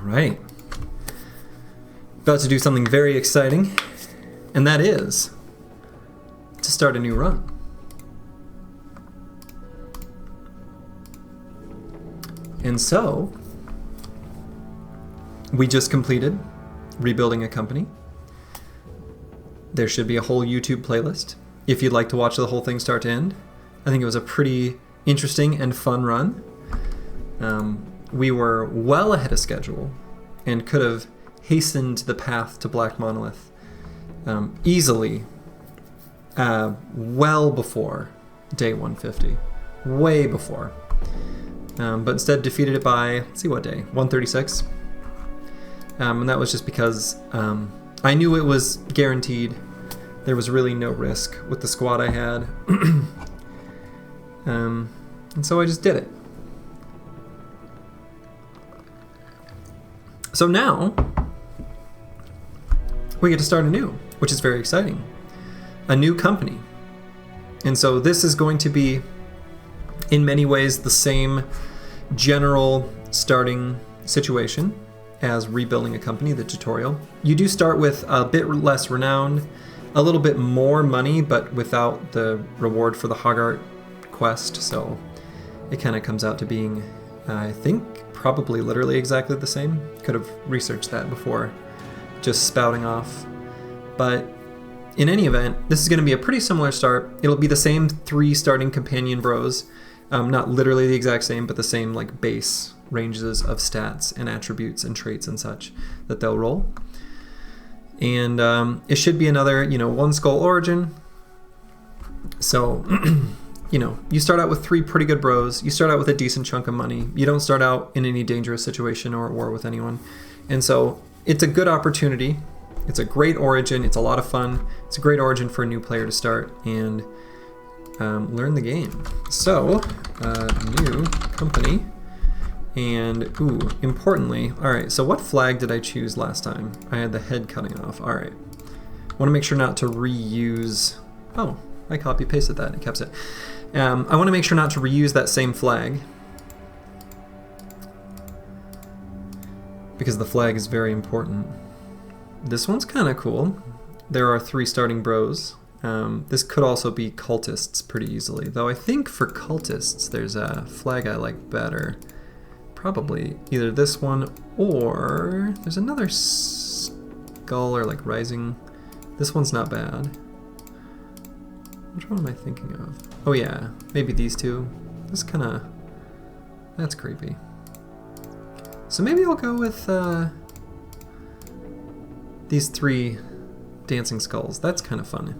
Right. About to do something very exciting, and that is to start a new run. And so, we just completed rebuilding a company. There should be a whole YouTube playlist if you'd like to watch the whole thing start to end. I think it was a pretty interesting and fun run. We were well ahead of schedule and could have hastened the path to Black Monolith easily well before day 150. Way before. But instead defeated it by, let's see what day, 136. And that was just because I knew it was guaranteed. There was really no risk with the squad I had. And so I just did it. So now, we get to start anew, which is very exciting. A new company. And so this is going to be, in many ways, the same general starting situation as rebuilding a company, the tutorial. You do start with a bit less renown, a little bit more money, but without the reward for the Hoggart quest, so it kind of comes out to being, I think, probably literally exactly the same. Could have researched that before just spouting off. But in any event, this is going to be a pretty similar start. It'll be the same 3 starting companion bros. Not literally the exact same, but the same like base ranges of stats and attributes and traits and such that they'll roll. And it should be another, 1 skull origin. So, you start out with 3 pretty good bros. You start out with a decent chunk of money. You don't start out in any dangerous situation or at war with anyone. And so it's a good opportunity. It's a great origin. It's a lot of fun. It's a great origin for a new player to start and learn the game. So, new company. And, importantly, all right, so what flag did I choose last time? I had the head cutting off. All right. Want to make sure not to reuse... Oh, I copy-pasted that. It kept it. I want to make sure not to reuse that same flag because the flag is very important. This one's kind of cool. There are 3 starting bros. This could also be cultists pretty easily, though I think for cultists there's a flag I like better. Probably either this one or there's another skull or like rising. This one's not bad. Which one am I thinking of? Oh yeah, maybe these 2. This kind of, that's creepy. So maybe I'll go with these 3 dancing skulls. That's kind of fun.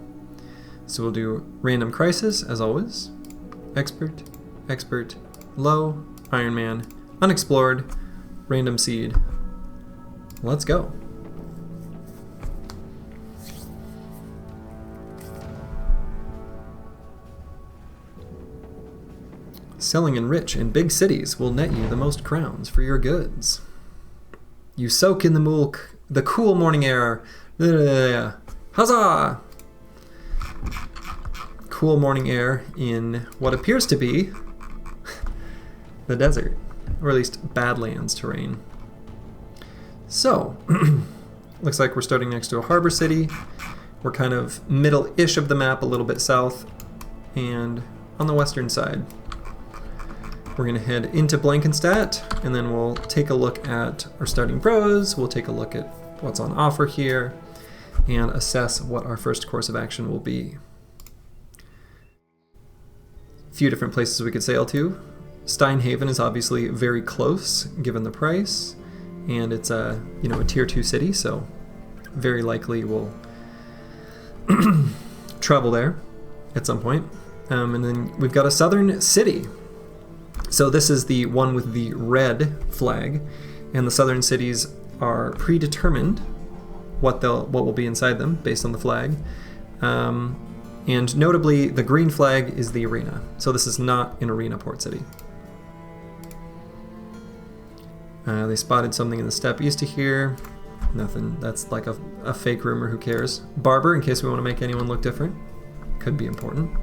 So we'll do random crisis as always. Expert, expert, low, Iron Man, unexplored, random seed. Let's go. Selling and rich in big cities will net you the most crowns for your goods. You soak in the cool morning air. Huzzah! Cool morning air in what appears to be the desert, or at least Badlands terrain. So, looks like we're starting next to a harbor city. We're kind of middle-ish of the map, a little bit south, and on the western side. We're going to head into Blankenstadt, and then we'll take a look at our starting bros, we'll take a look at what's on offer here, and assess what our first course of action will be. A few different places we could sail to. Steinhaven is obviously very close, given the price, and it's a tier 2 city, so very likely we'll travel there at some point. And then we've got a southern city. So this is the one with the red flag, and the southern cities are predetermined what will be inside them based on the flag. And notably, the green flag is the arena. So this is not an arena port city. They spotted something in the steppe east of here. Nothing. That's like a fake rumor. Who cares? Barber, in case we want to make anyone look different. Could be important.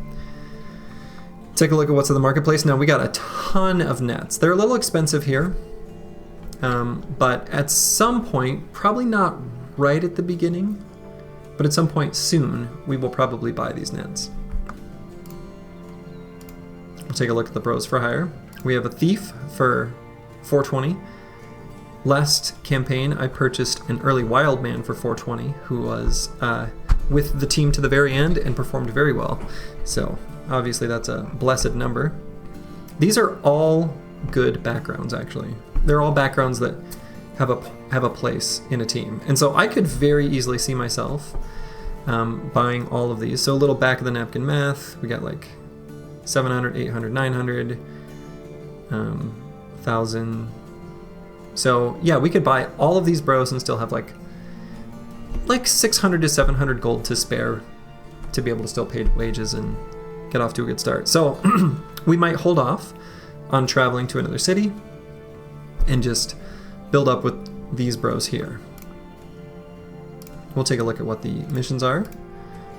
Take a look at what's in the marketplace. Now, we got a ton of nets. They're a little expensive here. But at some point, probably not right at the beginning, but at some point soon, we will probably buy these nets. We'll take a look at the bros for hire. We have a thief for 420. Last campaign, I purchased an early wild man for 420, who was with the team to the very end and performed very well. So obviously that's a blessed number. These are all good backgrounds, actually. They're all backgrounds that have a place in a team. And so I could very easily see myself buying all of these. So a little back of the napkin math. We got like 700, 800, 900, 1,000. So yeah, we could buy all of these bros and still have like 600 to 700 gold to spare to be able to still pay wages and get off to a good start. So we might hold off on traveling to another city and just build up with these bros here. We'll take a look at what the missions are.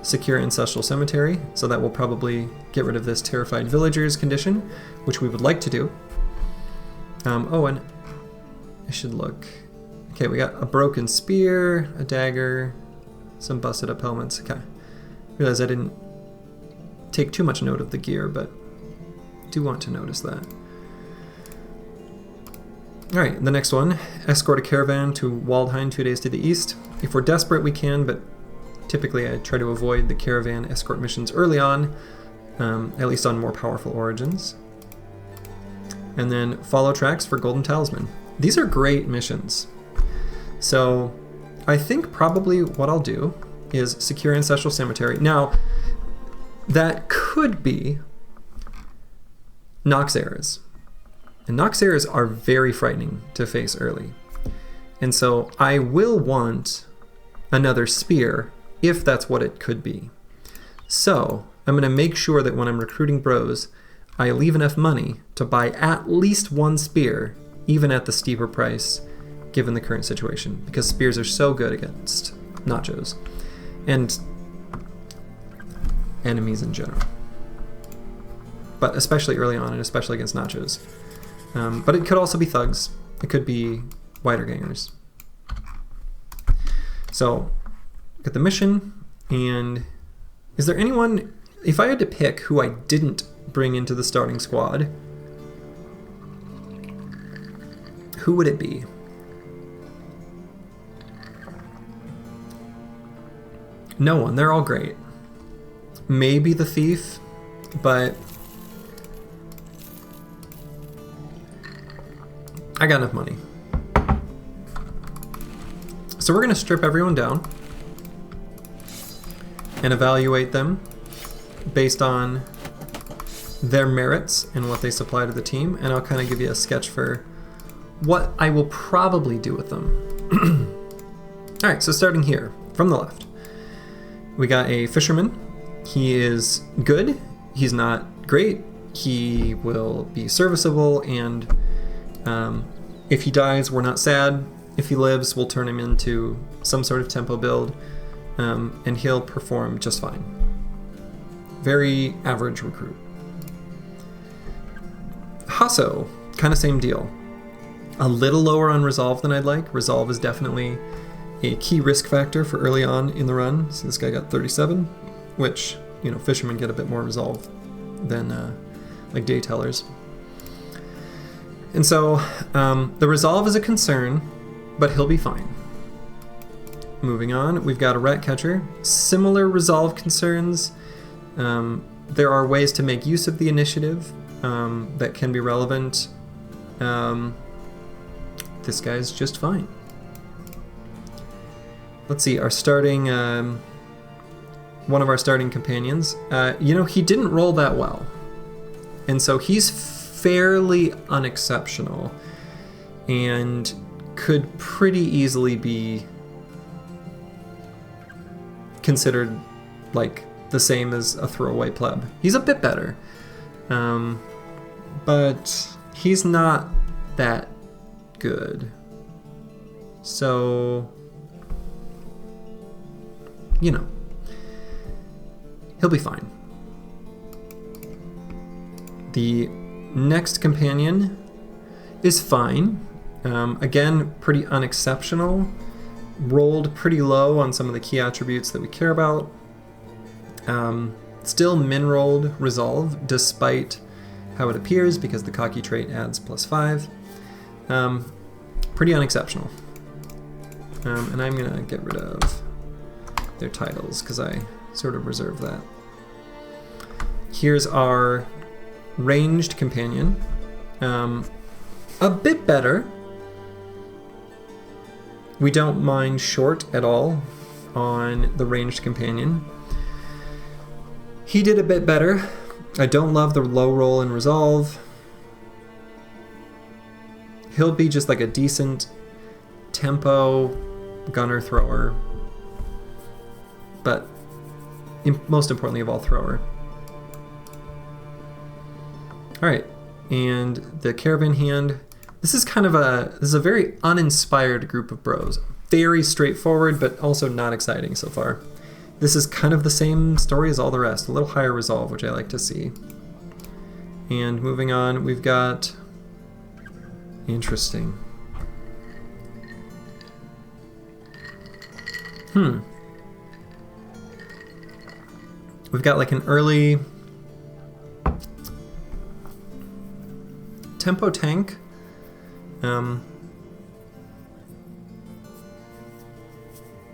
Secure Ancestral Cemetery, so that will probably get rid of this Terrified Villagers condition, which we would like to do. Oh, and I should look. Okay, we got a broken spear, a dagger, some busted up helmets. Okay, realize I didn't take too much note of the gear, but do want to notice that. All right, the next one, escort a caravan to Waldheim 2 days to the east. If we're desperate, we can, but typically I try to avoid the caravan escort missions early on, at least on more powerful origins. And then follow tracks for Golden Talisman. These are great missions. So I think probably what I'll do is secure Ancestral Cemetery. Now, that could be Nox Eras. And Nox Eras are very frightening to face early. And so I will want another spear if that's what it could be. So I'm going to make sure that when I'm recruiting bros, I leave enough money to buy at least one spear, even at the steeper price, given the current situation, because spears are so good against nachos and enemies in general, but especially early on and especially against nachos. But it could also be thugs. It could be wiedergangers. So look at the mission. And is there anyone, if I had to pick who I didn't bring into the starting squad, who would it be? No one. They're all great. Maybe the thief, but I got enough money. So we're going to strip everyone down and evaluate them based on their merits and what they supply to the team, and I'll kind of give you a sketch for what I will probably do with them. All right, so starting here from the left, we got a fisherman. He is good. He's not great. He will be serviceable, and if he dies, we're not sad. If he lives, we'll turn him into some sort of tempo build, and he'll perform just fine. Very average recruit. Hasso, kind of same deal. A little lower on resolve than I'd like. Resolve is definitely a key risk factor for early on in the run. So this guy got 37, which, you know, fishermen get a bit more resolve than like day tellers. And so the resolve is a concern, but he'll be fine. Moving on, we've got a rat catcher. Similar resolve concerns. There are ways to make use of the initiative that can be relevant. This guy's just fine. Let's see, our starting, one of our starting companions, you know, he didn't roll that well. And so he's fairly unexceptional and could pretty easily be considered like the same as a throwaway pleb. He's a bit better, but he's not that good. So, you know, he'll be fine. The next companion is fine. Again, pretty unexceptional. Rolled pretty low on some of the key attributes that we care about. Still min-rolled resolve, despite how it appears, because the cocky trait adds +5. Pretty unexceptional. And I'm gonna get rid of their titles, because I sort of reserve that. Here's our ranged companion. A bit better. We don't mind short at all on the ranged companion. He did a bit better. I don't love the low roll and resolve. He'll be just like a decent tempo gunner thrower, but most importantly of all, thrower. All right, and the caravan hand. This is kind of a very uninspired group of bros. Very straightforward, but also not exciting so far. This is kind of the same story as all the rest. A little higher resolve, which I like to see. And moving on, we've got... Interesting. We've got like an early tempo tank.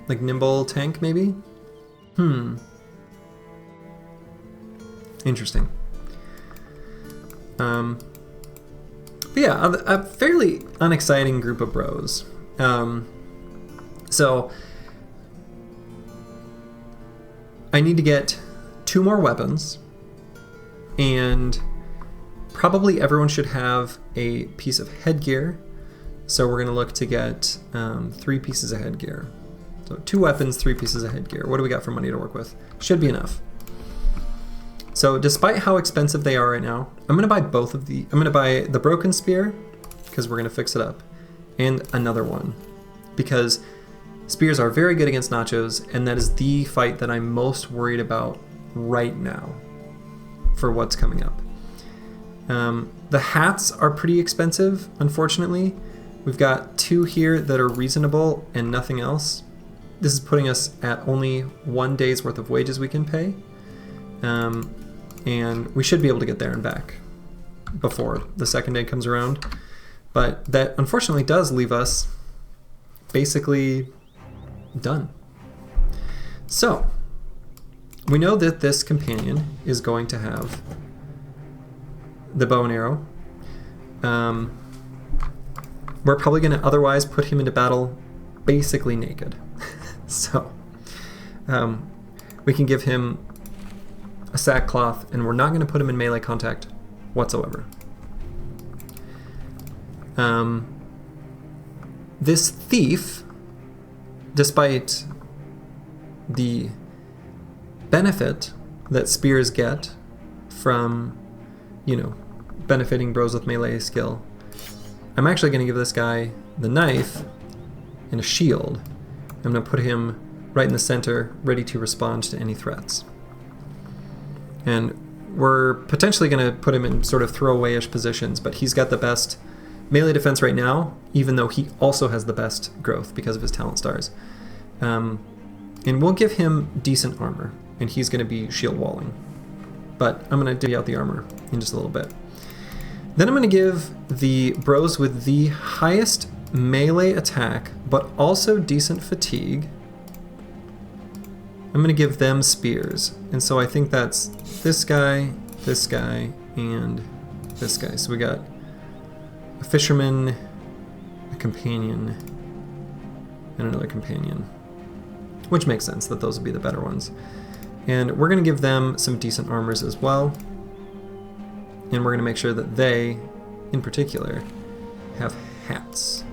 Like nimble tank, maybe? Interesting. But yeah, a fairly unexciting group of bros. So I need to get 2 more weapons, and probably everyone should have a piece of headgear. So we're going to look to get 3 pieces of headgear. So 2 weapons, 3 pieces of headgear. What do we got for money to work with? Should be enough. So despite how expensive they are right now, I'm going to buy both of the... I'm going to buy the broken spear, because we're going to fix it up, and another one, because spears are very good against nachos, and that is the fight that I'm most worried about right now for what's coming up. The hats are pretty expensive, unfortunately. We've got 2 here that are reasonable and nothing else. This is putting us at only 1 day's worth of wages we can pay. And we should be able to get there and back before the second day comes around. But that unfortunately does leave us basically done. So we know that this companion is going to have the bow and arrow. We're probably going to otherwise put him into battle basically naked. So we can give him a sackcloth, and we're not going to put him in melee contact whatsoever. This thief, despite the benefit that spears get from, you know, benefiting bros with melee skill, I'm actually going to give this guy the knife and a shield. I'm going to put him right in the center, ready to respond to any threats. And we're potentially going to put him in sort of throwaway-ish positions, but he's got the best melee defense right now, even though he also has the best growth because of his talent stars. And we'll give him decent armor, and he's going to be shield walling. But I'm going to divvy out the armor in just a little bit. Then I'm going to give the bros with the highest melee attack, but also decent fatigue, I'm going to give them spears. And so I think that's this guy, and this guy. So we got a fisherman, a companion, and another companion, which makes sense that those would be the better ones. And we're going to give them some decent armors as well. And we're going to make sure that they, in particular, have hats.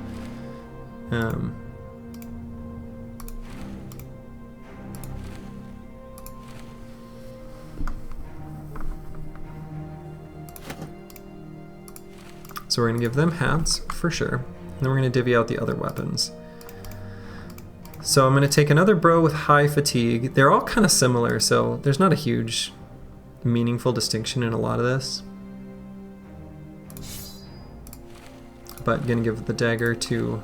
So we're going to give them hats, for sure. And then we're going to divvy out the other weapons. So I'm going to take another bro with high fatigue. They're all kind of similar, so there's not a huge meaningful distinction in a lot of this. but gonna give the dagger to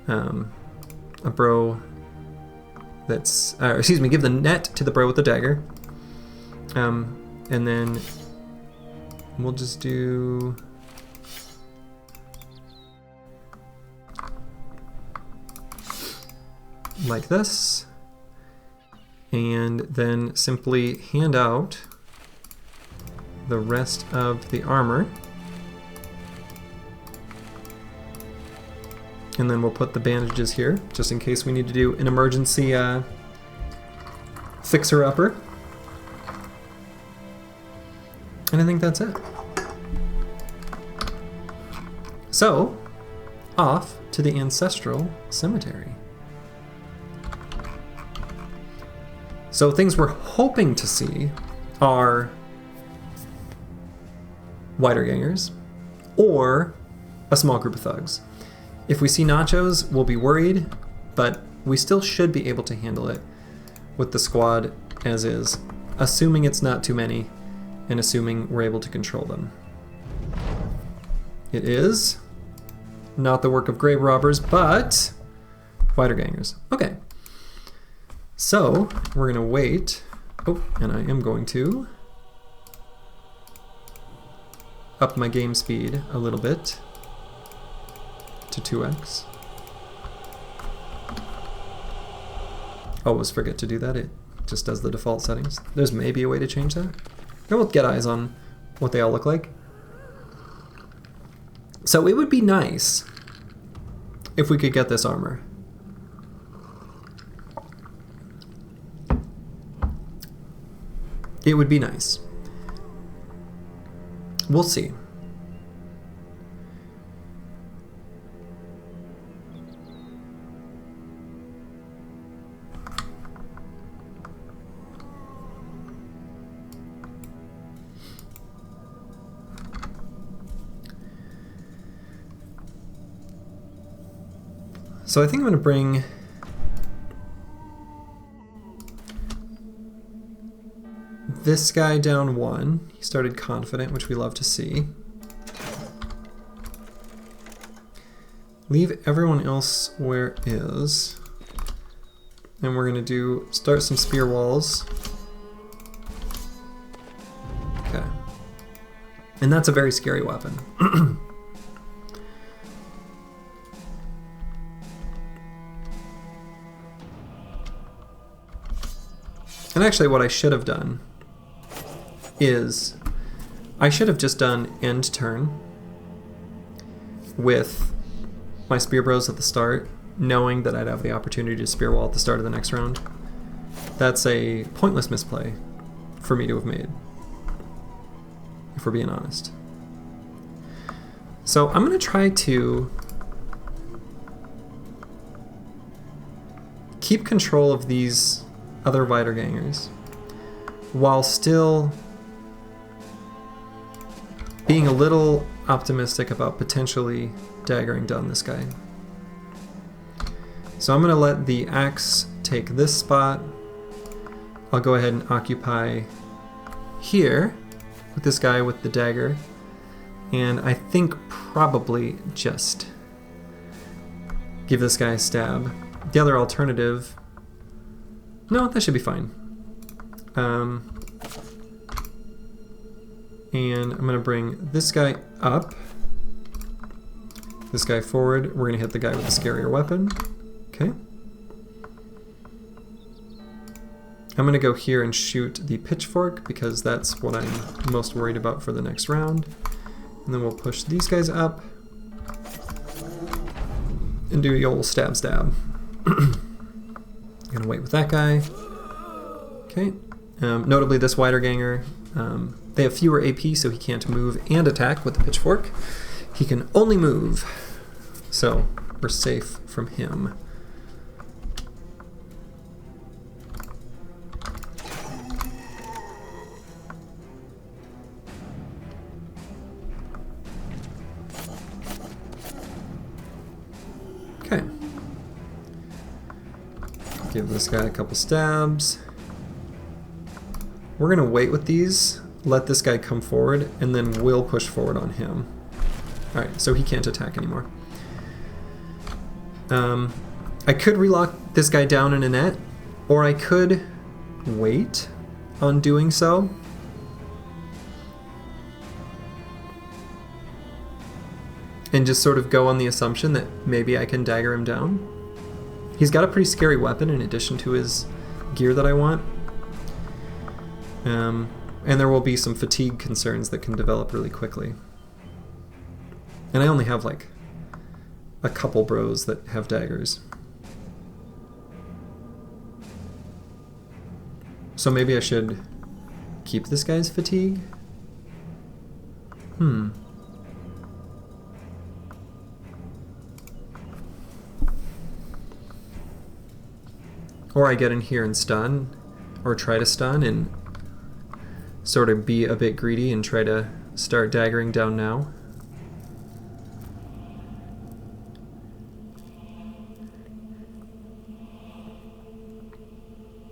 a bro that's, excuse me, give the net to the bro with the dagger. And then we'll just do like this, and then simply hand out the rest of the armor. And then we'll put the bandages here, just in case we need to do an emergency fixer-upper. And I think that's it. So, off to the ancestral cemetery. So things we're hoping to see are wiedergangers or a small group of thugs. If we see nachos, we'll be worried, but we still should be able to handle it with the squad as is, assuming it's not too many and assuming we're able to control them. It is not the work of grave robbers, but wiedergangers. Okay. So we're gonna wait. Oh, and I am going to up my game speed a little bit to 2x. Always forget to do that. It just does the default settings. There's maybe a way to change that. We'll get eyes on what they all look like. So it would be nice if we could get this armor. It would be nice. We'll see. So I think I'm going to bring this guy down 1. He started confident, which we love to see. Leave everyone else where is. And we're going to start some spear walls. Okay. And that's a very scary weapon. And actually what I should have done is I should have just done end turn with my spear bros at the start, knowing that I'd have the opportunity to spear wall at the start of the next round. That's a pointless misplay for me to have made, if we're being honest. So I'm going to try to keep control of these other wiedergangers while still being a little optimistic about potentially daggering down this guy. So I'm going to let the axe take this spot. I'll go ahead and occupy here with this guy with the dagger, and I think probably just give this guy a stab. The other alternative, no, that should be fine. And I'm going to bring this guy up, this guy forward. We're going to hit the guy with the scarier weapon. Okay. I'm going to go here and shoot the pitchfork because that's what I'm most worried about for the next round. And then we'll push these guys up and do the old stab stab. I'm going to wait with that guy. Okay. Notably, this wiederganger, they have fewer AP, so he can't move and attack with the pitchfork. He can only move, so we're safe from him. Okay. Give this guy a couple stabs. We're going to wait with these, let this guy come forward, and then we'll push forward on him. Alright, so he can't attack anymore. I could relock this guy down in a net, or I could wait on doing so. And just sort of go on the assumption that maybe I can dagger him down. He's got a pretty scary weapon in addition to his gear that I want. And there will be some fatigue concerns that can develop really quickly. And I only have like a couple bros that have daggers. So maybe I should keep this guy's fatigue? Or I get in here and stun, or try to stun and sort of be a bit greedy and try to start daggering down now.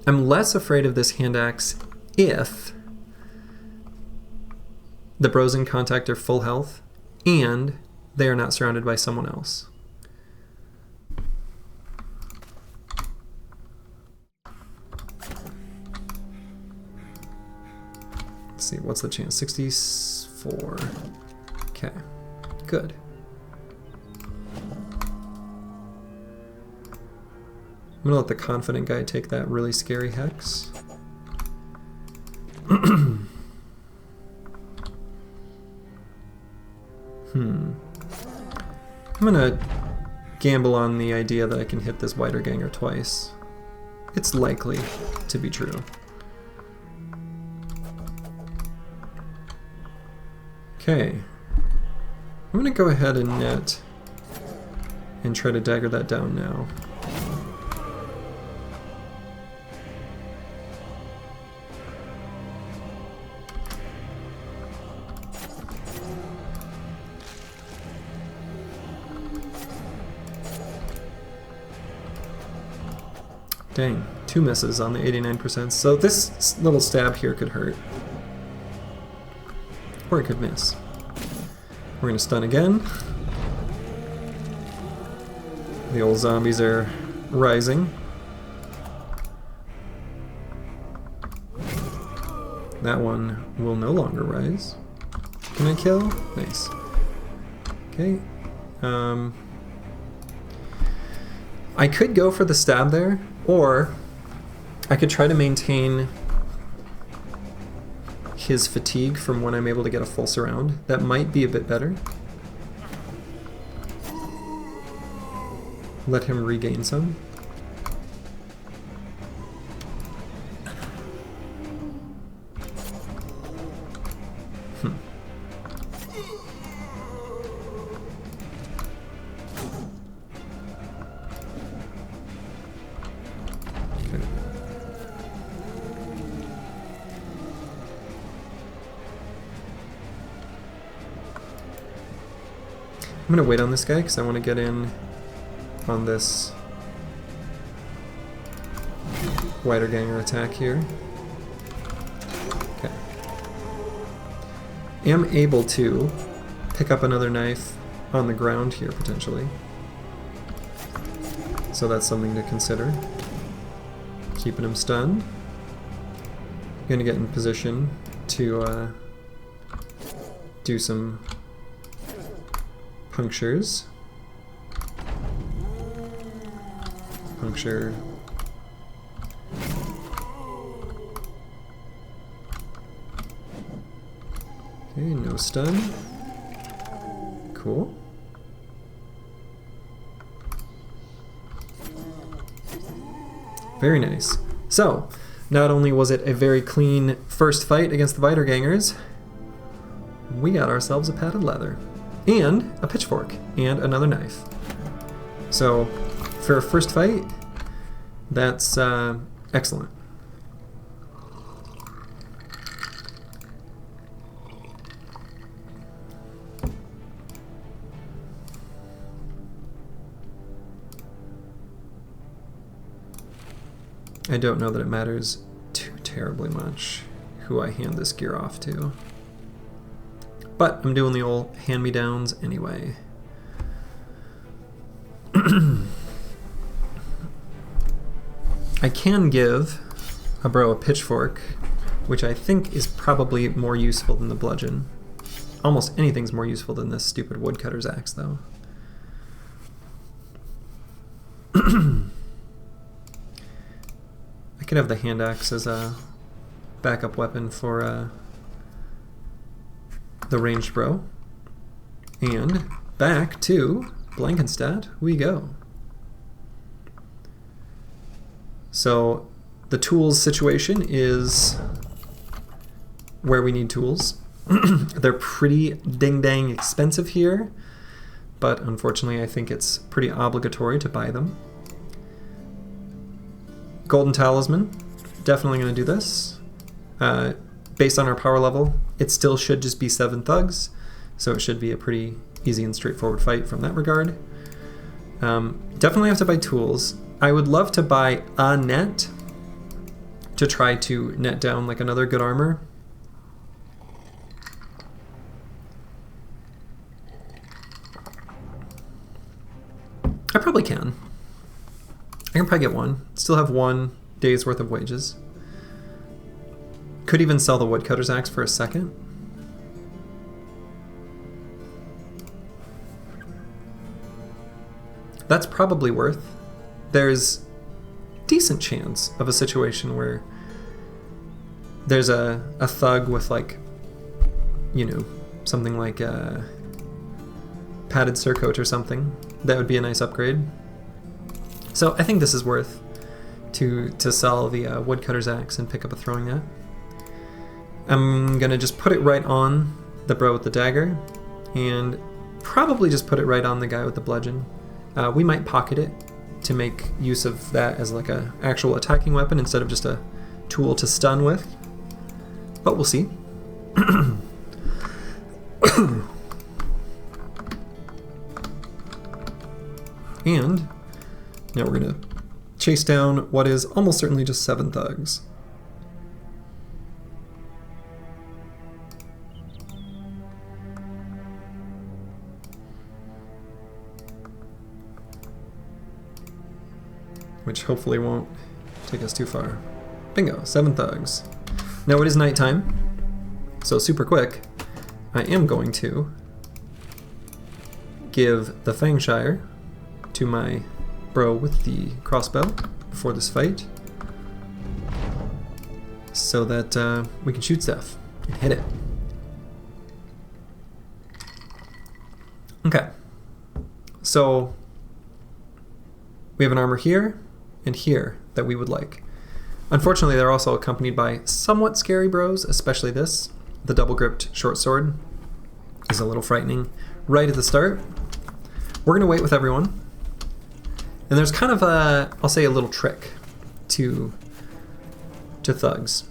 I'm less afraid of this hand axe if the bros in contact are full health and they are not surrounded by someone else. Let's see, what's the chance? 64. Okay, good. I'm gonna let the confident guy take that really scary hex. I'm gonna gamble on the idea that I can hit this wiederganger twice. It's likely to be true. Okay. I'm gonna go ahead and net and try to dagger that down now. Dang, 2 misses on the 89%. So this little stab here could hurt. Or it could miss. We're gonna stun again. The old zombies are rising. That one will no longer rise. Can I kill? Nice. Okay. I could go for the stab there, or I could try to maintain his fatigue from when I'm able to get a full surround. That might be a bit better. Let him regain some. I'm gonna wait on this guy because I want to get in on this wiederganger attack here. Okay. Am able to pick up another knife on the ground here potentially. So that's something to consider. Keeping him stunned. Gonna get in position to do some punctures. Puncture. Okay, no stun. Cool. Very nice. So, not only was it a very clean first fight against the wiedergangers, we got ourselves a padded leather. And a pitchfork, and another knife. So, for a first fight, that's excellent. I don't know that it matters too terribly much who I hand this gear off to. but I'm doing the old hand-me-downs anyway. I can give a bro a pitchfork, which I think is probably more useful than the bludgeon. Almost anything's more useful than this stupid woodcutter's axe, though. I could have the hand axe as a backup weapon for the ranged bro. And back to Blankenstadt we go. So the tools situation is where we need tools. They're pretty ding-dang expensive here, but unfortunately I think it's pretty obligatory to buy them. Golden Talisman, definitely going to do this. Based on our power level, it still should just be 7 thugs, so it should be a pretty easy and straightforward fight from that regard. Definitely have to buy tools. I would love to buy a net to try to net down like another good armor. I probably can. I can probably get one. Still have 1 day's worth of wages. Could even sell the woodcutter's axe for a second. That's probably worth. There's decent chance of a situation where there's a thug with, like, you know, something like a padded surcoat or something. That would be a nice upgrade. So I think this is worth to sell the woodcutter's axe and pick up a throwing net. I'm gonna just put it right on the bro with the dagger, and probably just put it right on the guy with the bludgeon. We might pocket it to make use of that as like a actual attacking weapon instead of just a tool to stun with, but we'll see. And now we're gonna chase down what is almost certainly just 7 thugs. Which hopefully won't take us too far. Bingo, 7 thugs. Now it is nighttime, so super quick, I am going to give the Fangshire to my bro with the crossbow before this fight, so that we can shoot stuff and hit it. Okay, so we have an armor here and here that we would like. Unfortunately, they're also accompanied by somewhat scary bros, especially this. The double-gripped short sword is a little frightening right at the start. We're going to wait with everyone. And there's kind of a, I'll say, a little trick to thugs.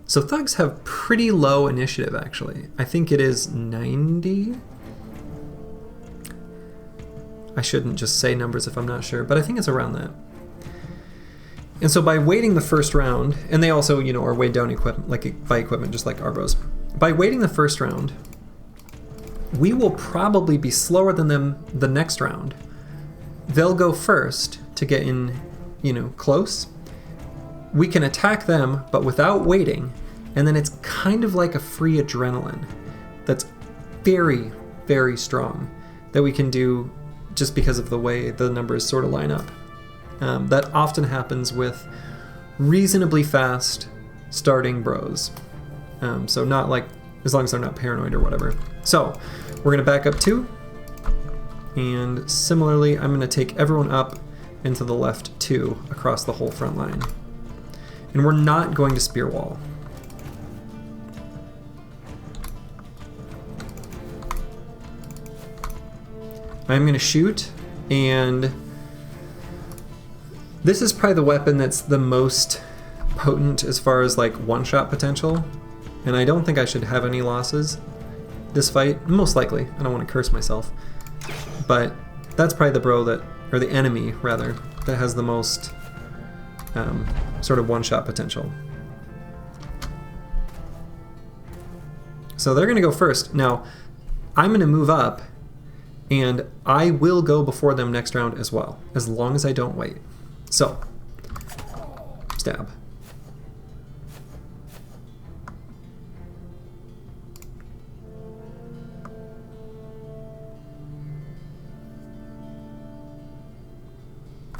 So thugs have pretty low initiative, actually. I think it is 90. I shouldn't just say numbers if I'm not sure, but I think it's around that. And so by waiting the first round, and they also, you know, are weighed down by equipment, just like our bros. By waiting the first round, we will probably be slower than them the next round. They'll go first to get in, you know, close. We can attack them, but without waiting, and then it's kind of like a free adrenaline that's very, very strong that we can do just because of the way the numbers sort of line up. That often happens with reasonably fast starting bros. So not like, as long as they're not paranoid or whatever. So we're gonna back up 2. And similarly, I'm gonna take everyone up and to the left 2 across the whole front line. And we're not going to spear wall. I'm gonna shoot, and this is probably the weapon that's the most potent as far as like one-shot potential, and I don't think I should have any losses this fight, most likely. I don't want to curse myself, but that's probably the bro that, or the enemy rather, that has the most sort of one-shot potential. So they're going to go first. Now, I'm going to move up, and I will go before them next round as well, as long as I don't wait. So, stab.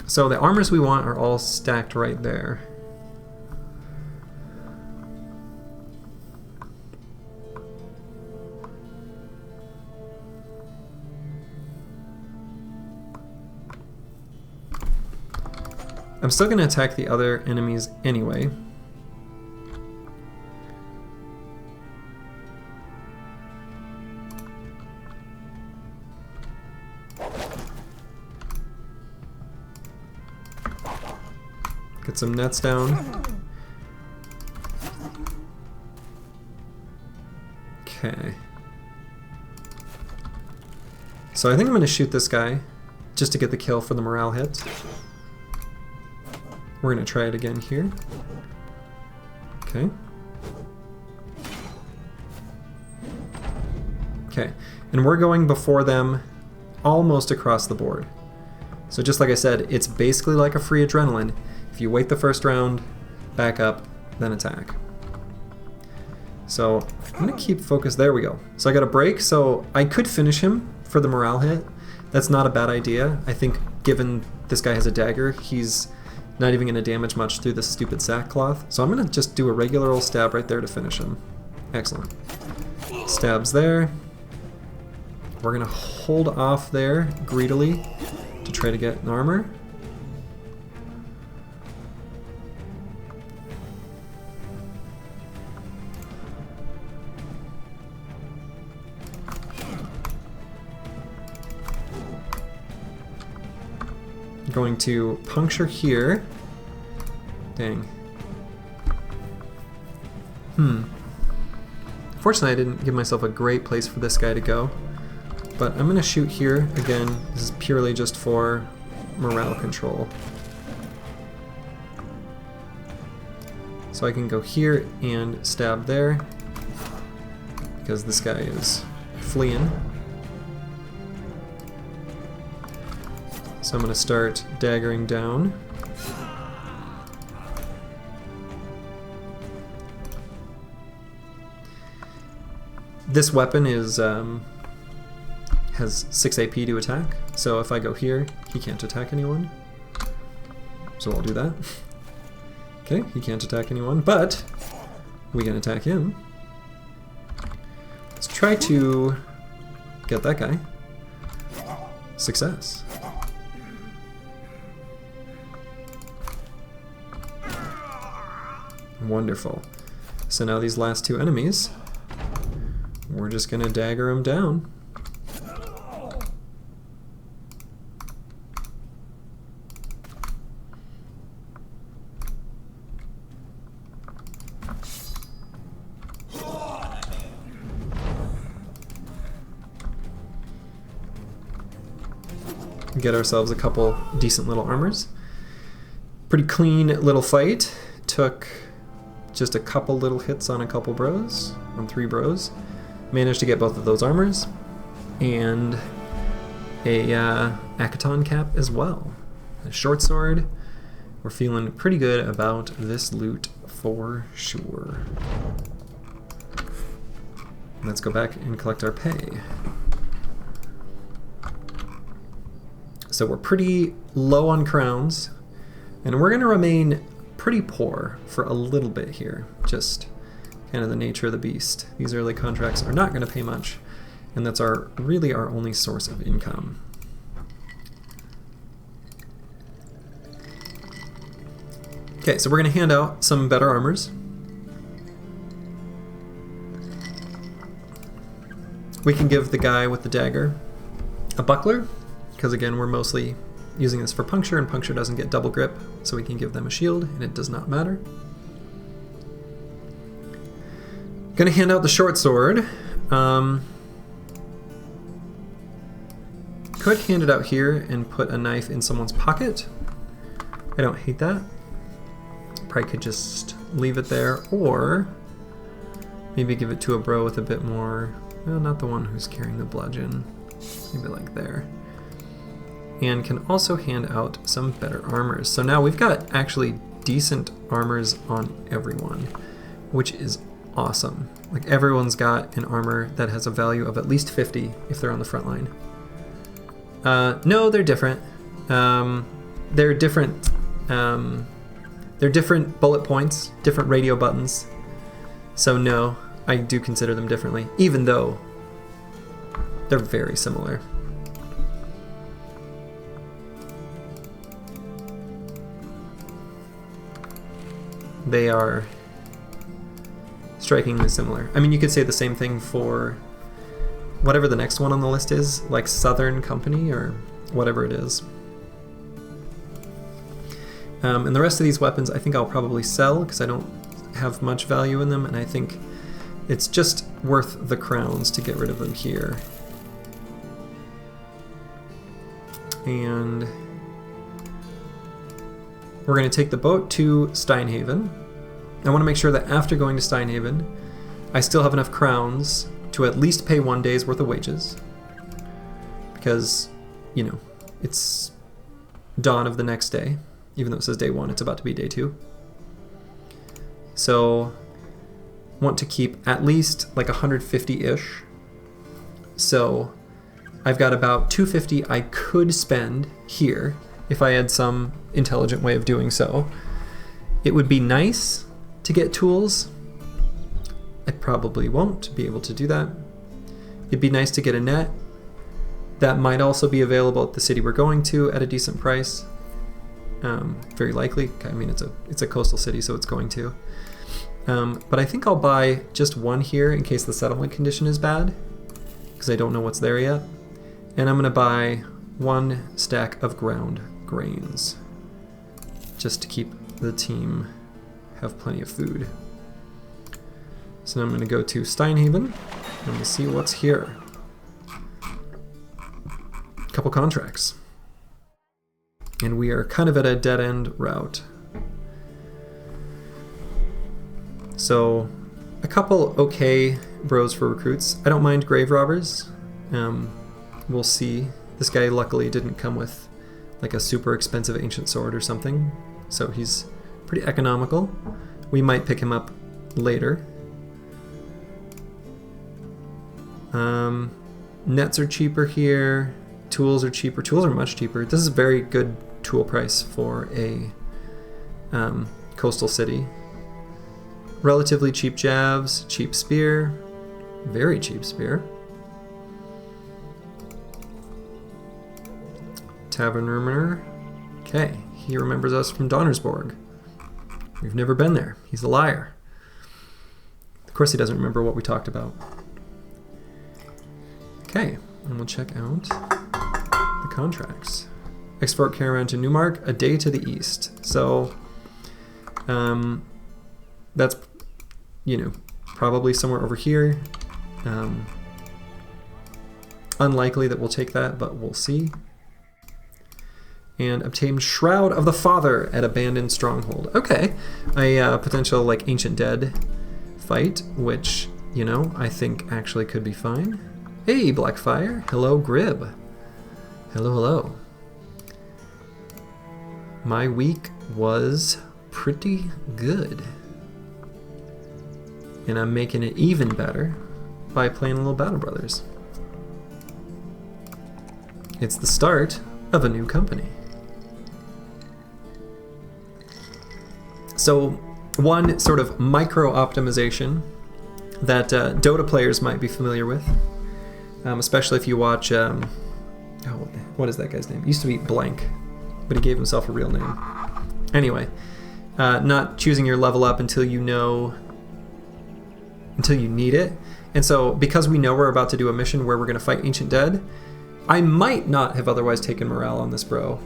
So the armors we want are all stacked right there. I'm still going to attack the other enemies anyway. Get some nets down. Okay. So I think I'm going to shoot this guy just to get the kill for the morale hit. We're going to try it again here. Okay. Okay. And we're going before them almost across the board. So just like I said, it's basically like a free adrenaline. If you wait the first round, back up, then attack. So I'm going to keep focused. There we go. So I got a break, so I could finish him for the morale hit. That's not a bad idea. I think given this guy has a dagger, he's not even going to damage much through this stupid sackcloth. So I'm going to just do a regular old stab right there to finish him. Excellent. Stabs there. We're going to hold off there greedily to try to get an armor. Going to puncture here. Dang. Fortunately, I didn't give myself a great place for this guy to go. But I'm going to shoot here. Again, this is purely just for morale control. So I can go here and stab there, because this guy is fleeing. So I'm going to start daggering down. This weapon is has 6 AP to attack, so if I go here, he can't attack anyone. So I'll do that. Okay, he can't attack anyone, but we can attack him. Let's try to get that guy. Success. Wonderful. So now these last two enemies, we're just gonna dagger them down. Get ourselves a couple decent little armors. Pretty clean little fight. Took just a couple little hits on a couple bros, on 3 bros. Managed to get both of those armors and a Akaton cap as well. A short sword. We're feeling pretty good about this loot for sure. Let's go back and collect our pay. So we're pretty low on crowns, and we're going to remain pretty poor for a little bit here. Just kind of the nature of the beast. These early contracts are not going to pay much, and that's really our only source of income. Okay, so we're going to hand out some better armors. We can give the guy with the dagger a buckler, because again, we're mostly using this for puncture, and puncture doesn't get double grip, so we can give them a shield, and it does not matter. Gonna hand out the short sword. Could hand it out here and put a knife in someone's pocket. I don't hate that. Probably could just leave it there, or Maybe give it to a bro with a bit more, well, not the one who's carrying the bludgeon, maybe like there. And can also hand out some better armors. So now we've got actually decent armors on everyone, which is awesome. Like everyone's got an armor that has a value of at least 50 if they're on the front line. No, they're different. They're different. They're different bullet points, different radio buttons. So no, I do consider them differently, even though they're very similar. They are strikingly similar. I mean, you could say the same thing for whatever the next one on the list is, like Southern Company or whatever it is. And the rest of these weapons I think I'll probably sell because I don't have much value in them, and I think it's just worth the crowns to get rid of them here. And we're going to take the boat to Steinhaven. I want to make sure that after going to Steinhaven, I still have enough crowns to at least pay 1 day's worth of wages. Because, you know, it's dawn of the next day. Even though it says day 1, it's about to be day 2. So, want to keep at least like 150-ish. So, I've got about 250 I could spend here if I had some intelligent way of doing so. It would be nice to get tools. I probably won't be able to do that. It'd be nice to get a net. That might also be available at the city we're going to at a decent price. Very likely. I mean, it's a coastal city, so it's going to. But I think I'll buy just one here in case the settlement condition is bad, because I don't know what's there yet. And I'm going to buy 1 stack of ground grains, just to keep the team have plenty of food. So now I'm going to go to Steinhaven, and we'll see what's here. A couple contracts. And we are kind of at a dead-end route. So, a couple okay bros for recruits. I don't mind grave robbers. We'll see. This guy luckily didn't come with like a super expensive ancient sword or something, so he's pretty economical. We might pick him up later. Nets are cheaper here. Tools are cheaper. Tools are much cheaper. This is a very good tool price for a coastal city. Relatively cheap jabs, cheap spear, very cheap spear. Tavern Rumorer. Okay, he remembers us from Donnersborg. We've never been there. He's a liar. Of course he doesn't remember what we talked about. Okay, and we'll check out the contracts. Export caravan to Newmark, a day to the east. So, that's, you know, probably somewhere over here. Unlikely that we'll take that, but we'll see. And obtain Shroud of the Father at Abandoned Stronghold. Okay, a potential like Ancient Dead fight, which, you know, I think actually could be fine. Hey, Blackfire. Hello, Grib. Hello, hello. My week was pretty good. And I'm making it even better by playing a little Battle Brothers. It's the start of a new company. So, one sort of micro optimization that Dota players might be familiar with, especially if you watch, what is that guy's name? It used to be Blank, but he gave himself a real name. Anyway, not choosing your level up until you need it. And so, because we know we're about to do a mission where we're going to fight Ancient Dead, I might not have otherwise taken morale on this bro.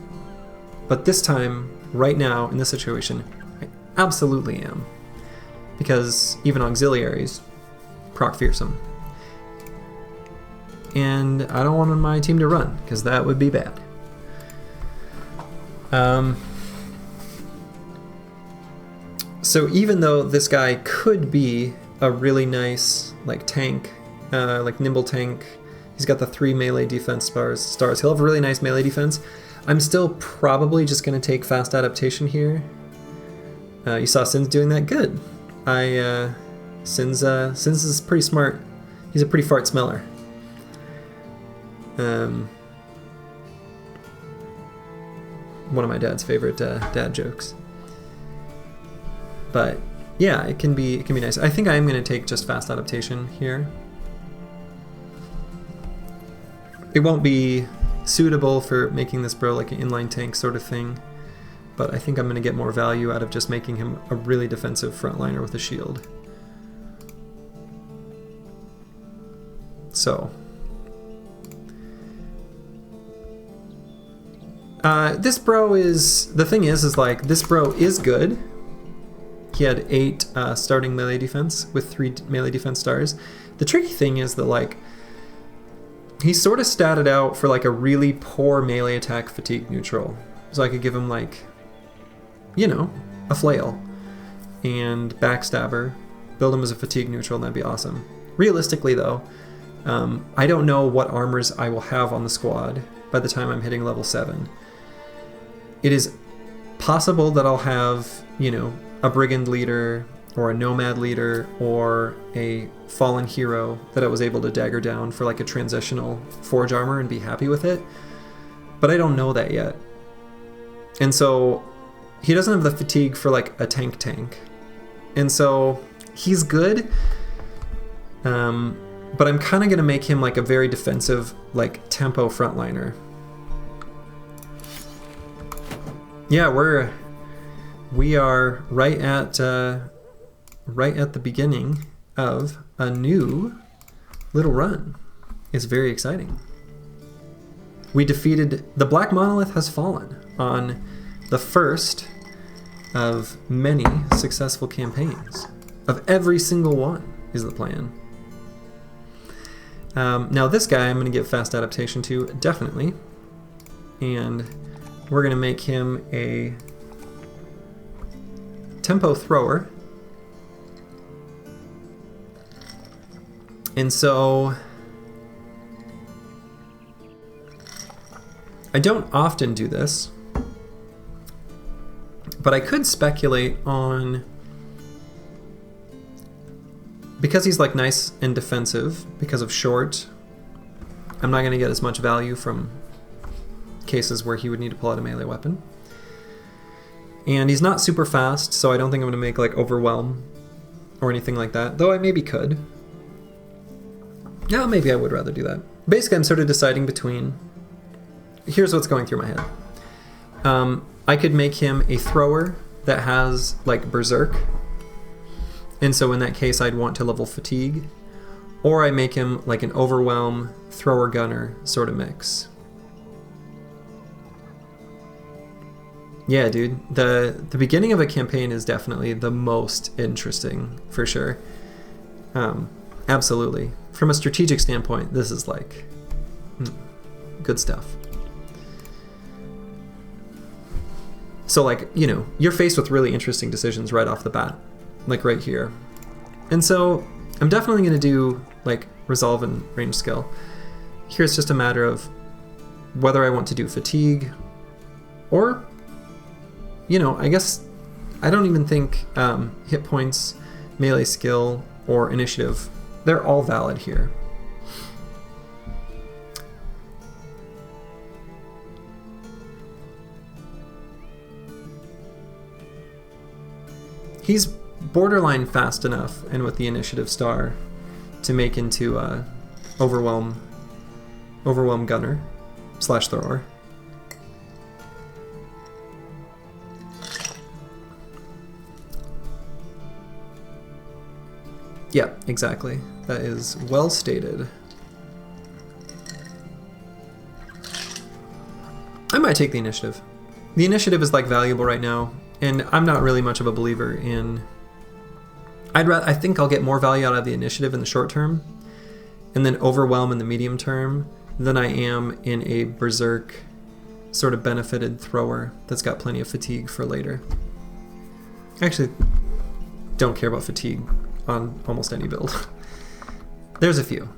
But this time, right now, in this situation, I absolutely am. Because even auxiliaries proc fearsome. And I don't want my team to run, because that would be bad. So even though this guy could be a really nice like tank, like nimble tank. He's got the 3 melee defense stars. He'll have a really nice melee defense. I'm still probably just going to take fast adaptation here. You saw Sin's doing that. Good. Sin's is pretty smart. He's a pretty fart smeller. One of my dad's favorite dad jokes. But yeah, it can be nice. I think I am going to take just fast adaptation here. It won't be suitable for making this bro like an inline tank sort of thing, but I think I'm going to get more value out of just making him a really defensive frontliner with a shield. So this bro is, the thing is like, this bro is good. He had 8 starting melee defense with 3 melee defense stars. The tricky thing is that like, he sort of statted out for like a really poor melee attack fatigue neutral. So I could give him like, you know, a flail and backstabber, build him as a fatigue neutral, and that'd be awesome. Realistically though, I don't know what armors I will have on the squad by the time I'm hitting level 7. It is possible that I'll have, you know, a brigand leader or a nomad leader or a fallen hero that I was able to dagger down for like a transitional forge armor and be happy with it. But I don't know that yet. And so he doesn't have the fatigue for like a tank. And so he's good. But I'm kind of going to make him like a very defensive, like tempo frontliner. Yeah, we are right at the beginning of a new little run. It's very exciting. We defeated, the Black Monolith has fallen on the first of many successful campaigns. Of every single one is the plan. Now this guy I'm going to give fast adaptation to, definitely. And we're going to make him a tempo thrower. And so I don't often do this, but I could speculate on, because he's like nice and defensive because of short, I'm not going to get as much value from cases where he would need to pull out a melee weapon. And he's not super fast, so I don't think I'm going to make like overwhelm or anything like that, though I maybe could. No, maybe I would rather do that. Basically, I'm sort of deciding between, here's what's going through my head. I could make him a thrower that has like berserk, and so in that case I'd want to level fatigue, or I make him like an overwhelm thrower gunner sort of mix. Yeah, dude, the beginning of a campaign is definitely the most interesting, for sure. Absolutely. From a strategic standpoint, this is like good stuff. So like, you know, you're faced with really interesting decisions right off the bat, like right here. And so I'm definitely going to do like resolve and range skill. Here's just a matter of whether I want to do fatigue or, you know, I guess I don't even think hit points, melee skill, or initiative, they're all valid here. He's borderline fast enough, and with the initiative star, to make into overwhelm gunner / thrower. Yeah, exactly. That is well stated. I might take the initiative. The initiative is like valuable right now, and I'm not really much of a believer in. I think I'll get more value out of the initiative in the short term, and then overwhelm in the medium term, than I am in a berserk sort of benefited thrower that's got plenty of fatigue for later. I actually don't care about fatigue on almost any build. There's a few.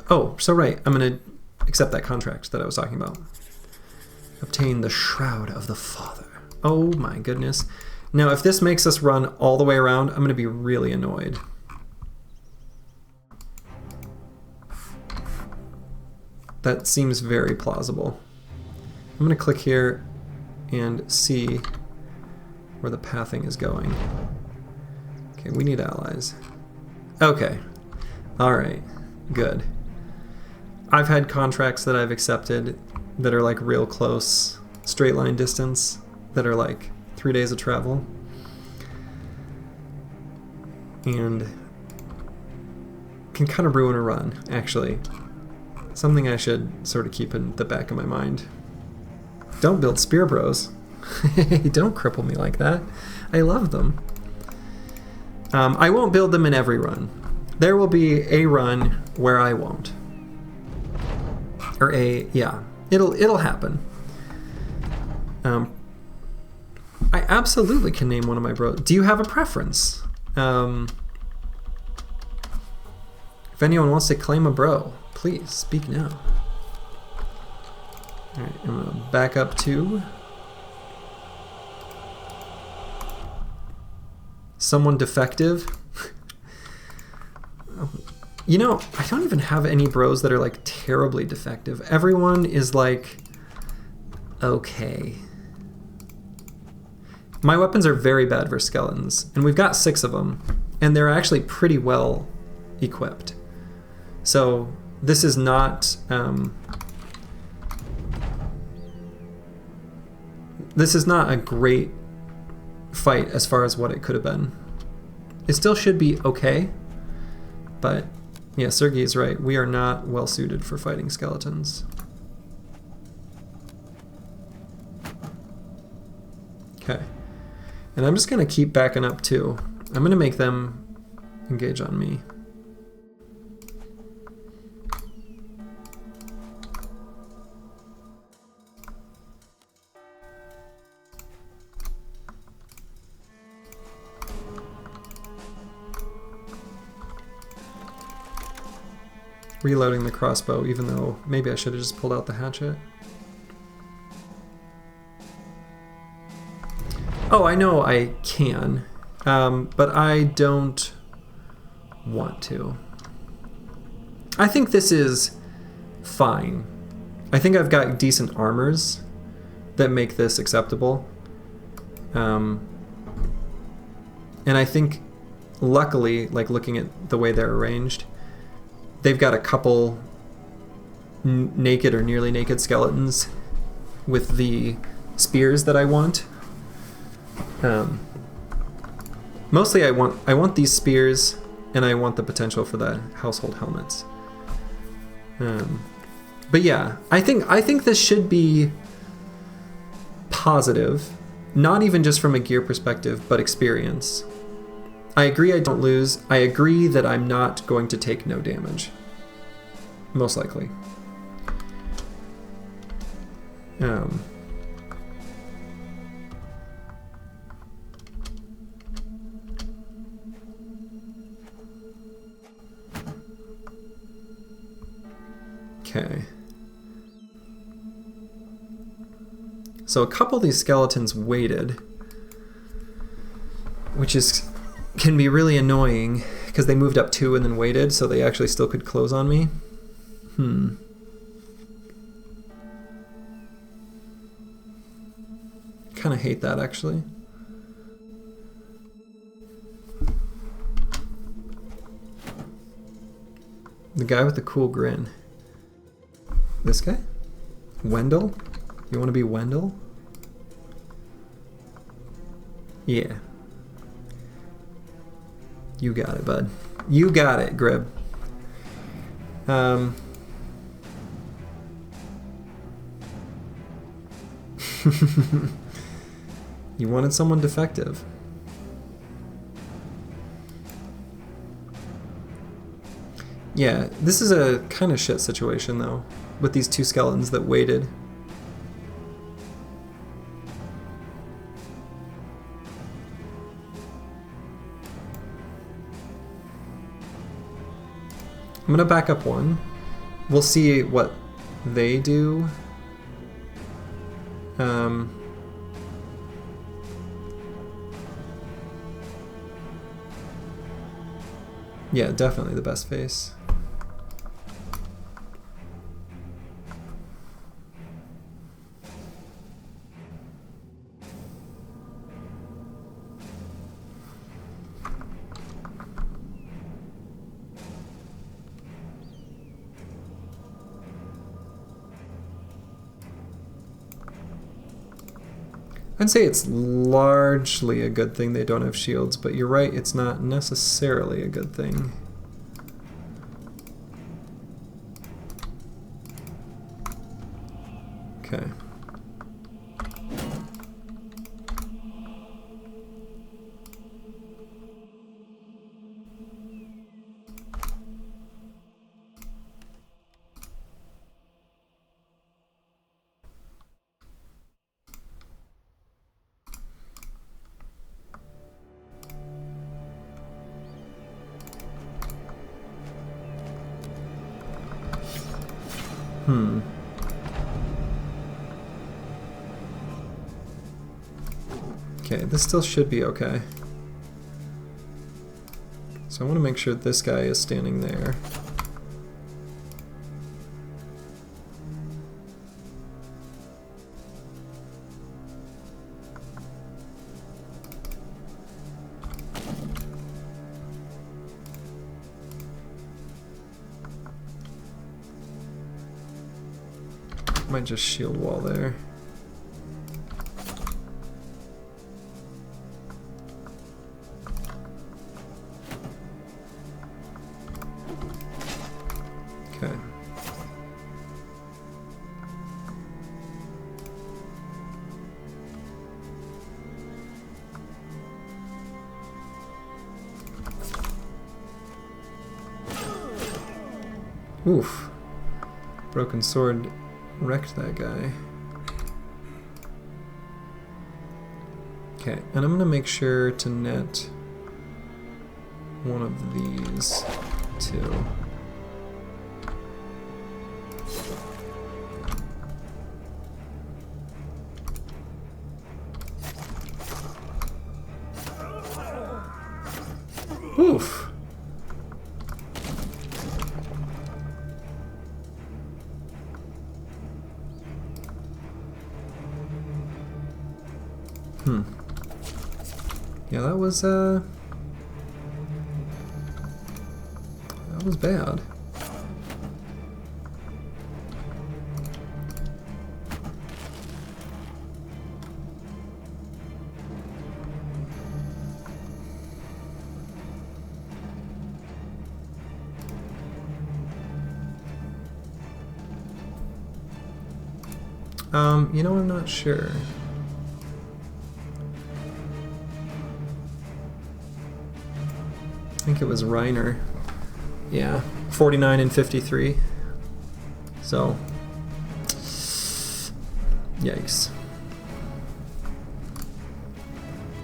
Oh, so right, I'm going to accept that contract that I was talking about. Obtain the Shroud of the Father. Oh my goodness. Now, if this makes us run all the way around, I'm going to be really annoyed. That seems very plausible. I'm going to click here and see where the pathing is going. Okay, we need allies. Okay. All right. Good. I've had contracts that I've accepted that are like real close, straight line distance, that are like 3 days of travel. And can kind of ruin a run, actually. Something I should sort of keep in the back of my mind. Don't build spear bros. Don't cripple me like that. I love them. I won't build them in every run. There will be a run where I won't. Or yeah, it'll happen. I absolutely can name one of my bros. Do you have a preference? If anyone wants to claim a bro, please speak now. All right, I'm gonna back up to someone defective. You know, I don't even have any bros that are like terribly defective. Everyone is like, okay. My weapons are very bad for skeletons, and we've got 6 of them, and they're actually pretty well equipped. So this is not a great fight as far as what it could have been. It still should be okay, but yeah, Sergei is right. We are not well suited for fighting skeletons. Okay. And I'm just going to keep backing up too. I'm going to make them engage on me. Reloading the crossbow, even though maybe I should have just pulled out the hatchet. Oh, I know I can, but I don't want to. I think this is fine. I think I've got decent armors that make this acceptable. And I think, luckily, like looking at the way they're arranged, they've got a couple naked or nearly naked skeletons with the spears that I want. Mostly I want these spears, and I want the potential for the household helmets. But yeah, I think this should be positive, not even just from a gear perspective, but experience. I agree I don't lose. I agree that I'm not going to take no damage. Most likely. Okay. So a couple of these skeletons waited, which can be really annoying because they moved up 2 and then waited, so they actually still could close on me. Kind of hate that, actually. The guy with the cool grin. This guy? Wendell? You want to be Wendell? Yeah. You got it, bud. You got it, Grib. You wanted someone defective. Yeah, this is a kind of shit situation, though, with these 2 skeletons that waited. I'm gonna back up one. We'll see what they do. Yeah, definitely the best face. I'd say it's largely a good thing they don't have shields, but you're right, it's not necessarily a good thing. Okay. Okay, this still should be okay. So I want to make sure this guy is standing there. Might just shield wall there. Okay. Oof. Broken sword wrecked that guy. Okay, and I'm gonna make sure to net one of these two. Oof. Yeah, that was bad. You know, I'm not sure. I think it was Reiner. Yeah, 49 and 53. So, yikes.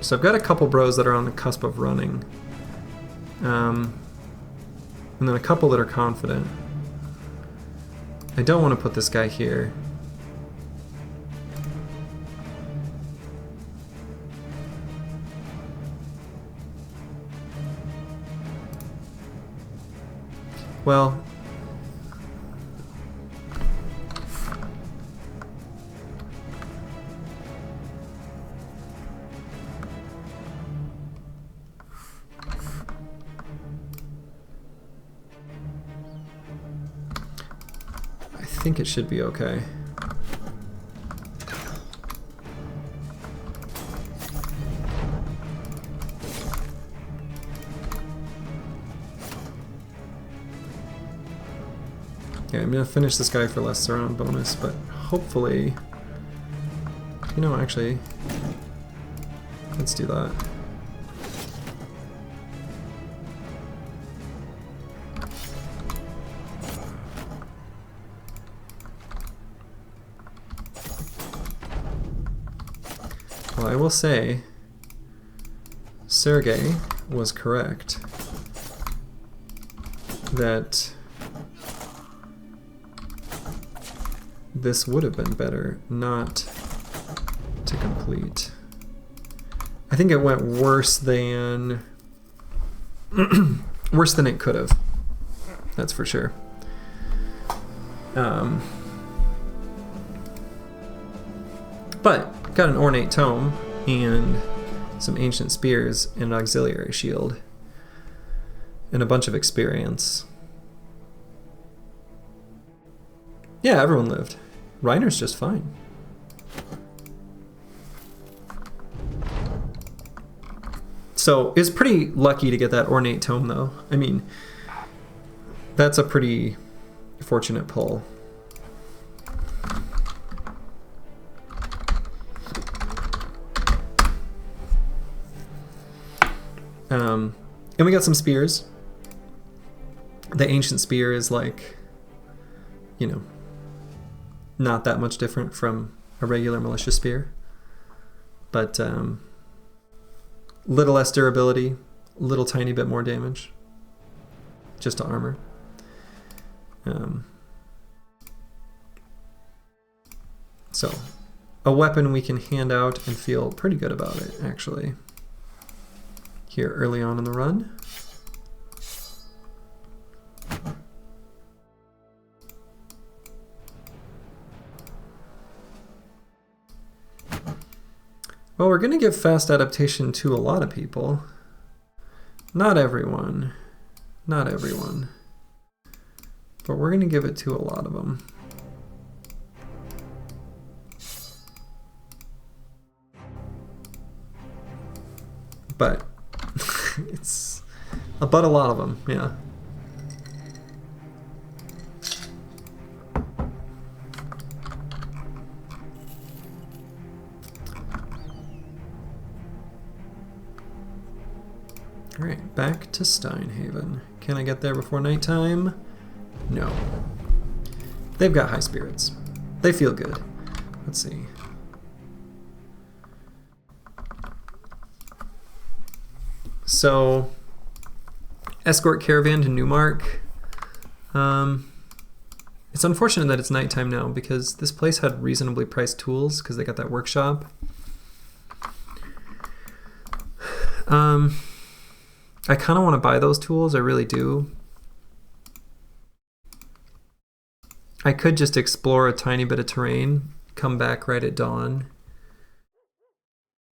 So I've got a couple bros that are on the cusp of running. And then a couple that are confident. I don't want to put this guy here. Well, I think it should be okay. Okay, I'm gonna finish this guy for less surround bonus, but hopefully, you know, actually, let's do that. Well, I will say, Sergey was correct that this would have been better not to complete. I think it went worse than worse than it could have. That's for sure. But got an ornate tome and some ancient spears and an auxiliary shield and a bunch of experience. Yeah, everyone lived. Reiner's just fine. So it's pretty lucky to get that ornate tome, though. I mean, that's a pretty fortunate pull. And we got some spears. The ancient spear is like, you know, not that much different from a regular militia spear, but little less durability, little tiny bit more damage, just to armor. So a weapon we can hand out and feel pretty good about it, actually, here early on in the run. Well, we're going to give fast adaptation to a lot of people. Not everyone. Not everyone. But we're going to give it to a lot of them. But it's about a lot of them, yeah. All right, back to Steinhaven. Can I get there before nighttime? No. They've got high spirits. They feel good. Let's see. So, escort caravan to Newmark. It's unfortunate that it's nighttime now because this place had reasonably priced tools because they got that workshop. I kind of want to buy those tools, I really do. I could just explore a tiny bit of terrain, come back right at dawn,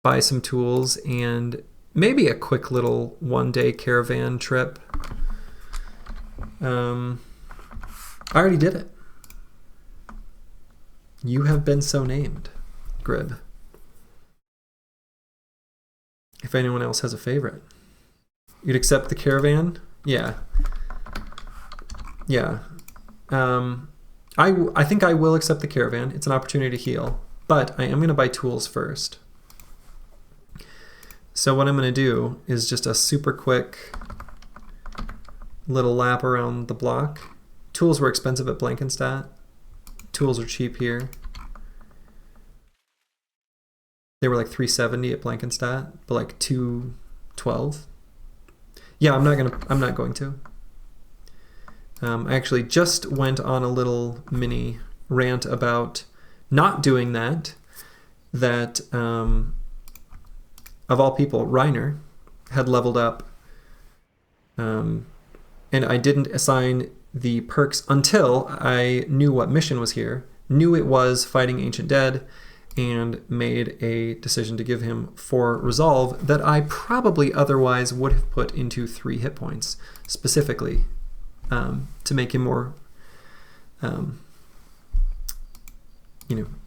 buy some tools, and maybe a quick little one-day caravan trip. I already did it. You have been so named, Grib. If anyone else has a favorite. You'd accept the caravan? Yeah. Yeah. I think I will accept the caravan. It's an opportunity to heal. But I am going to buy tools first. So what I'm going to do is just a super quick little lap around the block. Tools were expensive at Blankenstadt. Tools are cheap here. They were like $370 at Blankenstadt, but like $212. Yeah, I'm not going to. I actually just went on a little mini rant about not doing that. That of all people, Reiner had leveled up, and I didn't assign the perks until I knew what mission was here, knew it was fighting Ancient Dead, and made a decision to give him 4 resolve that I probably otherwise would have put into 3 hit points, specifically to make him more,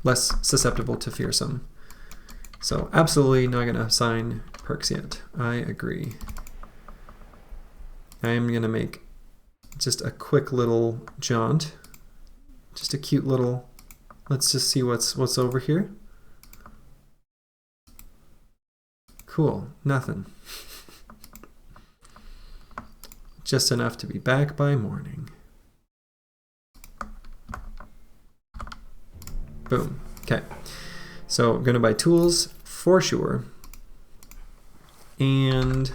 less susceptible to fearsome. So absolutely not going to assign perks yet. I agree. I am going to make just a quick little jaunt, just a cute little. Let's just see what's over here. Cool, nothing. Just enough to be back by morning. Boom. Okay. So I'm going to buy tools for sure. And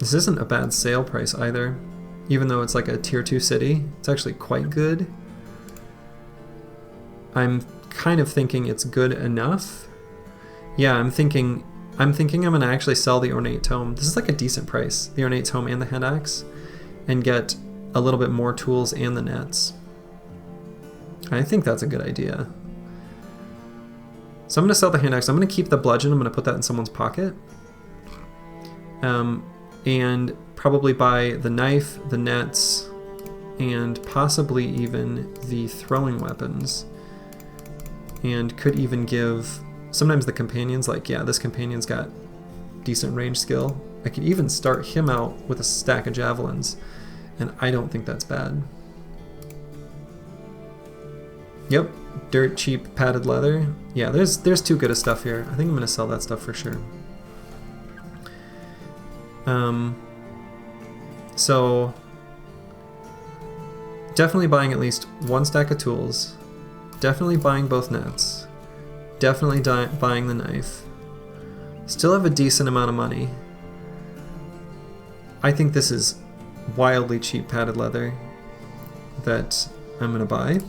This isn't a bad sale price either. Even though it's like a tier 2 city, it's actually quite good. I'm kind of thinking it's good enough. Yeah, I'm thinking I'm gonna actually sell the ornate tome. This is like a decent price, the ornate tome and the hand axe, and get a little bit more tools and the nets. I think that's a good idea. So I'm gonna sell the hand axe. I'm gonna keep the bludgeon. I'm gonna put that in someone's pocket. And probably buy the knife, the nets, and possibly even the throwing weapons. And could even give sometimes the companions, like, yeah, this companion's got decent range skill. I could even start him out with a stack of javelins, and I don't think that's bad. Yep, dirt cheap padded leather. Yeah, there's too good of stuff here. I think I'm gonna sell that stuff for sure. So definitely buying at least one stack of tools. Definitely buying both nets. Definitely buying the knife. Still have a decent amount of money. I think this is wildly cheap padded leather that I'm gonna buy.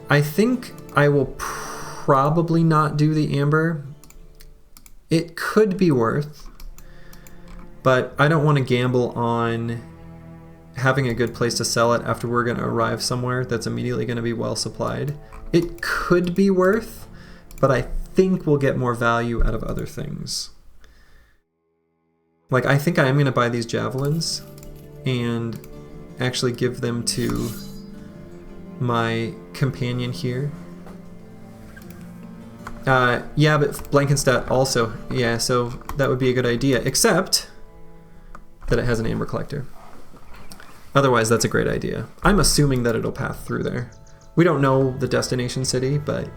I think I will probably not do the amber. It could be worth, but I don't want to gamble on having a good place to sell it after we're going to arrive somewhere that's immediately going to be well supplied. It could be worth, but I think we'll get more value out of other things. Like, I think I am going to buy these javelins and actually give them to my companion here. Yeah, but Blankenstadt also. Yeah, so that would be a good idea, except that it has an amber collector. Otherwise, that's a great idea. I'm assuming that it'll path through there. We don't know the destination city, but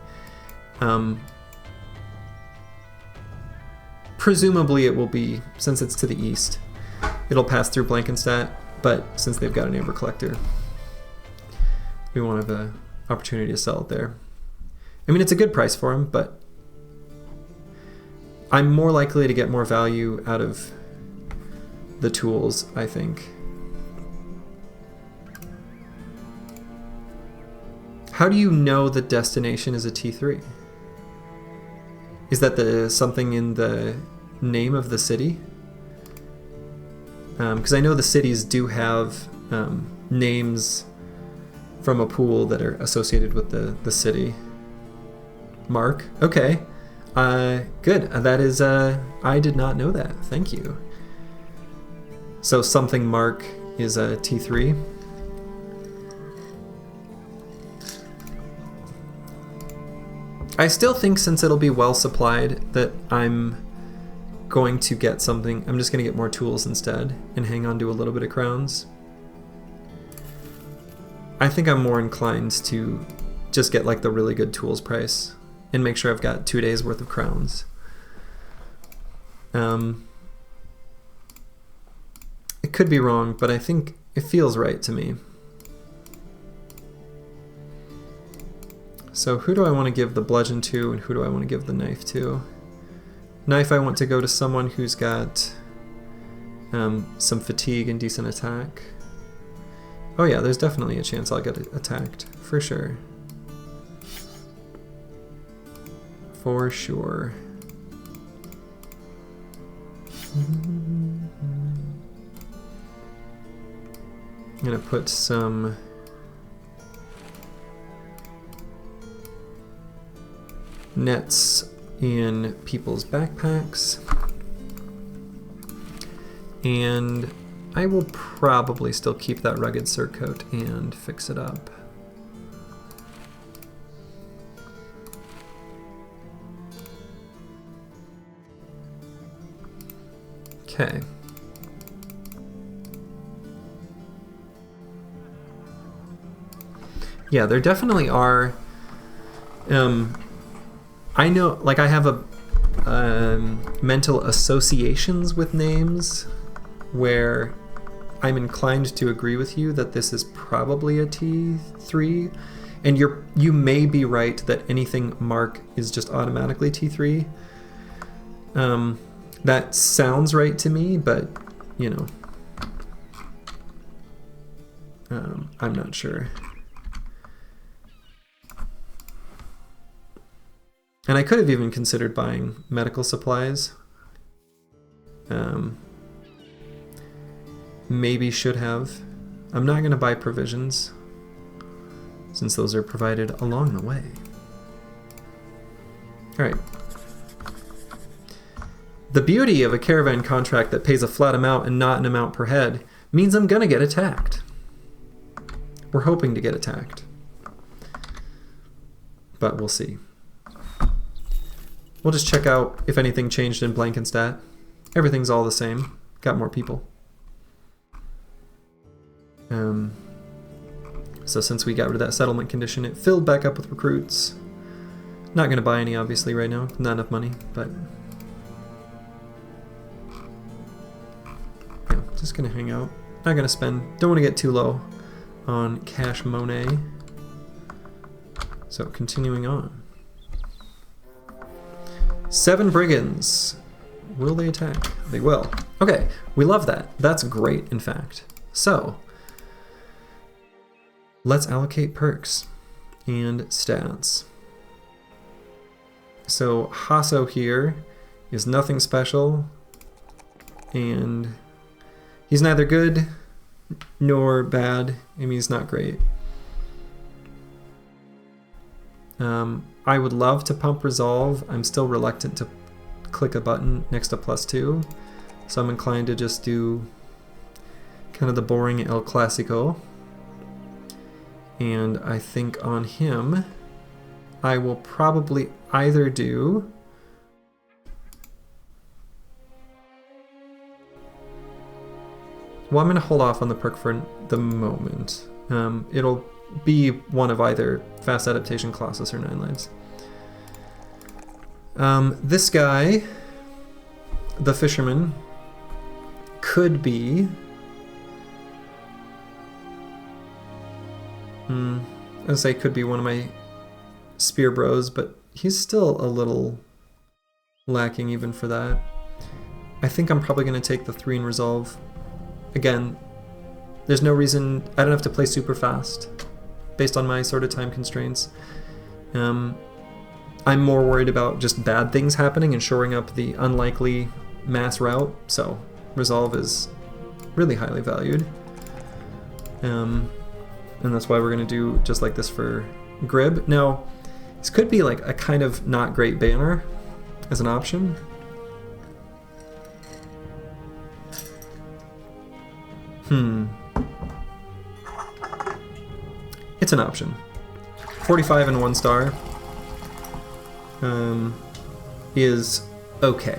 presumably it will be, since it's to the east, it'll pass through Blankenstadt, but since they've got an amber collector, we won't have an opportunity to sell it there. I mean, it's a good price for him, but I'm more likely to get more value out of the tools, I think. How do you know the destination is a T3? Is that something in the name of the city? Because I know the cities do have names from a pool that are associated with the city. Mark. Okay. Good. That is, I did not know that. Thank you. So something Mark is a T3. I still think since it'll be well supplied that I'm going to get something. I'm just going to get more tools instead and hang on to a little bit of crowns. I think I'm more inclined to just get like the really good tools price and make sure I've got 2 days worth of crowns. It could be wrong, but I think it feels right to me. So who do I want to give the bludgeon to, and who do I want to give the knife to? Knife, I want to go to someone who's got some fatigue and decent attack. Oh yeah, there's definitely a chance I'll get attacked, for sure. For sure. I'm gonna put some nets in people's backpacks, and I will probably still keep that rugged surcoat and fix it up. Okay. Yeah, there definitely are. I know, like, I have a mental associations with names where I'm inclined to agree with you that this is probably a T3, and you may be right that anything Mark is just automatically T3. That sounds right to me, but, you know, I'm not sure. And I could have even considered buying medical supplies. Maybe should have. I'm not going to buy provisions, since those are provided along the way. Alright. The beauty of a caravan contract that pays a flat amount and not an amount per head means I'm going to get attacked. We're hoping to get attacked. But we'll see. We'll just check out if anything changed in Blankenstat. Everything's all the same. Got more people. So since we got rid of that settlement condition, it filled back up with recruits. Not going to buy any, obviously, right now. Not enough money, but... yeah, just going to hang out. Not going to spend. Don't want to get too low on cash money. So, continuing on. 7 brigands. Will they attack? They will. Okay, we love that. That's great, in fact. So, let's allocate perks and stats. So, Hasso here is nothing special, and he's neither good nor bad. I mean, he's not great. I would love to pump Resolve. I'm still reluctant to click a button next to +2, so I'm inclined to just do kind of the boring El Clasico. And I think on him, I will probably either do well, I'm going to hold off on the perk for the moment. It'll be one of either Fast Adaptation, Colossus, or 9 Lives. This guy, the Fisherman, could be... I'd say could be one of my Spear Bros, but he's still a little lacking even for that. I think I'm probably going to take the 3 in Resolve. Again, there's no reason... I don't have to play super fast based on my sort of time constraints. I'm more worried about just bad things happening and shoring up the unlikely mass route, so Resolve is really highly valued. And that's why we're going to do just like this for Grib. Now, this could be like a kind of not great banner as an option. It's an option. 45 and 1 star is okay.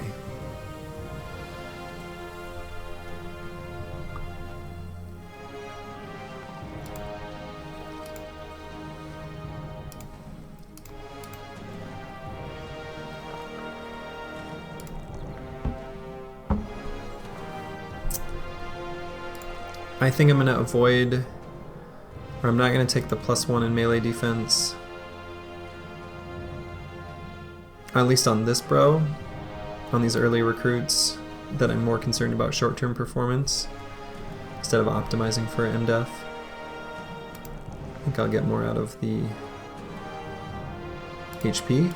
I think I'm going to avoid, or I'm not going to take the +1 in melee defense. At least on this bro, on these early recruits, that I'm more concerned about short-term performance instead of optimizing for MDef. I think I'll get more out of the HP.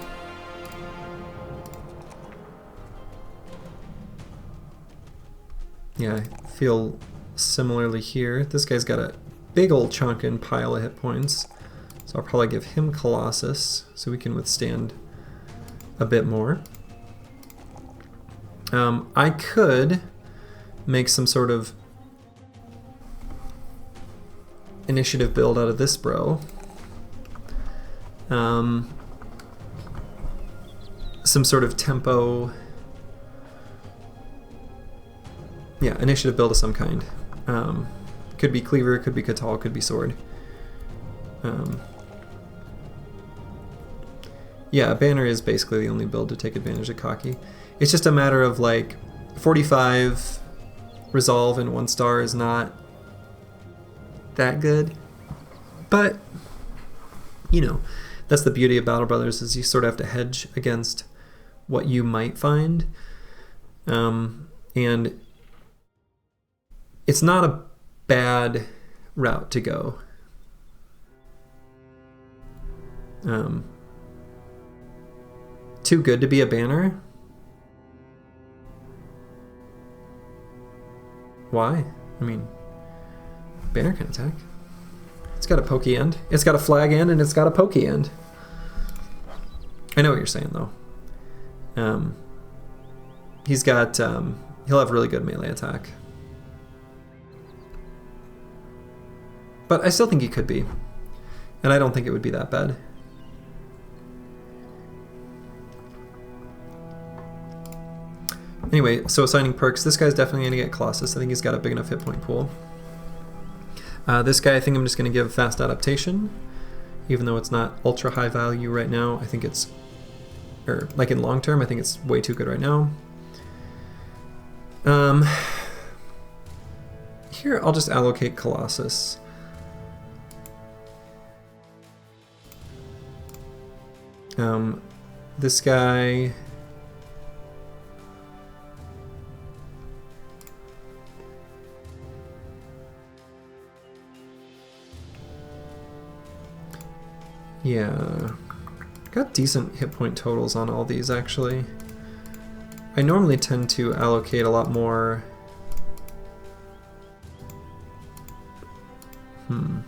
Yeah, I feel similarly here. This guy's got a big old chunk and pile of hit points, so I'll probably give him Colossus so we can withstand a bit more. I could make some sort of initiative build out of this bro. Some sort of tempo. Yeah, initiative build of some kind. Could be Cleaver, could be Catal, could be Sword. Yeah, Banner is basically the only build to take advantage of Cocky. It's just a matter of like 45 Resolve and 1 star is not that good. But, you know, that's the beauty of Battle Brothers, is you sort of have to hedge against what you might find. And it's not a bad route to go. Too good to be a banner? Why? I mean, banner can attack. It's got a pokey end. It's got a flag end, and it's got a pokey end. I know what you're saying, though. He's got... he'll have really good melee attack. But I still think he could be. And I don't think it would be that bad. Anyway, so assigning perks. This guy's definitely going to get Colossus. I think he's got a big enough hit point pool. This guy, I think I'm just going to give fast adaptation. Even though it's not ultra high value right now, I think it's... Or, like in long term, I think it's way too good right now. Here, I'll just allocate Colossus. This guy... Yeah, got decent hit point totals on all these actually. I normally tend to allocate a lot more. You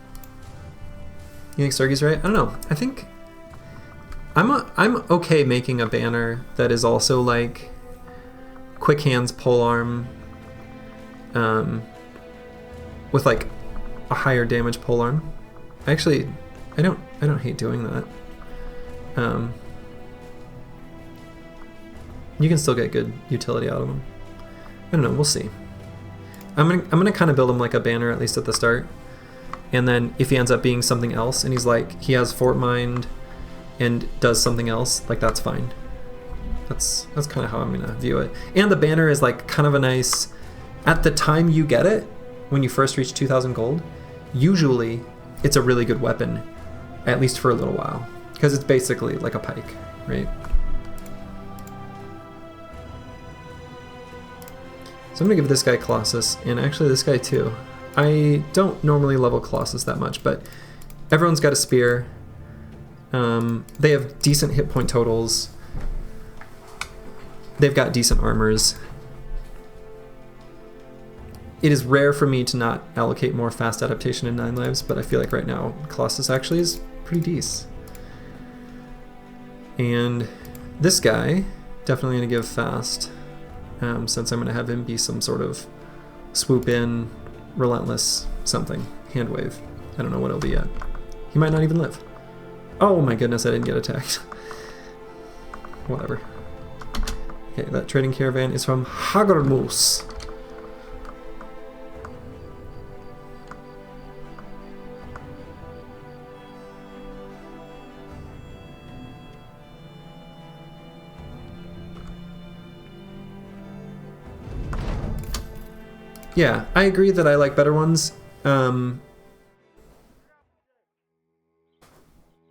think Starkey's right? I don't know. I think I'm okay making a banner that is also like quick hands, polearm, with like a higher damage polearm. Actually, I don't hate doing that. You can still get good utility out of them. I don't know, we'll see. I'm gonna kind of build him like a banner, at least at the start. And then if he ends up being something else, and he's like, he has Fort Mind and does something else, like that's fine. That's kind of how I'm gonna view it. And the banner is like kind of a nice, at the time you get it, when you first reach 2,000 gold, usually it's a really good weapon. At least for a little while, because it's basically like a pike, right? So I'm gonna give this guy Colossus, and actually this guy too. I don't normally level Colossus that much, but everyone's got a spear. They have decent hit point totals. They've got decent armors. It is rare for me to not allocate more fast adaptation in 9 lives, but I feel like right now Colossus actually is pretty decent. And this guy, definitely going to give fast, since I'm going to have him be some sort of swoop in, relentless something, hand wave. I don't know what it'll be yet. He might not even live. Oh my goodness, I didn't get attacked. Whatever. Okay, that trading caravan is from Hagermus. Yeah, I agree that I like better ones.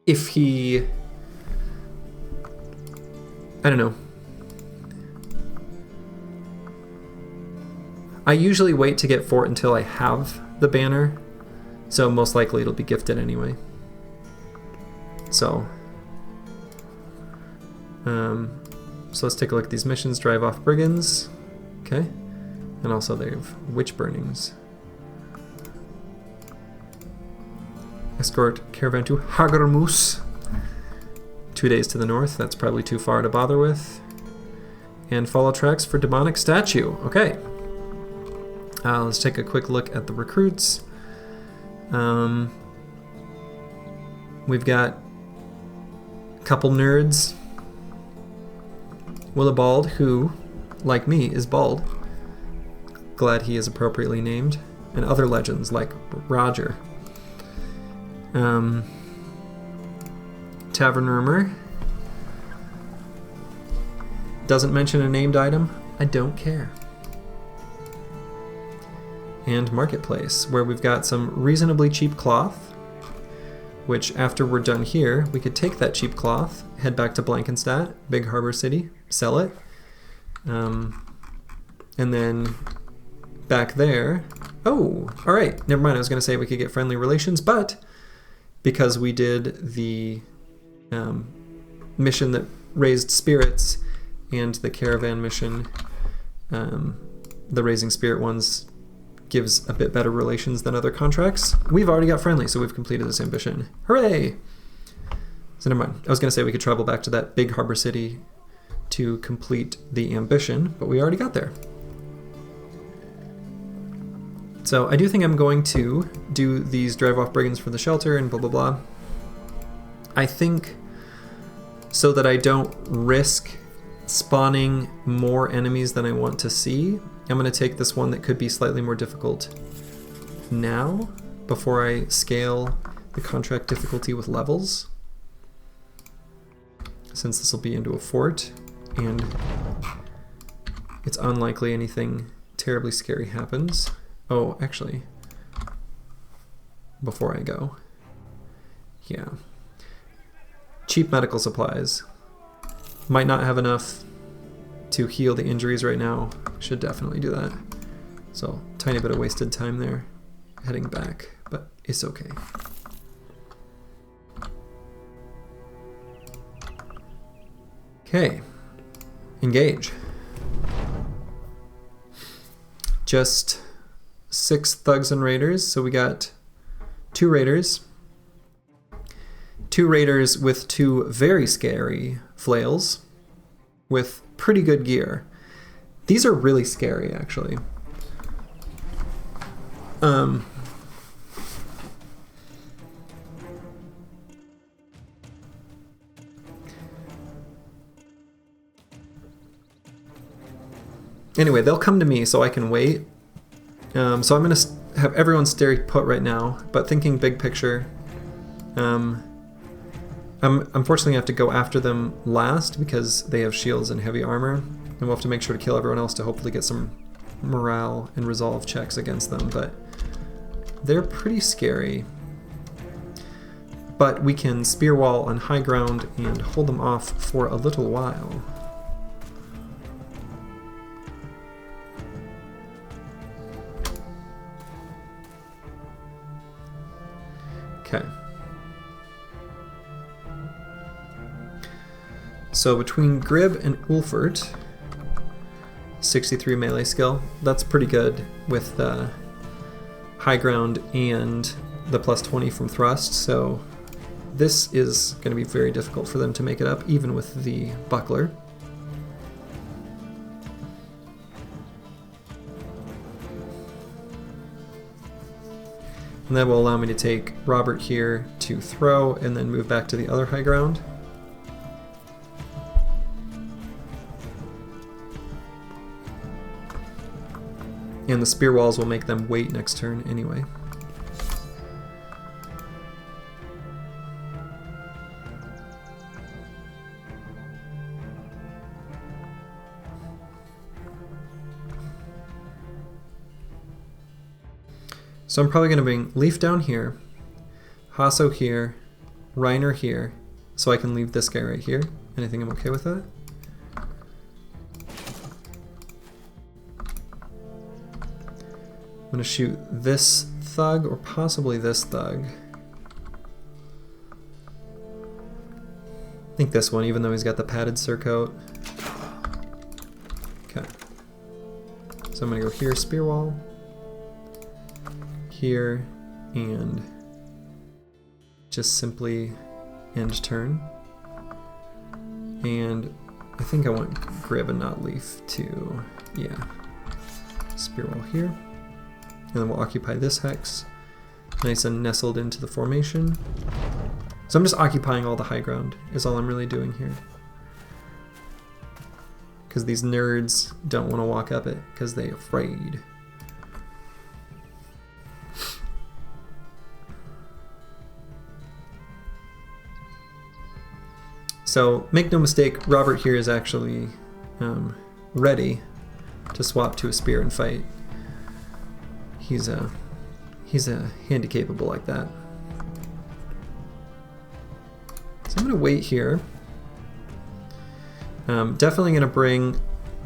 If he... I don't know. I usually wait to get Fort until I have the banner, so most likely it'll be gifted anyway. So let's take a look at these missions. Drive off brigands. Okay. And also they have witch burnings. Escort caravan to Hagermus. 2 days to the north. That's probably too far to bother with. And follow tracks for demonic statue. Okay. Let's take a quick look at the recruits. We've got a couple nerds. Willibald, who, like me, is bald. Glad he is appropriately named. And other legends like Roger. Tavern Rumor. Doesn't mention a named item. I don't care. And Marketplace, where we've got some reasonably cheap cloth, which after we're done here, we could take that cheap cloth, head back to Blankenstadt, Big Harbor City, sell it. And then back there, oh, all right, never mind. I was going to say we could get friendly relations, but because we did the mission that raised spirits and the caravan mission, the raising spirit ones gives a bit better relations than other contracts. We've already got friendly, so we've completed this ambition. Hooray! So never mind. I was going to say we could travel back to that big harbor city to complete the ambition, but we already got there. So I do think I'm going to do these drive off brigands for the shelter and blah blah blah. I think so that I don't risk spawning more enemies than I want to see, I'm going to take this one that could be slightly more difficult now before I scale the contract difficulty with levels, since this will be into a fort and it's unlikely anything terribly scary happens. Oh, actually, before I go, yeah, cheap medical supplies. Might not have enough to heal the injuries right now. Should definitely do that. So, tiny bit of wasted time there heading back, but it's okay. Okay, engage. Just 6 thugs and raiders, so we got 2 raiders. 2 raiders with 2 very scary flails with pretty good gear. These are really scary, actually. Anyway, they'll come to me so I can wait. So I'm going to have everyone stay put right now, but thinking big picture, I'm unfortunately have to go after them last because they have shields and heavy armor, and we'll have to make sure to kill everyone else to hopefully get some morale and resolve checks against them, but they're pretty scary. But we can spear wall on high ground and hold them off for a little while. Okay. So between Grib and Ulfert, 63 melee skill, that's pretty good with the high ground and the plus 20 from thrust, so this is going to be very difficult for them to make it up, even with the buckler. And that will allow me to take Robert here to throw and then move back to the other high ground. And the spear walls will make them wait next turn anyway. So I'm probably going to bring Leaf down here, Hasso here, Reiner here, so I can leave this guy right here, and I think I'm okay with that. I'm going to shoot this thug, or possibly this thug. I think this one, even though he's got the padded surcoat. Okay. So I'm going to go here, spear wall. Here, and just simply end turn. And I think I want Grib and not Leaf to, yeah, spear wall here. And then we'll occupy this hex, nice and nestled into the formation. So I'm just occupying all the high ground is all I'm really doing here. Because these nerds don't want to walk up it because they're afraid. So make no mistake, Robert here is actually ready to swap to a spear and fight. He's a handy capable like that. So I'm gonna wait here. Definitely gonna bring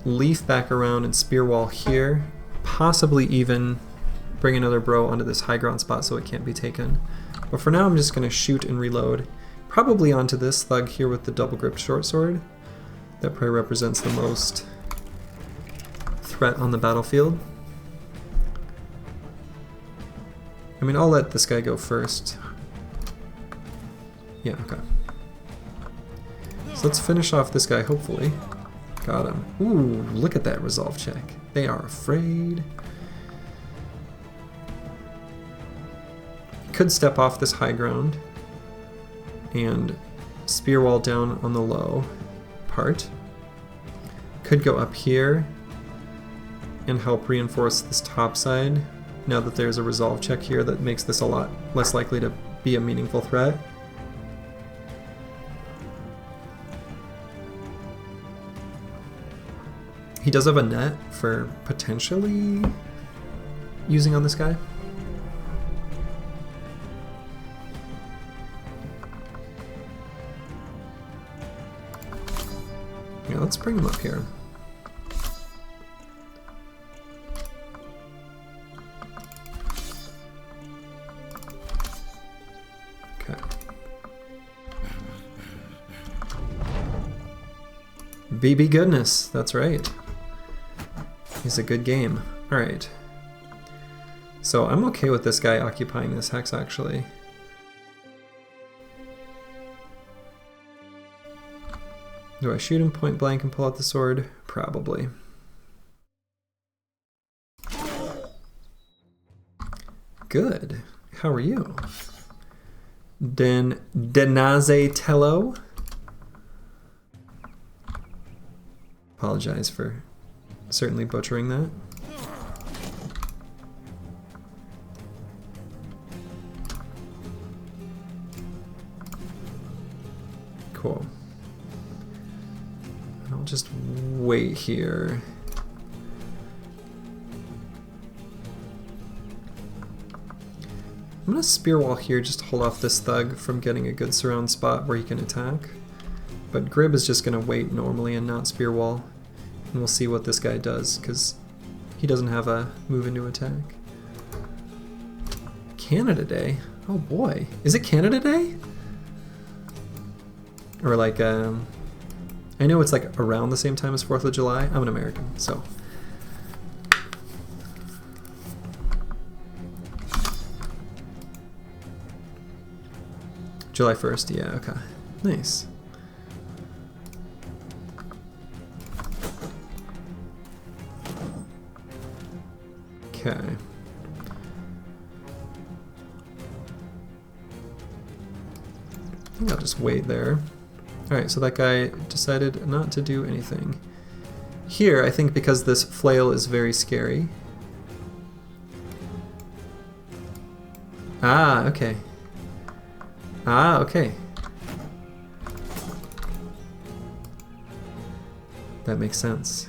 leaf back around and spear wall here. Possibly even bring another bro onto this high ground spot so it can't be taken. But for now I'm just going to shoot and reload. Probably onto this thug here with the double gripped short sword. That probably represents the most threat on the battlefield. I mean, I'll let this guy go first. Yeah, okay. So let's finish off this guy, hopefully. Got him. Ooh, look at that resolve check. They are afraid. Could step off this high ground and spear wall down on the low part. Could go up here and help reinforce this top side now that there's a resolve check here that makes this a lot less likely to be a meaningful threat. He does have a net for potentially using on this guy. Yeah, let's bring him up here. Okay. BB goodness, that's right. He's a good game. Alright. So I'm okay with this guy occupying this hex, actually. Do I shoot him point blank and pull out the sword? Probably. Good. How are you? Denaze Tello? Apologize for certainly butchering that. Cool. I'll just wait here. I'm gonna spear wall here just to hold off this thug from getting a good surround spot where he can attack. But Grib is just gonna wait normally and not spear wall. And we'll see what this guy does, because he doesn't have a move into attack. Canada Day? Oh boy. Is it Canada Day? Or like, I know it's like around the same time as 4th of July. I'm an American, so. July 1st, yeah, okay. Nice. Okay. I think I'll just wait there. Alright, so that guy decided not to do anything. Here, I think because this flail is very scary. Ah, okay. Ah, okay. That makes sense.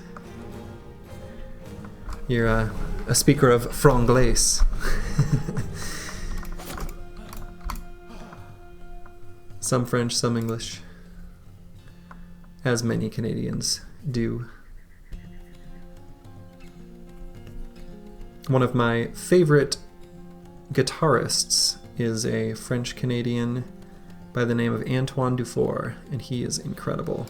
You're a speaker of franglais. Some French, some English. As many Canadians do. One of my favorite guitarists is a French Canadian by the name of Antoine Dufour, and he is incredible.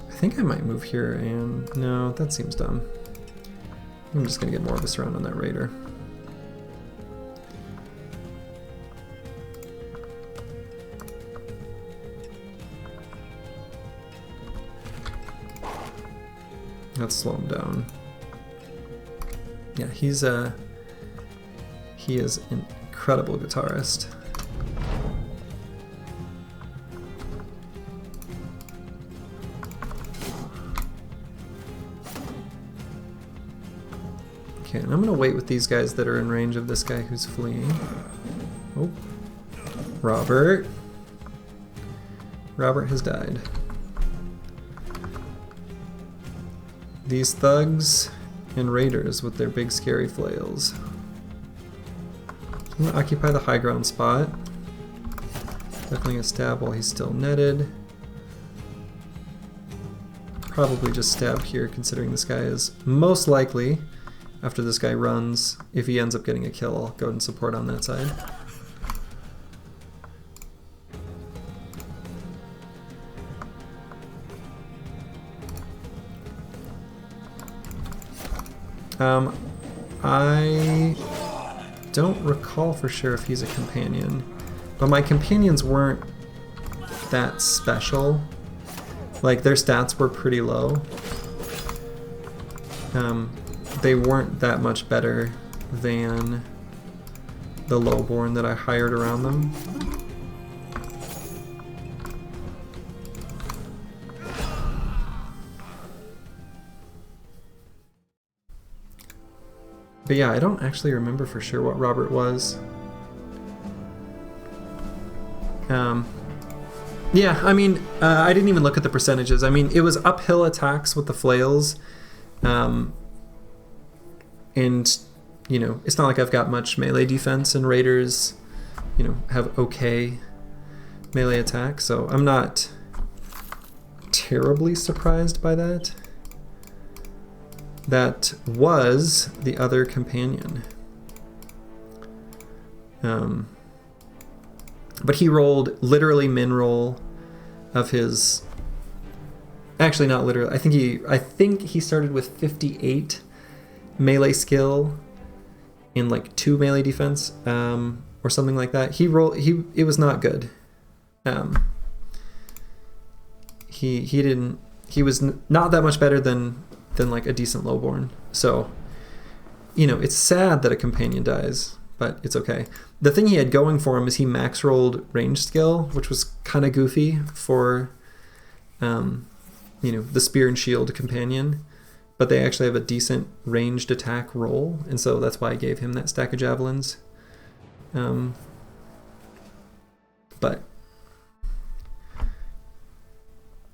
I think I might move here and... no, that seems dumb. I'm just gonna get more of a surround on that raider. Let's slow him down. Yeah, he is an incredible guitarist. Okay, and I'm gonna wait with these guys that are in range of this guy who's fleeing. Oh, Robert. Robert has died. these thugs and raiders with their big scary flails. I'm gonna occupy the high ground spot. Definitely a stab while he's still netted. Probably just stab here, considering this guy is most likely, after this guy runs, if he ends up getting a kill, I'll go and support on that side. I don't recall for sure if he's a companion, but my companions weren't that special. Like, their stats were pretty low. They weren't that much better than the lowborn that I hired around them. But yeah, I don't actually remember for sure what Robert was. Yeah, I mean, I didn't even look at the percentages. I mean, it was uphill attacks with the flails. And, you know, it's not like I've got much melee defense, and raiders, you know, have okay melee attack, so I'm not terribly surprised by that. That was the other companion. But he rolled literally min roll of his. Actually, not literally. I think he started with 58 melee skill in like 2 melee defense, or something like that. It was not good. He was not that much better than like a decent lowborn. So, you know, it's sad that a companion dies, but it's okay. The thing he had going for him is he max rolled range skill, which was kind of goofy for, you know, the spear and shield companion, but they actually have a decent ranged attack roll, and so that's why I gave him that stack of javelins. But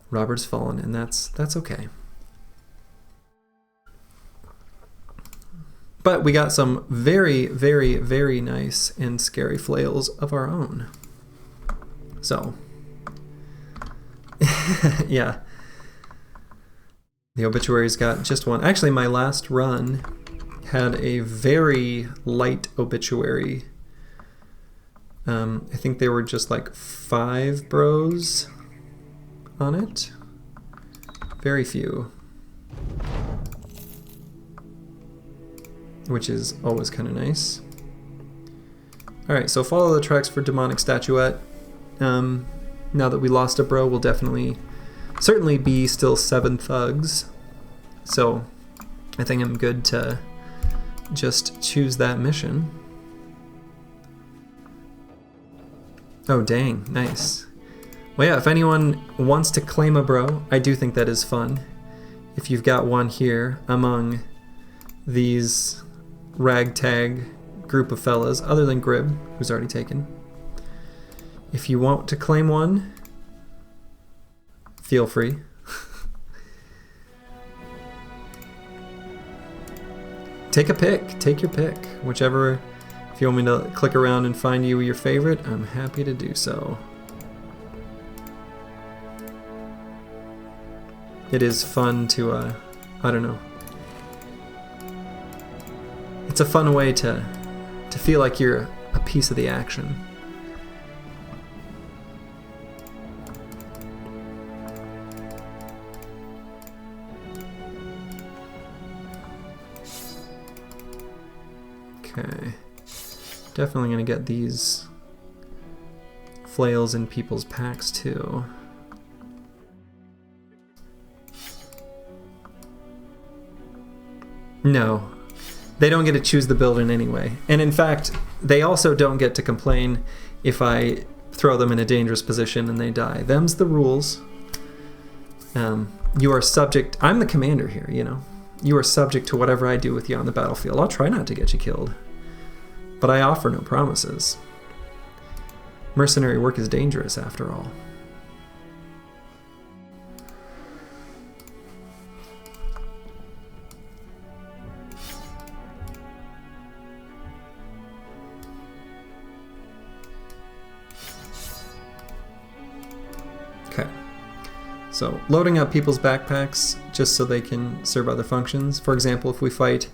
Robert's fallen, and that's okay. But we got some very, very, very nice and scary flails of our own. So, yeah. The obituary's got just one. Actually, my last run had a very light obituary. I think there were just like 5 bros on it. Very few. Which is always kind of nice. Alright, so follow the tracks for demonic statuette. Now that we lost a bro, we'll certainly be still 7 thugs. So I think I'm good to just choose that mission. Oh dang, nice. Well yeah, if anyone wants to claim a bro, I do think that is fun. If you've got one here among these ragtag group of fellas, other than Grib, who's already taken. If you want to claim one, feel free. Take a pick, take your pick. Whichever, if you want me to click around and find you your favorite, I'm happy to do so. It is fun to, I don't know. It's a fun way to feel like you're a piece of the action. Okay. Definitely gonna get these flails in people's packs too. No. They don't get to choose the build in any way. And in fact, they also don't get to complain if I throw them in a dangerous position and they die. Them's the rules. You are subject... I'm the commander here, you know. You are subject to whatever I do with you on the battlefield. I'll try not to get you killed. But I offer no promises. Mercenary work is dangerous, after all. So loading up people's backpacks just so they can serve other functions. For example, if we fight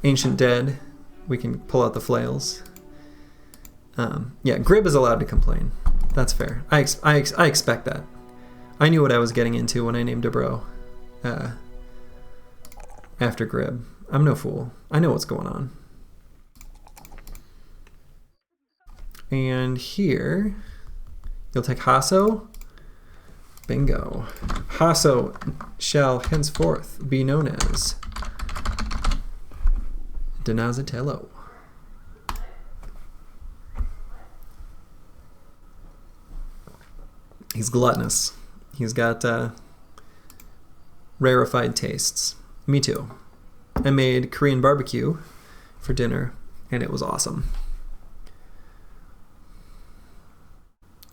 Ancient Dead, we can pull out the flails. Yeah, Grib is allowed to complain. That's fair. I expect that. I knew what I was getting into when I named a bro after Grib. I'm no fool. I know what's going on. And here, you'll take Hasso. Bingo. Hasso shall henceforth be known as Donazitello. He's gluttonous. He's got rarefied tastes. Me too. I made Korean barbecue for dinner, and it was awesome.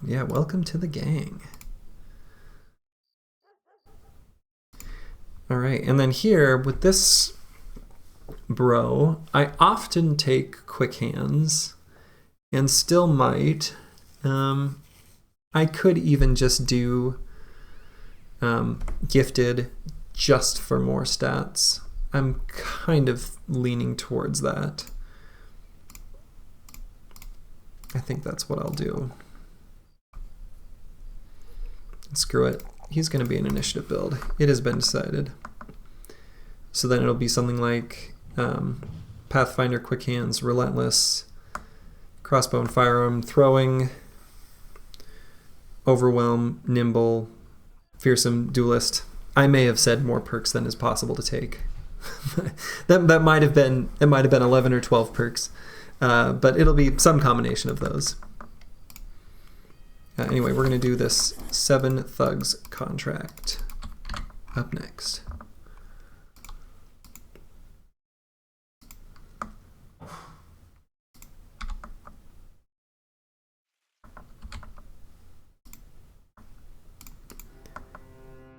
Yeah, welcome to the gang. All right, and then here with this bro, I often take quick hands and still might. I could even just do gifted just for more stats. I'm kind of leaning towards that. I think that's what I'll do. Screw it. He's going to be an initiative build. It has been decided. So then it'll be something like Pathfinder, Quick Hands, Relentless, Crossbow and Firearm, Throwing, Overwhelm, Nimble, Fearsome, Duelist. I may have said more perks than is possible to take. that might have been 11 or 12 perks, but it'll be some combination of those. Anyway, we're going to do this 7 Thugs contract up next.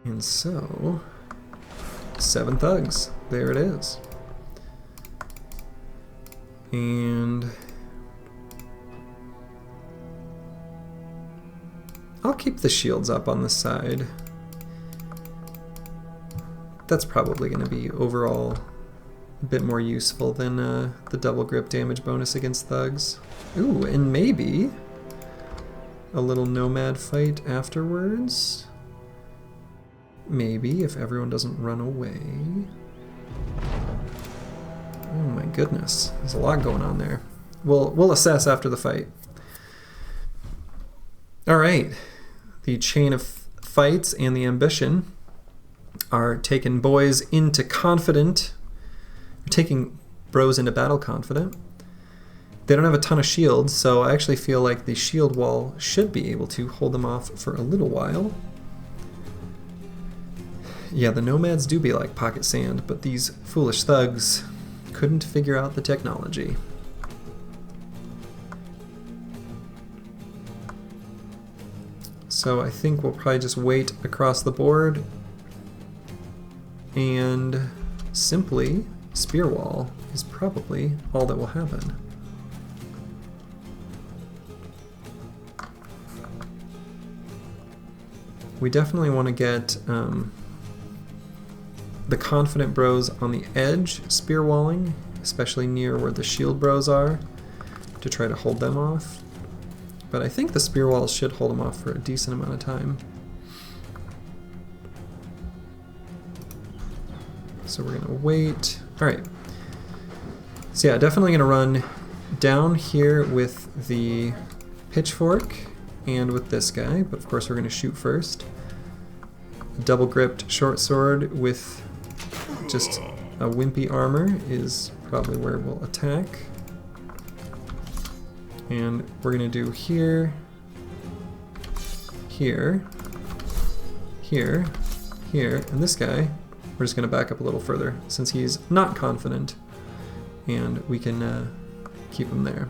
And so, 7 Thugs. There it is. And I'll keep the shields up on the side. That's probably going to be overall a bit more useful than the double grip damage bonus against thugs. Ooh, and maybe a little nomad fight afterwards. Maybe, if everyone doesn't run away. Oh my goodness, there's a lot going on there. We'll assess after the fight. All right, the chain of fights and the ambition are taking boys into confident, taking bros into battle confident. They don't have a ton of shields, so I actually feel like the shield wall should be able to hold them off for a little while. Yeah, the nomads do be like pocket sand, but these foolish thugs couldn't figure out the technology. So I think we'll probably just wait across the board and simply spear wall is probably all that will happen. We definitely want to get the confident bros on the edge spear walling, especially near where the shield bros are, to try to hold them off. But I think the spear walls should hold them off for a decent amount of time. So we're gonna wait. All right. So yeah, definitely gonna run down here with the pitchfork and with this guy, but of course we're gonna shoot first. A double gripped short sword with just a wimpy armor is probably where we'll attack. And we're gonna do here, here, here, here, and this guy, we're just gonna back up a little further since he's not confident, and we can keep him there.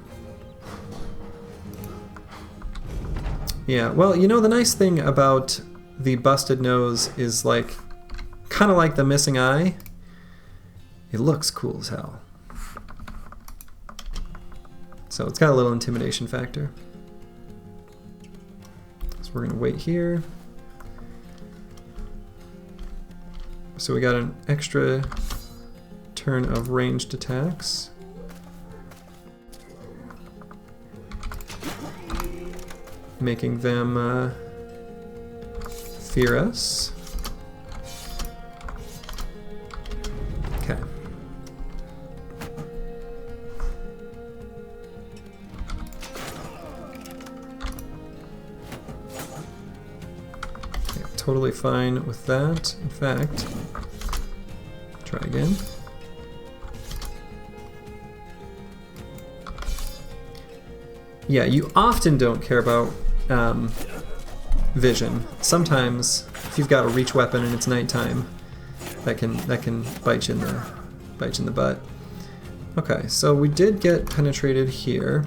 Yeah, well, you know, the nice thing about the busted nose is like, kind of like the missing eye, it looks cool as hell. So it's got a little intimidation factor. So we're gonna wait here. So we got an extra turn of ranged attacks. Making them fear us. Okay. Totally fine with that. In fact, try again. Yeah, you often don't care about vision. Sometimes, if you've got a reach weapon and it's nighttime, that can bite you in the butt. Okay, so we did get penetrated here.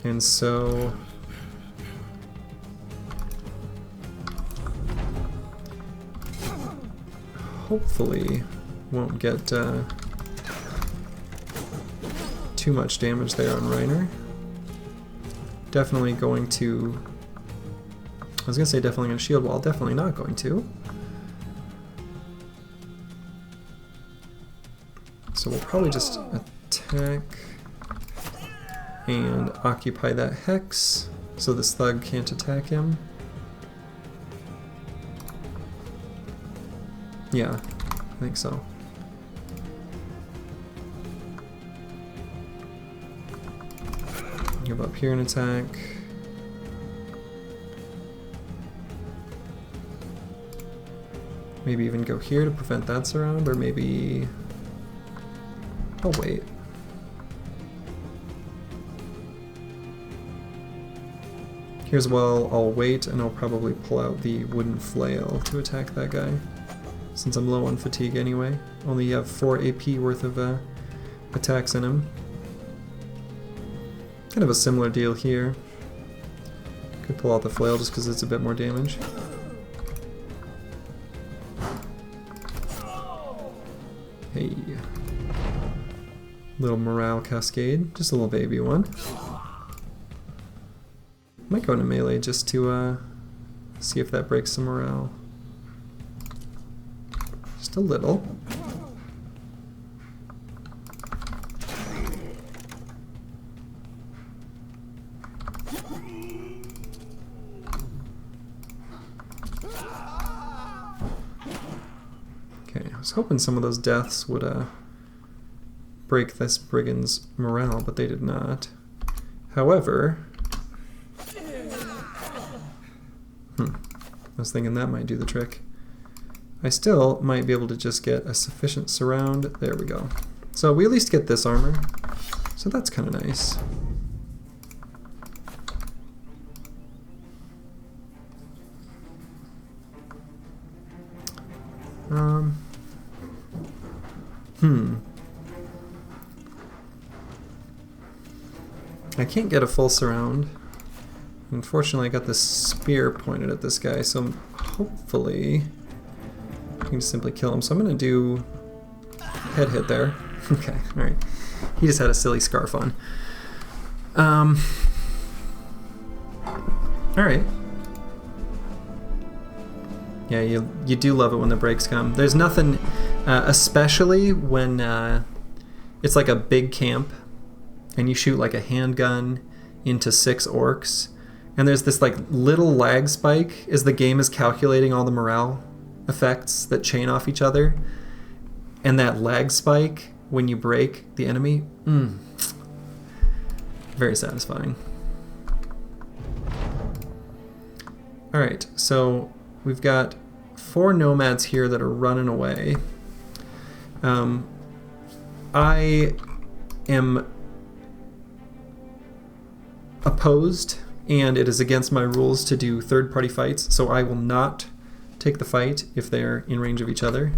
And so hopefully won't get too much damage there on Reiner. Definitely going to, I was gonna say definitely gonna shield wall, definitely not going to. So we'll probably just attack and occupy that hex so this thug can't attack him. Yeah, I think so. Give up here and attack. Maybe even go here to prevent that surround, or maybe I'll wait. Here's well, I'll wait and I'll probably pull out the wooden flail to attack that guy, since I'm low on fatigue anyway. Only have 4 AP worth of attacks in him. Kind of a similar deal here. Could pull out the flail just because it's a bit more damage. Hey. Little morale cascade, just a little baby one. Might go into melee just to see if that breaks some morale. Just a little. Okay, I was hoping some of those deaths would break this brigand's morale, but they did not. However, I was thinking that might do the trick. I still might be able to just get a sufficient surround. There we go. So we at least get this armor. So that's kind of nice. I can't get a full surround. Unfortunately, I got this spear pointed at this guy, so hopefully I can just simply kill him. So I'm going to do head hit there. Okay, alright. He just had a silly scarf on. Alright. Yeah, you do love it when the breaks come. There's nothing, especially when it's like a big camp and you shoot like a handgun into 6 orcs. And there's this like little lag spike as the game is calculating all the morale effects that chain off each other. And that lag spike when you break the enemy, very satisfying. Alright, so we've got 4 nomads here that are running away. I am opposed, and it is against my rules to do third-party fights, so I will not take the fight if they're in range of each other.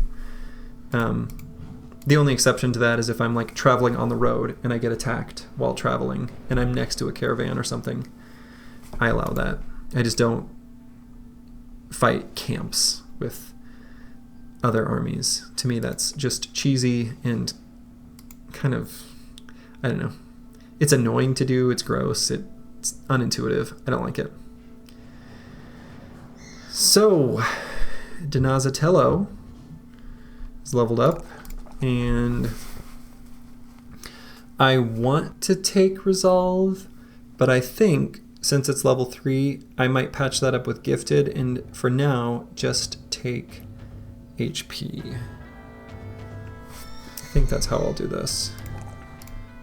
The only exception to that is if I'm like traveling on the road and I get attacked while traveling and I'm next to a caravan or something. I allow that. I just don't fight camps with other armies. To me, that's just cheesy and kind of, I don't know. It's annoying to do, it's gross, it It's unintuitive. I don't like it. So, Donazatello is leveled up, and I want to take Resolve, but I think since it's level 3, I might patch that up with Gifted, and for now, just take HP. I think that's how I'll do this.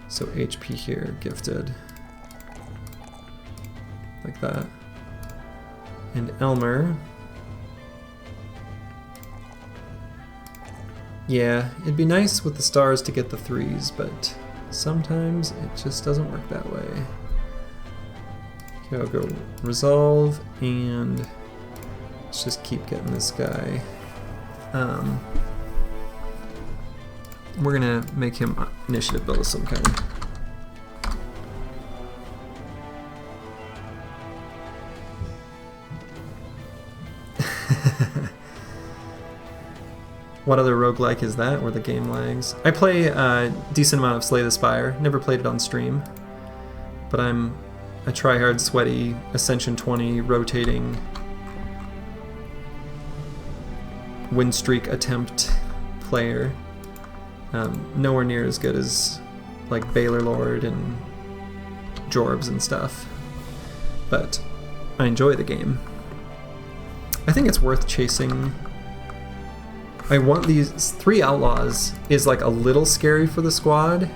So HP here, Gifted. Like that. And Elmer. Yeah, it'd be nice with the stars to get the 3s, but sometimes it just doesn't work that way. Okay, I'll go Resolve, and let's just keep getting this guy. We're gonna make him initiative build of some kind. What other roguelike is that where the game lags? I play a decent amount of Slay the Spire. Never played it on stream, but I'm a try-hard, sweaty, Ascension 20 rotating win streak attempt player. Nowhere near as good as like Baylor Lord and Jorbs and stuff, but I enjoy the game. I think it's worth chasing. I want these 3 outlaws is like a little scary for the squad,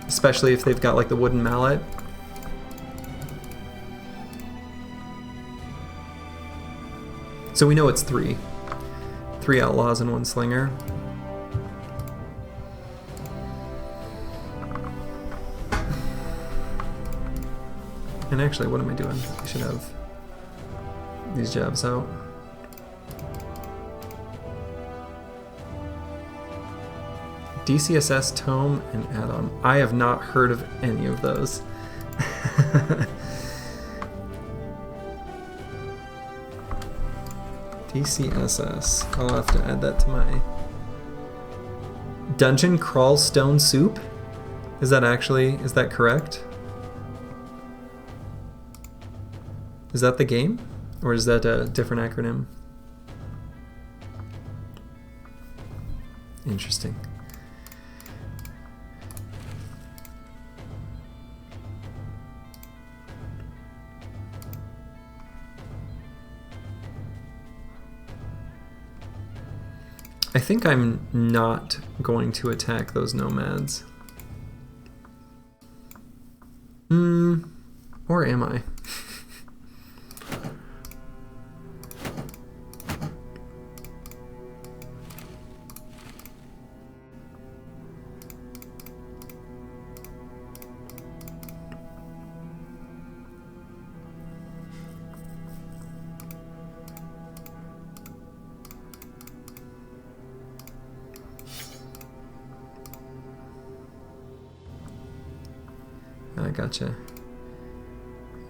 especially if they've got like the wooden mallet. So we know it's 3. 3 outlaws and 1 slinger. And actually, what am I doing? I should have these jabs out. DCSS, Tome, and Add-on. I have not heard of any of those. DCSS. I'll have to add that to my... Dungeon Crawl Stone Soup? Is that correct? Is that the game? Or is that a different acronym? Interesting. I think I'm not going to attack those nomads. Or am I? I gotcha.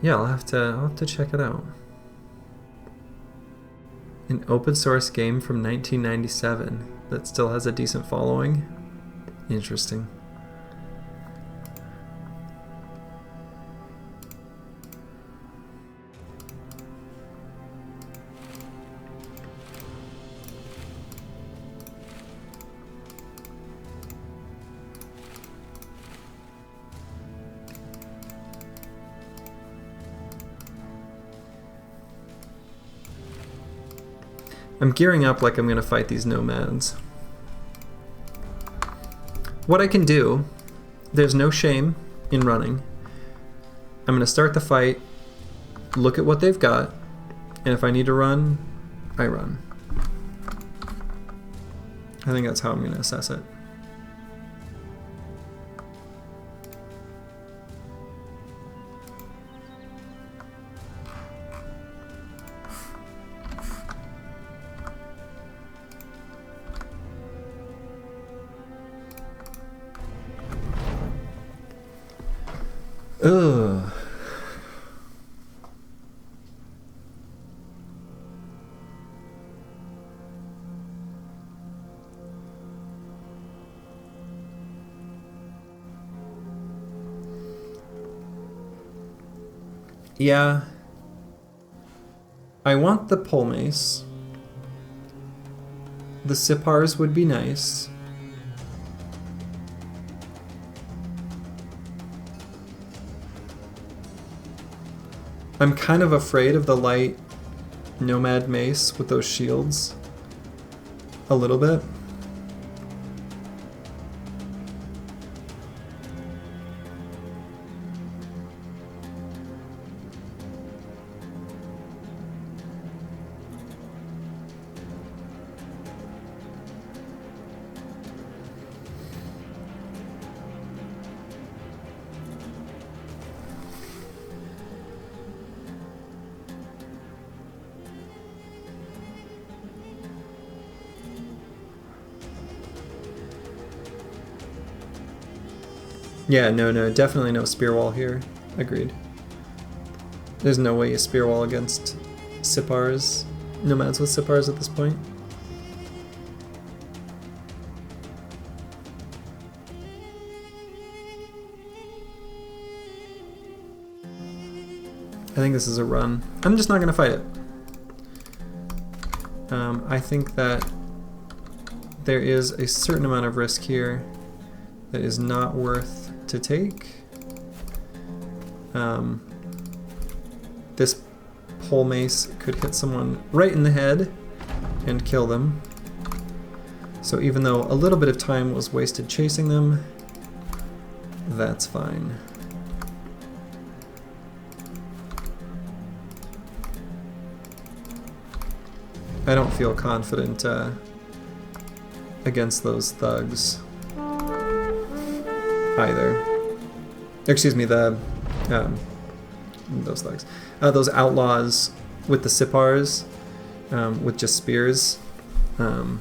Yeah, I'll have to check it out. An open source game from 1997 that still has a decent following. Interesting. I'm gearing up like I'm going to fight these nomads. What I can do, there's no shame in running. I'm going to start the fight, look at what they've got, and if I need to run, I run. I think that's how I'm going to assess it. Ugh. Yeah. I want the pole mace. The Sipars would be nice. I'm kind of afraid of the light nomad mace with those shields. A little bit. Yeah, no, definitely no spear wall here. Agreed. There's no way you spear wall against Sipars, nomads with Sipars at this point. I think this is a run. I'm just not going to fight it. I think that there is a certain amount of risk here that is not worth to take. This pole mace could hit someone right in the head and kill them. So even though a little bit of time was wasted chasing them, that's fine. I don't feel confident against those thugs either. Excuse me, those thugs. Those outlaws with the Sipars, with just spears, don't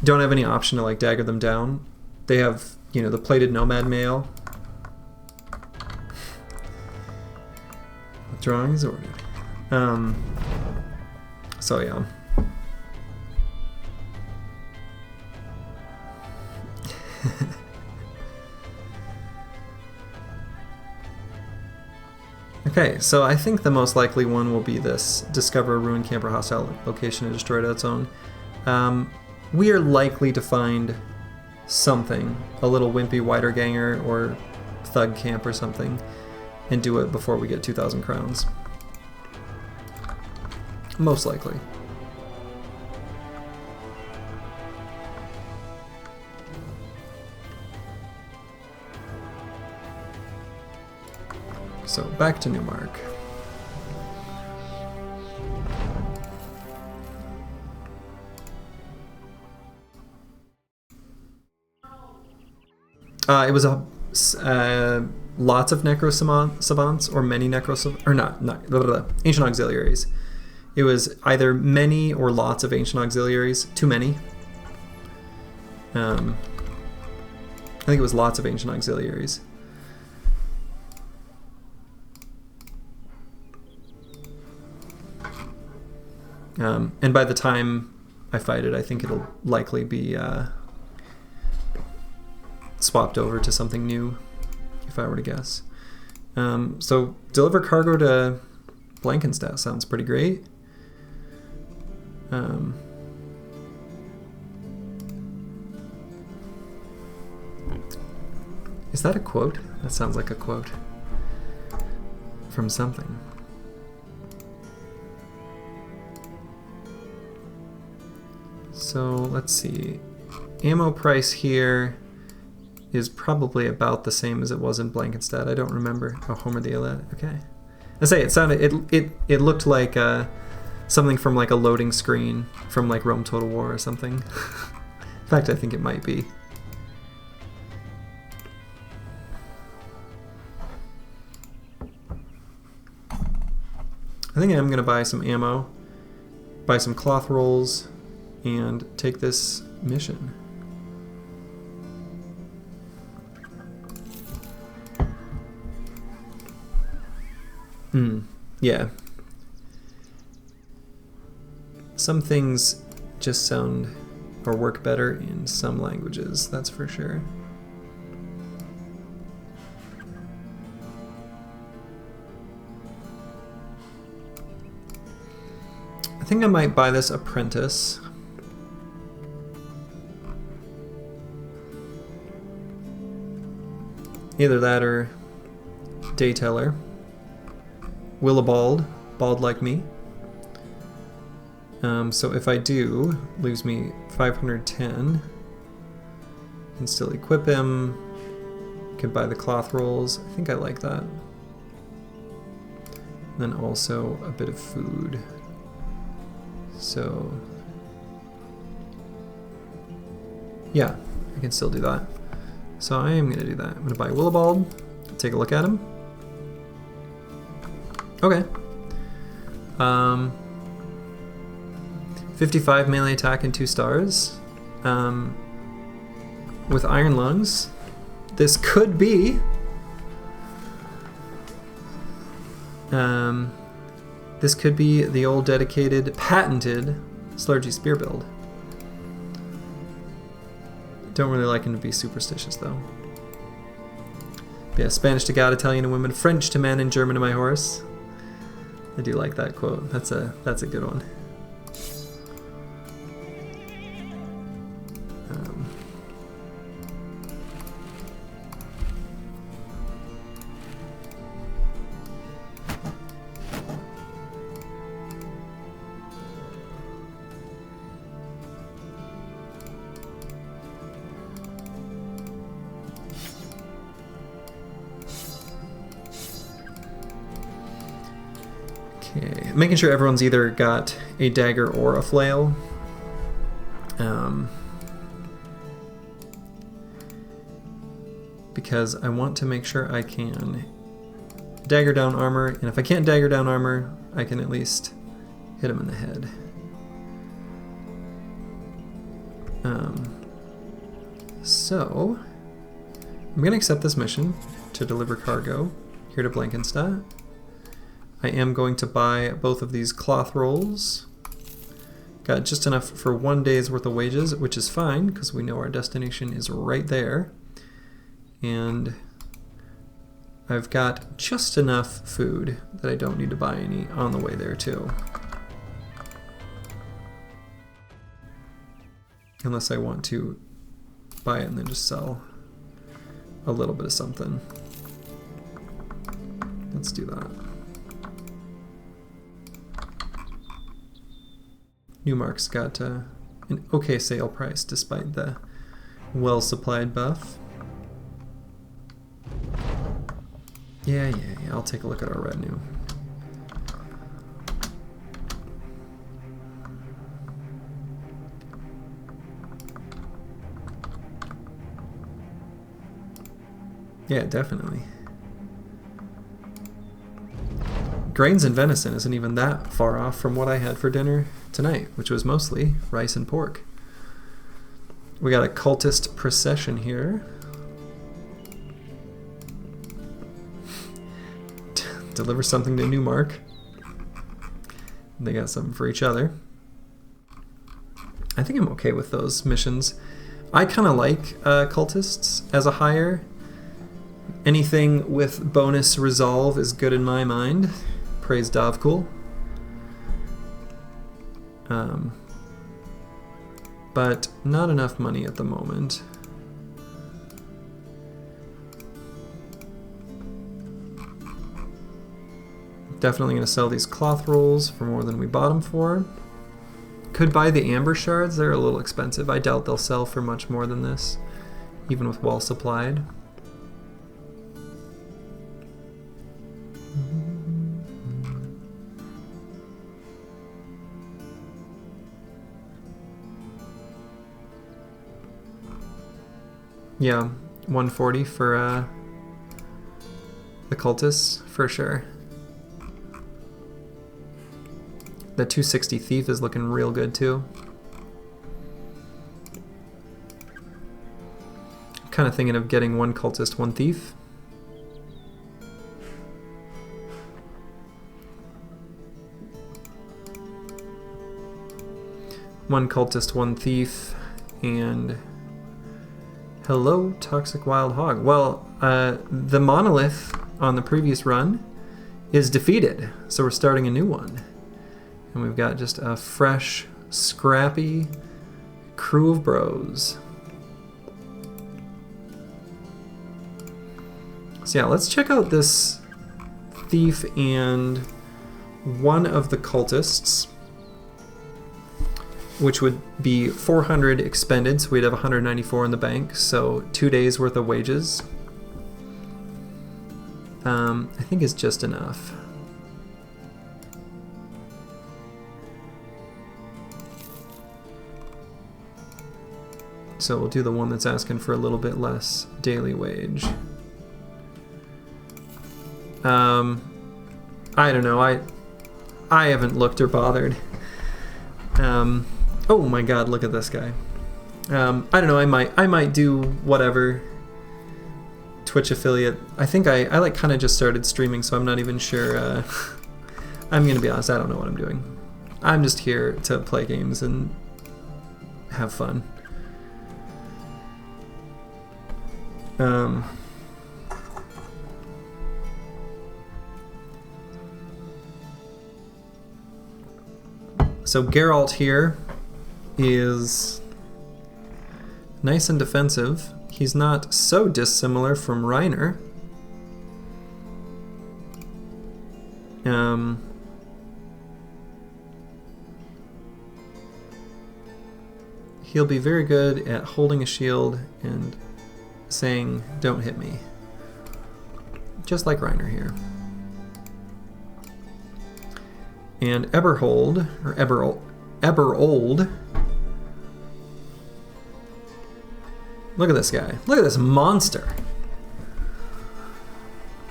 have any option to like dagger them down. They have, you know, the plated nomad mail. Drawing is ordered. So yeah. Okay, so I think the most likely one will be this. Discover a ruined camp or hostile location and destroy it on its own. We are likely to find something, a little wimpy wiederganger or thug camp or something, and do it before we get 2,000 crowns. Most likely. So back to Newmark. It was lots of necro savants or many necro or not ancient auxiliaries. It was either many or lots of ancient auxiliaries. Too many. I think it was lots of ancient auxiliaries. And by the time I fight it, I think it'll likely be swapped over to something new, if I were to guess. So deliver cargo to Blankenstadt sounds pretty great. Is that a quote? That sounds like a quote from something. So let's see. Ammo price here is probably about the same as it was in Blankenstadt. I don't remember. Oh, Homer the Elite. Okay. I say it sounded. It looked like something from like a loading screen from like Rome Total War or something. In fact, I think it might be. I think I'm gonna buy some ammo, buy some cloth rolls, and take this mission. Yeah. Some things just sound or work better in some languages, that's for sure. think I might buy this apprentice. Either that or dayteller. Willibald, bald like me. So if I do, leaves me 510. Can still equip him. Can buy the cloth rolls. I think I like that. And then also a bit of food. So yeah, I can still do that. So I am going to do that. I'm going to buy Willibald. Take a look at him. Okay. 55 melee attack and 2 stars. With Iron Lungs, this could be the old dedicated, patented Slurgy Spear build. Don't really like him to be superstitious though. But yeah, Spanish to God, Italian to women, French to men, and German to my horse. I do like that quote. That's a good one. Okay, making sure everyone's either got a dagger or a flail. Because I want to make sure I can dagger down armor, and if I can't dagger down armor, I can at least hit him in the head. So, I'm going to accept this mission to deliver cargo here to Blankenstadt. I am going to buy both of these cloth rolls. Got just enough for 1 day's worth of wages, which is fine because we know our destination is right there. And I've got just enough food that I don't need to buy any on the way there too. Unless I want to buy it and then just sell a little bit of something. Let's do that. Newmark's got an okay sale price despite the well-supplied buff. Yeah, I'll take a look at our retinue. Yeah, definitely. Grains and venison isn't even that far off from what I had for dinner tonight, which was mostly rice and pork. We got a cultist procession here. Deliver something to Newmark. They got something for each other. I think I'm okay with those missions. I kind of like cultists as a hire. Anything with bonus resolve is good in my mind. Praise Dovcool. But not enough money at the moment. Definitely going to sell these cloth rolls for more than we bought them for. Could buy the amber shards. They're a little expensive. I doubt they'll sell for much more than this, even with well supplied. Yeah, 140 for the cultists, for sure. The 260 thief is looking real good too. Kind of thinking of getting 1 cultist, 1 thief. One cultist, 1 thief, and hello, toxic wild hog. Well, the monolith on the previous run is defeated, so we're starting a new one. And we've got just a fresh, scrappy crew of bros. So yeah, let's check out this thief and one of the cultists, which would be 400 expended, so we'd have 194 in the bank, so 2 days worth of wages. I think is just enough. So we'll do the one that's asking for a little bit less daily wage. I don't know, I haven't looked or bothered. Oh my god, look at this guy. I don't know, I might do whatever. Twitch affiliate. I think I like kind of just started streaming, so I'm not even sure. I'm gonna be honest, I don't know what I'm doing. I'm just here to play games and have fun. So Geralt here is nice and defensive. He's not so dissimilar from Reiner. He'll be very good at holding a shield and saying, "Don't hit me." Just like Reiner here. And Eberhold, or Eberold. Look at this guy. Look at this monster.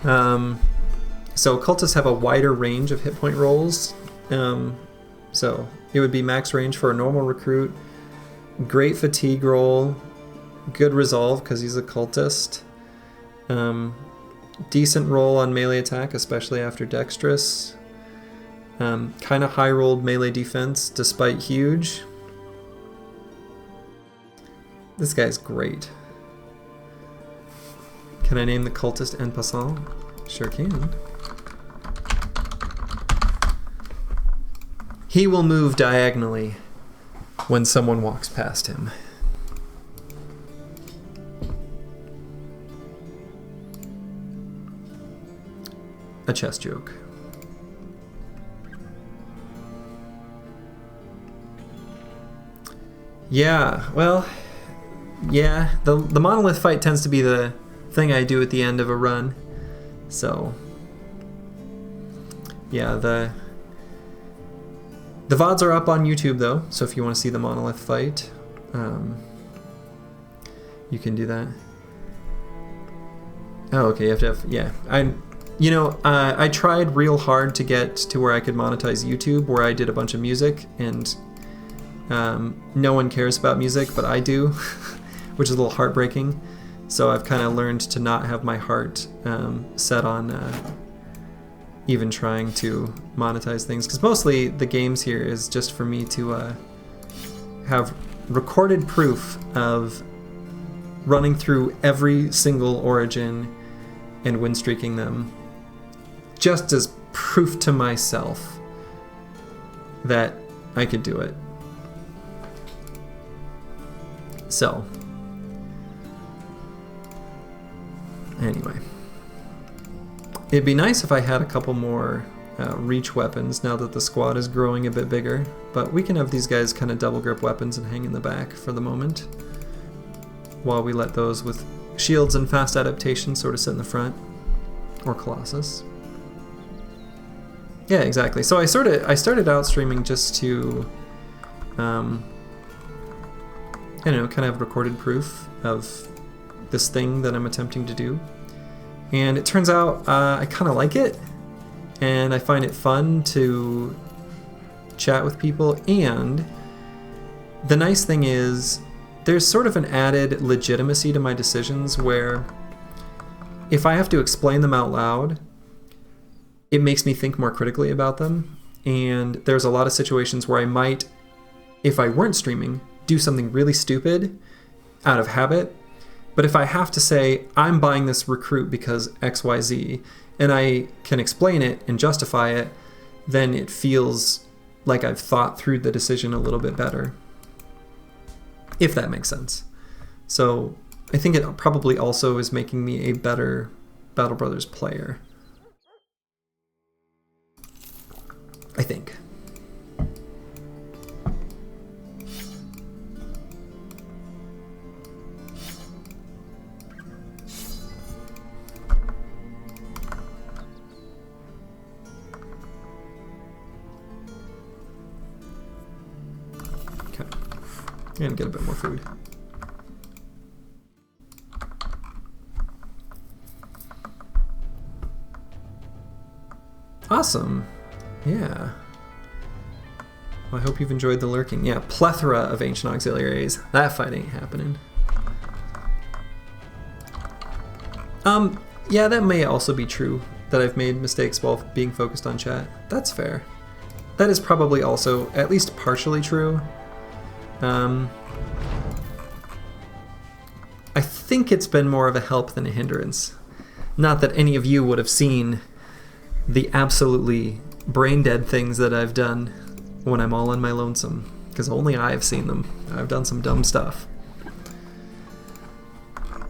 So cultists have a wider range of hit point rolls. So it would be max range for a normal recruit. Great fatigue roll. Good resolve because he's a cultist. Decent roll on melee attack, especially after dexterous. Kind of high rolled melee defense despite huge. This guy's great. Can I name the cultist en passant? Sure can. He will move diagonally when someone walks past him. A chess joke. Yeah, well, yeah, the Monolith fight tends to be the thing I do at the end of a run. So, yeah, the VODs are up on YouTube though, so if you want to see the Monolith fight, you can do that. Oh, okay, you have to have, yeah. I tried real hard to get to where I could monetize YouTube, where I did a bunch of music, and no one cares about music, but I do, which is a little heartbreaking. So I've kind of learned to not have my heart set on even trying to monetize things, because mostly the games here is just for me to have recorded proof of running through every single origin and win streaking them, just as proof to myself that I could do it. So, anyway, it'd be nice if I had a couple more reach weapons now that the squad is growing a bit bigger, but we can have these guys kind of double grip weapons and hang in the back for the moment, while we let those with shields and fast adaptation sort of sit in the front, or Colossus. Yeah, exactly. So I started out streaming just to I don't know, kind of have recorded proof of this thing that I'm attempting to do. And it turns out I kind of like it, and I find it fun to chat with people, and the nice thing is there's sort of an added legitimacy to my decisions where if I have to explain them out loud, it makes me think more critically about them, and there's a lot of situations where I might, if I weren't streaming, do something really stupid out of habit. But if I have to say, I'm buying this recruit because XYZ, and I can explain it and justify it, then it feels like I've thought through the decision a little bit better, if that makes sense. So I think it probably also is making me a better Battle Brothers player. I think. Okay. And get a bit more food. Awesome. Yeah. Well, I hope you've enjoyed the lurking. Yeah, plethora of ancient auxiliaries. That fight ain't happening. Yeah, that may also be true, that I've made mistakes while being focused on chat. That's fair. That is probably also at least partially true. I think it's been more of a help than a hindrance. Not that any of you would have seen the absolutely brain-dead things that I've done when I'm all on my lonesome, because only I've seen them. I've done some dumb stuff.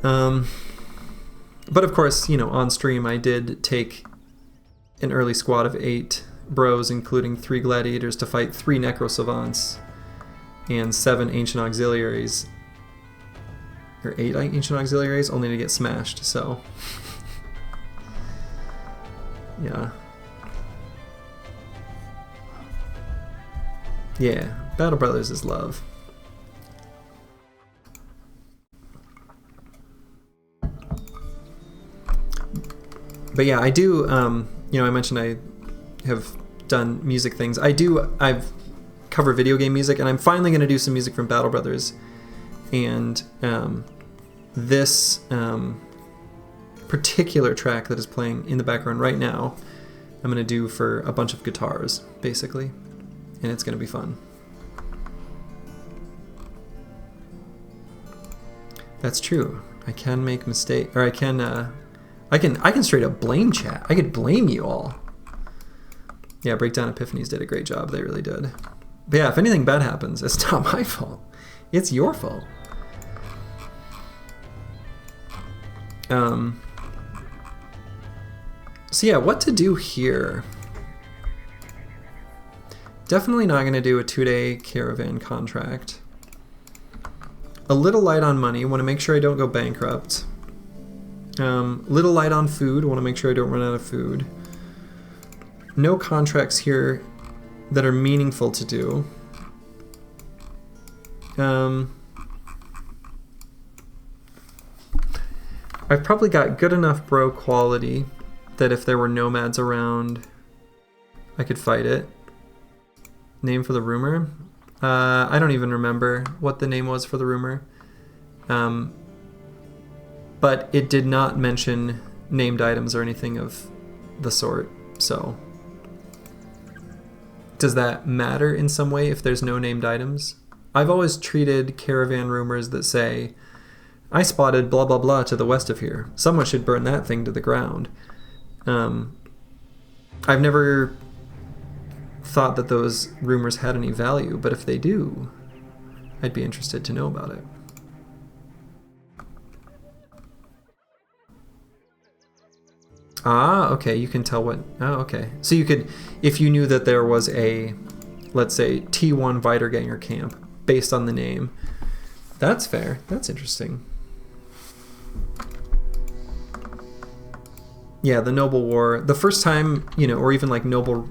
But of course, you know, on stream I did take an early squad of 8 bros, including 3 gladiators, to fight 3 necro savants and 7 ancient auxiliaries, or 8 ancient auxiliaries, only to get smashed, so yeah. Yeah, Battle Brothers is love. But yeah, I do, you know, I mentioned I have done music things. I've covered video game music, and I'm finally going to do some music from Battle Brothers. And this particular track that is playing in the background right now, I'm going to do for a bunch of guitars, basically. And it's going to be fun. That's true. I can make mistakes, or I can straight up blame chat. I could blame you all. Yeah, Breakdown Epiphanies did a great job. They really did. But yeah, if anything bad happens, it's not my fault. It's your fault. So yeah, what to do here? Definitely not going to do a 2-day caravan contract. A little light on money. Want to make sure I don't go bankrupt. Little light on food. Want to make sure I don't run out of food. No contracts here that are meaningful to do. I've probably got good enough bro quality that if there were nomads around, I could fight it. Name for the rumor? I don't even remember what the name was for the rumor. But it did not mention named items or anything of the sort, so does that matter in some way if there's no named items? I've always treated caravan rumors that say, I spotted blah blah blah to the west of here. Someone should burn that thing to the ground. I've never thought that those rumors had any value, but if they do, I'd be interested to know about it. Ah, okay, you can tell what... Oh, okay. So you could, if you knew that there was a, let's say, T1 wiederganger camp, based on the name. That's fair. That's interesting. Yeah, the Noble War. The first time, you know, or even like Noble...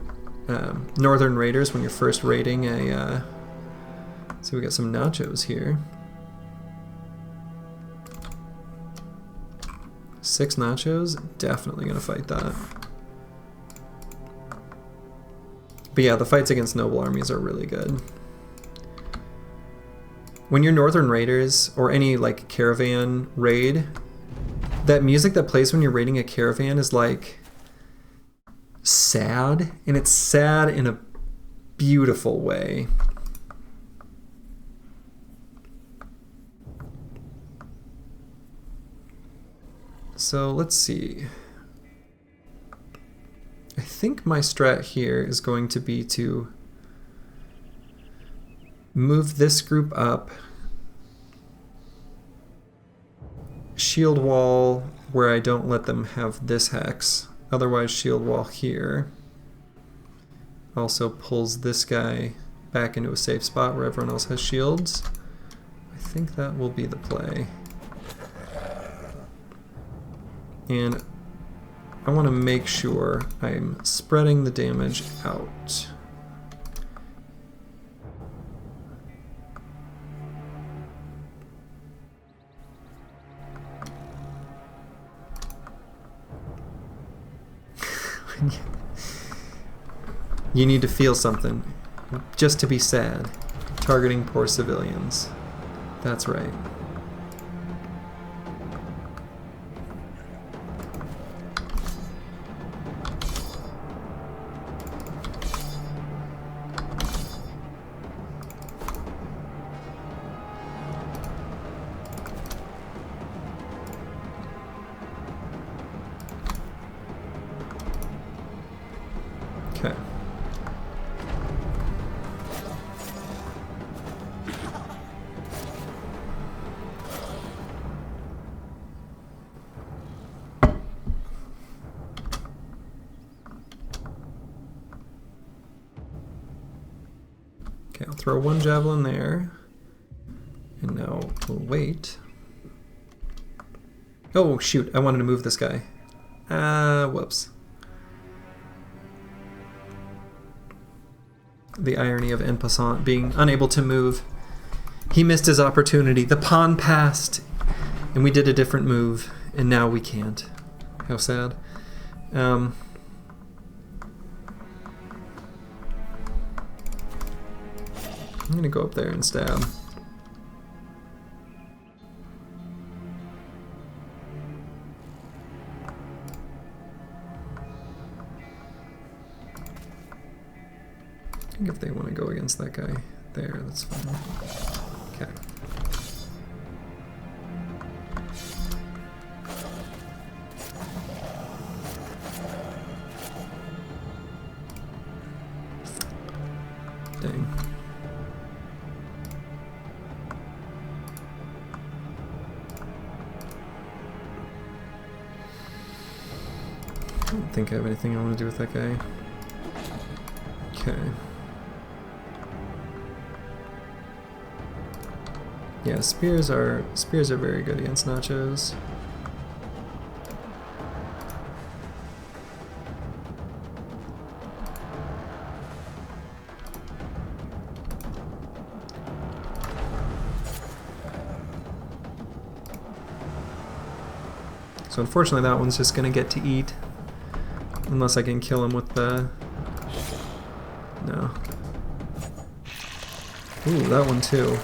Northern Raiders, when you're first raiding a... So we got some nachos here. 6 nachos? Definitely gonna fight that. But yeah, the fights against noble armies are really good. When you're Northern Raiders, or any like caravan raid, that music that plays when you're raiding a caravan is like sad, and it's sad in a beautiful way. So let's see. I think my strat here is going to be to move this group up. Shield wall where I don't let them have this hex. Otherwise, shield wall here. Also pulls this guy back into a safe spot where everyone else has shields. I think that will be the play. And I want to make sure I'm spreading the damage out. You need to feel something, just to be sad. Targeting poor civilians. That's right. Okay. Okay, I'll throw one javelin there. And now we'll wait. Oh, shoot, I wanted to move this guy. Whoops. The irony of en passant being unable to move. He missed his opportunity. The pawn passed, and we did a different move, and now we can't. How sad. I'm gonna go up there and stab. I think if they want to go against that guy there, that's fine. Okay. Dang. I don't think I have anything I want to do with that guy. Okay. Yeah, spears are very good against nachos. So unfortunately that one's just gonna get to eat. Unless I can kill him with the... No. Ooh, that one too.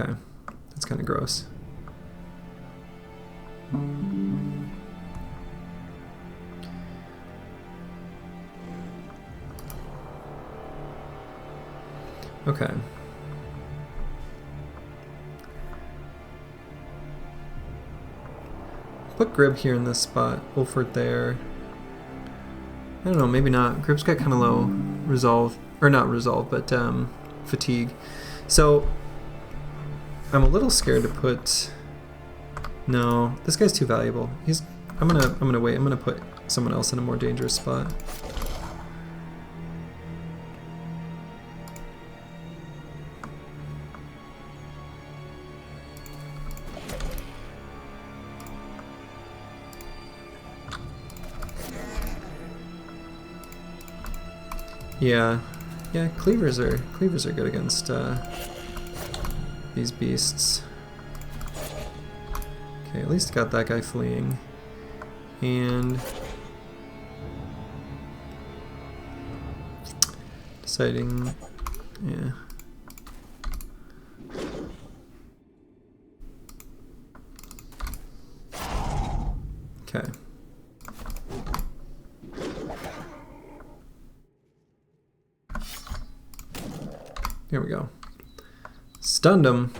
Okay, that's kind of gross. Okay. Put Grib here in this spot, Wolford there. I don't know, maybe not. Grib's got kind of low resolve, or not resolve, but fatigue. So I'm a little scared to put. No, this guy's too valuable. I'm gonna wait. I'm gonna put someone else in a more dangerous spot. Yeah, cleavers are good against these beasts. Okay, at least got that guy fleeing, and deciding, yeah. Okay. Here we go. Stunned him.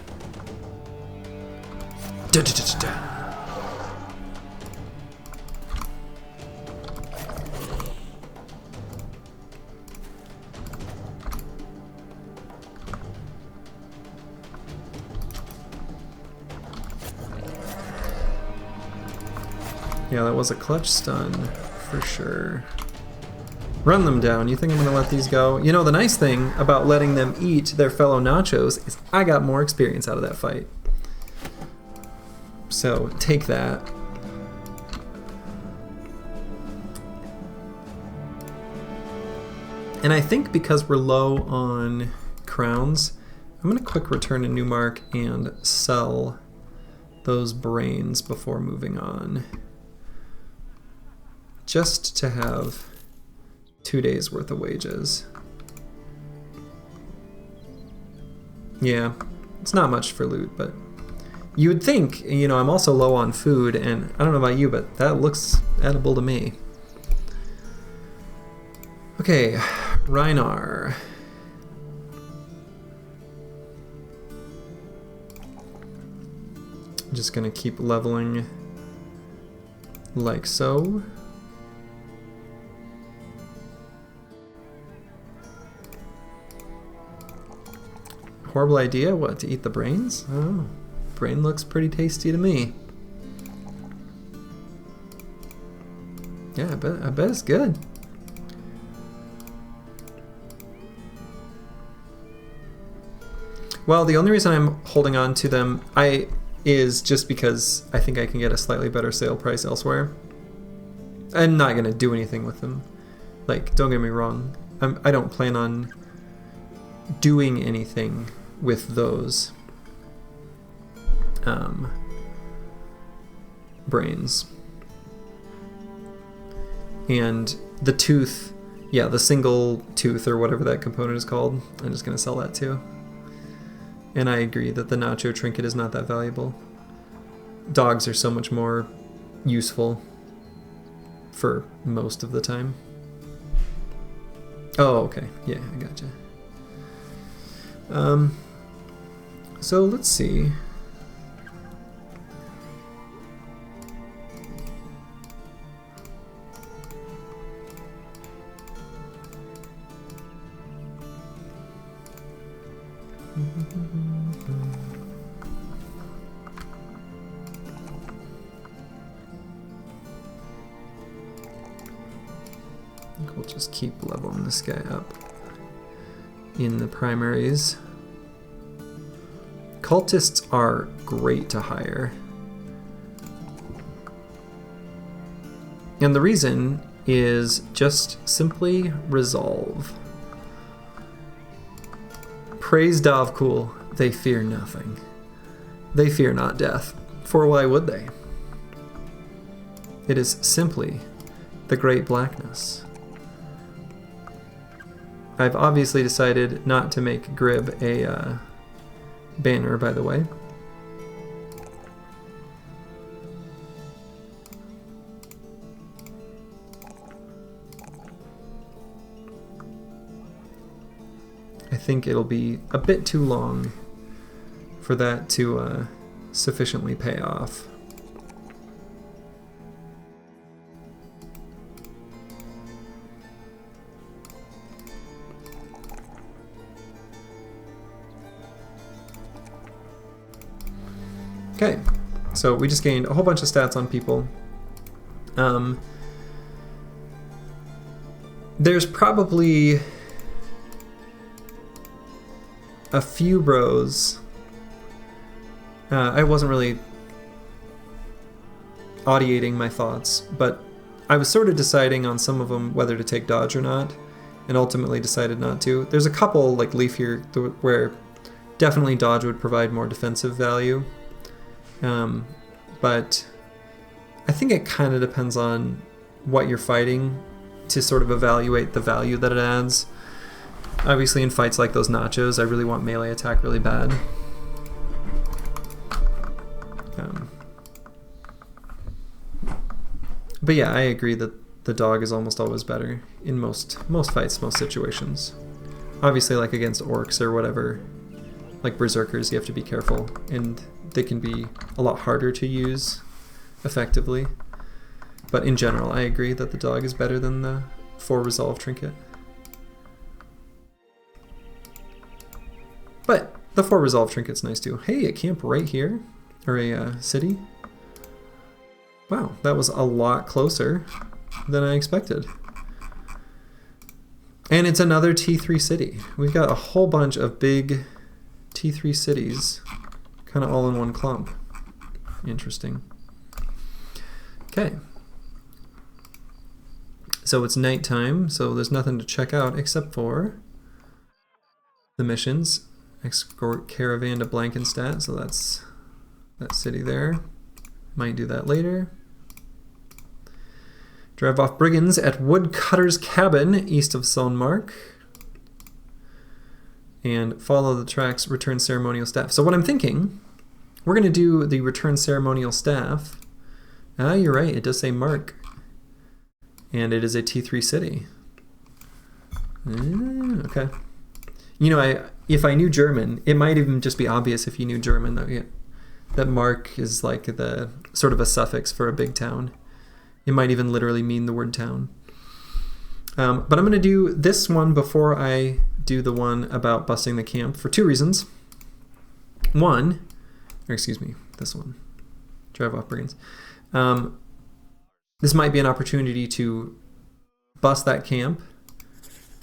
Yeah, that was a clutch stun, for sure. Run them down. You think I'm going to let these go? You know, the nice thing about letting them eat their fellow nachos is I got more experience out of that fight. So, take that. And I think because we're low on crowns, I'm going to quick return to Newmark and sell those brains before moving on. Just to have 2 days worth of wages. Yeah, it's not much for loot, but you would think, you know, I'm also low on food, and I don't know about you, but that looks edible to me. Okay, Reinar. I'm just gonna keep leveling like so. Horrible idea, what, to eat the brains? Oh, brain looks pretty tasty to me. Yeah, I bet it's good. Well, the only reason I'm holding on to them is just because I think I can get a slightly better sale price elsewhere. I'm not going to do anything with them. Like, don't get me wrong. I don't plan on doing anything with those brains. And the tooth, yeah, the single tooth or whatever that component is called, I'm just going to sell that too. And I agree that the nacho trinket is not that valuable. Dogs are so much more useful for most of the time. Oh, okay. Yeah, I gotcha. So let's see. I think we'll just keep leveling this guy up in the primaries. Cultists are great to hire. And the reason is just simply resolve. Praise Dovcool, they fear nothing. They fear not death, for why would they? It is simply the great blackness. I've obviously decided not to make Grib a banner, by the way. I think it'll be a bit too long for that to sufficiently pay off. Okay, so we just gained a whole bunch of stats on people. There's probably a few bros. I wasn't really audiating my thoughts, but I was sort of deciding on some of them whether to take dodge or not, and ultimately decided not to. There's a couple like Leaf here where definitely dodge would provide more defensive value. But I think it kind of depends on what you're fighting to sort of evaluate the value that it adds. Obviously in fights like those nachos, I really want melee attack really bad. But yeah, I agree that the dog is almost always better in most fights, most situations. Obviously like against orcs or whatever, like berserkers, you have to be careful, and they can be a lot harder to use effectively. But in general, I agree that the dog is better than the 4 resolve trinket. But the 4 resolve trinket's nice too. Hey, a camp right here, or a city. Wow, that was a lot closer than I expected. And it's another T3 city. We've got a whole bunch of big T3 cities kind of all in one clump. Interesting. Okay. So it's nighttime, so there's nothing to check out except for the missions. Escort caravan to Blankenstadt, so that's that city there. Might do that later. Drive off brigands at Woodcutter's Cabin, east of Sonmark. And follow the tracks, return ceremonial staff. So what I'm thinking, we're going to do the return ceremonial staff. Ah, you're right, it does say Mark. And it is a T3 city. Okay. You know, if I knew German, it might even just be obvious if you knew German that Mark is like the sort of a suffix for a big town. It might even literally mean the word town. But I'm going to do this one before I do the one about busting the camp for two reasons. One, or excuse me, this one, drive off brigands. This might be an opportunity to bust that camp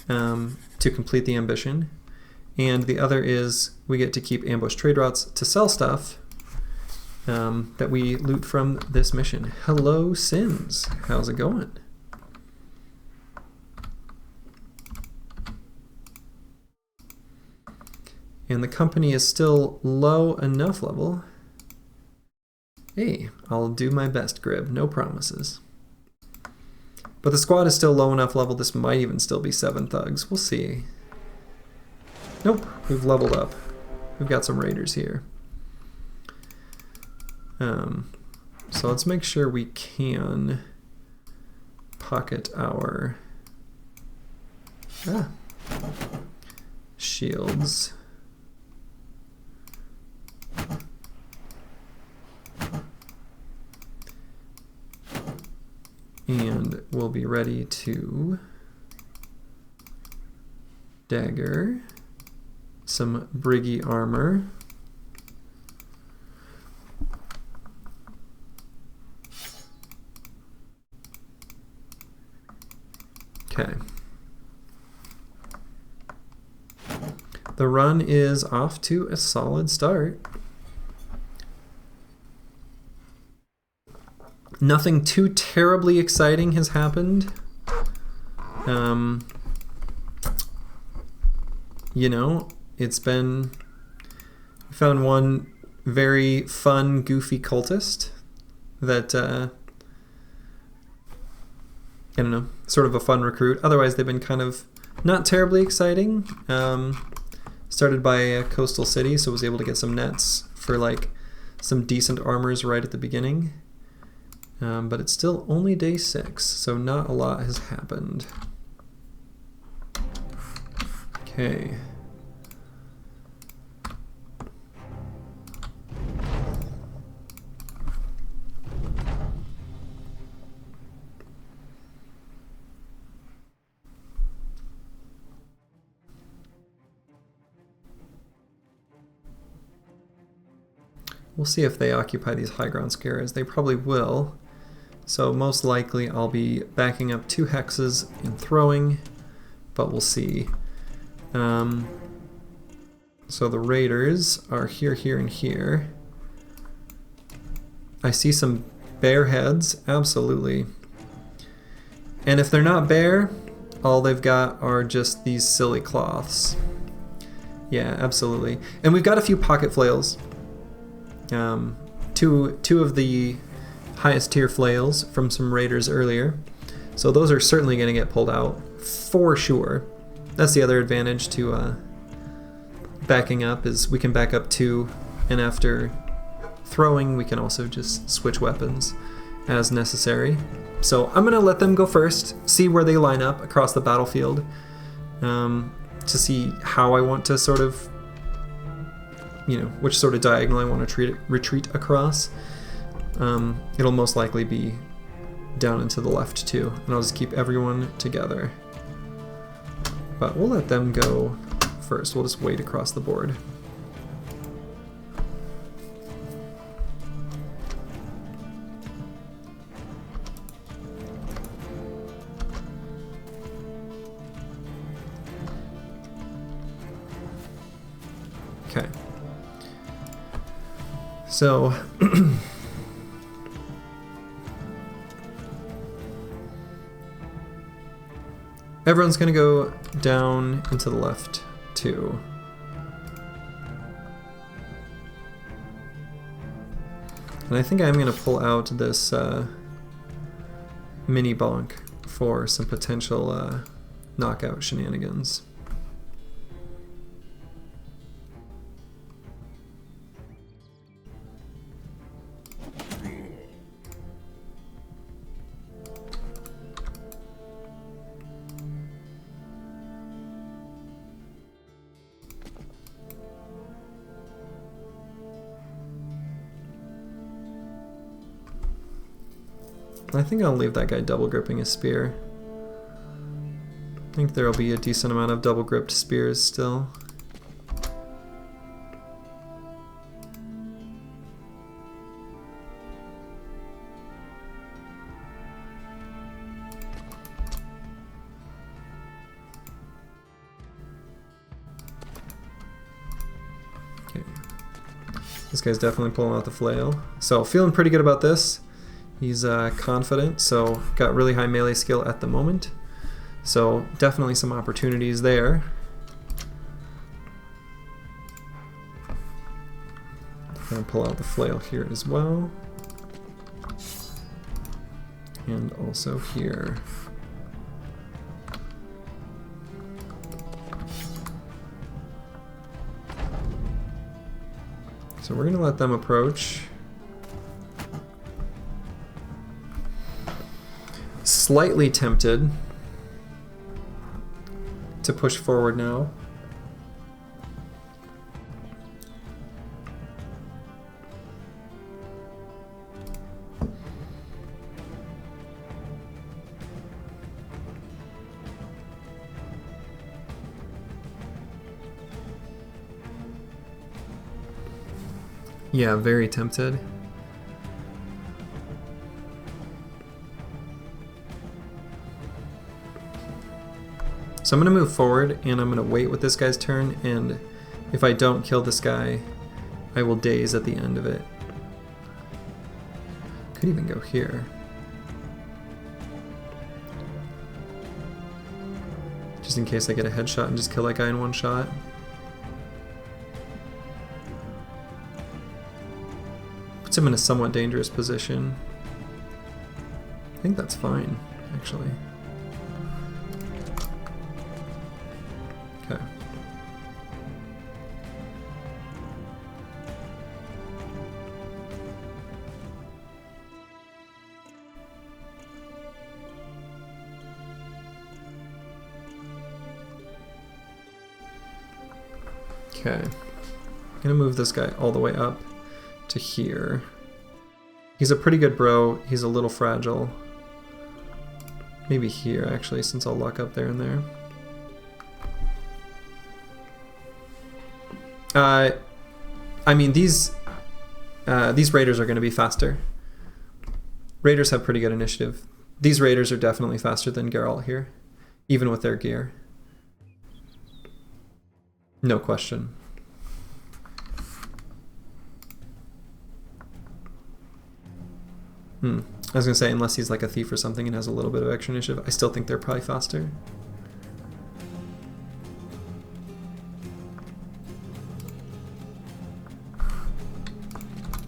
to complete the ambition. And the other is we get to keep ambush trade routes to sell stuff that we loot from this mission. Hello, Sins. How's it going? And the company is still low enough level. Hey, I'll do my best, Grib. No promises. But the squad is still low enough level, this might even still be 7 thugs. We'll see. Nope, we've leveled up. We've got some raiders here. So let's make sure we can pocket our shields. And we'll be ready to dagger some briggy armor. Okay. The run is off to a solid start. Nothing too terribly exciting has happened. You know, it's been... We found one very fun, goofy cultist that, I don't know, sort of a fun recruit. Otherwise, they've been kind of not terribly exciting. Started by a coastal city, so was able to get some nets for like some decent armors right at the beginning. But it's still only day 6, so not a lot has happened. Okay. We'll see if they occupy these high ground scares. They probably will. So most likely I'll be backing up 2 hexes and throwing, but we'll see. So the raiders are here, here, and here. I see some bear heads, absolutely. And if they're not bear, all they've got are just these silly cloths. Yeah, absolutely. And we've got a few pocket flails. Two of the highest tier flails from some raiders earlier. So those are certainly going to get pulled out, for sure. That's the other advantage to backing up, is we can back up 2, and after throwing we can also just switch weapons as necessary. So I'm going to let them go first, see where they line up across the battlefield, to see how I want to sort of, you know, which sort of diagonal I want to retreat across. It'll most likely be down and to the left too, and I'll just keep everyone together. But we'll let them go first. We'll just wait across the board. So everyone's gonna go down and to the left too. And I think I'm gonna pull out this mini bonk for some potential knockout shenanigans. I think I'll leave that guy double gripping a spear. I think there'll be a decent amount of double gripped spears still. Okay. This guy's definitely pulling out the flail. So feeling pretty good about this. He's confident, so got really high melee skill at the moment. So definitely some opportunities there. Gonna pull out the flail here as well. And also here. So we're gonna let them approach. Slightly tempted to push forward now. Yeah, very tempted. So I'm going to move forward and I'm going to wait with this guy's turn, and if I don't kill this guy, I will daze at the end of it. Could even go here. Just in case I get a headshot and just kill that guy in one shot. Puts him in a somewhat dangerous position. I think that's fine, actually. Okay. Okay. I'm gonna move this guy all the way up to here. He's a pretty good bro. He's a little fragile. Maybe here, actually, since I'll lock up there and there. I mean, these raiders are going to be faster. Raiders have pretty good initiative. These raiders are definitely faster than Geralt here, even with their gear. No question. I was going to say, unless he's like a thief or something and has a little bit of extra initiative, I still think they're probably faster.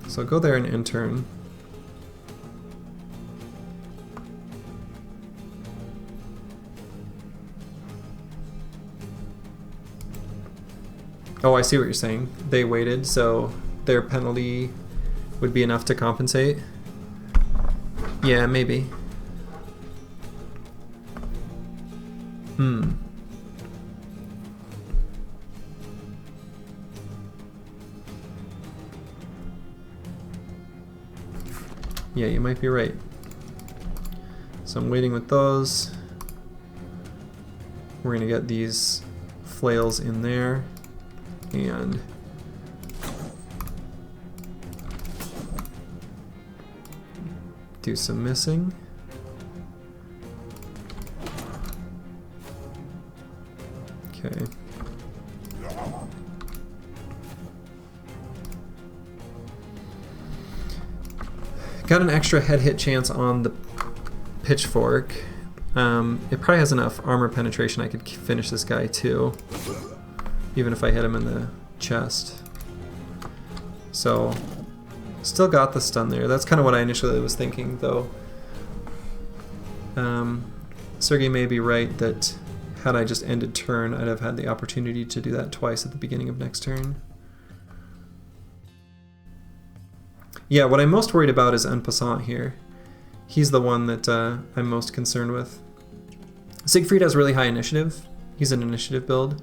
So go there and intern. Oh, I see what you're saying. They waited, so their penalty would be enough to compensate. Yeah, maybe. Yeah, you might be right. So I'm waiting with those. We're gonna get these flails in there and do some missing. Okay. Got an extra head hit chance on the pitchfork. It probably has enough armor penetration I could finish this guy too, even if I hit him in the chest. So, still got the stun there. That's kind of what I initially was thinking, though. Sergey may be right that had I just ended turn, I'd have had the opportunity to do that twice at the beginning of next turn. Yeah, what I'm most worried about is en passant here. He's the one that I'm most concerned with. Siegfried has really high initiative. He's an initiative build.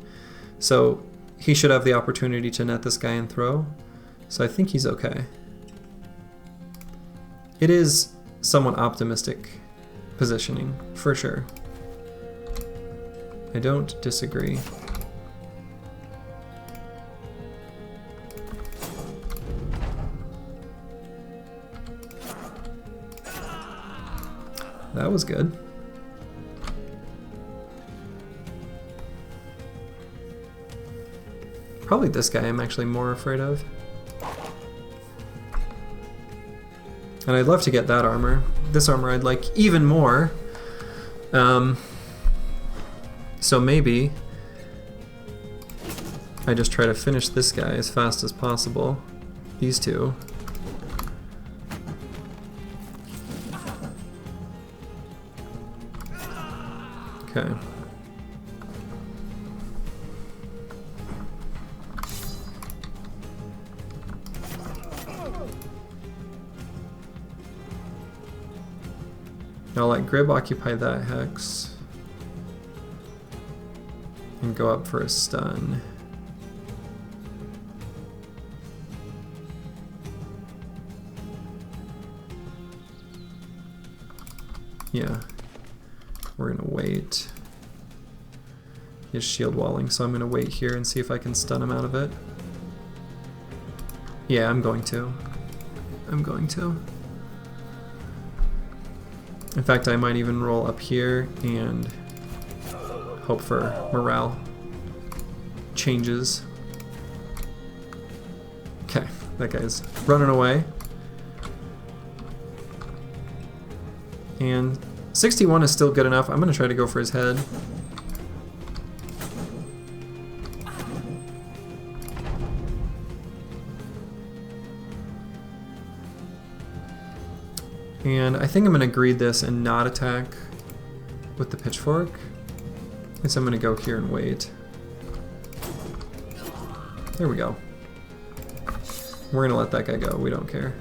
So he should have the opportunity to net this guy and throw. So I think he's okay. It is somewhat optimistic positioning, for sure. I don't disagree. That was good. Probably this guy I'm actually more afraid of. And I'd love to get that armor. This armor I'd like even more. So maybe I just try to finish this guy as fast as possible. These two. Okay. I'll let Grib occupy that hex and go up for a stun. Yeah, we're gonna wait. He has shield walling, so I'm gonna wait here and see if I can stun him out of it. Yeah, I'm going to. In fact, I might even roll up here and hope for morale changes. Okay, that guy's running away. And 61 is still good enough. I'm gonna try to go for his head. And I think I'm gonna greed this and not attack with the pitchfork. And so I'm gonna go here and wait. There we go. We're gonna let that guy go, we don't care.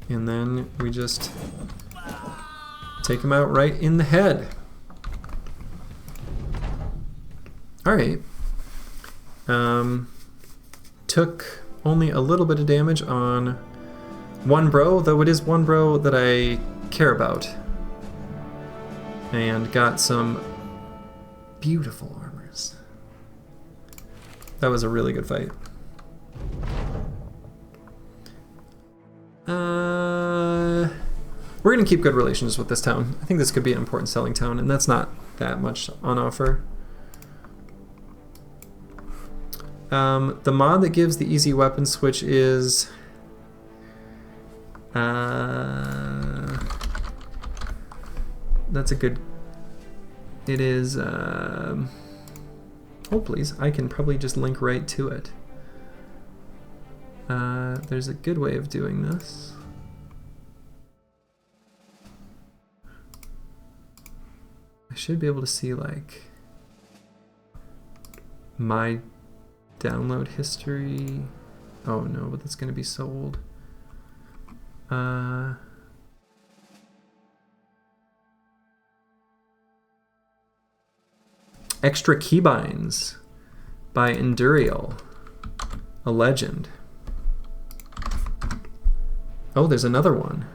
And then we just take him out right in the head. Alright. Took only a little bit of damage on one bro, though it is one bro that I care about. And got some beautiful armors. That was a really good fight. We're gonna keep good relations with this town. I think this could be an important selling town, and that's not that much on offer. The mod that gives the easy weapon switch is that's a good. It is. Oh please, I can probably just link right to it. There's a good way of doing this. I should be able to see like my download history. Oh no, but that's gonna be so old. Extra keybinds by Endurial, a legend. Oh, there's another one.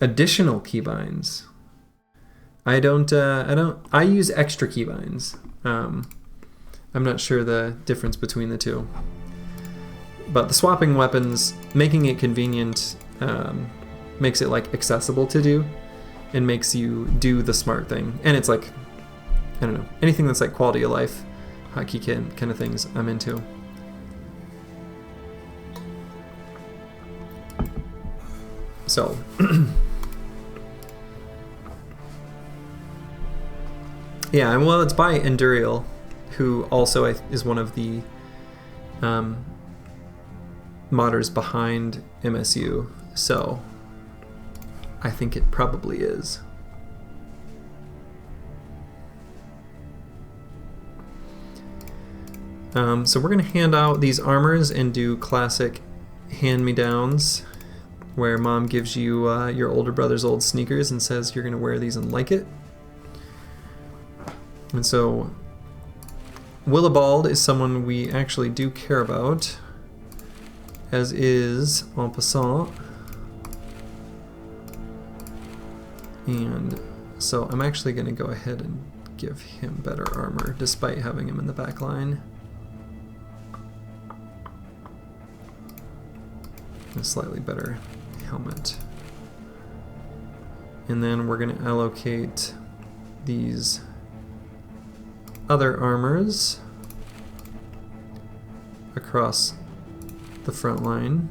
Additional keybinds. I use extra keybinds. I'm not sure the difference between the two. But the swapping weapons, making it convenient, makes it like accessible to do. It makes you do the smart thing. And it's like, I don't know, anything that's like quality of life, hotkey kind of things I'm into. So, yeah, and well, it's by Endurial, who also is one of the modders behind MSU, so I think it probably is. So we're going to hand out these armors and do classic hand-me-downs, where mom gives you your older brother's old sneakers and says you're going to wear these and like it. And so Willibald is someone we actually do care about, as is En Passant. And so I'm actually going to go ahead and give him better armor, despite having him in the back line. A slightly better helmet. And then we're going to allocate these other armors across the front line.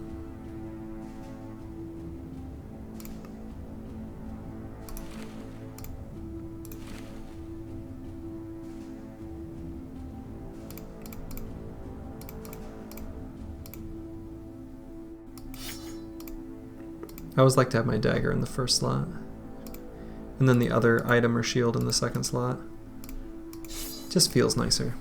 I always like to have my dagger in the first slot, and then the other item or shield in the second slot. Just feels nicer.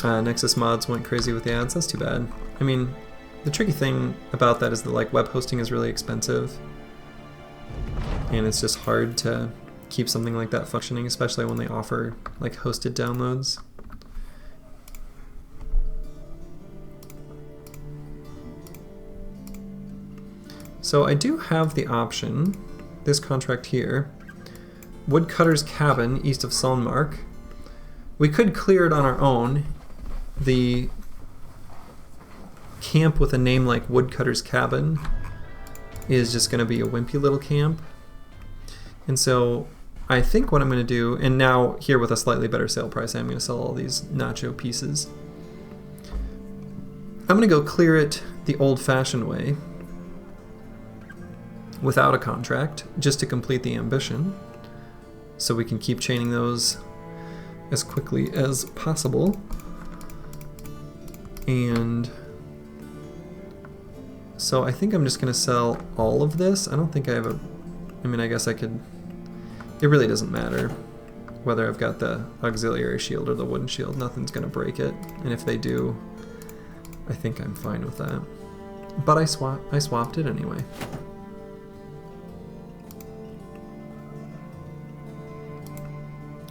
Nexus mods went crazy with the ads. That's too bad. I mean, the tricky thing about that is that like web hosting is really expensive, and it's just hard to keep something like that functioning, especially when they offer like hosted downloads. So I do have the option, this contract here, Woodcutter's Cabin east of Solnmark. We could clear it on our own. The camp with a name like Woodcutter's Cabin is just going to be a wimpy little camp. And so I think what I'm going to do, and now here with a slightly better sale price, I'm going to sell all these nacho pieces. I'm going to go clear it the old-fashioned way, without a contract, just to complete the ambition, so we can keep chaining those as quickly as possible. And so I think I'm just going to sell all of this. I don't think I have a... I mean, I guess I could... It really doesn't matter whether I've got the auxiliary shield or the wooden shield. Nothing's going to break it. And if they do, I think I'm fine with that. But I swapped it anyway.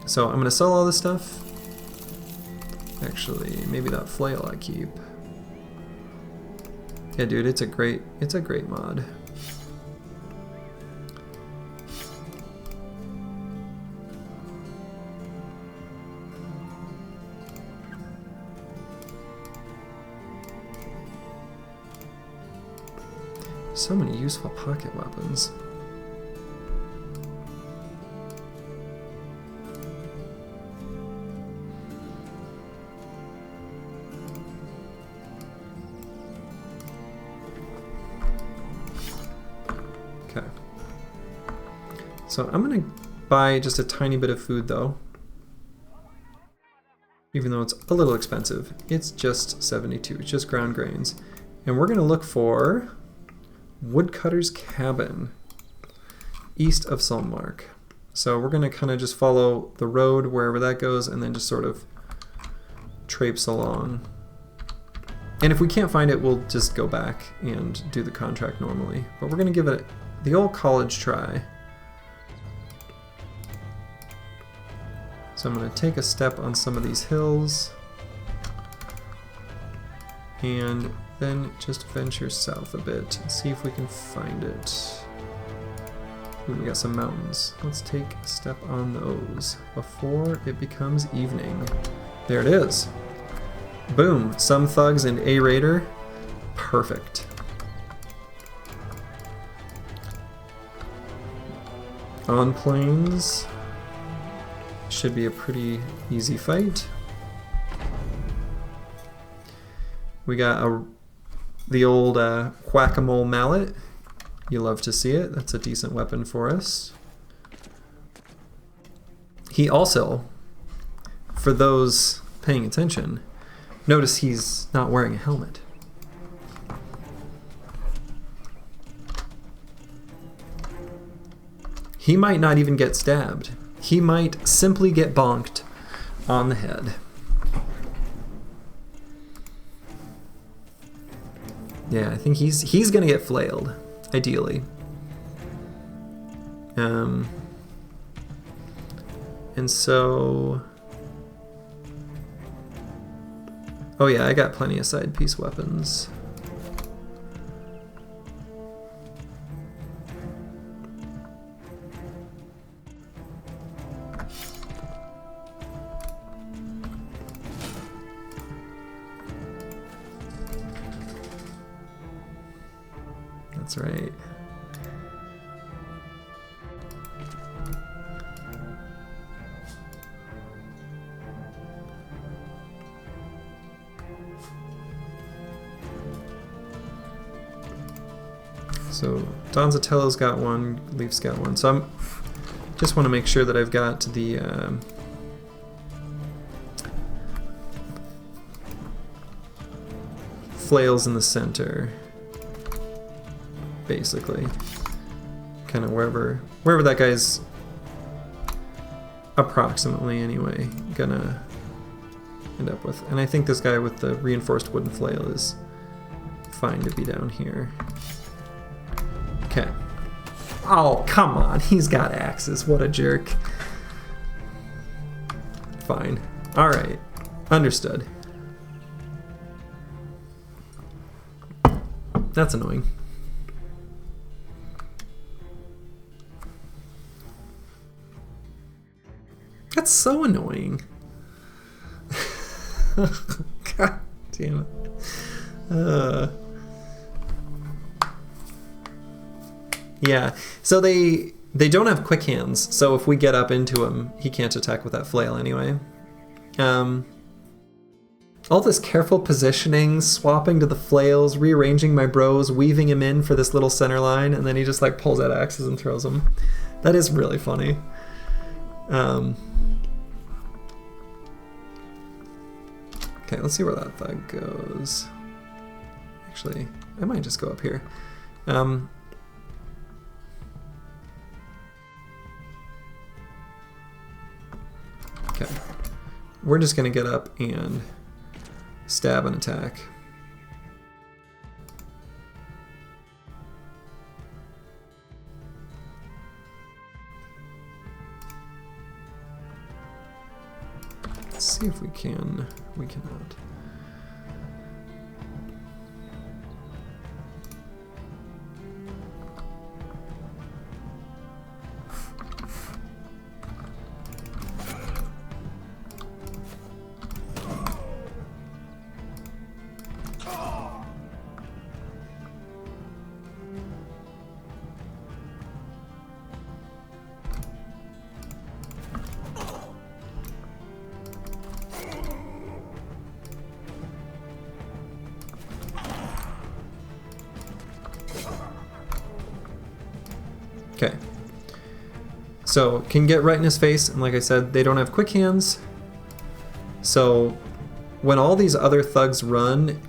So I'm going to sell all this stuff. Actually, maybe that flail I keep. Yeah, dude, it's a great mod. So many useful pocket weapons. Okay. So I'm gonna buy just a tiny bit of food though. Even though it's a little expensive. It's just 72, it's just ground grains. And we're gonna look for Woodcutter's Cabin, east of Solnmark. So we're gonna kind of just follow the road wherever that goes and then just sort of traipse along. And if we can't find it, we'll just go back and do the contract normally. But we're gonna give it the old college try. So I'm gonna take a step on some of these hills and then just venture south a bit and see if we can find it. Ooh, we got some mountains. Let's take a step on those before it becomes evening. There it is. Boom, some thugs and a raider. Perfect. On planes. Should be a pretty easy fight. We got the old whack-a-mole mallet. You love to see it. That's a decent weapon for us. He also, for those paying attention, notice he's not wearing a helmet. He might not even get stabbed. He might simply get bonked on the head. Yeah, I think he's gonna get flailed, ideally. And so... Oh yeah, I got plenty of side piece weapons. That's right. So Donzatello's got one, Leaf's got one. So I'm just want to make sure that I've got the flails in the center, basically. Kind of wherever that guy's approximately anyway gonna end up with. And I think this guy with the reinforced wooden flail is fine to be down here. Okay. Oh, come on. He's got axes. What a jerk. Fine. Alright. Understood. That's annoying. That's so annoying. God damn it. Yeah, so they don't have quick hands, so if we get up into him, he can't attack with that flail anyway. All this careful positioning, swapping to the flails, rearranging my bros, weaving him in for this little center line, and then he just like pulls out axes and throws them. That is really funny. Okay, let's see where that thug goes. Actually, I might just go up here. Okay, we're just gonna get up and stab and attack. Let's see if we can. We cannot. Okay, so can get right in his face, and like I said, they don't have quick hands, so when all these other thugs run,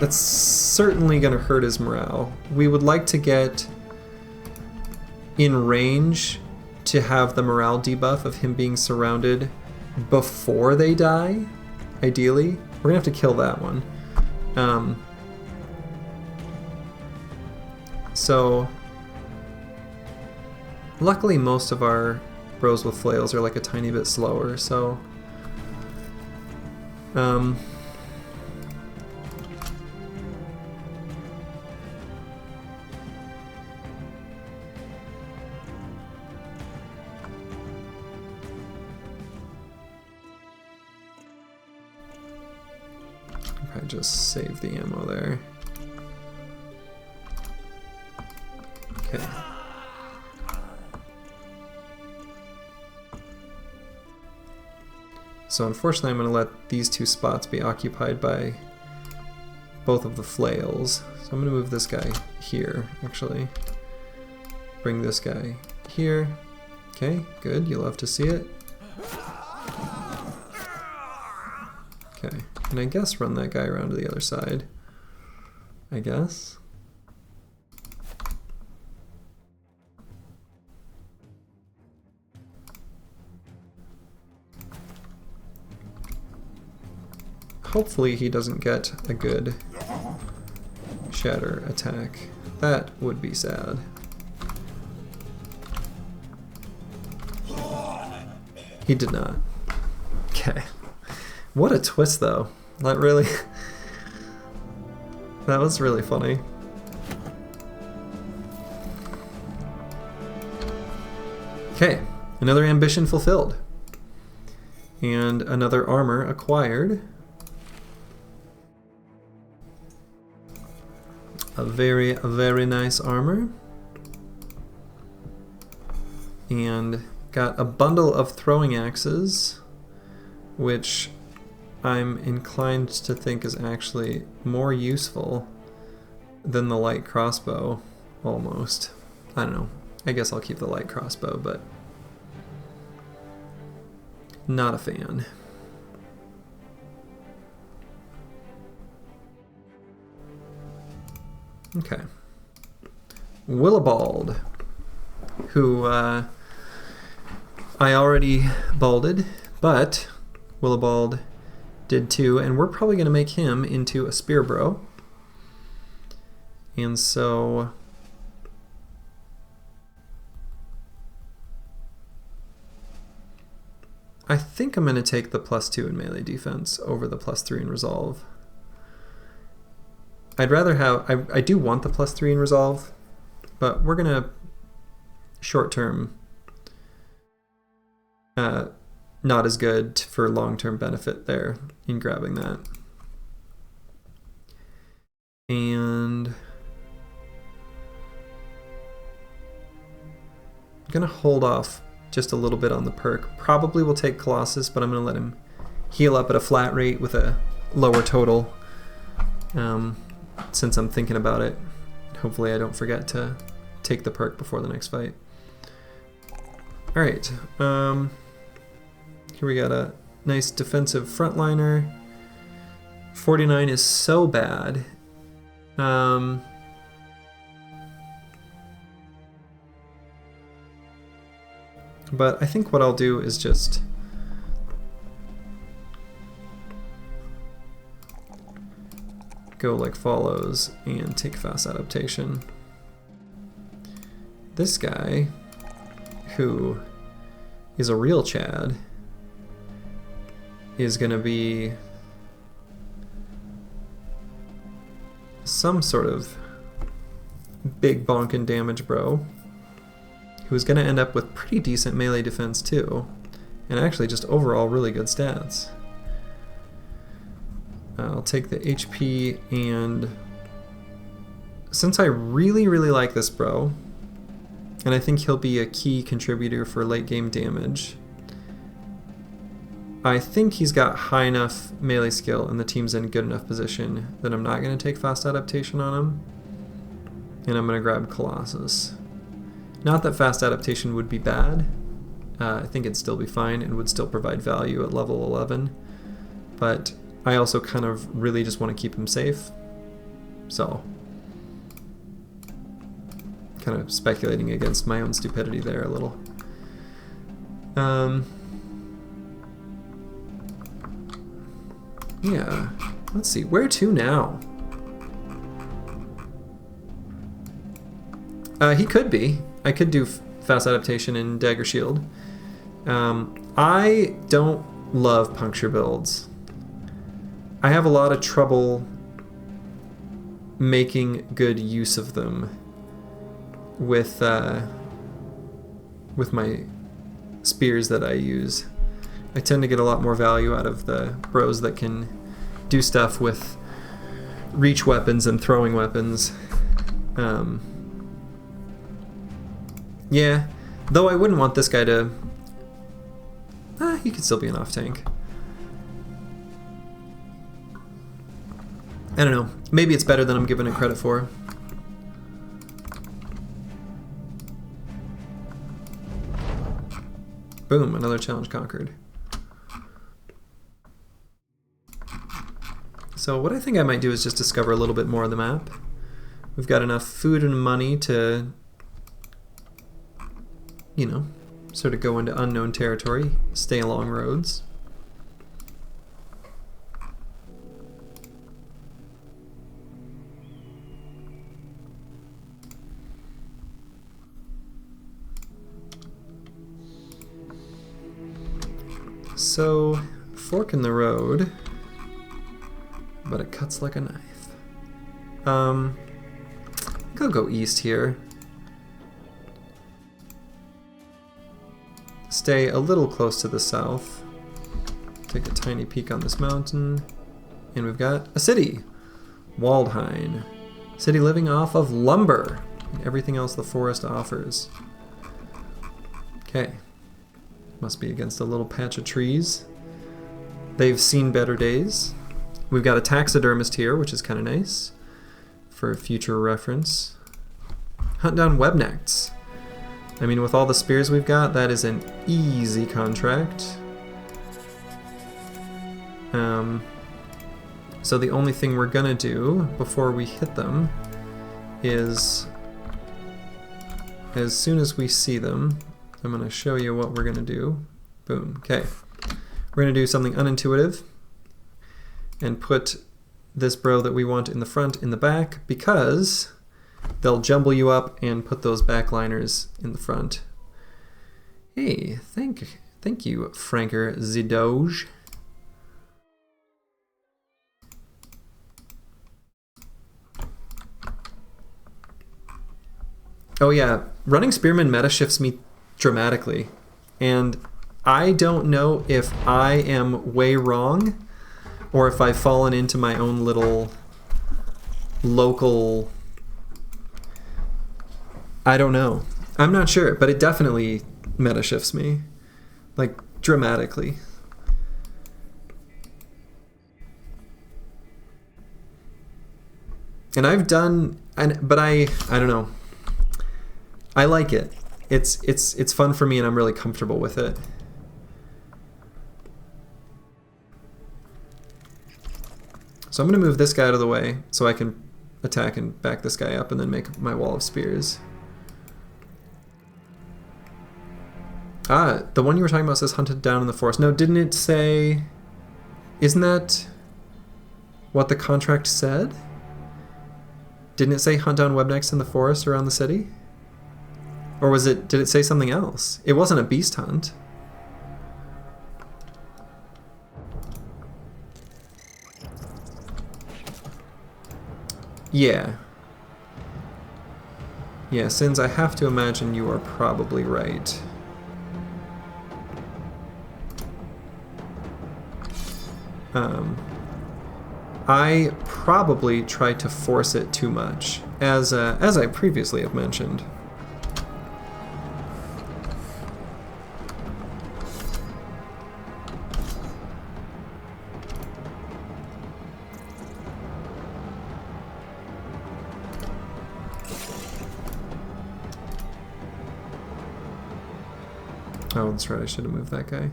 that's certainly going to hurt his morale. We would like to get in range to have the morale debuff of him being surrounded before they die, ideally. We're going to have to kill that one. So, luckily most of our bros with flails are like a tiny bit slower, so... I just save the ammo there. Okay. So unfortunately I'm going to let these two spots be occupied by both of the flails. So I'm going to move this guy here, actually. Bring this guy here. Okay, good, you love to see it. Okay, and I guess run that guy around to the other side. I guess. Hopefully he doesn't get a good shatter attack. That would be sad. He did not. Okay. What a twist though. That really... that was really funny. Okay, another ambition fulfilled. And another armor acquired. A very nice armor. And got a bundle of throwing axes, which I'm inclined to think is actually more useful than the light crossbow, almost. I don't know. I guess I'll keep the light crossbow, but not a fan. Okay. Willibald, who I already balded, but Willibald did too, and we're probably going to make him into a spear bro. And so I think I'm going to take the +2 in melee defense over the +3 in resolve. I'd rather have, I do want the +3 in resolve, but we're going to short term not as good for long-term benefit there in grabbing that. And I'm gonna hold off just a little bit on the perk. Probably will take Colossus, but I'm gonna let him heal up at a flat rate with a lower total, since I'm thinking about it. Hopefully I don't forget to take the perk before the next fight. Alright, here we got a nice defensive frontliner. 49 is so bad. But I think what I'll do is just go like follows and take fast adaptation. This guy, who is a real Chad, is gonna be some sort of big bonkin' damage bro, who's gonna end up with pretty decent melee defense too, and actually just overall really good stats. I'll take the HP, and since I really like this bro, and I think he'll be a key contributor for late game damage, I think he's got high enough melee skill and the team's in good enough position that I'm not going to take fast adaptation on him, and I'm going to grab Colossus. Not that fast adaptation would be bad, I think it'd still be fine and would still provide value at level 11, but I also kind of really just want to keep him safe, so kind of speculating against my own stupidity there a little. Yeah, let's see, where to now? He could be. I could do fast adaptation in Dagger Shield. I don't love puncture builds. I have a lot of trouble making good use of them with my spears that I use. I tend to get a lot more value out of the bros that can do stuff with reach weapons and throwing weapons. Yeah, though I wouldn't want this guy to... he could still be an off-tank. I don't know. Maybe it's better than I'm giving it credit for. Boom, another challenge conquered. So what I think I might do is just discover a little bit more of the map. We've got enough food and money to, you know, sort of go into unknown territory, stay along roads. So, fork in the road, but it cuts like a knife. I think I'll go east here. Stay a little close to the south. Take a tiny peek on this mountain. And we've got a city. Waldheim. City living off of lumber and everything else the forest offers. Okay. Must be against a little patch of trees. They've seen better days. We've got a taxidermist here, which is kind of nice for future reference. Hunt down webnecks. I mean, with all the spears we've got, that is an easy contract. So the only thing we're gonna do before we hit them is, as soon as we see them, I'm gonna show you what we're gonna do. Boom, okay. We're gonna do something unintuitive and put this bro that we want in the front in the back, because they'll jumble you up and put those backliners in the front. Hey, thank you, Franker Zidoge. Oh yeah, running Spearman meta shifts me dramatically, and I don't know if I am way wrong or if I've fallen into my own little local, I don't know. I'm not sure, but it definitely meta shifts me, like, dramatically. And I've done, but I don't know. I like it. It's fun for me, and I'm really comfortable with it. So I'm going to move this guy out of the way so I can attack and back this guy up and then make my wall of spears. Ah, the one you were talking about says hunted down in the forest. No, didn't it say... Isn't that what the contract said? Didn't it say hunt down webnecks in the forest around the city? Or was it, did it say something else? It wasn't a beast hunt. Yeah. Yeah, Sins, I have to imagine you are probably right. I probably tried to force it too much, as I previously have mentioned. Oh, that's right, I should have moved that guy.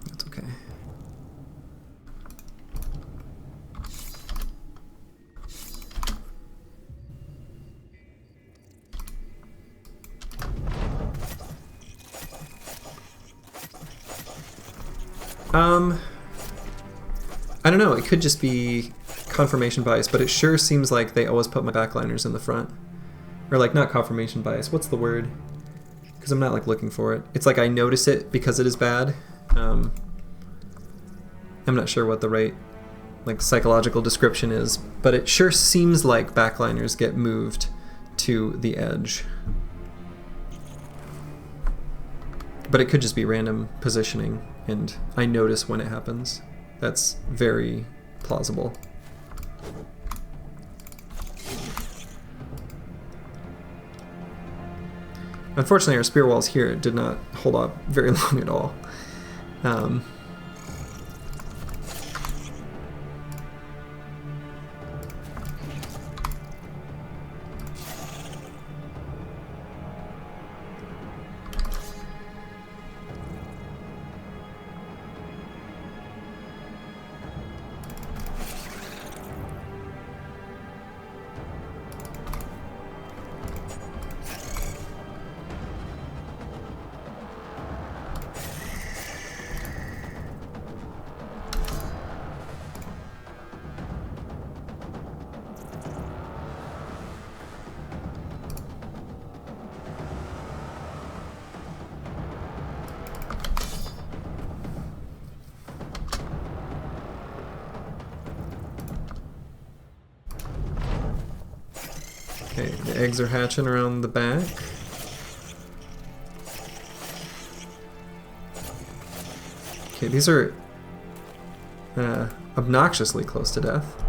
That's okay. I don't know, it could just be confirmation bias, but it sure seems like they always put my backliners in the front. Or like, not confirmation bias, what's the word? Because I'm not like looking for it. It's like I notice it because it is bad. I'm not sure what the right like psychological description is, but it sure seems like backliners get moved to the edge. But it could just be random positioning, and I notice when it happens. That's very plausible. Unfortunately, our spear walls here did not hold up very long at all. Okay, the eggs are hatching around the back. Okay, these are obnoxiously close to death.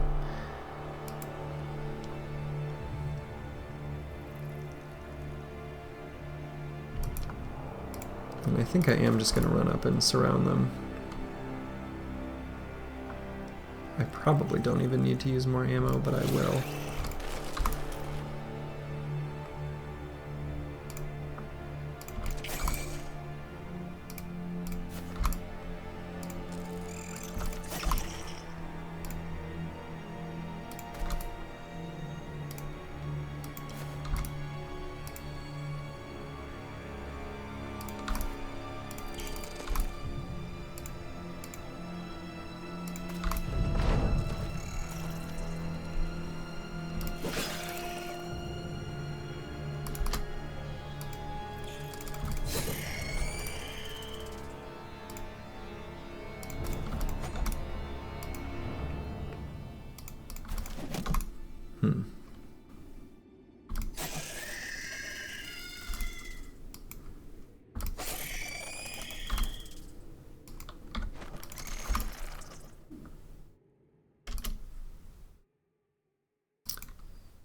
And I think I am just going to run up and surround them. I probably don't even need to use more ammo, but I will.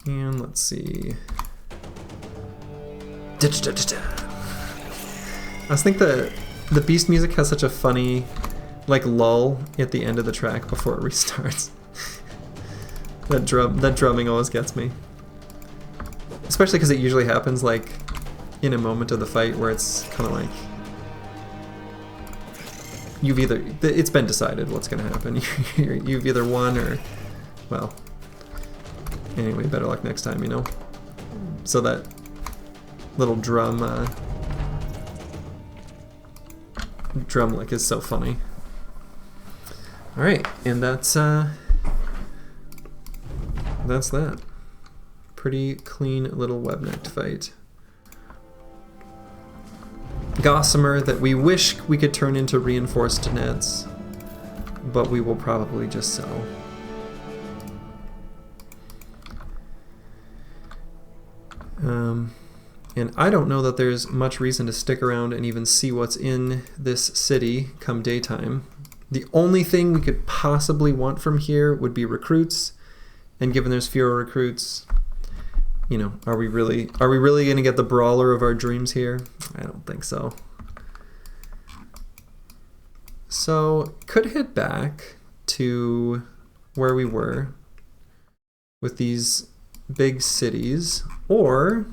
And let's see. I just think the beast music has such a funny, like, lull at the end of the track before it restarts. that drumming always gets me. Especially because it usually happens like in a moment of the fight where it's kind of like it's been decided what's going to happen. You've either won or, well. Anyway, better luck next time, you know? So that little drum lick is so funny. Alright, and that's that. Pretty clean little web-necked fight. Gossamer that we wish we could turn into reinforced nets, but we will probably just sell. And I don't know that there's much reason to stick around and even see what's in this city come daytime. The only thing we could possibly want from here would be recruits, and given there's fewer recruits, you know, are we really going to get the brawler of our dreams here? I don't think so. So, could head back to where we were with these big cities, or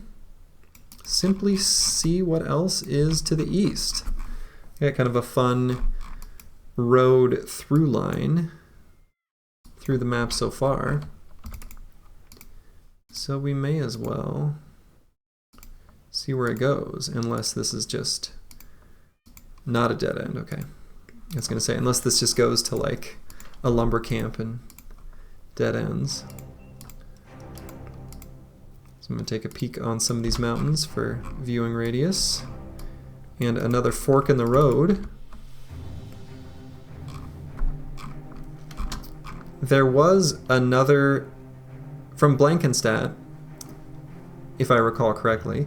simply see what else is to the east. Got kind of a fun road through line through the map so far. So we may as well see where it goes, unless this is just not a dead end. Okay. I was going to say, unless this just goes to like a lumber camp and dead ends. So I'm going to take a peek on some of these mountains for viewing radius. And another fork in the road. There was another, from Blankenstadt, if I recall correctly,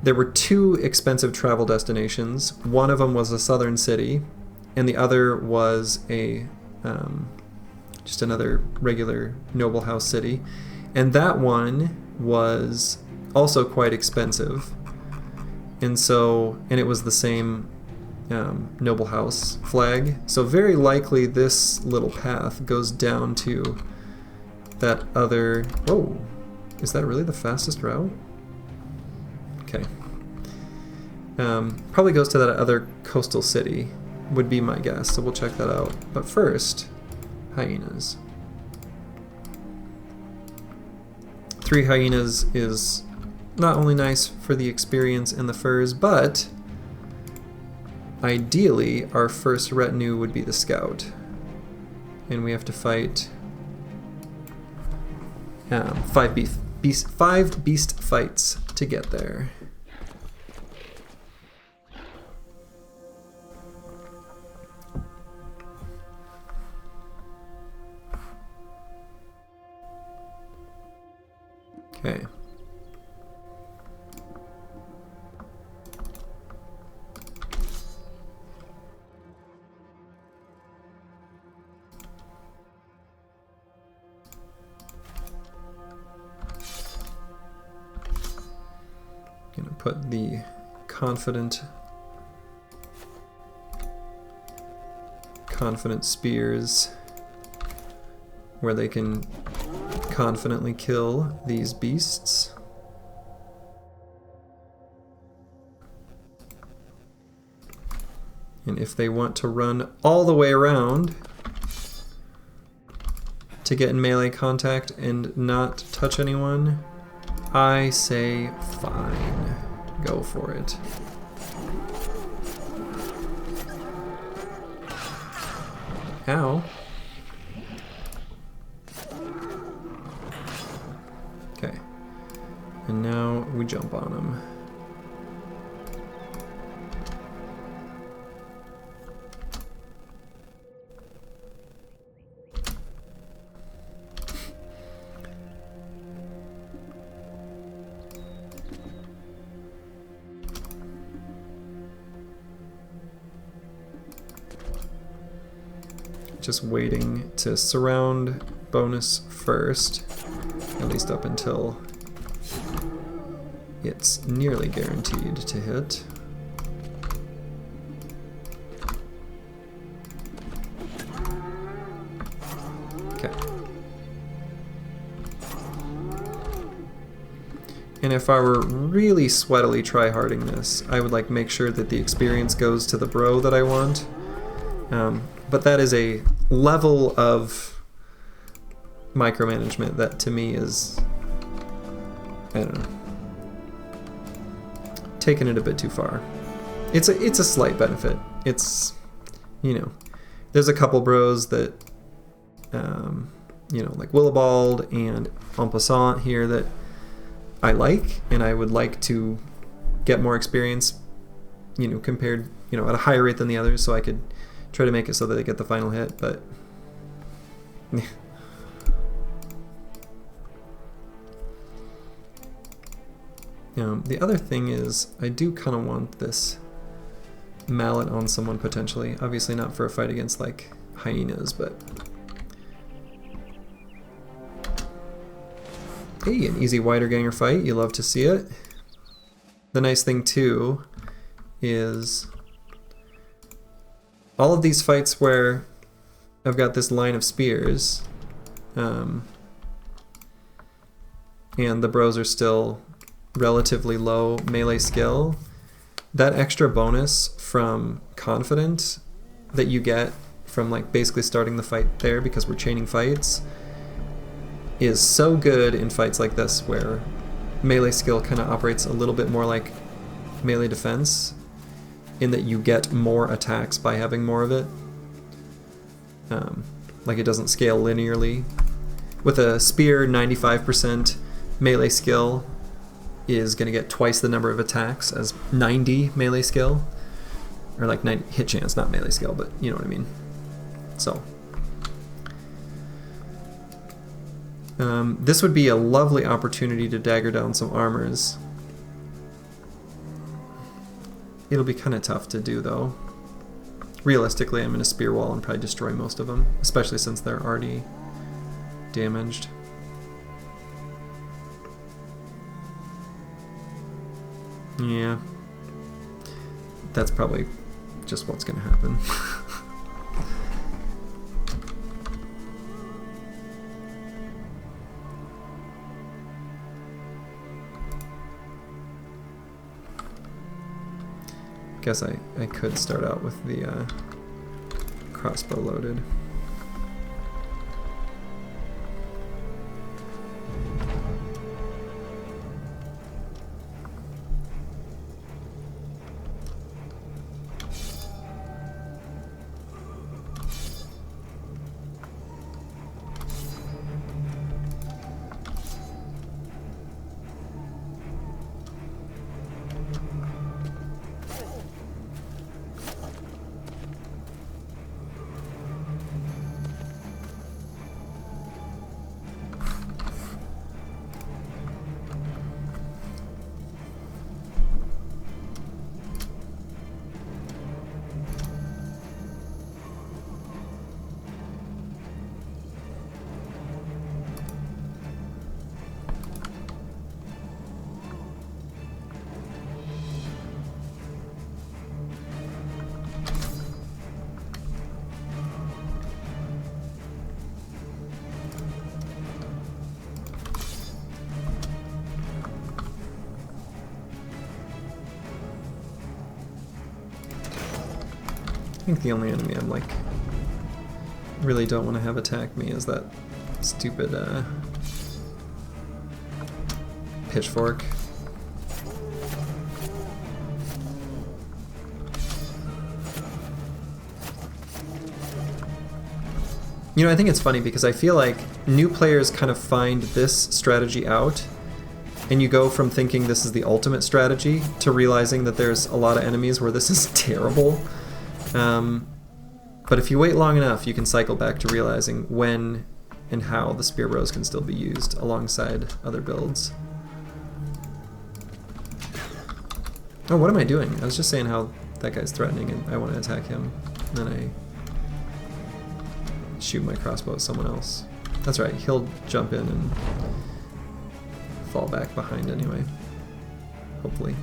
there were two expensive travel destinations. One of them was a southern city, and the other was a just another regular noble house city. And that one was also quite expensive, and it was the same noble house flag, so very likely this little path goes down to that other... Oh, is that really the fastest route? Okay. Probably goes to that other coastal city, would be my guess, so we'll check that out. But first, hyenas. 3 hyenas is not only nice for the experience and the furs, but ideally our first retinue would be the scout. And we have to fight 5 beast fights to get there. Okay, put the confident spears where they can confidently kill these beasts. And if they want to run all the way around to get in melee contact and not touch anyone, I say fine. Go for it. Ow. Okay. And now we jump on them. Just waiting to surround bonus first, at least up until it's nearly guaranteed to hit. Okay. And if I were really sweatily tryharding this, I would like make sure that the experience goes to the bro that I want. But that is a level of micromanagement that to me is, I don't know, taking it a bit too far. It's a slight benefit. It's, you know, there's a couple bros that, you know, like Willibald and En Passant here that I like, and I would like to get more experience, you know, compared, you know, at a higher rate than the others, so I could try to make it so that they get the final hit, but the other thing is I do kind of want this mallet on someone potentially. Obviously not for a fight against like hyenas, but hey, an easy wiederganger fight. You love to see it. The nice thing too is all of these fights where I've got this line of spears, and the bros are still relatively low melee skill, that extra bonus from confident that you get from like basically starting the fight there because we're chaining fights is so good in fights like this where melee skill kind of operates a little bit more like melee defense, in that you get more attacks by having more of it. Like it doesn't scale linearly. With a spear, 95% melee skill is going to get twice the number of attacks as 90 melee skill. Or like 90 hit chance, not melee skill, but you know what I mean. So this would be a lovely opportunity to dagger down some armors. It'll be kind of tough to do though. Realistically, I'm going to spear wall and probably destroy most of them, especially since they're already damaged. Yeah. That's probably just what's going to happen. Guess I could start out with the crossbow loaded. I think the only enemy I'm like really don't want to have attack me is that stupid pitchfork. You know, I think it's funny because I feel like new players kind of find this strategy out, and you go from thinking this is the ultimate strategy to realizing that there's a lot of enemies where this is terrible. But if you wait long enough, you can cycle back to realizing when and how the spear bros can still be used alongside other builds. Oh, what am I doing? I was just saying how that guy's threatening and I want to attack him. And then I shoot my crossbow at someone else. That's right, he'll jump in and fall back behind anyway. Hopefully.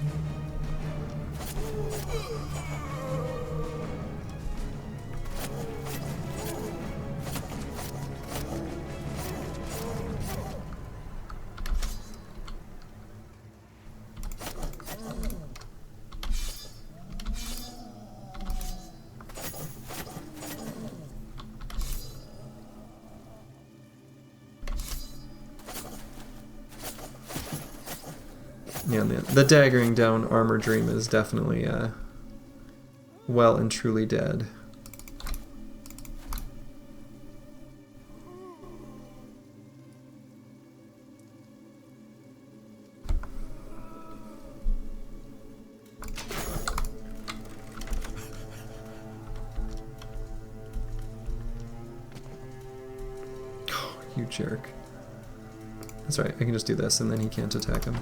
Yeah, the daggering down armor dream is definitely well and truly dead. Oh, you jerk. That's right, I can just do this and then he can't attack him.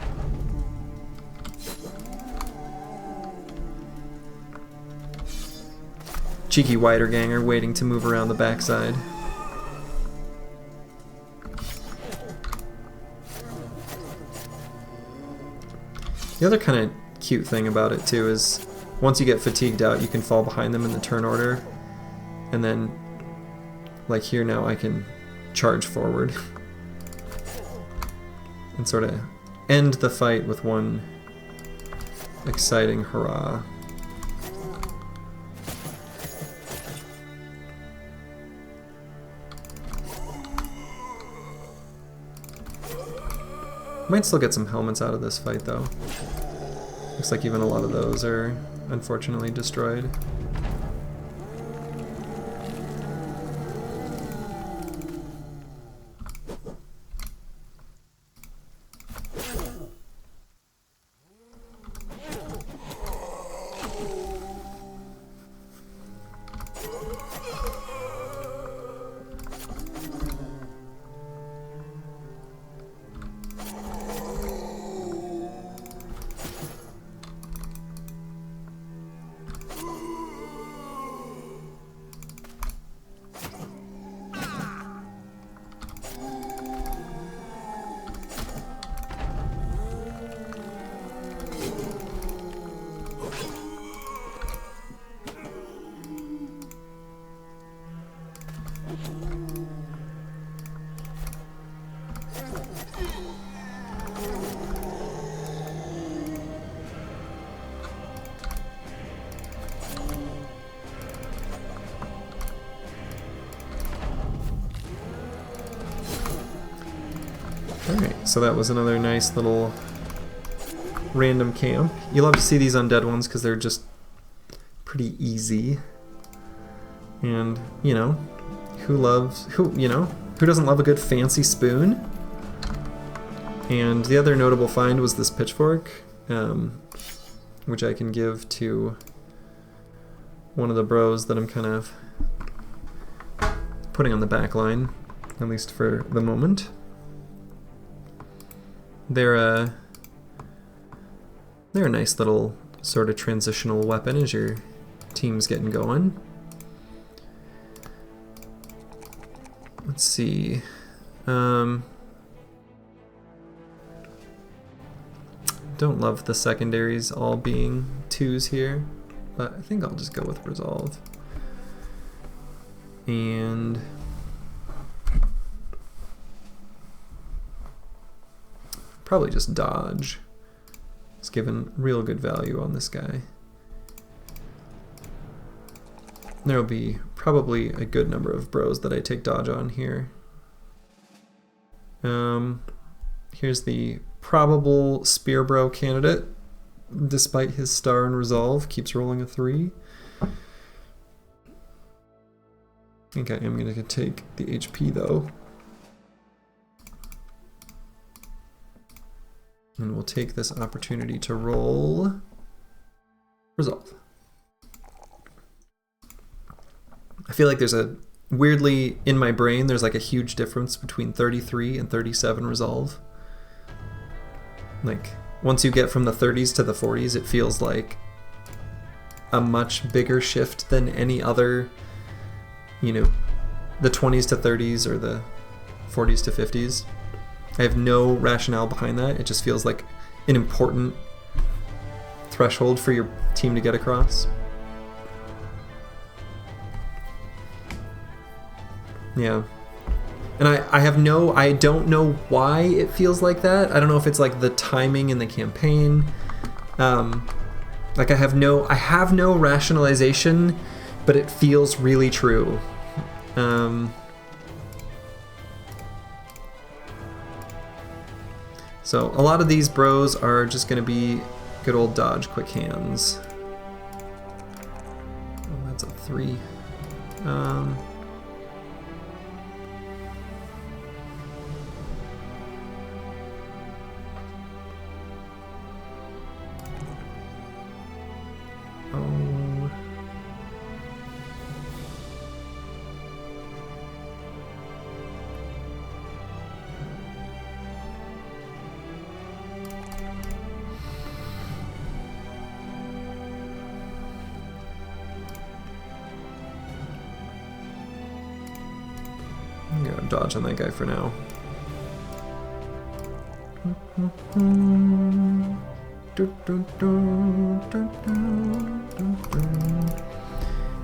Cheeky wiederganger waiting to move around the backside. The other kind of cute thing about it too is once you get fatigued out, you can fall behind them in the turn order, and then like here now I can charge forward and sort of end the fight with one exciting hurrah. Might still get some helmets out of this fight though. Looks like even a lot of those are unfortunately destroyed. Alright, so that was another nice little random camp. You love to see these undead ones because they're just pretty easy. And, you know, who doesn't love a good fancy spoon? And the other notable find was this pitchfork, which I can give to one of the bros that I'm kind of putting on the back line, at least for the moment. They're a nice little sort of transitional weapon as your team's getting going. Let's see. Don't love the secondaries all being 2s here, but I think I'll just go with resolve. And probably just dodge. It's given real good value on this guy. There will be probably a good number of bros that I take dodge on here. Here's the probable spear bro candidate. Despite his star and resolve, keeps rolling a 3. I think I am going to take the HP though. And we'll take this opportunity to roll resolve. I feel like there's a, weirdly in my brain, there's like a huge difference between 33 and 37 resolve. Like, once you get from the 30s to the 40s, it feels like a much bigger shift than any other, you know, the 20s to 30s or the 40s to 50s. I have no rationale behind that. It just feels like an important threshold for your team to get across. Yeah. And I don't know why it feels like that. I don't know if it's like the timing in the campaign. Like I have no rationalization, but it feels really true. So a lot of these bros are just going to be good old dodge, quick hands. Oh, that's a 3. Dodge on that guy for now.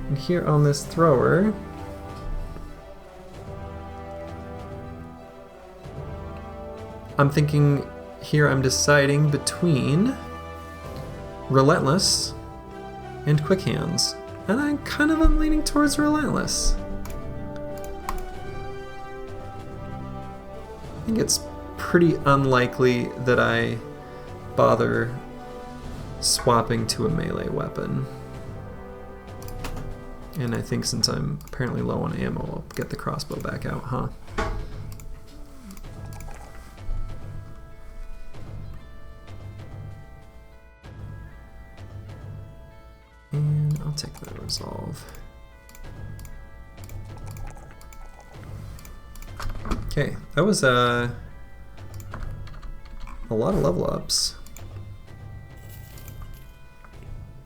And here on this thrower, I'm thinking here I'm deciding between Relentless and Quick Hands. And I kind of am leaning towards Relentless. I think it's pretty unlikely that I bother swapping to a melee weapon. And I think since I'm apparently low on ammo, I'll get the crossbow back out, huh? And I'll take the resolve. Okay, that was a lot of level ups.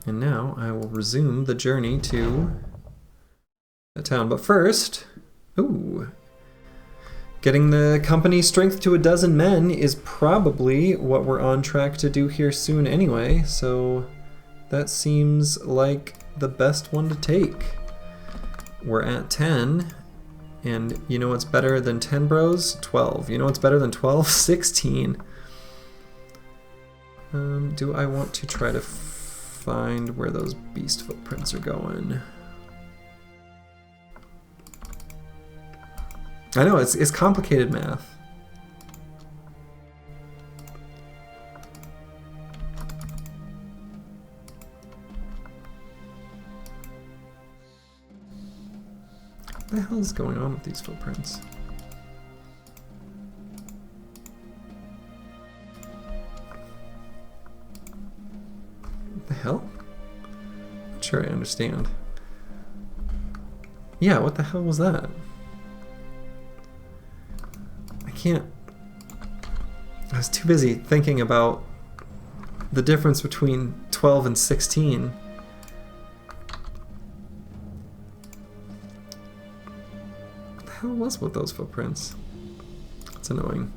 And now I will resume the journey to the town. But first, getting the company strength to 12 men is probably what we're on track to do here soon anyway. So that seems like the best one to take. We're at 10. And you know what's better than 10 bros? 12. You know what's better than 12? 16. Do I want to try to find where those beast footprints are going? I know, it's complicated math. What the hell is going on with these footprints? What the hell? Not sure I understand. Yeah, what the hell was that? I can't... I was too busy thinking about the difference between 12 and 16. What the hell was with those footprints? That's annoying.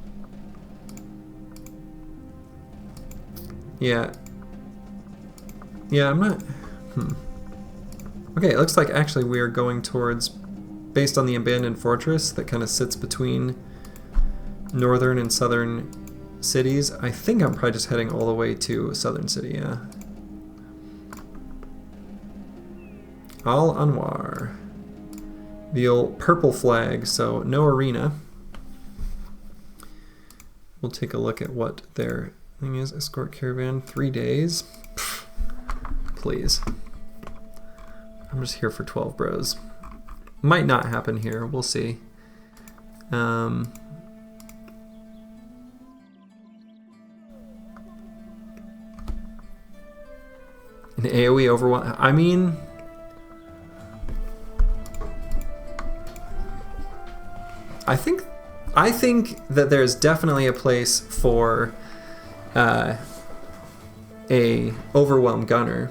Yeah. Yeah, I'm not... Okay, it looks like actually we are going towards, based on the abandoned fortress that kind of sits between northern and southern cities. I think I'm probably just heading all the way to a southern city, yeah. Al Anwar. The old purple flag, so no arena. We'll take a look at what their thing is. Escort caravan, 3 days. Pfft, please. I'm just here for 12 bros. Might not happen here, we'll see. An AoE overwhelm. I mean, I think that there's definitely a place for a overwhelm gunner.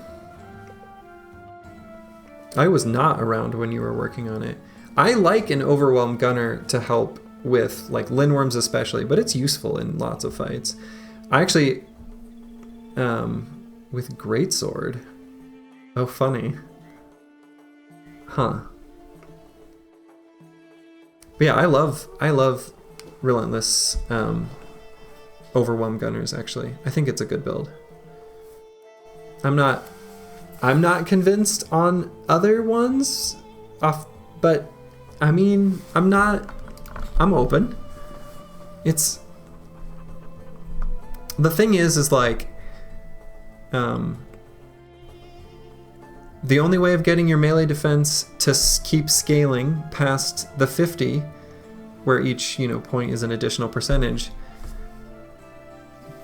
I was not around when you were working on it. I like an overwhelm gunner to help with like Linworms especially, but it's useful in lots of fights. I actually with greatsword. Oh, funny. Huh. But yeah, I love relentless overwhelm gunners actually. I think it's a good build. I'm not convinced on other ones but I mean, I'm open. It's the thing is like the only way of getting your melee defense to keep scaling past the 50, where each point is an additional percentage,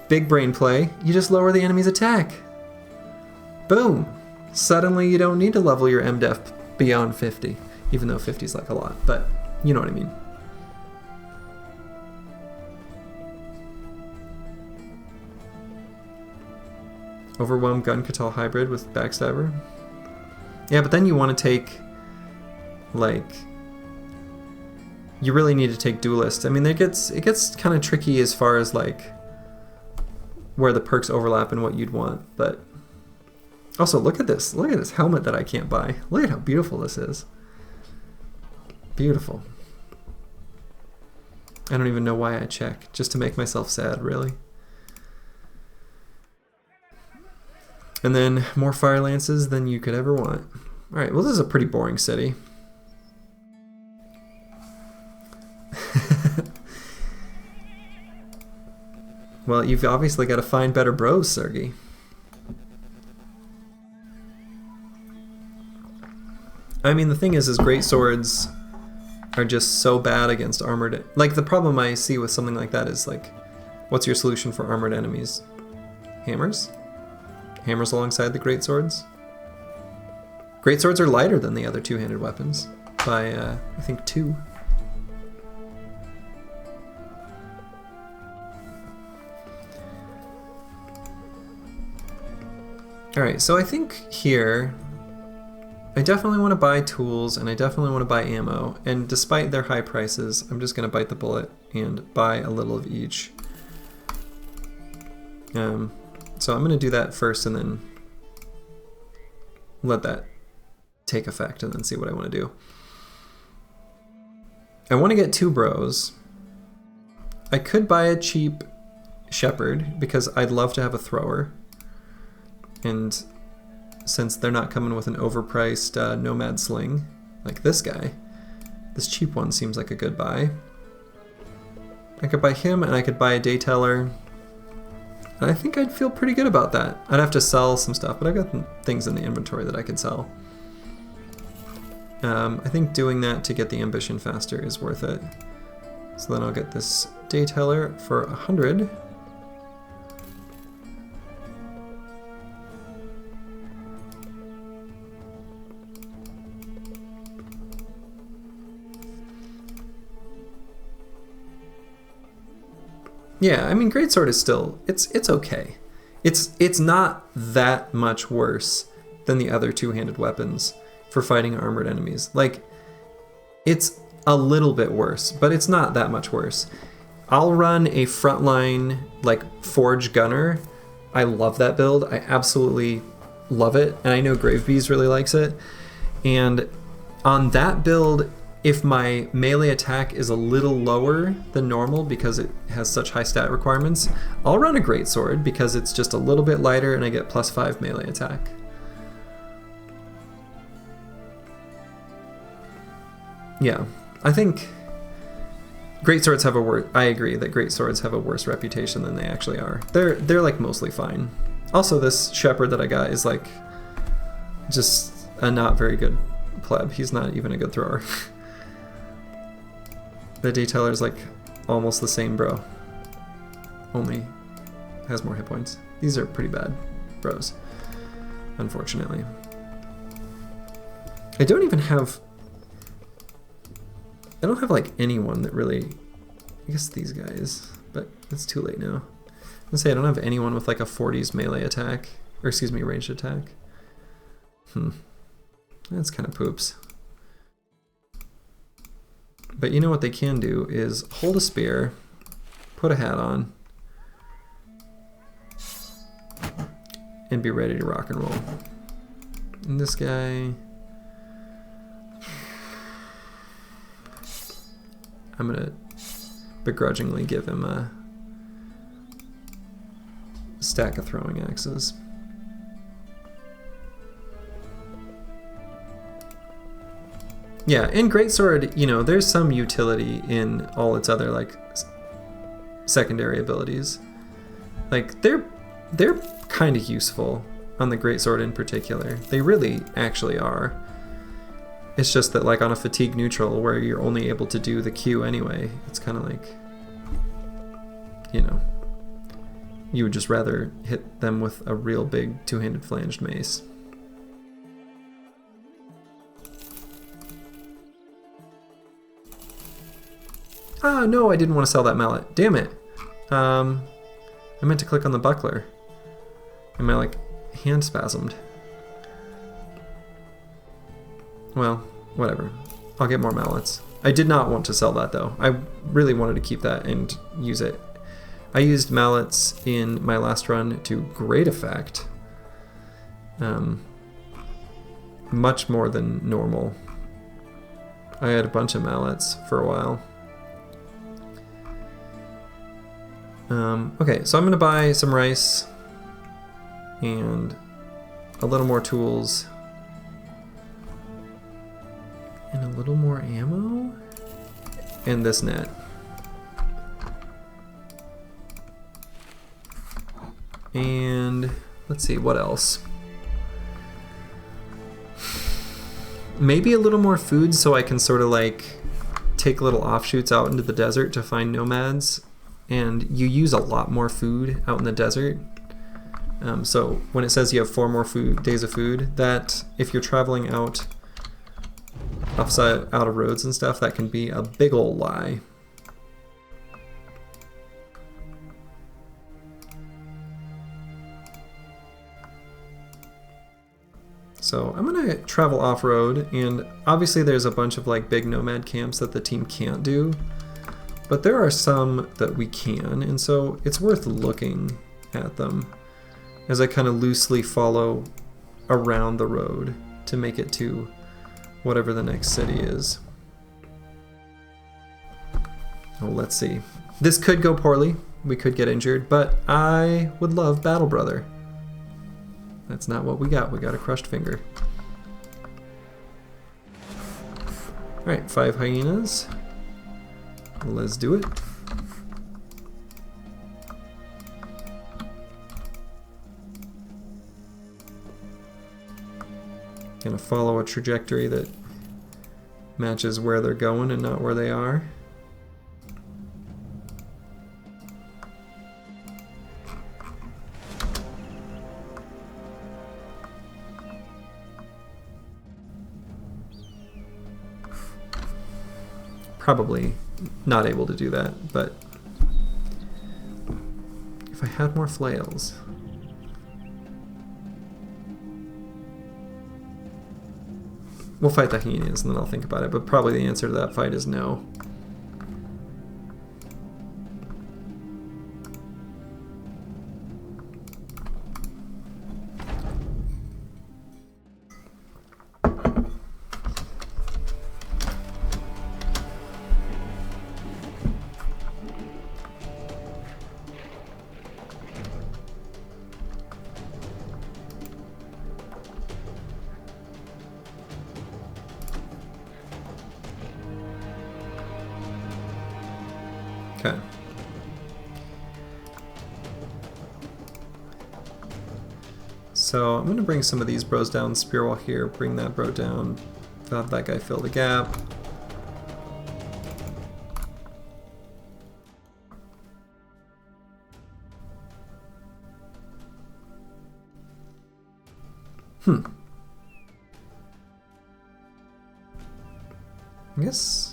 big brain play, you just lower the enemy's attack. Boom! Suddenly you don't need to level your MDef beyond 50, even though 50 is like a lot, but you know what I mean. Overwhelm Gun Catal hybrid with Backstabber. Yeah, but then you want to take, like, you really need to take Duelist. I mean, it gets kind of tricky as far as like where the perks overlap and what you'd want. But also, look at this helmet that I can't buy. Look at how beautiful this is. Beautiful. I don't even know why I check, just to make myself sad, really. And then more fire lances than you could ever want. All right, well, this is a pretty boring city. Well, you've obviously got to find better bros, Sergey. I mean, the thing is great swords are just so bad against armored. Like, the problem I see with something like that is like, what's your solution for armored enemies? Hammers? Hammers alongside the greatswords. Greatswords are lighter than the other two-handed weapons by, I think, 2. Alright, so I think here, I definitely want to buy tools and I definitely want to buy ammo. And despite their high prices, I'm just going to bite the bullet and buy a little of each. So I'm going to do that first and then let that take effect and then see what I want to do. I want to get 2 bros. I could buy a cheap shepherd because I'd love to have a thrower. And since they're not coming with an overpriced nomad sling like this guy, this cheap one seems like a good buy. I could buy him and I could buy a dayteller. And I think I'd feel pretty good about that. I'd have to sell some stuff, but I've got things in the inventory that I could sell. I think doing that to get the ambition faster is worth it. So then I'll get this dayteller for 100. Yeah, I mean, greatsword is still, it's okay. It's not that much worse than the other two-handed weapons for fighting armored enemies. Like, it's a little bit worse, but it's not that much worse. I'll run a frontline, like, forge gunner. I love that build. I absolutely love it, and I know Gravebees really likes it. And on that build, if my melee attack is a little lower than normal because it has such high stat requirements, I'll run a greatsword because it's just a little bit lighter and I get +5 melee attack. Yeah, I think greatswords have a worse. I agree that greatswords have a worse reputation than they actually are. They're like mostly fine. Also, this shepherd that I got is like just a not very good pleb. He's not even a good thrower. The detailer is like almost the same bro, only has more hit points. These are pretty bad bros, unfortunately. I don't have like anyone that really, I guess these guys, but it's too late now. I'm gonna say I don't have anyone with like a 40s melee attack, or excuse me, ranged attack. That's kind of poops. But you know what they can do is hold a spear, put a hat on, and be ready to rock and roll. And this guy, I'm gonna begrudgingly give him a stack of throwing axes. Yeah, and greatsword, you know, there's some utility in all its other like secondary abilities. Like they're kind of useful on the greatsword in particular. They really actually are. It's just that like on a fatigue neutral where you're only able to do the Q anyway, it's kind of like, you know, you would just rather hit them with a real big two-handed flanged mace. Ah, no, I didn't want to sell that mallet. Damn it. I meant to click on the buckler. And my like hand spasmed. Well, whatever. I'll get more mallets. I did not want to sell that though. I really wanted to keep that and use it. I used mallets in my last run to great effect. Much more than normal. I had a bunch of mallets for a while. Okay, so I'm gonna buy some rice and a little more tools and a little more ammo and this net. And let's see, what else? Maybe a little more food so I can sort of like take little offshoots out into the desert to find nomads. And you use a lot more food out in the desert. So when it says you have 4 more days of food, that if you're traveling out of roads and stuff, that can be a big ol' lie. So I'm gonna travel off-road, and obviously there's a bunch of like big nomad camps that the team can't do. But there are some that we can, and so it's worth looking at them as I kind of loosely follow around the road to make it to whatever the next city is. Oh, let's see. This could go poorly. We could get injured, but I would love Battle Brother. That's not what we got. We got a crushed finger. All right, 5 hyenas. Let's do it. Gonna follow a trajectory that matches where they're going and not where they are. Probably not able to do that, but if I had more flails. We'll fight the hyenas and then I'll think about it, but probably the answer to that fight is no. Okay. So I'm going to bring some of these bros down. Spear wall here, bring that bro down. Have that guy fill the gap. I guess.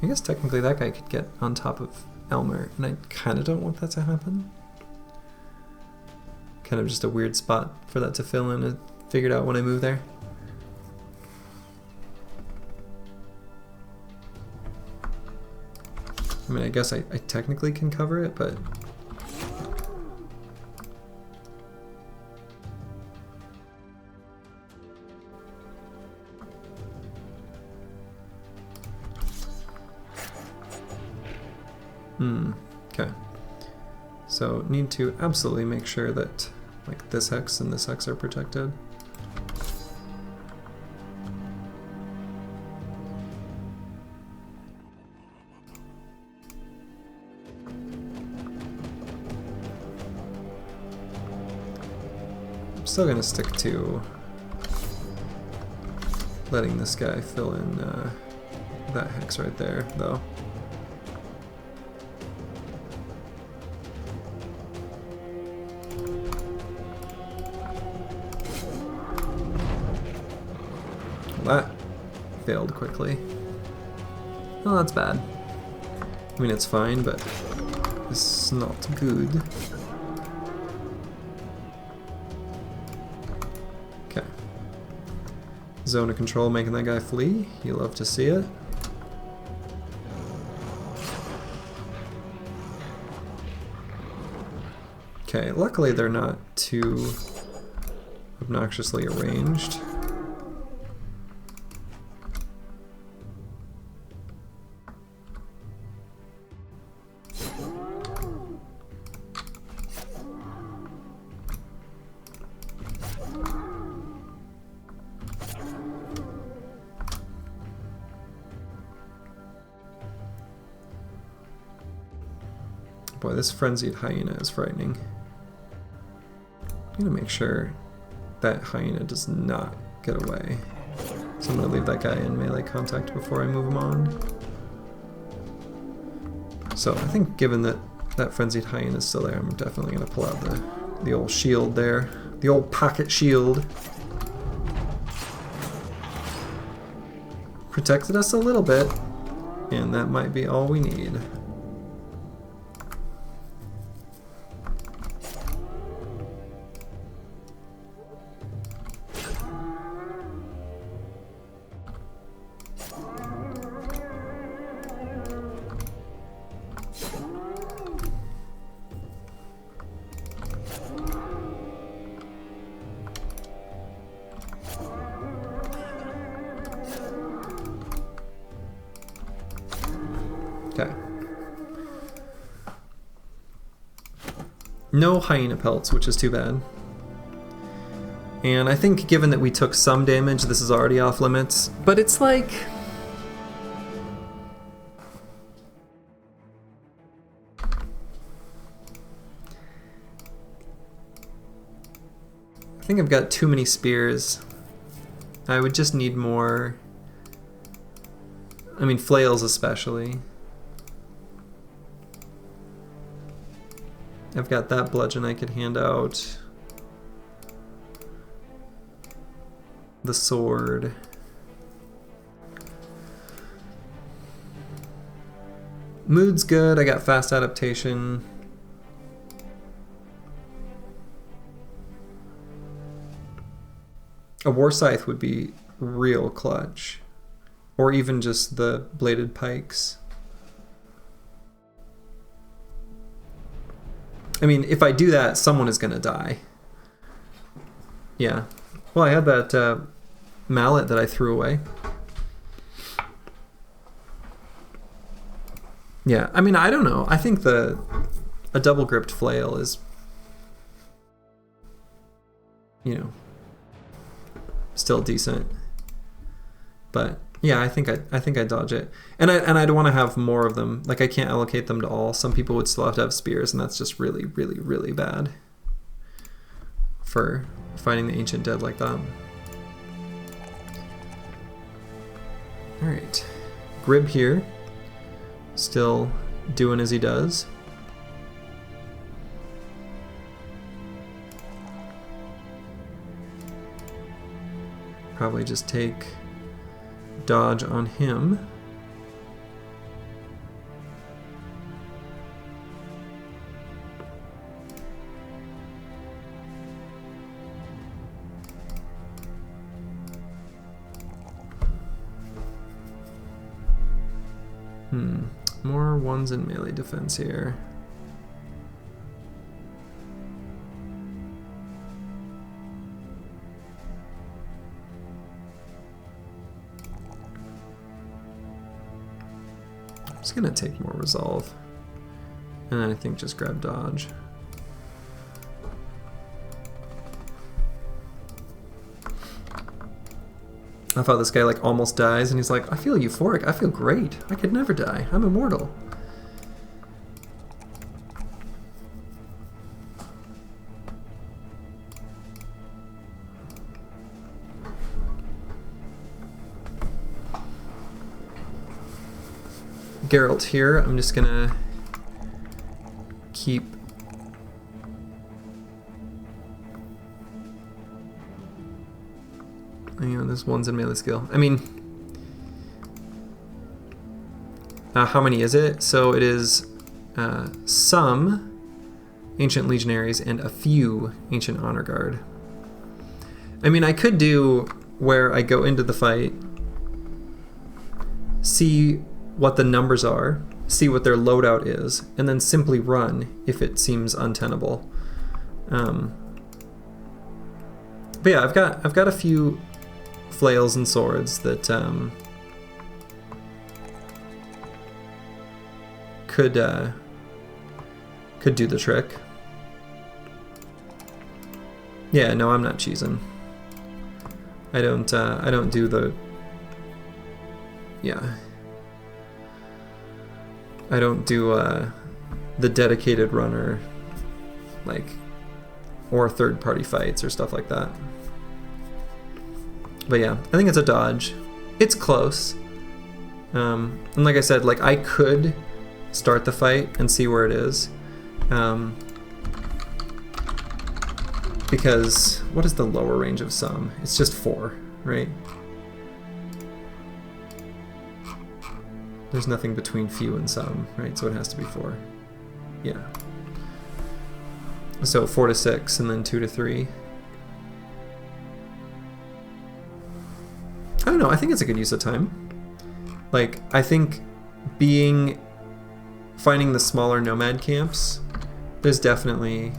I guess technically that guy could get on top of Elmer, and I kind of don't want that to happen. Kind of just a weird spot for that to fill in. I figured out when I moved there. I mean, I guess I technically can cover it, but... Okay. So need to absolutely make sure that like this hex and this hex are protected. I'm still gonna stick to letting this guy fill in that hex right there, though. That failed quickly. Oh, that's bad. I mean, it's fine, but it's not good. Okay. Zone of control making that guy flee. You love to see it. Okay, luckily they're not too obnoxiously arranged. Boy, this frenzied hyena is frightening. I'm gonna make sure that hyena does not get away. So I'm gonna leave that guy in melee contact before I move him on. So I think given that that frenzied hyena is still there, I'm definitely gonna pull out the old shield there. The old pocket shield. Protected us a little bit, and that might be all we need. Okay. No hyena pelts, which is too bad. And I think given that we took some damage, this is already off limits. But it's like... I think I've got too many spears. I would just need more... I mean, flails especially. I've got that bludgeon I could hand out. The sword. Mood's good, I got fast adaptation. A war scythe would be real clutch. Or even just the bladed pikes. I mean, if I do that, someone is gonna die. Yeah. Well, I had that mallet that I threw away. Yeah, I mean, I don't know. I think a double gripped flail is, you know, still decent. But yeah, I think I dodge it, and I'd want to have more of them. Like I can't allocate them to all. Some people would still have to have spears, and that's just really, really, really bad for fighting the ancient dead like that. All right, Grib here, still doing as he does. Probably just take dodge on him. More ones in melee defense here. I'm just gonna take more resolve, and then I think just grab dodge. I thought this guy like almost dies, and he's like, I feel euphoric, I feel great, I could never die, I'm immortal. Geralt here, I'm just gonna keep this one's in melee skill. I mean, how many is it? So it is some ancient legionaries and a few ancient honor guard. I mean, I could do where I go into the fight, see what the numbers are, see what their loadout is, and then simply run if it seems untenable. But yeah, I've got a few flails and swords that could do the trick. Yeah, no, I'm not cheesing. I don't do the, yeah, I don't do the dedicated runner, like, or third-party fights or stuff like that. But yeah, I think it's a dodge. It's close. And like I said, like I could start the fight and see where it is. Because what is the lower range of some? It's just 4, right? There's nothing between few and some, right? So it has to be 4. Yeah. So 4 to 6 and then 2 to 3. I don't know, I think it's a good use of time. Like, I think finding the smaller nomad camps, there's definitely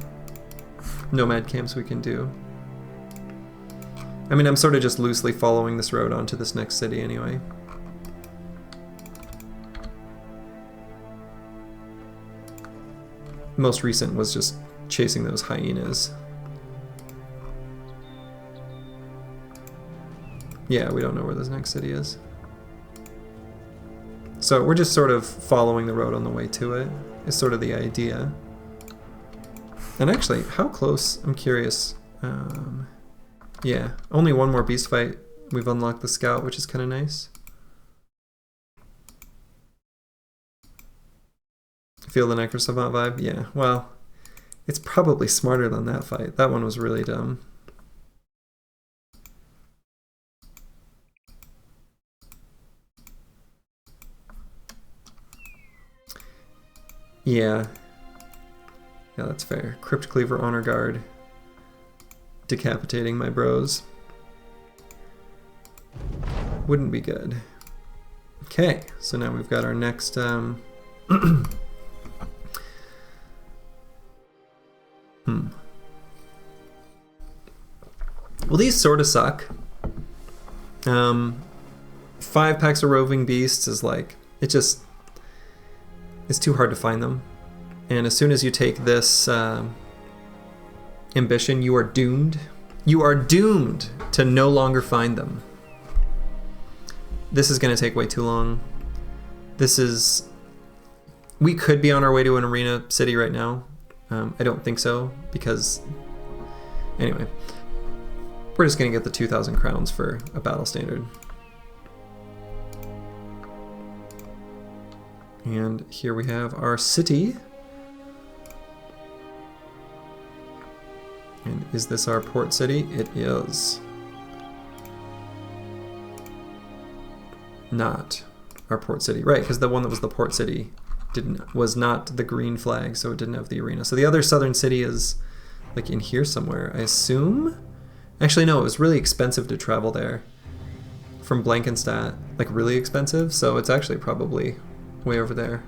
nomad camps we can do. I mean, I'm sort of just loosely following this road onto this next city anyway. Most recent was just chasing those hyenas. Yeah, we don't know where this next city is. So we're just sort of following the road on the way to it, is sort of the idea. And actually, how close? I'm curious. Yeah, only one more beast fight. We've unlocked the scout, which is kind of nice. Feel the Necrosavant vibe? Yeah, well, it's probably smarter than that fight. That one was really dumb. Yeah. Yeah, that's fair. Crypt Cleaver Honor Guard. Decapitating my bros. Wouldn't be good. Okay, so now we've got our next... Well, these sort of suck. 5 packs of Roving Beasts is like... It's too hard to find them. And as soon as you take this ambition, you are doomed. You are doomed to no longer find them. This is going to take way too long. This is... We could be on our way to an arena city right now. I don't think so, because... Anyway. We're just going to get the 2,000 crowns for a battle standard. And here we have our city. And is this our port city? It is. Not our port city. Right, because the one that was the port city was not the green flag, so it didn't have the arena. So the other southern city is like in here somewhere, I assume? Actually, no, it was really expensive to travel there from Blankenstadt. Like really expensive, so it's actually probably way over there.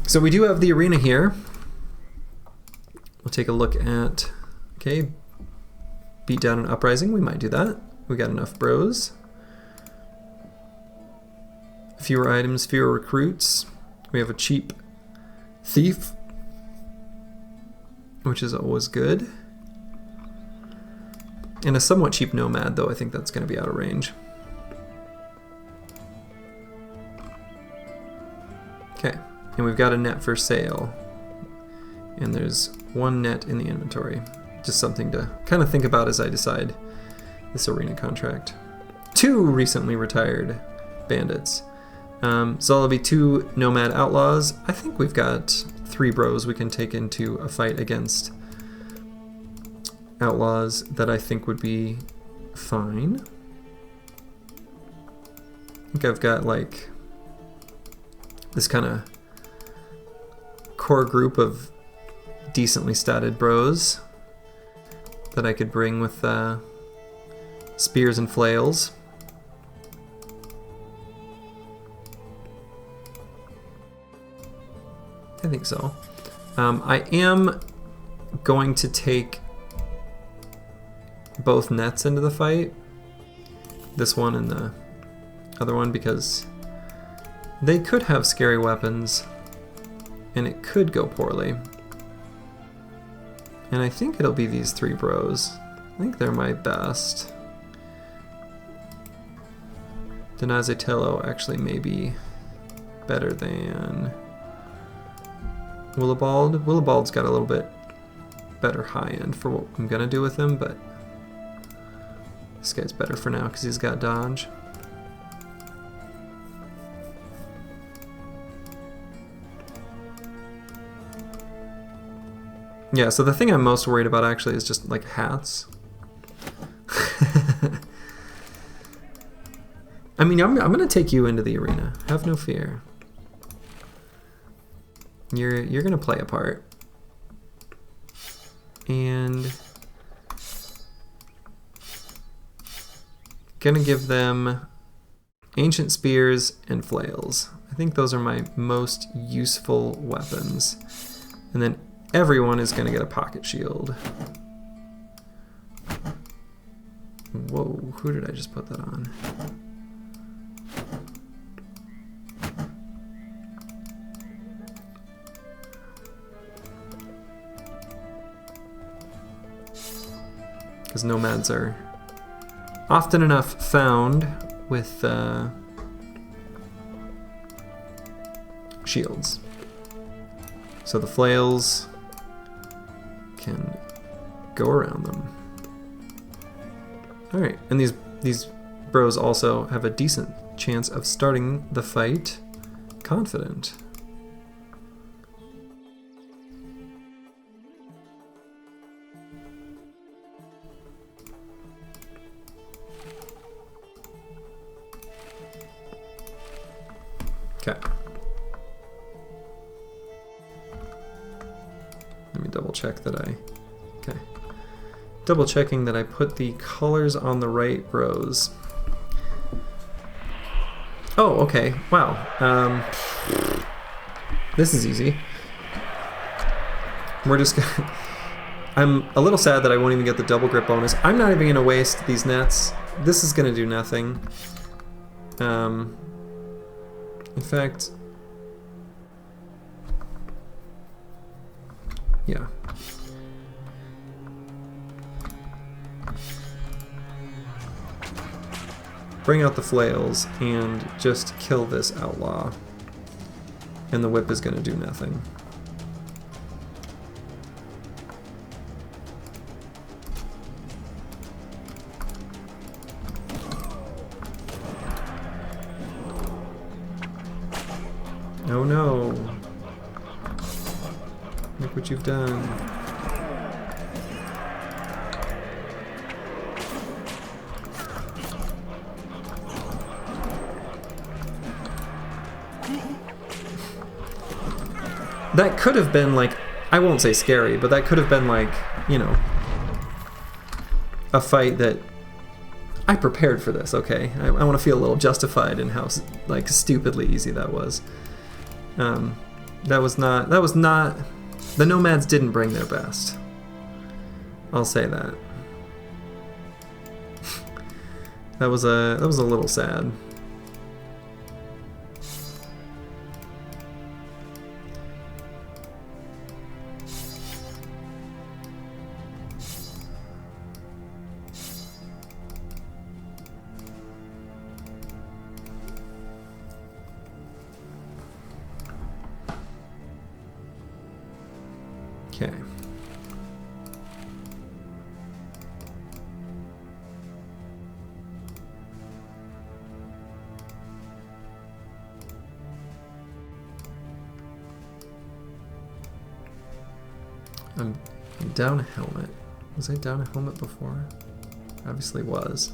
So we do have the arena here. We'll take a look at, okay, beat down an uprising. We might do that. We got enough bros. Fewer items, fewer recruits. We have a cheap thief, which is always good. And a somewhat cheap nomad, though I think that's going to be out of range. Okay, and we've got a net for sale. And there's one net in the inventory. Just something to kind of think about as I decide this arena contract. 2 recently retired bandits. So there'll be 2 nomad outlaws. I think we've got 3 bros we can take into a fight against outlaws that I think would be fine. I think I've got like this kind of core group of decently statted bros that I could bring with spears and flails. I think so. I am going to take both nets into the fight. This one and the other one, because they could have scary weapons and it could go poorly. And I think it'll be these 3 bros. I think they're my best. Donazitello actually may be better than Willibald. Willibald's got a little bit better high end for what I'm gonna do with him, but this guy's better for now because he's got dodge. Yeah, so the thing I'm most worried about actually is just like hats. I mean, I'm gonna take you into the arena. Have no fear. You're gonna play a part. And gonna give them ancient spears and flails. I think those are my most useful weapons. And then everyone is gonna get a pocket shield. Whoa, who did I just put that on? Because nomads are often enough found with shields. So the flails can go around them. Alright, and these bros also have a decent chance of starting the fight confident. Okay. Let me double check that okay. Double checking that I put the colors on the right rows. Oh, okay. Wow. This is easy. We're just gonna... I'm a little sad that I won't even get the double grip bonus. I'm not even gonna waste these nets. This is gonna do nothing. In fact, yeah. bring out the flails and just kill this outlaw. And the whip is going to do nothing. Oh no. Look what you've done. That could have been like, I won't say scary, but that could have been like, you know, a fight that I prepared for this, okay? I want to feel a little justified in how like stupidly easy that was. That was not, the nomads didn't bring their best. I'll say that. That was a little sad. Okay. I'm down a helmet. Was I down a helmet before? Obviously was.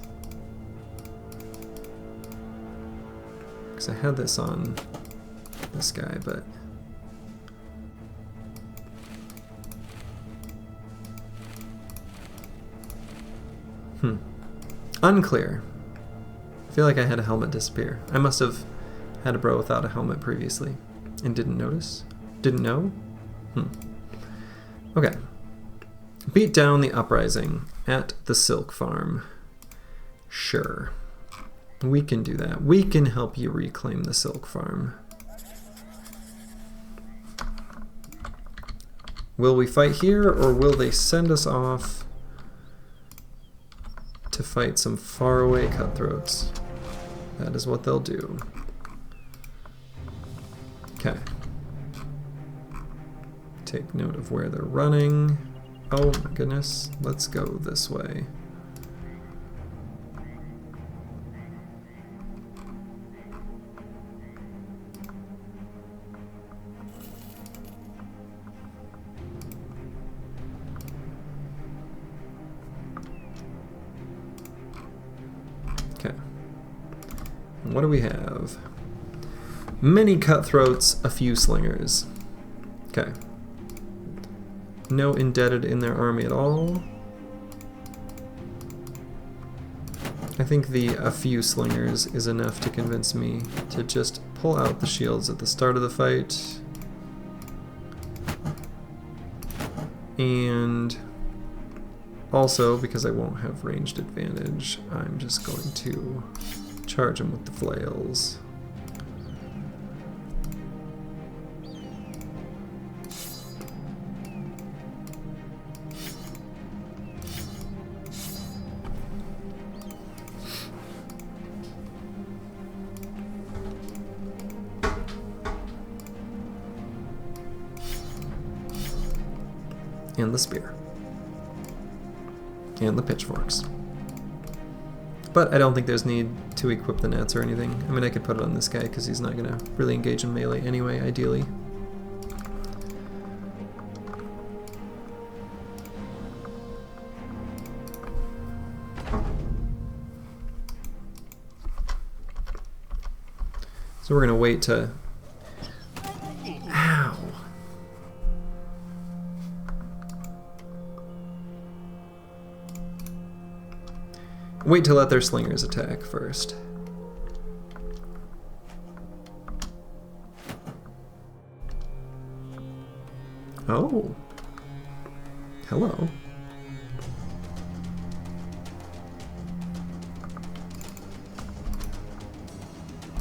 Because I had this on this guy, but... Unclear. I feel like I had a helmet disappear. I must have had a bro without a helmet previously and didn't notice. Didn't know? Okay. Beat down the uprising at the silk farm. Sure. We can do that. We can help you reclaim the silk farm. Will we fight here, or will they send us off to fight some faraway cutthroats? That is what they'll do. Okay. Take note of where they're running. Oh my goodness. Let's go this way. What do we have? Many cutthroats, a few slingers. Okay. No indebted in their army at all. I think the a few slingers is enough to convince me to just pull out the shields at the start of the fight. And also, because I won't have ranged advantage, I'm just going to charge him with the flails. And the spear. And the pitchforks. But I don't think there's need to equip the nets or anything. I mean, I could put it on this guy because he's not going to really engage in melee anyway, ideally. So we're going to wait to... Ow! Wait to let their slingers attack first. Oh. Hello.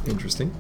Interesting.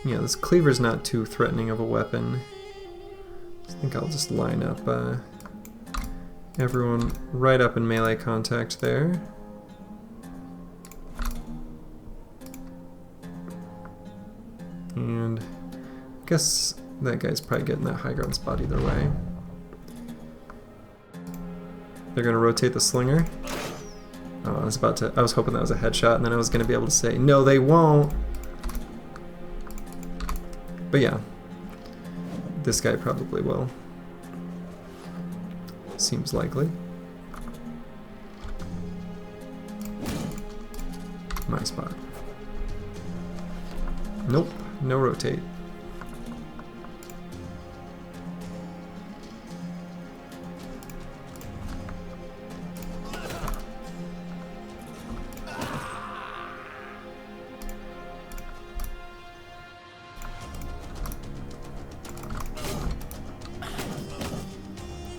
Yeah, this cleaver's not too threatening of a weapon. I think I'll just line up everyone right up in melee contact there. And I guess that guy's probably getting that high ground spot either way. They're gonna rotate the slinger. Oh, I was hoping that was a headshot, and then I was gonna be able to say, no, they won't. But yeah, this guy probably will. Seems likely. My spot. Nope, no rotate.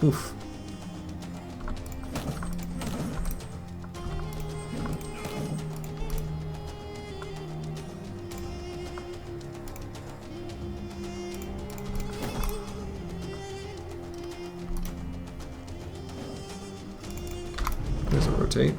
Oof. There's a rotate.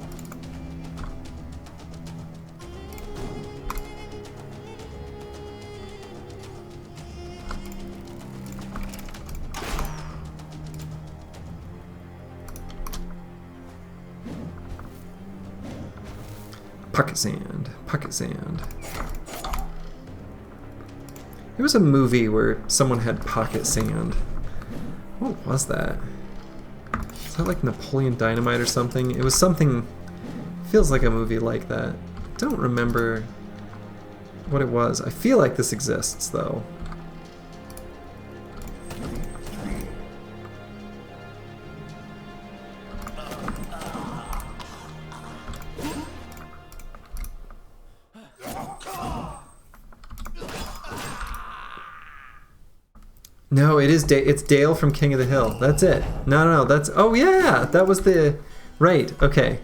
Pocket sand, pocket sand. There was a movie where someone had pocket sand. What was that? Is that like Napoleon Dynamite or something? It was something, feels like a movie like that. I don't remember what it was. I feel like this exists though. No, it's Dale from King of the Hill. That's it. No, that's... Oh, yeah! That was the... Right, okay.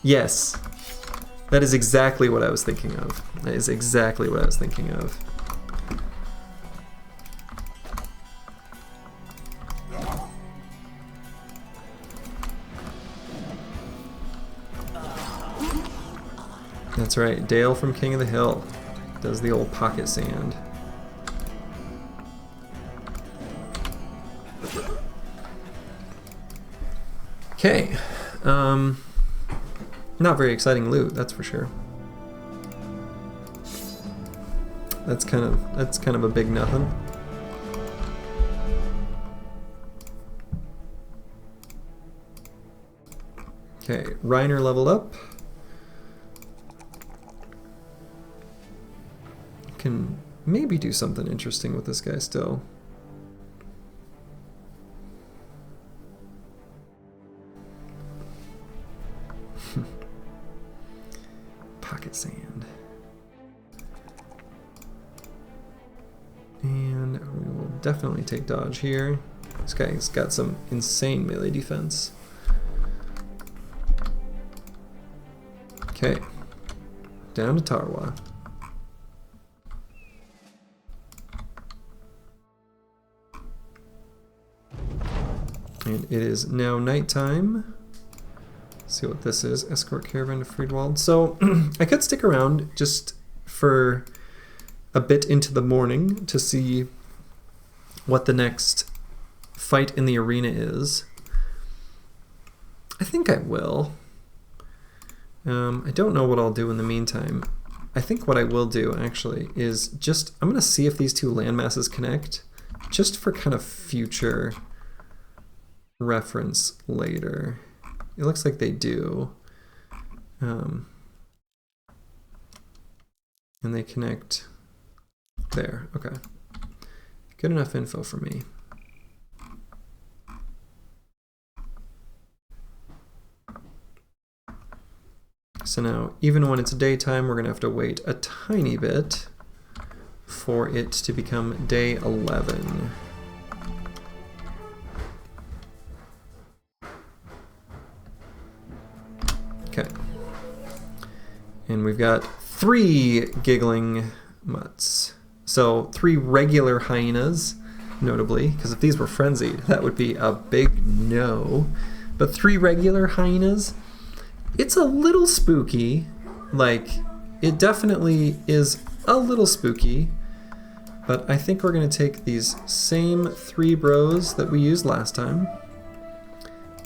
Yes. That is exactly what I was thinking of. That is exactly what I was thinking of. That's right, Dale from King of the Hill does the old pocket sand. Okay, not very exciting loot, that's for sure. That's kind of a big nothing. Okay, Reiner leveled up. Can maybe do something interesting with this guy still. Pocket sand. And we will definitely take dodge here. This guy's got some insane melee defense. Okay. Down to Tarwa. And it is now nighttime. See what this is. Escort caravan to Friedwald. So I could stick around just for a bit into the morning to see what the next fight in the arena is. I think I will. I don't know what I'll do in the meantime. I think what I will do actually is just, I'm going to see if these two landmasses connect, just for kind of future reference later. It looks like they do. And they connect there. Okay. Good enough info for me. So now, even when it's daytime, we're going to have to wait a tiny bit for it to become day 11. Okay. And we've got 3 giggling mutts. So 3 regular hyenas, notably, because if these were frenzied, that would be a big no. But 3 regular hyenas, it's a little spooky. Like, it definitely is a little spooky. But I think we're going to take these same 3 bros that we used last time.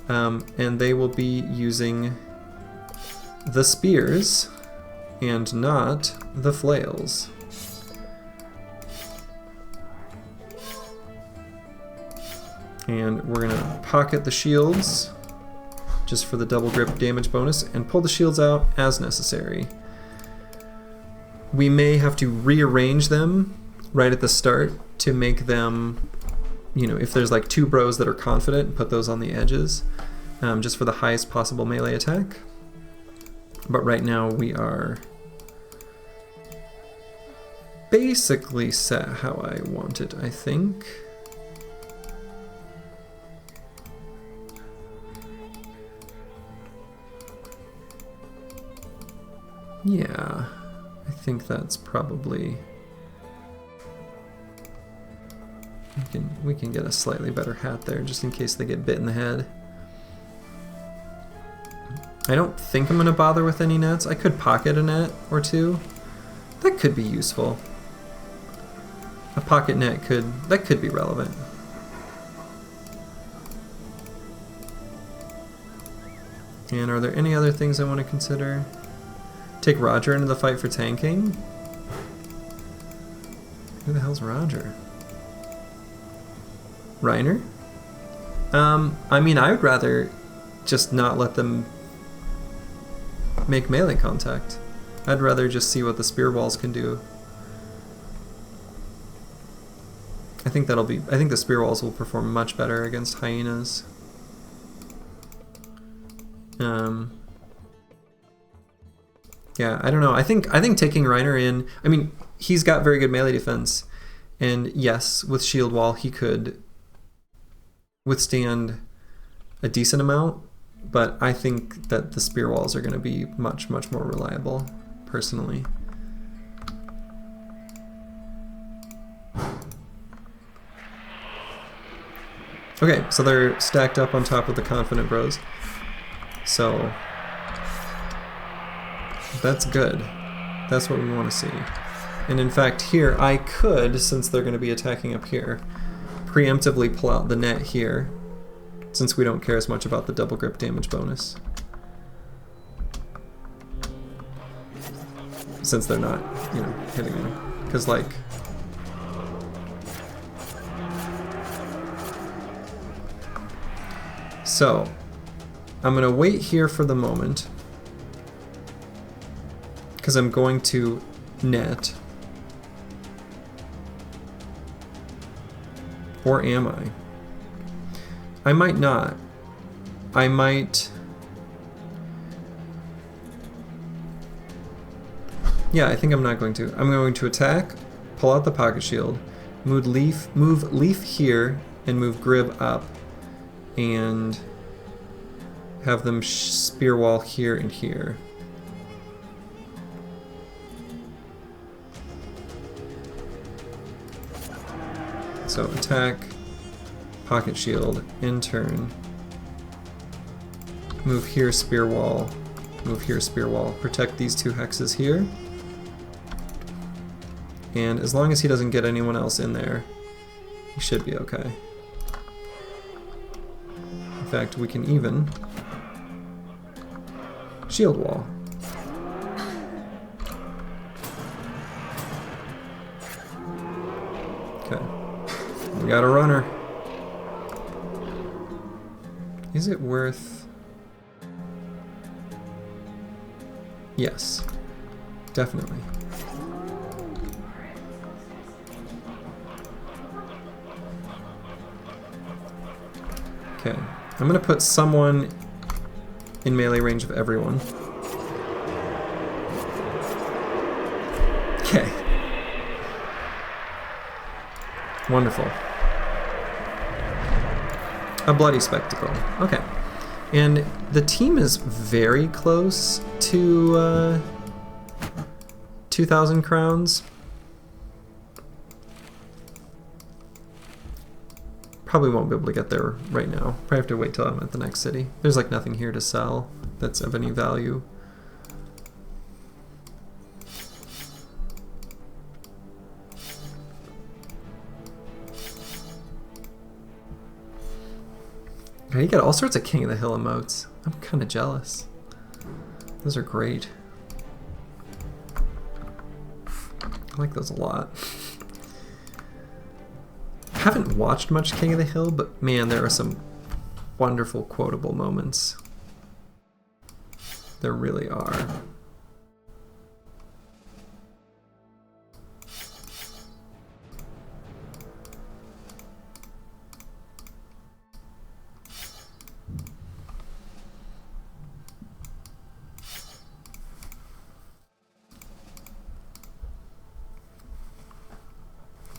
And they will be using the spears and not the flails. And we're going to pocket the shields just for the double grip damage bonus and pull the shields out as necessary. We may have to rearrange them right at the start to make them, you know, if there's like 2 bros that are confident, put those on the edges just for the highest possible melee attack. But right now we are basically set how I want it, I think. Yeah, I think that's probably... We can get a slightly better hat there just in case they get bit in the head. I don't think I'm going to bother with any nets. I could pocket a net or 2. That could be useful. A pocket net could be relevant. And are there any other things I want to consider? Take Roger into the fight for tanking? Who the hell's Roger? Reiner? I mean, I would rather just not let them make melee contact. I'd rather just see what the spear walls can do. I think the spear walls will perform much better against hyenas. Yeah, I don't know. I think taking Reiner in, I mean, he's got very good melee defense. And yes, with shield wall he could withstand a decent amount, but I think that the spear walls are going to be much, much more reliable, personally. Okay, so they're stacked up on top of the confident bros. So that's good. That's what we want to see. And in fact here, I could, since they're going to be attacking up here, preemptively pull out the net here, since we don't care as much about the double grip damage bonus. Since they're not, you know, hitting me. Because, like... So, I'm going to wait here for the moment, because I'm going to net. Or am I? I might not. I might... Yeah, I think I'm not going to. I'm going to attack, pull out the pocket shield, move Leaf here, and move Grib up, and have them spear wall here and here. So attack, pocket shield, in turn. Move here, spear wall. Move here, spear wall. Protect these 2 hexes here. And as long as he doesn't get anyone else in there, he should be okay. In fact, we can even shield wall. Okay. We got a runner. Is it worth... Yes. Definitely. Okay. I'm gonna put someone in melee range of everyone. Okay. Wonderful. A bloody spectacle. Okay. And the team is very close to 2,000 crowns. Probably won't be able to get there right now. Probably have to wait till I'm at the next city. There's like nothing here to sell that's of any value. You get all sorts of King of the Hill emotes. I'm kind of jealous. Those are great. I like those a lot. I haven't watched much King of the Hill, but man, there are some wonderful quotable moments. There really are.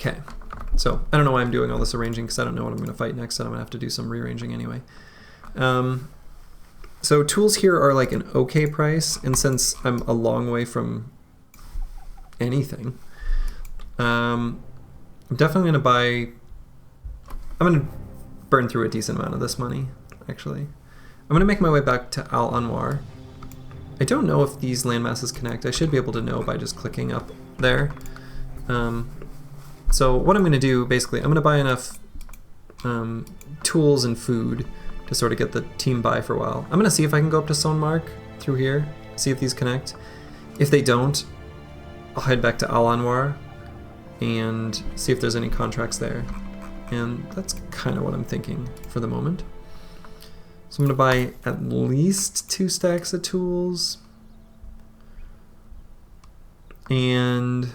Okay, so I don't know why I'm doing all this arranging because I don't know what I'm going to fight next, so I'm going to have to do some rearranging anyway. So tools here are like an okay price, and since I'm a long way from anything, I'm definitely going to buy... I'm going to burn through a decent amount of this money, actually. I'm going to make my way back to Al Anwar. I don't know if these landmasses connect. I should be able to know by just clicking up there. So what I'm going to do, basically, I'm going to buy enough tools and food to sort of get the team by for a while. I'm going to see if I can go up to Sonmark through here, see if these connect. If they don't, I'll head back to Al Anwar and see if there's any contracts there. And that's kind of what I'm thinking for the moment. So I'm going to buy at least 2 stacks of tools. And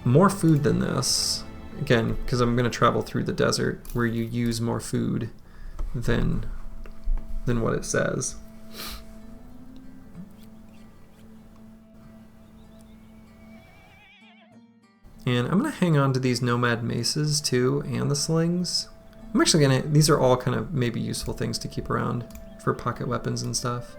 more food than this, again, because I'm going to travel through the desert where you use more food than what it says. And I'm going to hang on to these nomad maces too, and the slings. I'm actually going to, these are all kind of maybe useful things to keep around for pocket weapons and stuff.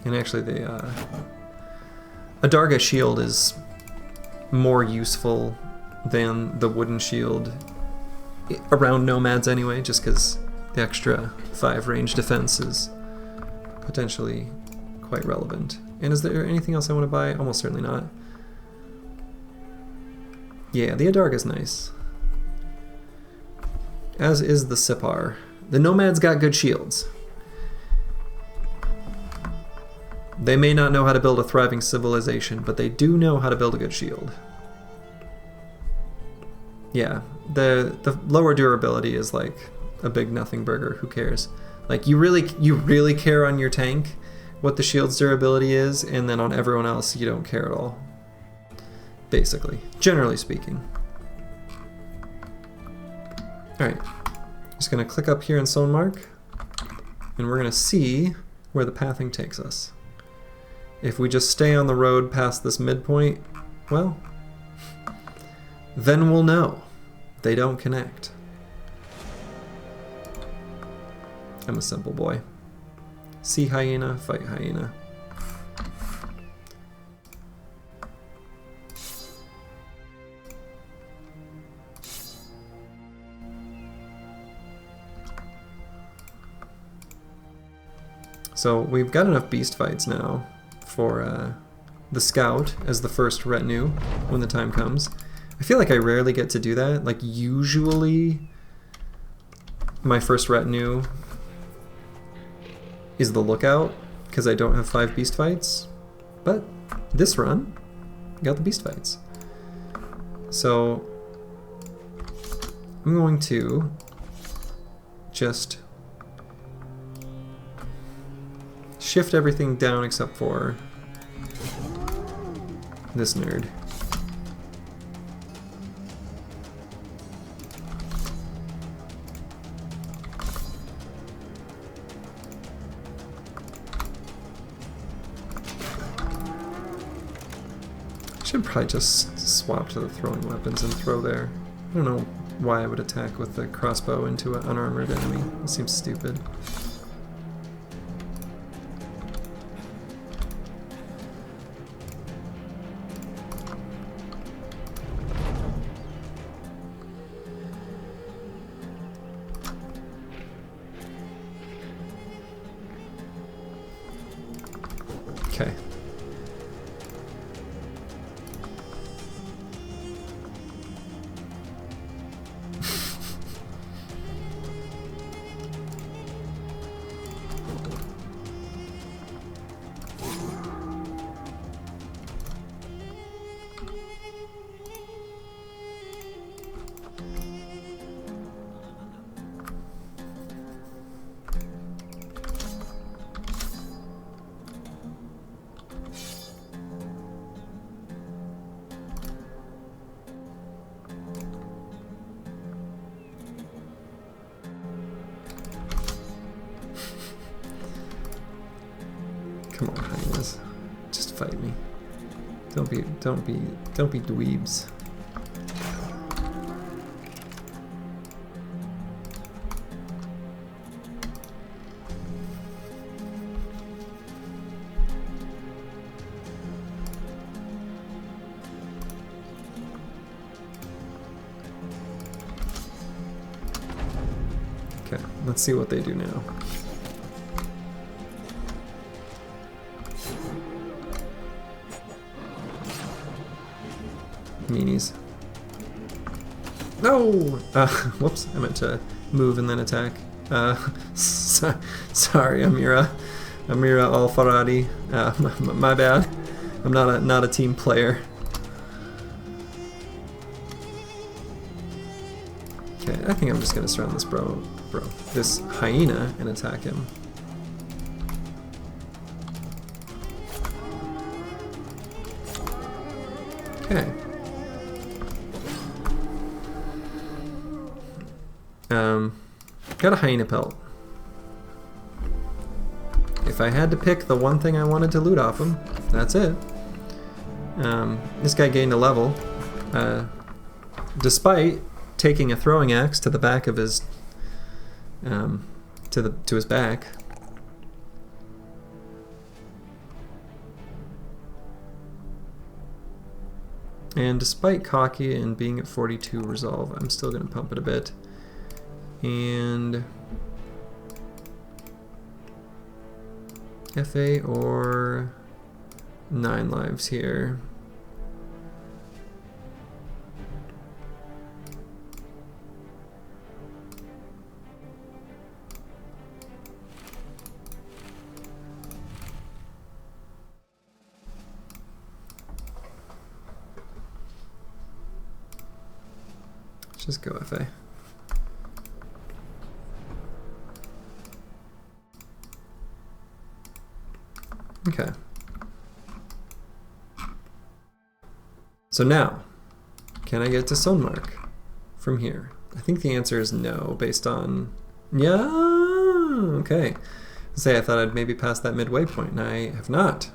And actually the Adarga shield is more useful than the wooden shield around nomads anyway, just because the extra 5 range defense is potentially quite relevant. And is there anything else I want to buy? Almost certainly not. Yeah, the Adarga is nice. As is the Sipar. The nomads got good shields. They may not know how to build a thriving civilization, but they do know how to build a good shield. Yeah, the lower durability is like a big nothing burger. Who cares? Like you really care on your tank what the shield's durability is, and then on everyone else you don't care at all. Basically, generally speaking. All right, just gonna click up here in Sonmark, and we're gonna see where the pathing takes us. If we just stay on the road past this midpoint, well, then we'll know. They don't connect. I'm a simple boy. See hyena, fight hyena. So we've got enough beast fights now for the scout as the first retinue when the time comes. I feel like I rarely get to do that. Like usually my first retinue is the lookout because I don't have 5 beast fights, but this run got the beast fights. So I'm going to just shift everything down except for this nerd. Should probably just swap to the throwing weapons and throw there. I don't know why I would attack with the crossbow into an unarmored enemy. It seems stupid. Okay. Come on, hyenas. Just fight me. Don't be dweebs. Okay, let's see what they do now. Meanies. No! Whoops, I meant to move and then attack. Sorry, Amira Al-Faradi. My bad. I'm not a team player. Okay, I think I'm just gonna surround this hyena and attack him. Okay. Got a hyena pelt. If I had to pick the one thing I wanted to loot off him, that's it. This guy gained a level, despite taking a throwing axe to the back of his, to his back. And despite cocky and being at 42 resolve, I'm still gonna pump it a bit. And FA or 9 lives here. Let's just go FA. Okay. So now, can I get to Sonmark from here? I think the answer is no, based on... Yeah! Okay. I thought I'd maybe pass that midway point, and I have not.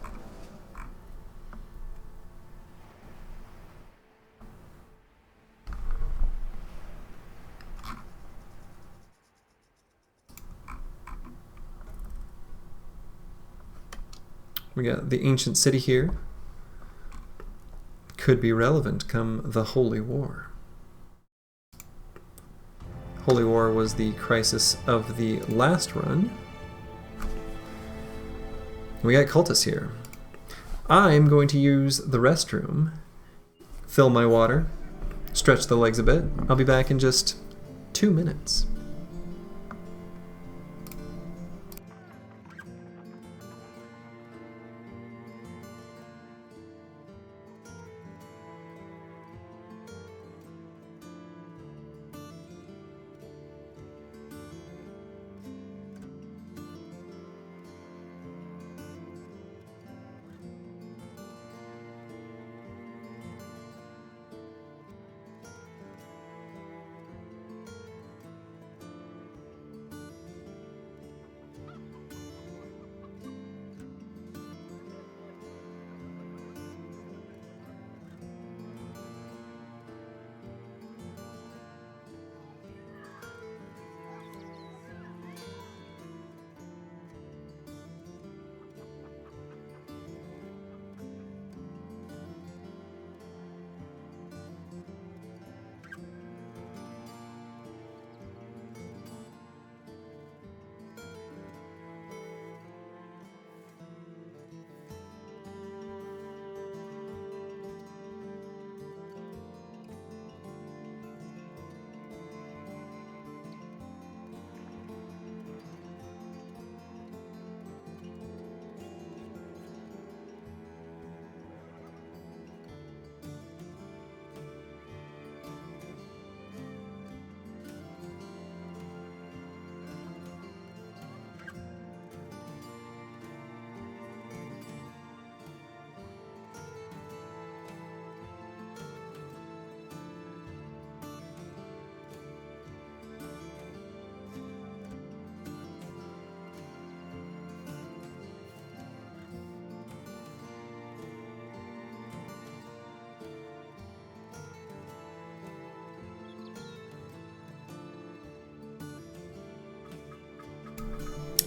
We got the ancient city here. Could be relevant come the Holy War. Holy War was the crisis of the last run. We got cultists here. I'm going to use the restroom, fill my water, stretch the legs a bit. I'll be back in just 2 minutes.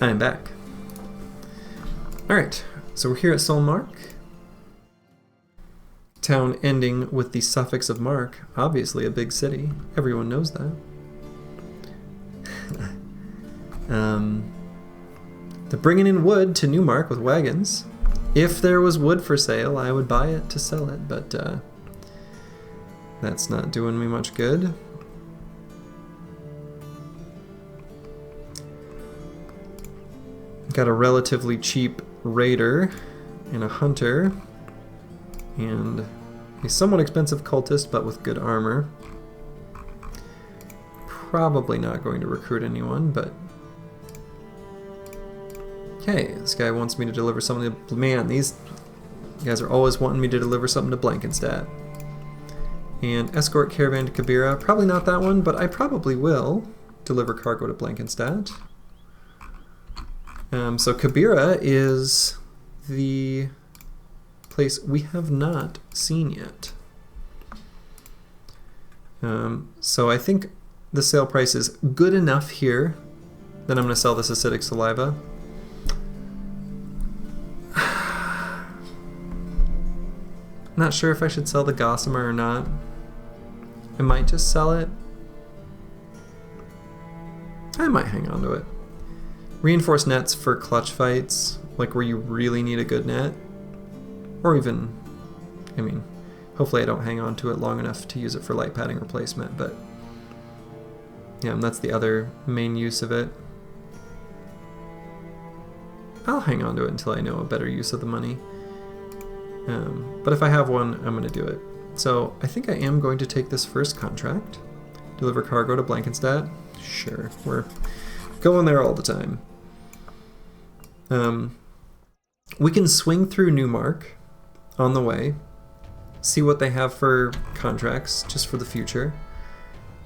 I'm back. Alright, so we're here at Solmark. Town ending with the suffix of Mark. Obviously a big city. Everyone knows that. They're bringing in wood to Newmark with wagons. If there was wood for sale, I would buy it to sell it, but that's not doing me much good. Got a relatively cheap raider and a hunter and a somewhat expensive cultist, but with good armor. Probably not going to recruit anyone, but hey, this guy wants me to deliver something to... Man, these guys are always wanting me to deliver something to Blankenstadt. And escort caravan to Kabira. Probably not that one, but I probably will deliver cargo to Blankenstadt. So Kabira is the place we have not seen yet. So I think the sale price is good enough here that I'm going to sell this acidic saliva. Not sure if I should sell the gossamer or not. I might just sell it. I might hang on to it. Reinforced nets for clutch fights, like where you really need a good net. Or even, I mean, hopefully I don't hang on to it long enough to use it for light padding replacement, but yeah, that's the other main use of it. I'll hang on to it until I know a better use of the money. But if I have one, I'm going to do it. So I think I am going to take this first contract. Deliver cargo to Blankenstadt. Sure, we're going there all the time. We can swing through Newmark on the way, see what they have for contracts just for the future,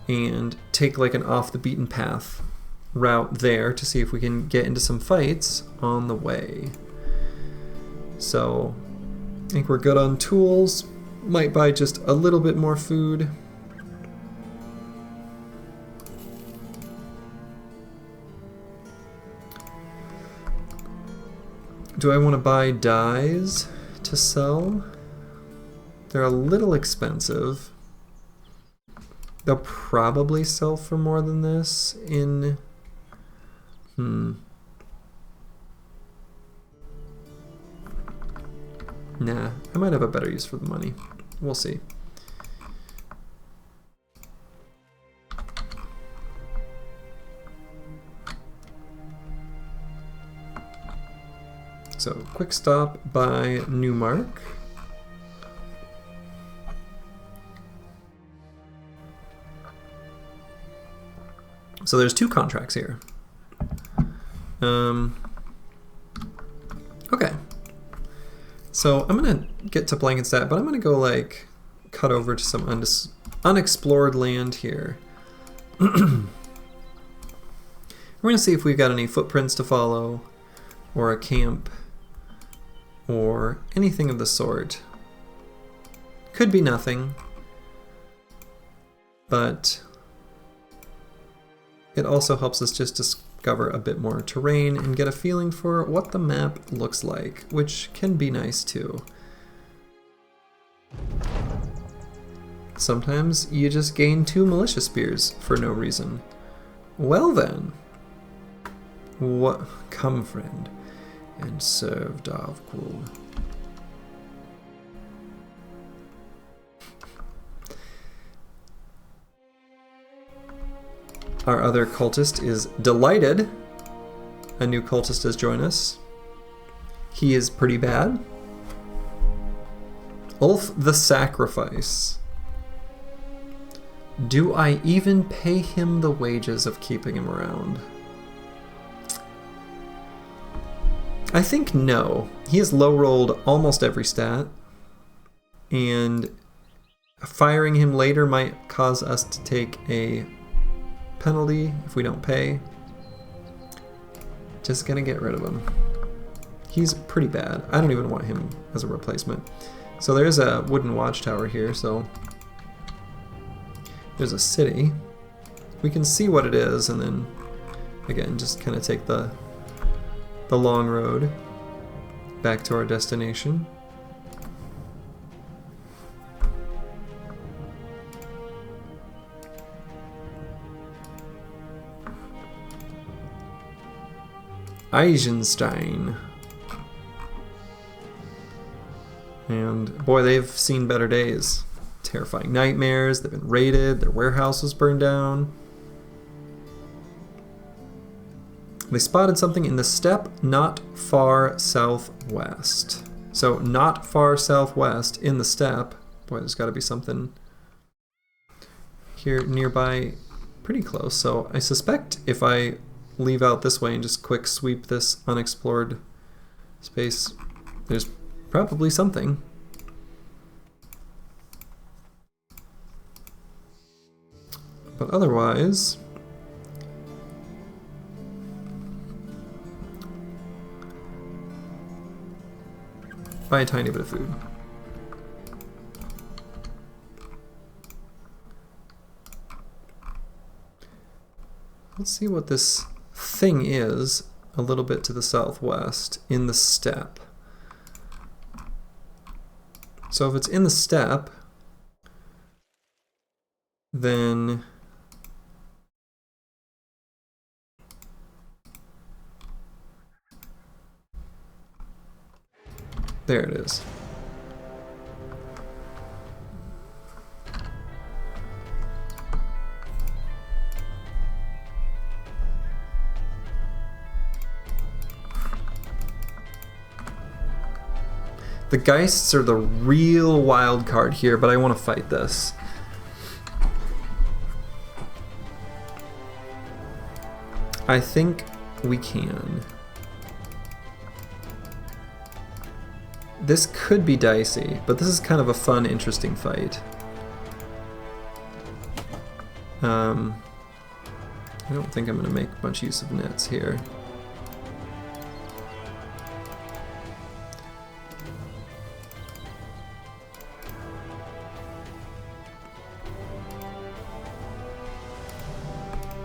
and take like an off the beaten path route there to see if we can get into some fights on the way. So I think we're good on tools. Might buy just a little bit more food. Do I want to buy dyes to sell? They're a little expensive. They'll probably sell for more than this in... Nah, I might have a better use for the money. We'll see. So, quick stop by Newmark. So there's two contracts here. Okay. So I'm gonna get to Blankenstadt, but I'm gonna go like cut over to some unexplored land here. We're gonna see if we've got any footprints to follow, or a camp, or anything of the sort. Could be nothing, but it also helps us just discover a bit more terrain and get a feeling for what the map looks like, which can be nice too. Sometimes you just gain 2 militia spears for no reason. Well then, what? Come, friend, and serve Davkul. Our other cultist is delighted. A new cultist has joined us. He is pretty bad. Ulf the Sacrifice. Do I even pay him the wages of keeping him around? I think no. He has low-rolled almost every stat, and firing him later might cause us to take a penalty if we don't pay. Just gonna get rid of him. He's pretty bad. I don't even want him as a replacement. So there's a wooden watchtower here, so there's a city. We can see what it is and then again just kind of take the the long road back to our destination. Eisenstein. And boy, they've seen better days. Terrifying nightmares, they've been raided, their warehouse was burned down. They spotted something in the steppe not far southwest. So not far southwest in the steppe. Boy, there's got to be something here nearby pretty close. So I suspect if I leave out this way and just quick sweep this unexplored space, there's probably something. But otherwise, buy a tiny bit of food. Let's see what this thing is a little bit to the southwest in the steppe. So if it's in the steppe, then there it is. The Geists are the real wild card here, but I want to fight this. I think we can. This could be dicey, but this is kind of a fun, interesting fight. I don't think I'm going to make much use of nets here.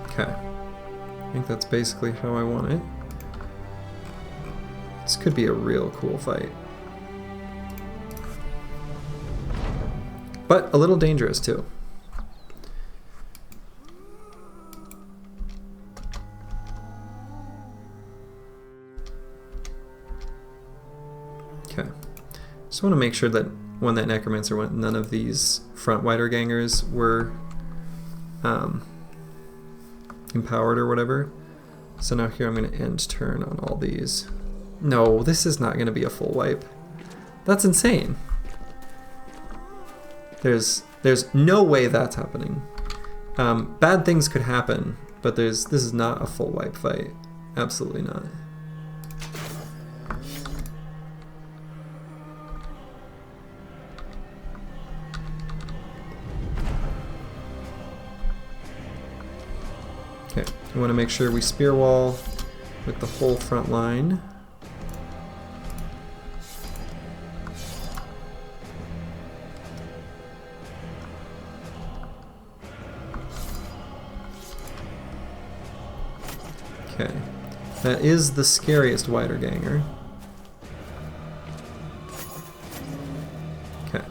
Okay. I think that's basically how I want it. This could be a real cool fight. But a little dangerous too. Okay. Just want to make sure that when that necromancer went, none of these front wiedergangers were empowered or whatever. So now here I'm going to end turn on all these. No, this is not going to be a full wipe. That's insane. There's no way that's happening. Bad things could happen, but this is not a full wipe fight. Absolutely not. Okay, we want to make sure we spear wall with the whole front line. Okay, that is the scariest wiederganger. Okay.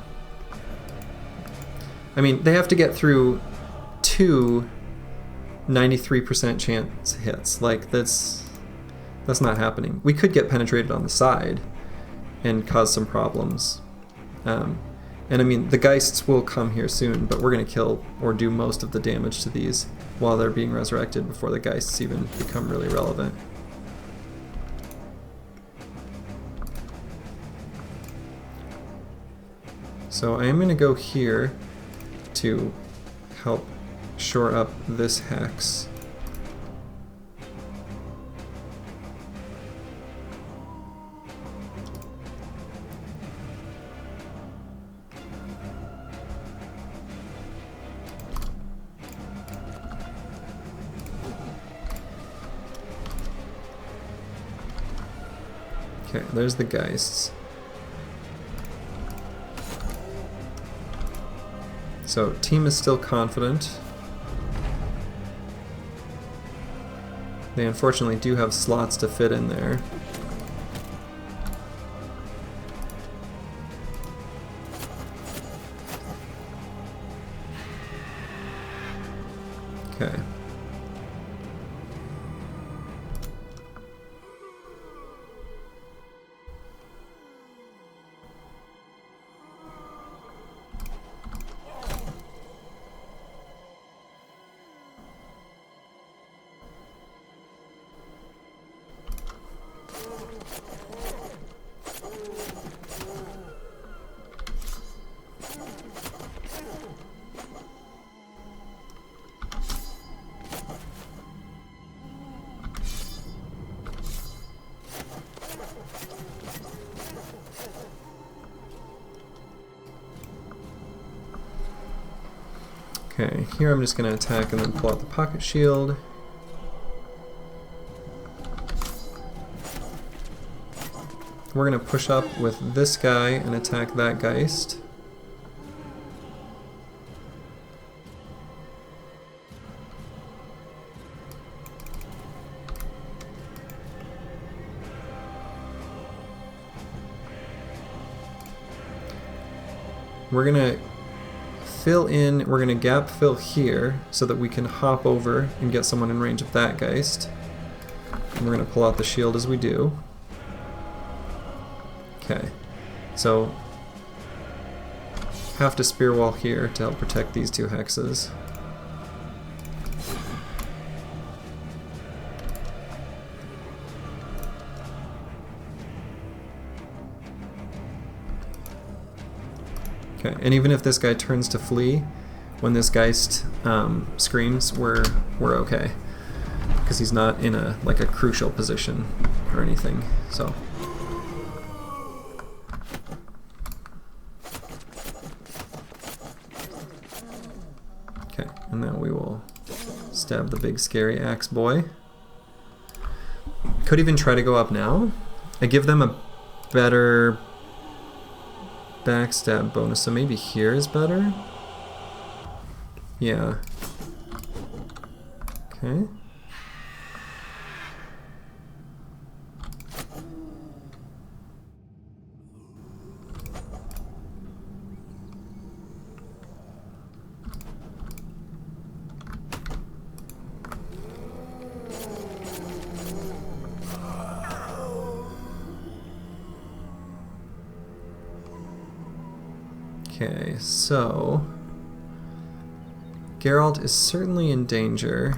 I mean, they have to get through 2 93% chance hits. Like, that's not happening. We could get penetrated on the side and cause some problems. And I mean, the Geists will come here soon, but we're going to kill or do most of the damage to these while they're being resurrected before the Geists even become really relevant. So I am going to go here to help shore up this hex. Okay, there's the Geists. So, team is still confident. They unfortunately do have slots to fit in there. Okay. Okay, here I'm just going to attack and then pull out the pocket shield. We're going to push up with this guy and attack that Geist. We're going to fill in, we're going to gap fill here so that we can hop over and get someone in range of that Geist. And we're going to pull out the shield as we do. Okay, so have to spear wall here to help protect these two hexes. Okay, and even if this guy turns to flee, when this Geist screams, we're okay, because he's not in a crucial position or anything. So. Okay, and then we will stab the big scary axe boy. Could even try to go up now. I give them a better backstab bonus, so maybe here is better? Yeah. Okay. Okay, so Geralt is certainly in danger.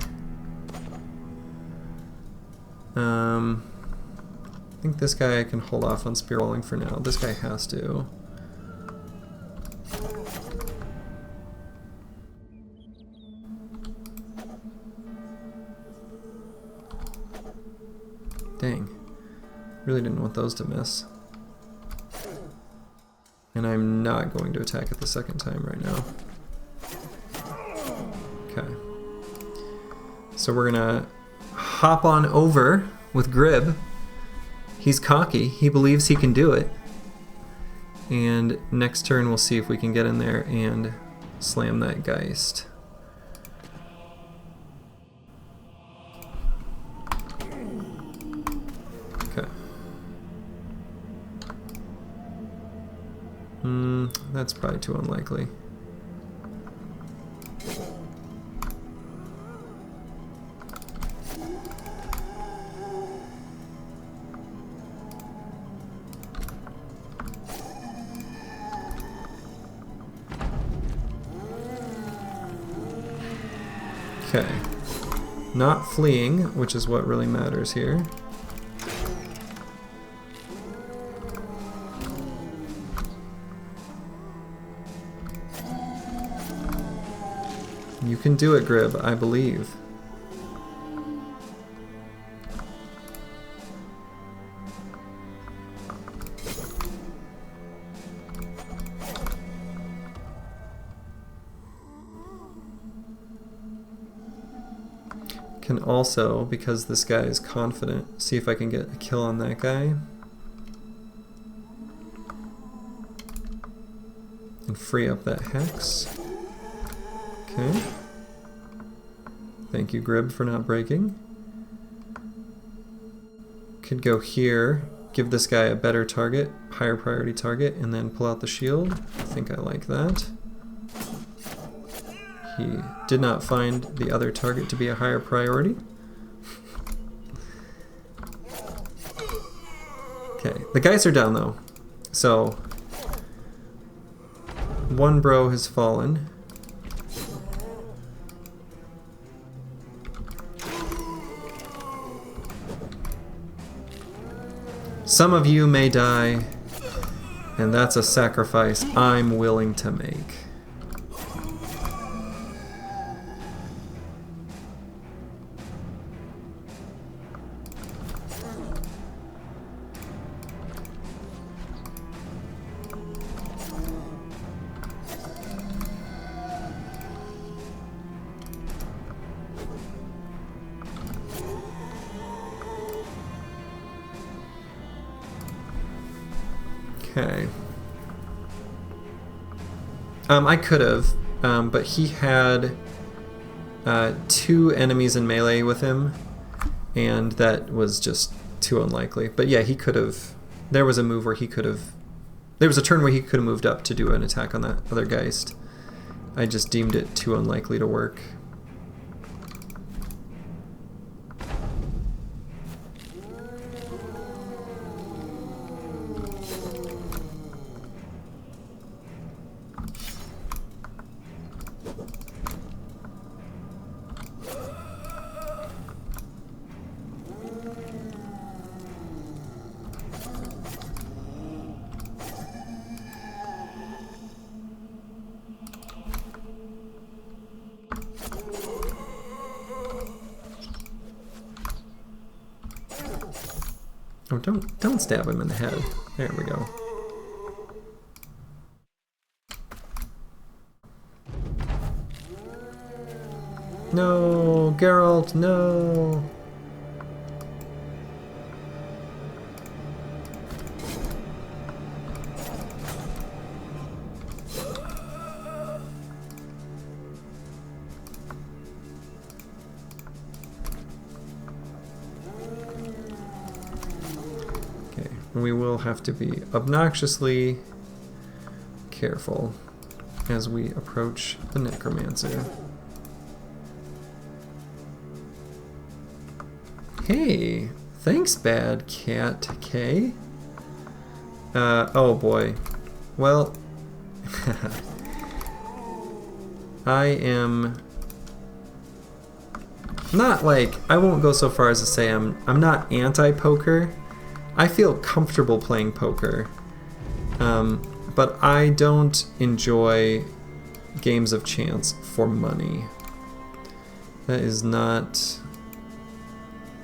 I think this guy I can hold off on spear walling for now. This guy has to. Dang. Really didn't want those to miss. And I'm not going to attack it the second time right now. Okay. So we're gonna hop on over with Grib. He's cocky. He believes he can do it. And next turn we'll see if we can get in there and slam that Geist. Okay. That's probably too unlikely. Okay. Not fleeing, which is what really matters here. You can do it, Grib, I believe. Can also, because this guy is confident, see if I can get a kill on that guy. And free up that hex. Okay. Thank you, Grib, for not breaking. Could go here, give this guy a better target, higher priority target, and then pull out the shield. I think I like that. He did not find the other target to be a higher priority. Okay, the guys are down though. So, one bro has fallen. Some of you may die, and that's a sacrifice I'm willing to make. Okay. I could have, but he had 2 enemies in melee with him, and that was just too unlikely. But yeah, he could have. There was a move where he could have. There was a turn where he could have moved up to do an attack on that other Geist. I just deemed it too unlikely to work. Oh, don't stab him in the head. There we go. No, Geralt, no. We will have to be obnoxiously careful as we approach the Necromancer. Hey, thanks, Bad Cat K. Oh boy. Well, I am not like, I won't go so far as to say I'm not anti-poker. I feel comfortable playing poker, but I don't enjoy games of chance for money. That is not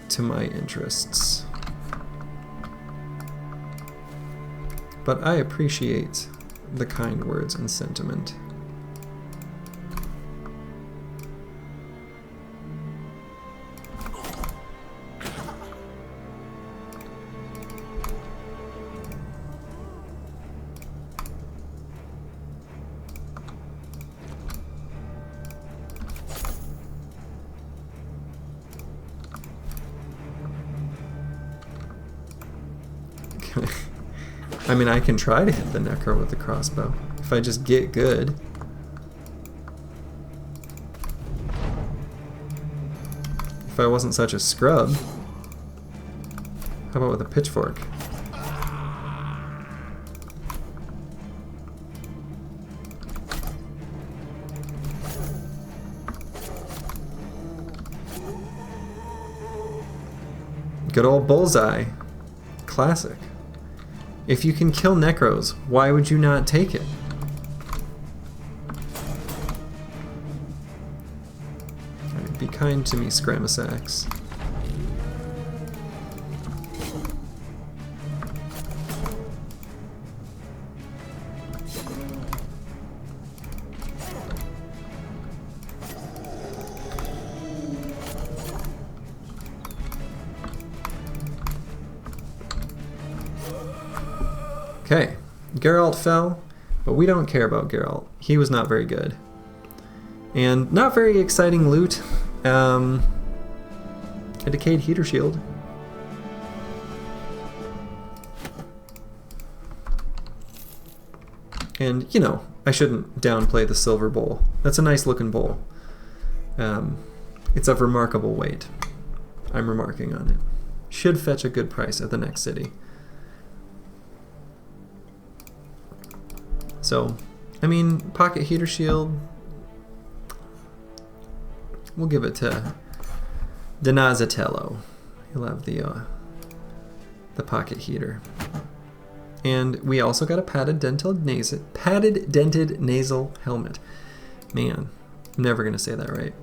to my interests. But I appreciate the kind words and sentiment. I mean, I can try to hit the Necro with the crossbow, if I just get good. If I wasn't such a scrub. How about with a pitchfork? Good old bullseye. Classic. If you can kill Necros, why would you not take it? Right, be kind to me, Scramasax. Okay, Geralt fell, but we don't care about Geralt. He was not very good. And not very exciting loot. A decayed heater shield. And, you know, I shouldn't downplay the silver bowl. That's a nice looking bowl. It's of remarkable weight. I'm remarking on it. Should fetch a good price at the next city. So, I mean, pocket heater shield, we'll give it to Donazatello. He'll have the pocket heater. And we also got a padded dented nasal helmet. Man, I'm never gonna say that right.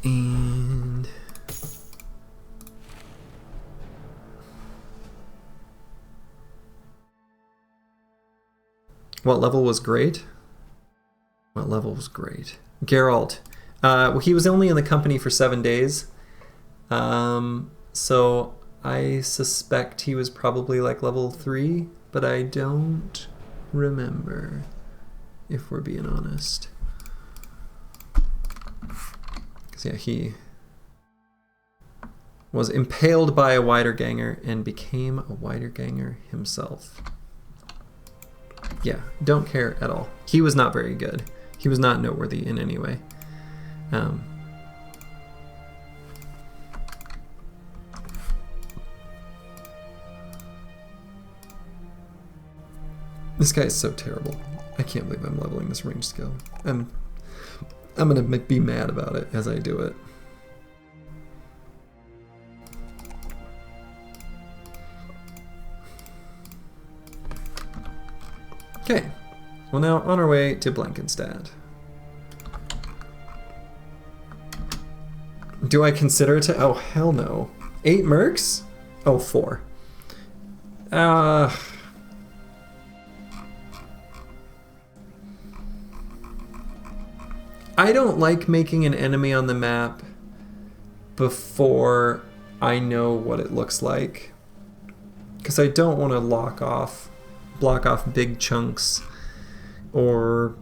And what level was great? What level was great? Geralt. Well, he was only in the company for 7 days. So I suspect he was probably like level 3, but I don't remember, if we're being honest. Because yeah, he was impaled by a wiederganger and became a wiederganger himself. Yeah, don't care at all. He was not very good. He was not noteworthy in any way. This guy is so terrible. I can't believe I'm leveling this range skill. I'm gonna be mad about it as I do it. Okay, well now on our way to Blankenstad. Do I consider it to, oh hell no. 8 mercs? Oh, 4. I don't like making an enemy on the map before I know what it looks like. Because I don't want to block off big chunks, or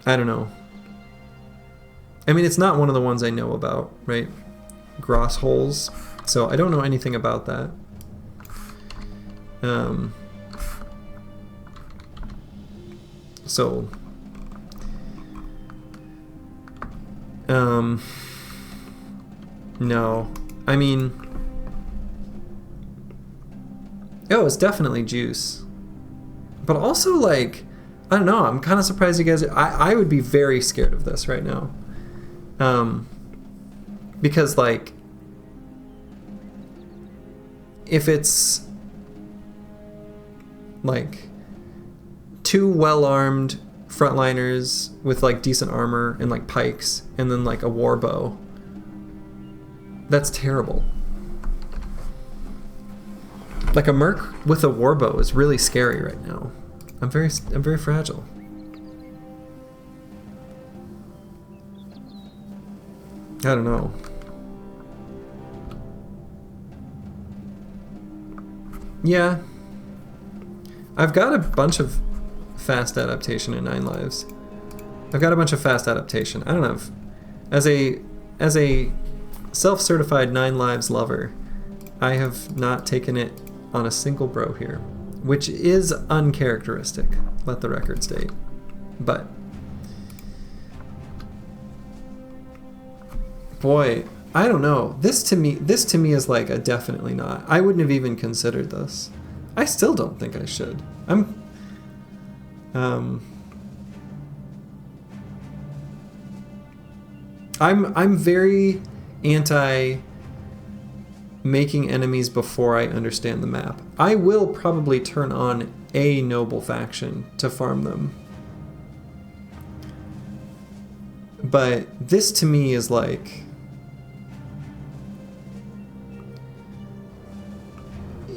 I don't know. I mean, it's not one of the ones I know about, right? Gross holes. So I don't know anything about that. No. I mean, oh, it's definitely juice. But also, like, I don't know, I'm kind of surprised you guys, I would be very scared of this right now. Because, like, if it's, like, 2 well-armed frontliners with, like, decent armor and, like, pikes, and then, like, a war bow, that's terrible. Like, a merc with a war bow is really scary right now. I'm very fragile. I don't know. Yeah. I've got a bunch of fast adaptation in 9 lives. I've got a bunch of fast adaptation. I don't know if, as a self-certified 9 lives lover, I have not taken it on a single bro here, which is uncharacteristic, let the record state. But boy, I don't know. This to me is like a definitely not. I wouldn't have even considered this. I still don't think I should. I'm very anti making enemies before I understand the map. I will probably turn on a noble faction to farm them. But this to me is like,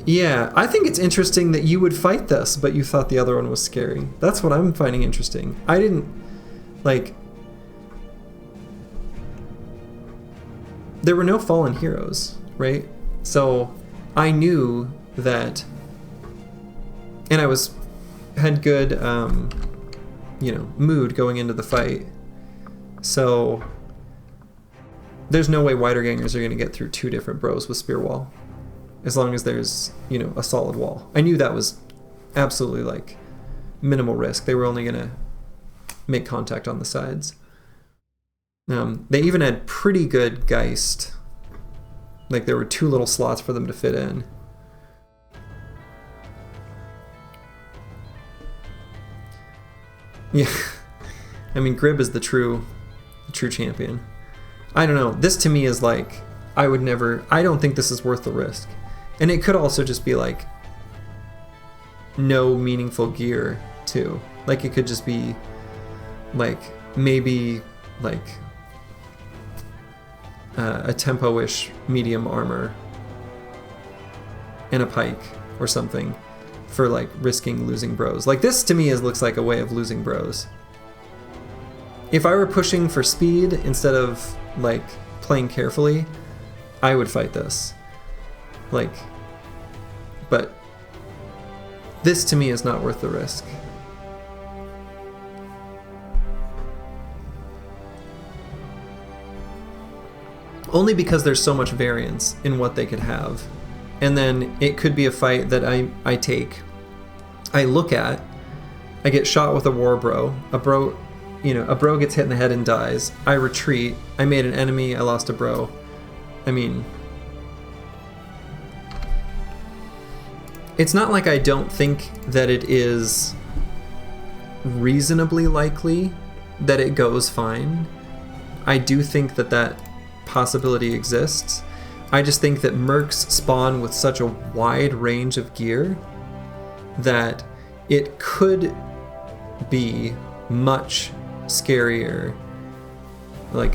yeah, I think it's interesting that you would fight this, but you thought the other one was scary. That's what I'm finding interesting. I didn't, like, there were no fallen heroes, right? So I knew that, and I had good, mood going into the fight. So there's no way wiedergangers are going to get through 2 different bros with spear wall. as long as there's, you know, a solid wall. I knew that was absolutely like minimal risk. They were only going to make contact on the sides. They even had pretty good Geist. Like there were 2 little slots for them to fit in. Yeah, I mean Grib is the true champion. I don't know. This to me is like, I don't think this is worth the risk. And it could also just be like no meaningful gear too. Like it could just be like maybe like a tempo-ish medium armor and a pike or something for like risking losing bros. Like this to me looks like a way of losing bros. If I were pushing for speed instead of like playing carefully, I would fight this. Like, but this to me is not worth the risk. Only because there's so much variance in what they could have. And then it could be a fight that I take, I look at, I get shot with a war bro, a bro gets hit in the head and dies, I retreat, I made an enemy, I lost a bro. I mean, it's not like I don't think that it is reasonably likely that it goes fine. I do think that possibility exists. I just think that mercs spawn with such a wide range of gear that it could be much scarier, like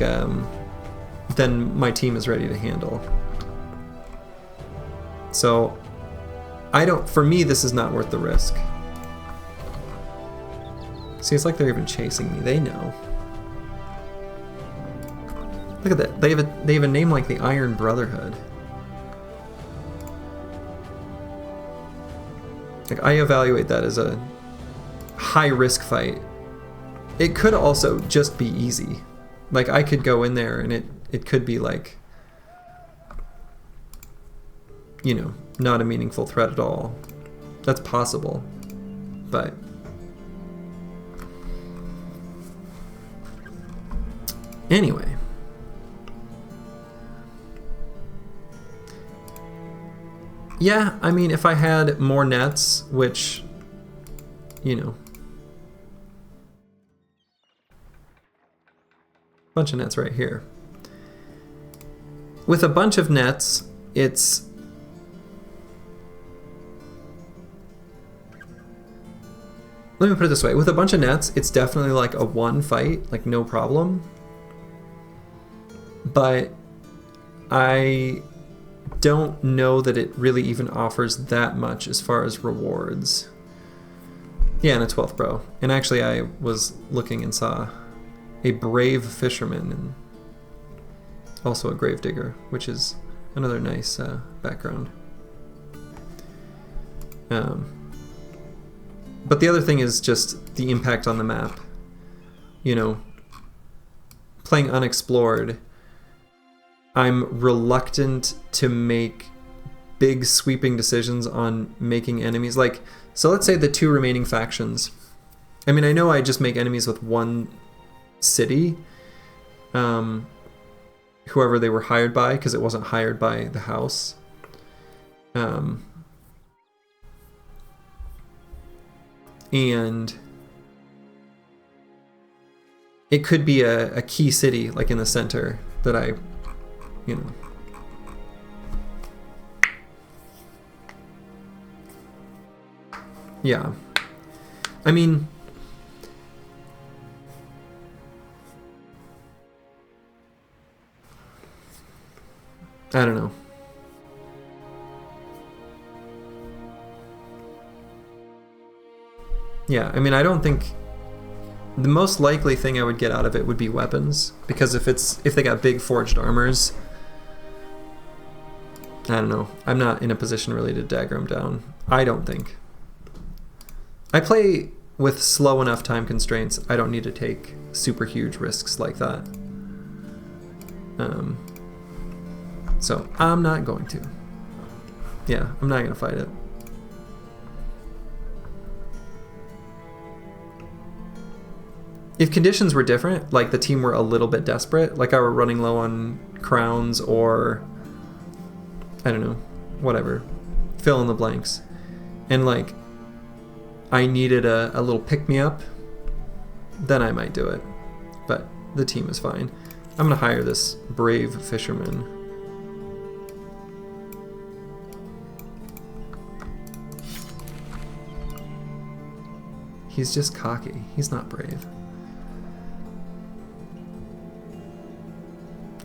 than my team is ready to handle. So for me this is not worth the risk. See, it's like they're even chasing me. They know. Look at that. They have a name like the Iron Brotherhood. Like I evaluate that as a high risk fight. It could also just be easy. Like I could go in there and it could be like, you know, not a meaningful threat at all. That's possible. But anyway. Yeah, I mean, if I had more nets, which, you know, bunch of nets right here. With a bunch of nets, it's let me put it this way. With a bunch of nets, it's definitely like a 1 fight, like no problem. But I don't know that it really even offers that much as far as rewards. Yeah, and a 12th bro. And actually I was looking and saw a brave fisherman and also a grave digger, which is another nice background. But the other thing is just the impact on the map. You know, playing unexplored, I'm reluctant to make big sweeping decisions on making enemies. Like, so let's say the 2 remaining factions. I mean, I know I just make enemies with 1 city, whoever they were hired by, because it wasn't hired by the house. And it could be a key city, like in the center, that I, you know. Yeah. I mean, I don't know. Yeah, I mean, I don't think the most likely thing I would get out of it would be weapons, because if they got big forged armors, I don't know. I'm not in a position really to dagger them down. I don't think. I play with slow enough time constraints. I don't need to take super huge risks like that. So I'm not going to. Yeah, I'm not gonna fight it. If conditions were different, like the team were a little bit desperate, like I were running low on crowns or, I don't know, whatever, fill in the blanks, and like I needed a little pick-me-up, then I might do it. But the team is fine. I'm gonna hire this brave fisherman. He's just cocky. He's not brave.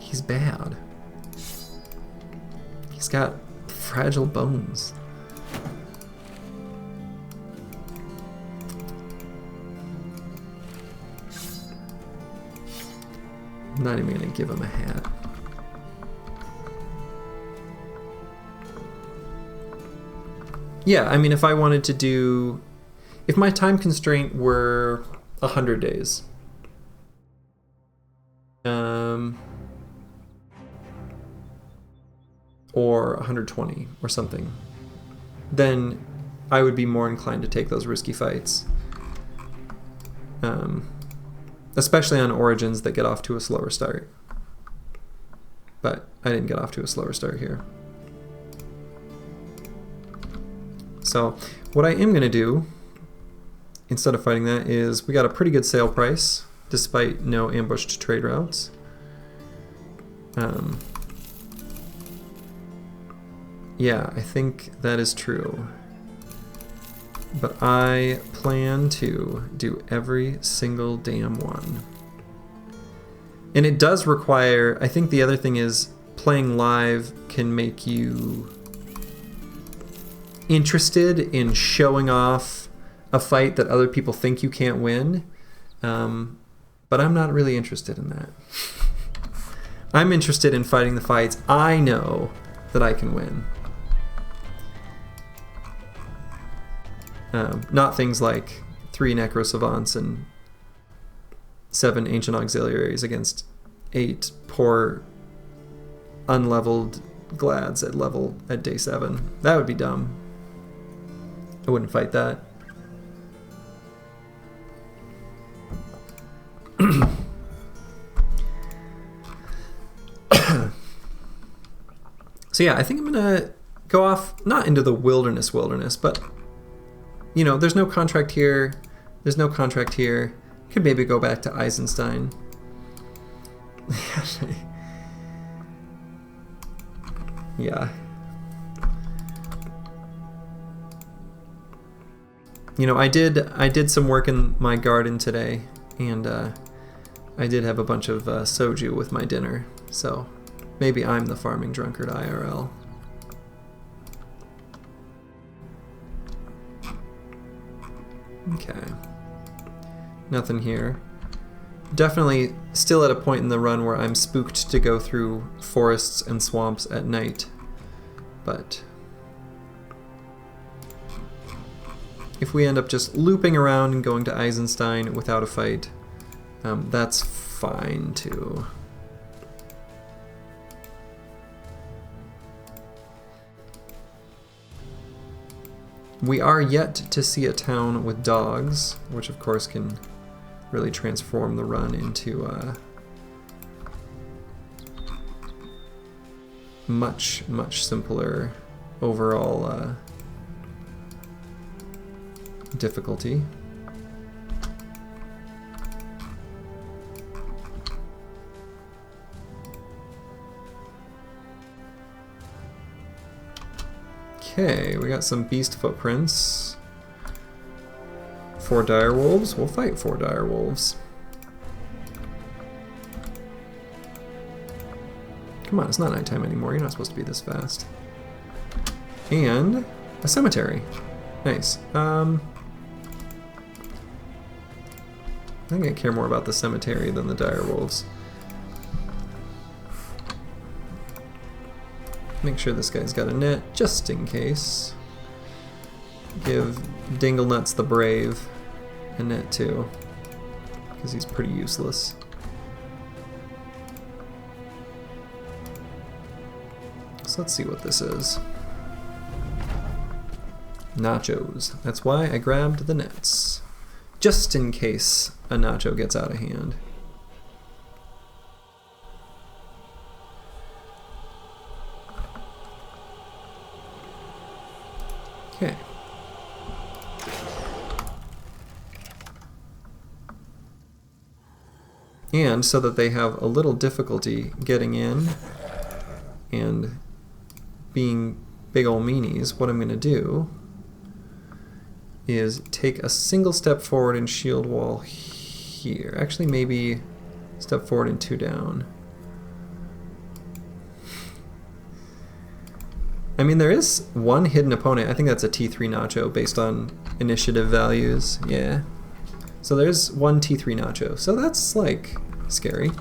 He's bad. He's got fragile bones. I'm not even gonna give him a hat. Yeah, I mean, if I wanted to do... If my time constraint were 100 days, or 120 or something, then I would be more inclined to take those risky fights. Especially on origins that get off to a slower start. But I didn't get off to a slower start here. So what I am going to do, instead of fighting that, is we got a pretty good sale price, despite no ambushed trade routes. Yeah, I think that is true. But I plan to do every single damn one. And it does require, I think the other thing is, playing live can make you interested in showing off a fight that other people think you can't win. But I'm not really interested in that. I'm interested in fighting the fights I know that I can win. Not things like 3 Necro Savants and 7 Ancient Auxiliaries against 8 poor unleveled Glads at day 7. That would be dumb. I wouldn't fight that. So yeah, I think I'm gonna go off, not into the wilderness, but you know, there's no contract here, there's no contract here. Could maybe go back to Eisenstein. Yeah. You know, I did some work in my garden today, and I did have a bunch of soju with my dinner, so maybe I'm the farming drunkard IRL. Okay. Nothing here. Definitely still at a point in the run where I'm spooked to go through forests and swamps at night, but if we end up just looping around and going to Eisenstein without a fight, that's fine too. We are yet to see a town with dogs, which of course can really transform the run into much, much simpler overall difficulty. Okay, we got some beast footprints. 4 direwolves. We'll fight 4 direwolves. Come on, it's not nighttime anymore. You're not supposed to be this fast. And a cemetery. Nice. I think I care more about the cemetery than the direwolves. Make sure this guy's got a net, just in case. Give Dinglenuts the Brave a net too, because he's pretty useless. So let's see what this is. nachos. That's why I grabbed the nets. Just in case a nacho gets out of hand. Okay. And so that they have a little difficulty getting in and being big ol' meanies, what I'm going to do is take a single step forward and shield wall here. Actually, maybe step forward and 2 down. I mean, there is one hidden opponent. I think that's a T3 nacho based on initiative values. Yeah. So there's one T3 nacho. So that's like scary.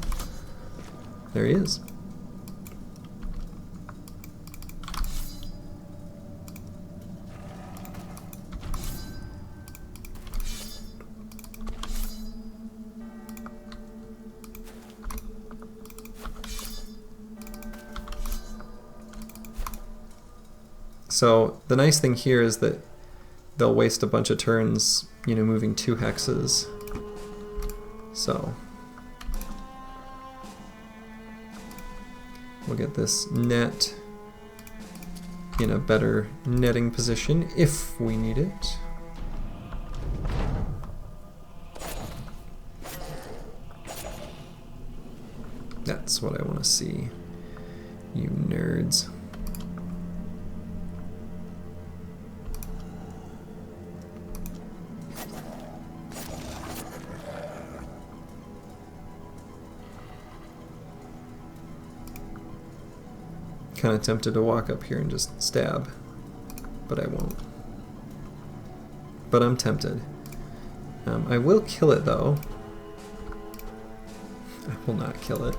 There he is. So the nice thing here is that they'll waste a bunch of turns, you know, moving 2 hexes. So we'll get this net in a better netting position if we need it. That's what I want to see, you nerds. Kind of tempted to walk up here and just stab, but I won't. But I'm tempted. I will kill it though. I will not kill it.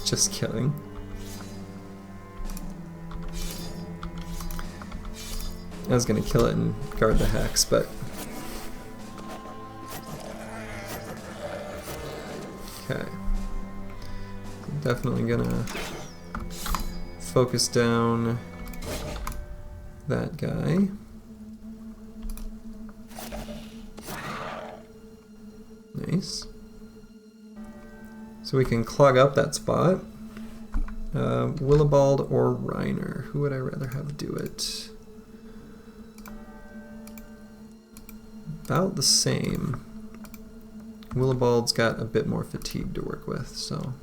Just kidding. I was gonna kill it and guard the hex, but okay. Definitely gonna focus down that guy. Nice. So we can clog up that spot. Willibald or Reiner? Who would I rather have do it? About the same. Willibald's got a bit more fatigue to work with, so.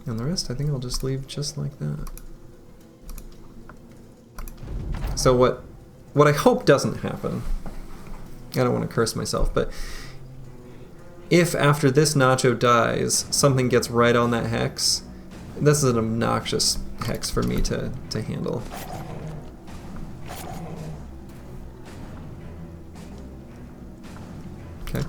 And the rest I think I'll just leave just like that. So what I hope doesn't happen, I don't want to curse myself, but if after this nacho dies, something gets right on that hex, this is an obnoxious hex for me to handle. Okay.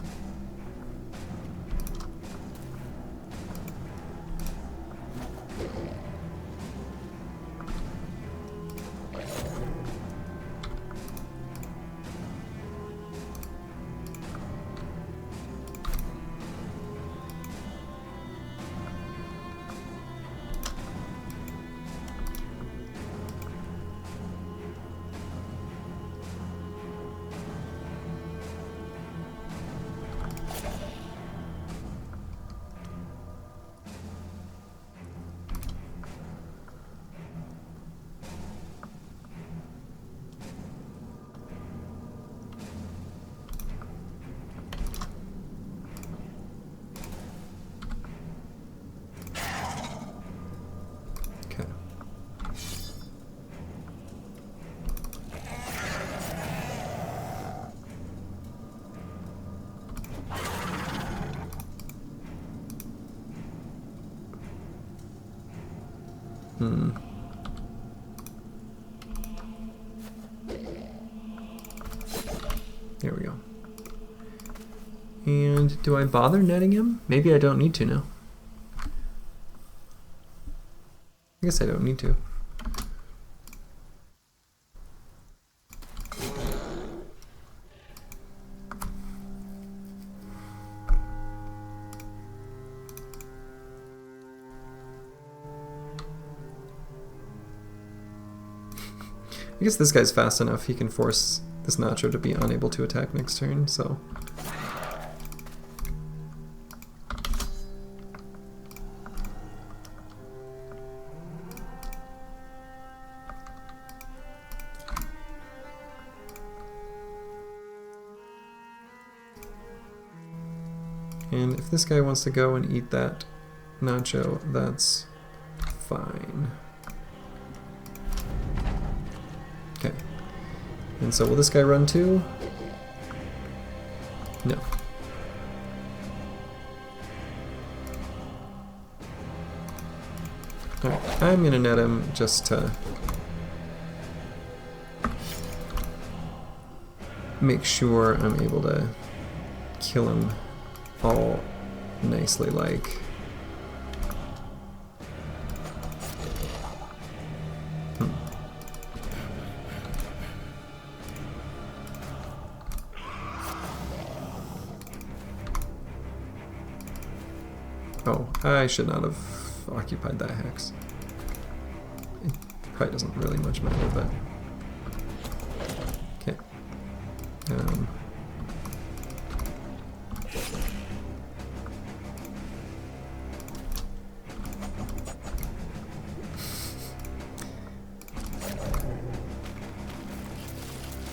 There we go. And do I bother netting him? Maybe I don't need to now. I guess I don't need to. I guess this guy's fast enough. He can force this Nacho to be unable to attack next turn, so... And if this guy wants to go and eat that Nacho, that's fine. Okay. And so will this guy run too? No. Alright, I'm gonna net him just to make sure I'm able to kill him all nicely like. Oh, I should not have occupied that hex. It probably doesn't really much matter, but... Okay.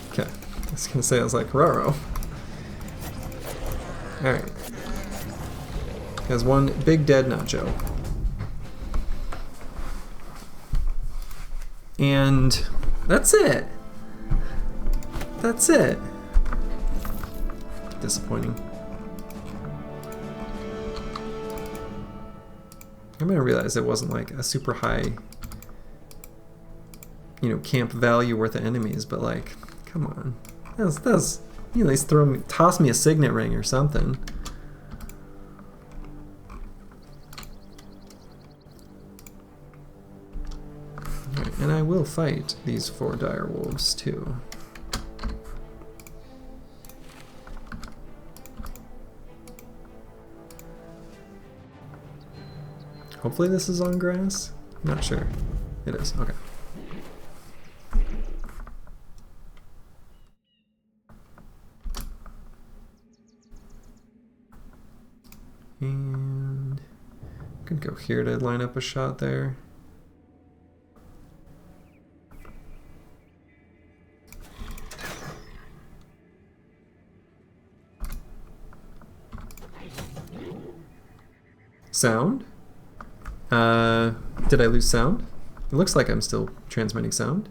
Okay. I was gonna say, I was like, Raro. Alright. Has one big dead Nacho. And that's it. That's it. Disappointing. I'm gonna realize it wasn't like a super high, you know, camp value worth of enemies, but like, come on. That's you know, at least toss me a signet ring or something. And I will fight these 4 dire wolves too. Hopefully this is on grass. I'm not sure. It is. Okay. And I could go here to line up a shot there. Sound? Did I lose sound? It looks like I'm still transmitting sound.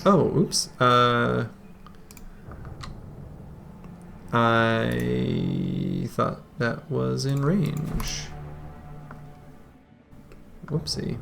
Oh, oops. I thought that was in range. Whoopsie.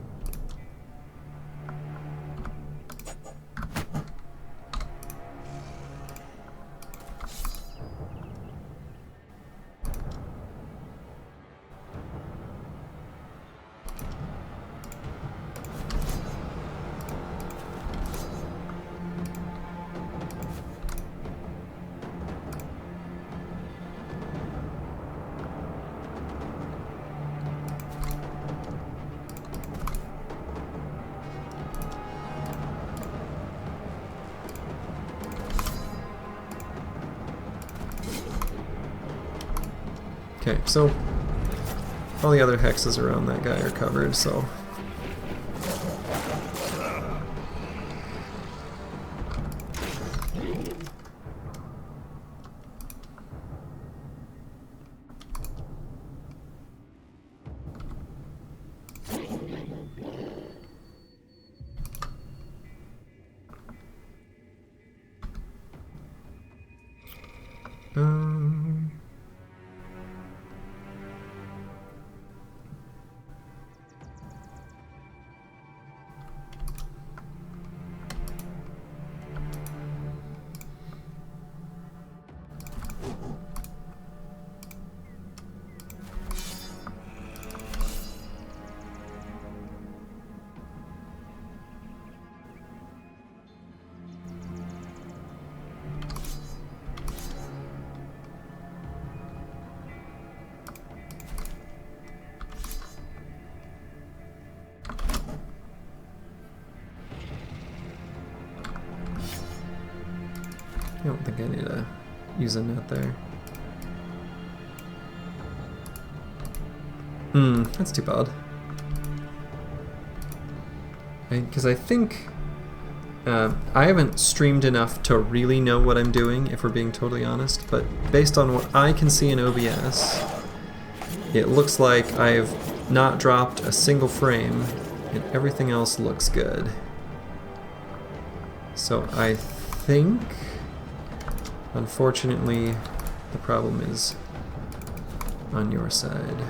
Okay, so all the other hexes around that guy are covered, so... I don't think I need to use a net there. That's too bad. Because I think I haven't streamed enough to really know what I'm doing, if we're being totally honest, but based on what I can see in OBS, it looks like I've not dropped a single frame and everything else looks good. So I think, unfortunately, the problem is on your side.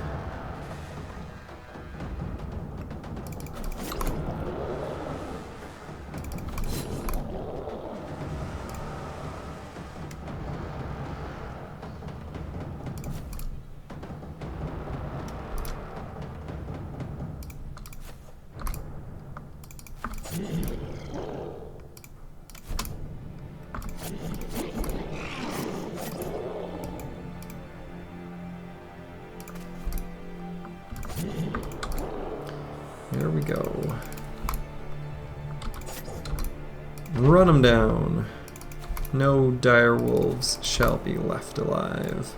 There we go. Run them down. No dire wolves shall be left alive.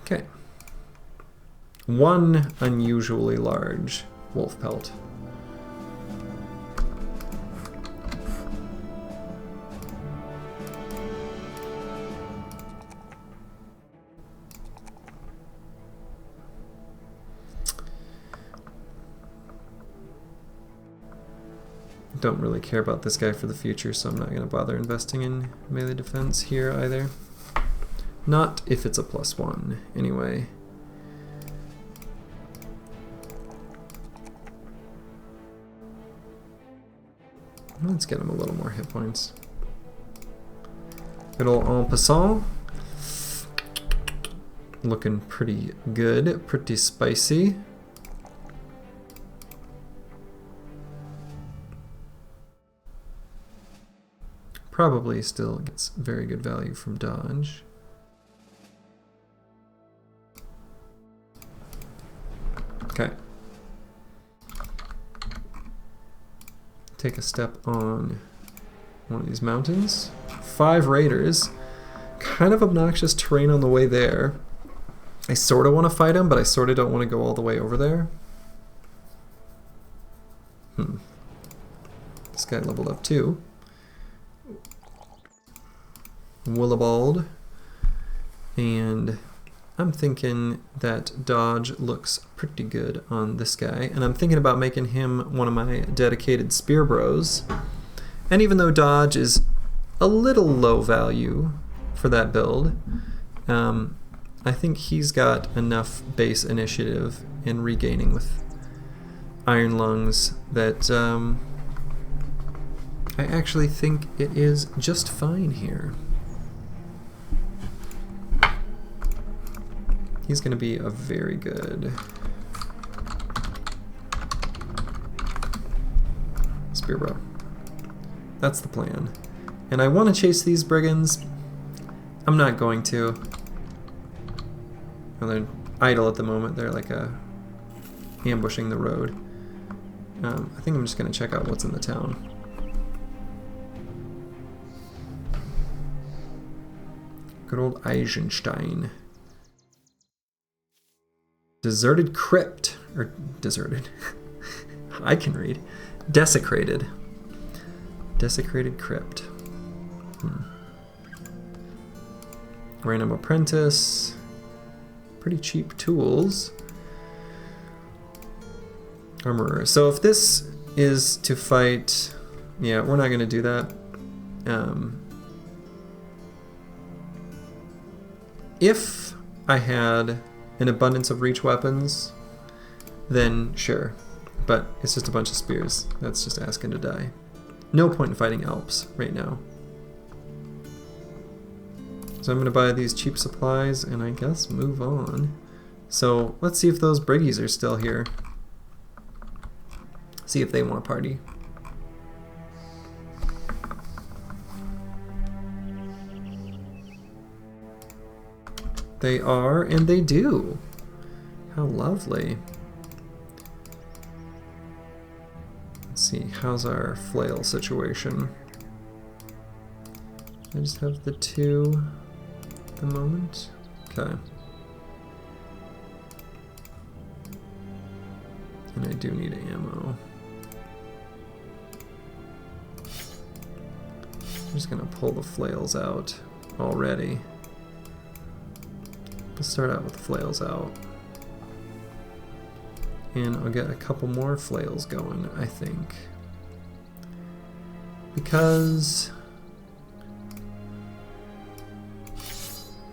Okay. One unusually large wolf pelt. Don't really care about this guy for the future, so I'm not going to bother investing in melee defense here either. Not if it's a +1, anyway. Let's get him a little more hit points. Good old en passant. Looking pretty good, pretty spicy. Probably still gets very good value from dodge. Okay. Take a step on one of these mountains. 5 raiders. Kind of obnoxious terrain on the way there. I sort of want to fight him, but I sort of don't want to go all the way over there. This guy leveled up too. Willibald, and I'm thinking that dodge looks pretty good on this guy, and I'm thinking about making him one of my dedicated spear bros. And even though dodge is a little low value for that build, I think he's got enough base initiative and regaining with Iron Lungs that I actually think it is just fine here. He's going to be a very good spear bro. That's the plan. And I want to chase these brigands. I'm not going to. Well, they're idle at the moment. They're like ambushing the road. I think I'm just going to check out what's in the town. Good old Eisenstein. Deserted crypt, or deserted, I can read. Desecrated. Desecrated crypt. Random apprentice. Pretty cheap tools. Armorer. So if this is to fight, yeah, we're not going to do that. If I had an abundance of reach weapons, then sure. But it's just a bunch of spears. That's just asking to die. No point in fighting Alps right now. So I'm going to buy these cheap supplies and I guess move on. So let's see if those briggies are still here. See if they want to party. They are, and they do. How lovely. Let's see, how's our flail situation? I just have the 2 at the moment. Okay. And I do need ammo. I'm just gonna pull the flails out already. Let's start out with the flails out. And I'll get a couple more flails going, I think. Because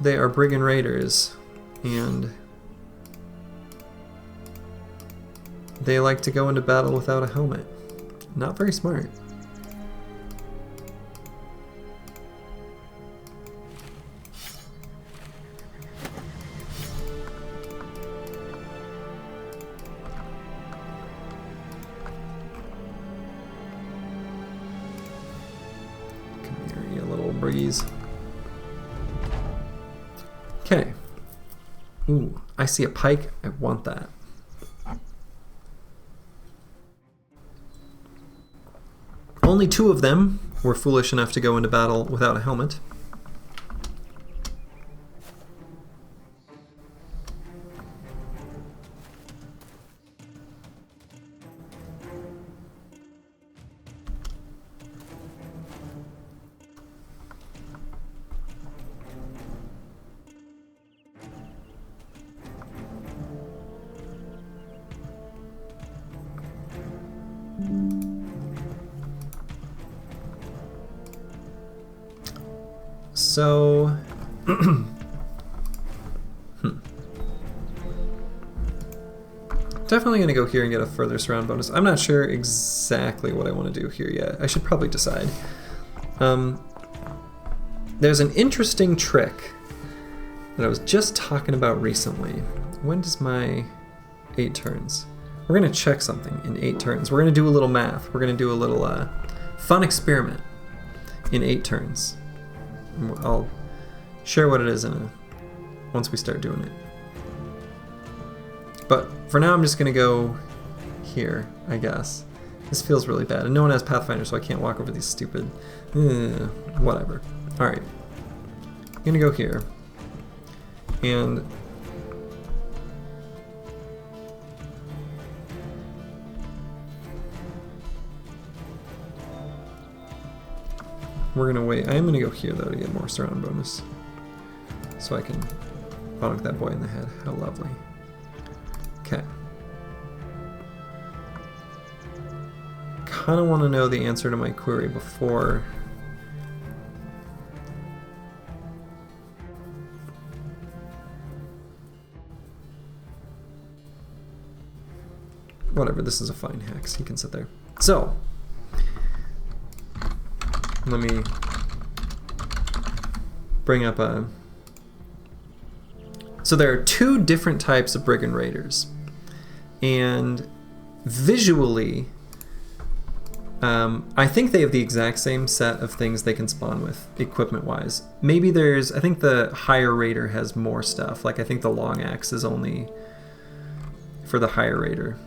they are brigand raiders, and they like to go into battle without a helmet. Not very smart. Breeze. Okay. Ooh, I see a pike. I want that. Only 2 of them were foolish enough to go into battle without a helmet. So, definitely going to go here and get a further surround bonus. I'm not sure exactly what I want to do here yet. I should probably decide. There's an interesting trick that I was just talking about recently. When does my 8 turns? We're going to check something in 8 turns. We're going to do a little math. We're going to do a little fun experiment in 8 turns. I'll share what it is once we start doing it. But for now, I'm just going to go here, I guess. This feels really bad. And no one has Pathfinder, so I can't walk over these stupid... whatever. Alright. I'm going to go here. And... we're going to wait. I am going to go here, though, to get more surround bonus. So I can bonk that boy in the head. How lovely. Okay. Kind of want to know the answer to my query before... whatever, this is a fine hex. He can sit there. So... let me bring up a... so there are 2 different types of brigand raiders. And visually, I think they have the exact same set of things they can spawn with, equipment-wise. Maybe there's... I think the higher raider has more stuff. Like, I think the long axe is only for the higher raider.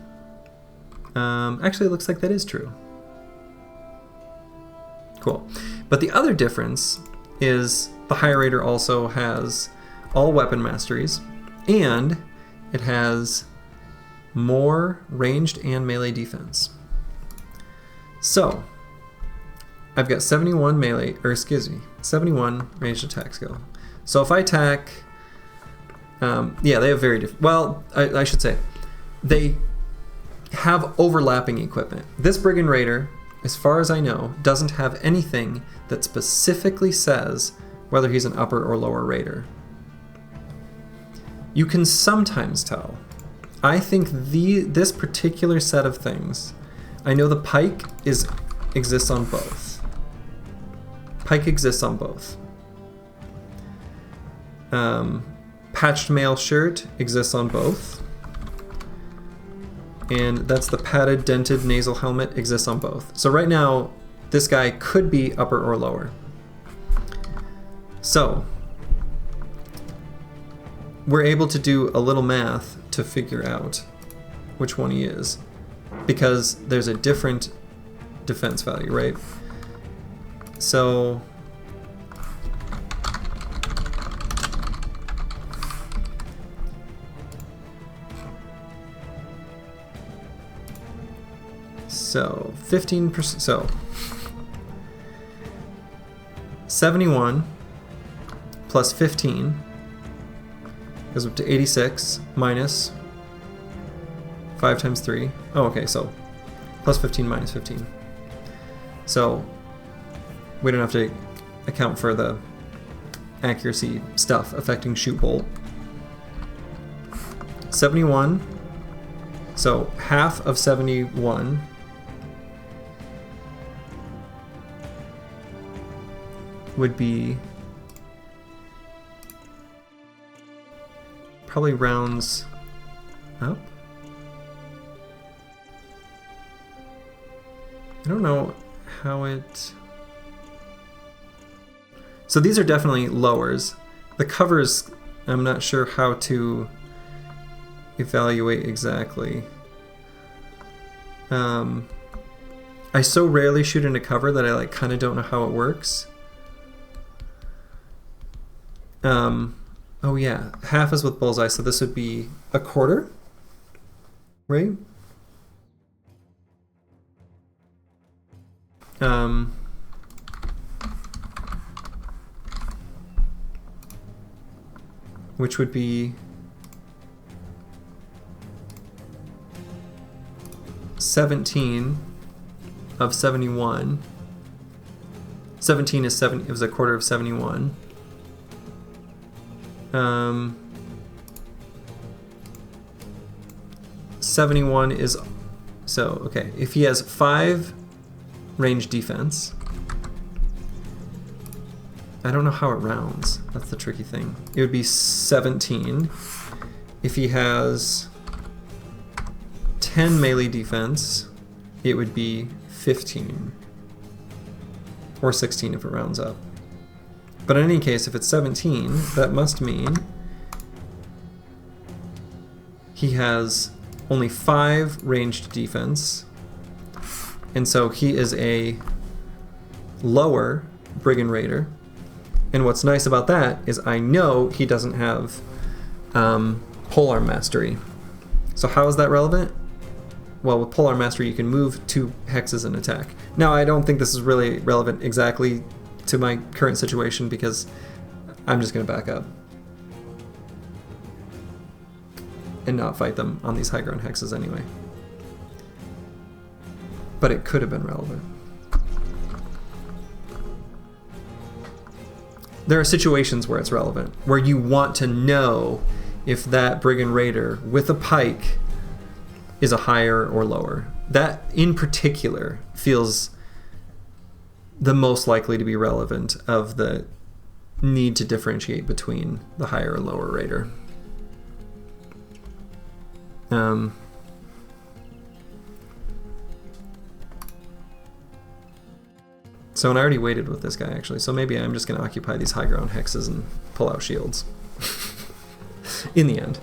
Actually, it looks like that is true. Cool. But the other difference is the High Raider also has all weapon masteries, and it has more ranged and melee defense. So, I've got 71 melee, or excuse me, 71 ranged attack skill. So if I attack, yeah, they have very different, well, I should say, they have overlapping equipment. This Brigand Raider, as far as I know, doesn't have anything that specifically says whether he's an upper or lower raider. You can sometimes tell. I think this particular set of things, I know the pike exists on both. Pike exists on both. Patched mail shirt exists on both. And that's the padded, dented nasal helmet exists on both. So right now, this guy could be upper or lower. So, we're able to do a little math to figure out which one he is, because there's a different defense value, right? So so 15%, so 71 plus 15 goes up to 86 minus 5 times 3. Oh, okay, so plus 15 minus 15. So we don't have to account for the accuracy stuff affecting shoot bolt. 71, so half of 71 would be probably rounds up. I don't know how it... So these are definitely lowers. The covers, I'm not sure how to evaluate exactly. I so rarely shoot into cover that I like kind of don't know how it works. Oh yeah, half is with bullseye, so this would be a quarter, right? Which would be 17 of 71. 17 is 70, it was a quarter of 71. 71 is, so okay, if he has 5 range defense, I don't know how it rounds, that's the tricky thing. It would be 17. If he has 10 melee defense, it would be 15. Or 16 if it rounds up. But in any case, if it's 17, that must mean he has only 5 ranged defense, and so he is a lower Brigand Raider. And what's nice about that is I know he doesn't have Polearm Mastery. So how is that relevant? Well, with Polearm Mastery you can move 2 hexes and attack. Now I don't think this is really relevant exactly to my current situation because I'm just going to back up and not fight them on these high ground hexes anyway. But it could have been relevant. There are situations where it's relevant, where you want to know if that Brigand Raider with a pike is a higher or lower. That in particular feels the most likely to be relevant of the need to differentiate between the higher or lower Raider. So, and I already waited with this guy actually, so maybe I'm just going to occupy these high ground hexes and pull out shields. In the end.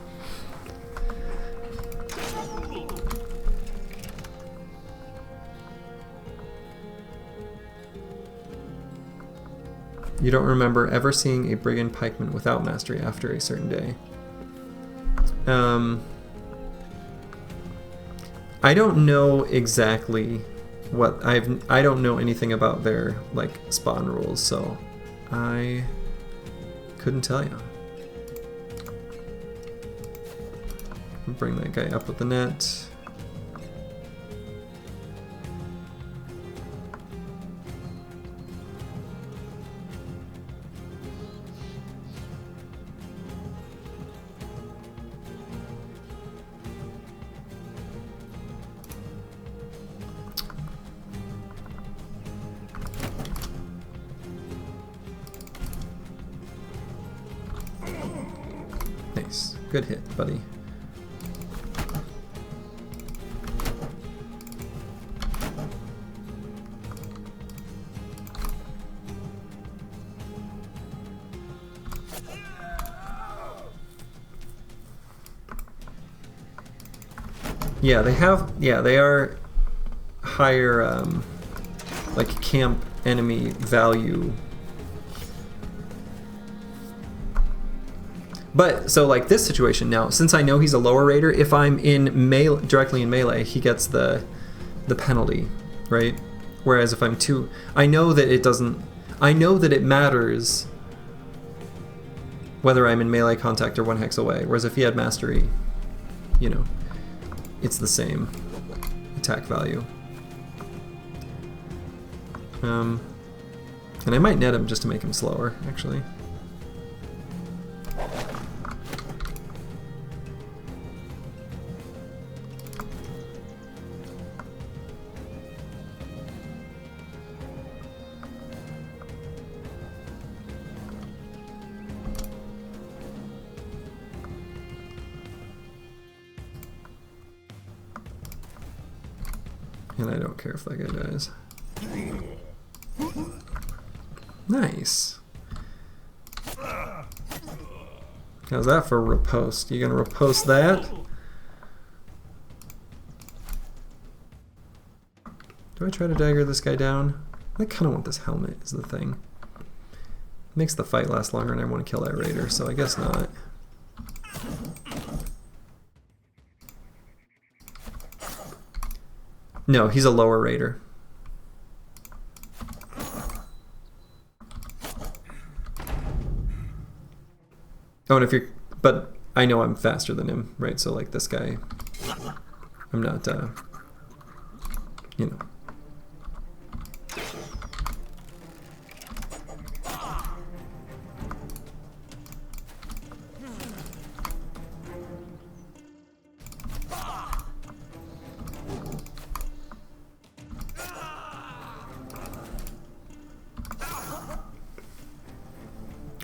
You don't remember ever seeing a Brigand Pikeman without mastery after a certain day. I don't know exactly what I don't know anything about their like spawn rules, so I couldn't tell you. Bring that guy up with the net. Nice. Good hit, buddy. Yeah, they have. Yeah, they are higher, like camp enemy value. But so like this situation now, since I know he's a lower raider, if I'm in melee, directly in melee, he gets the penalty, right? Whereas if I'm too, I know that it doesn't. I know that it matters whether I'm in melee contact or 1 hex away. Whereas if he had mastery, you know, it's the same attack value. And I might net him just to make him slower, actually. And I don't care if that guy dies. Nice. How's that for riposte? You gonna riposte that? Do I try to dagger this guy down? I kind of want this helmet is the thing. Makes the fight last longer and I want to kill that raider, so I guess not. No, he's a lower raider. Oh, and if you're, but I know I'm faster than him, right? So like this guy, I'm not, you know.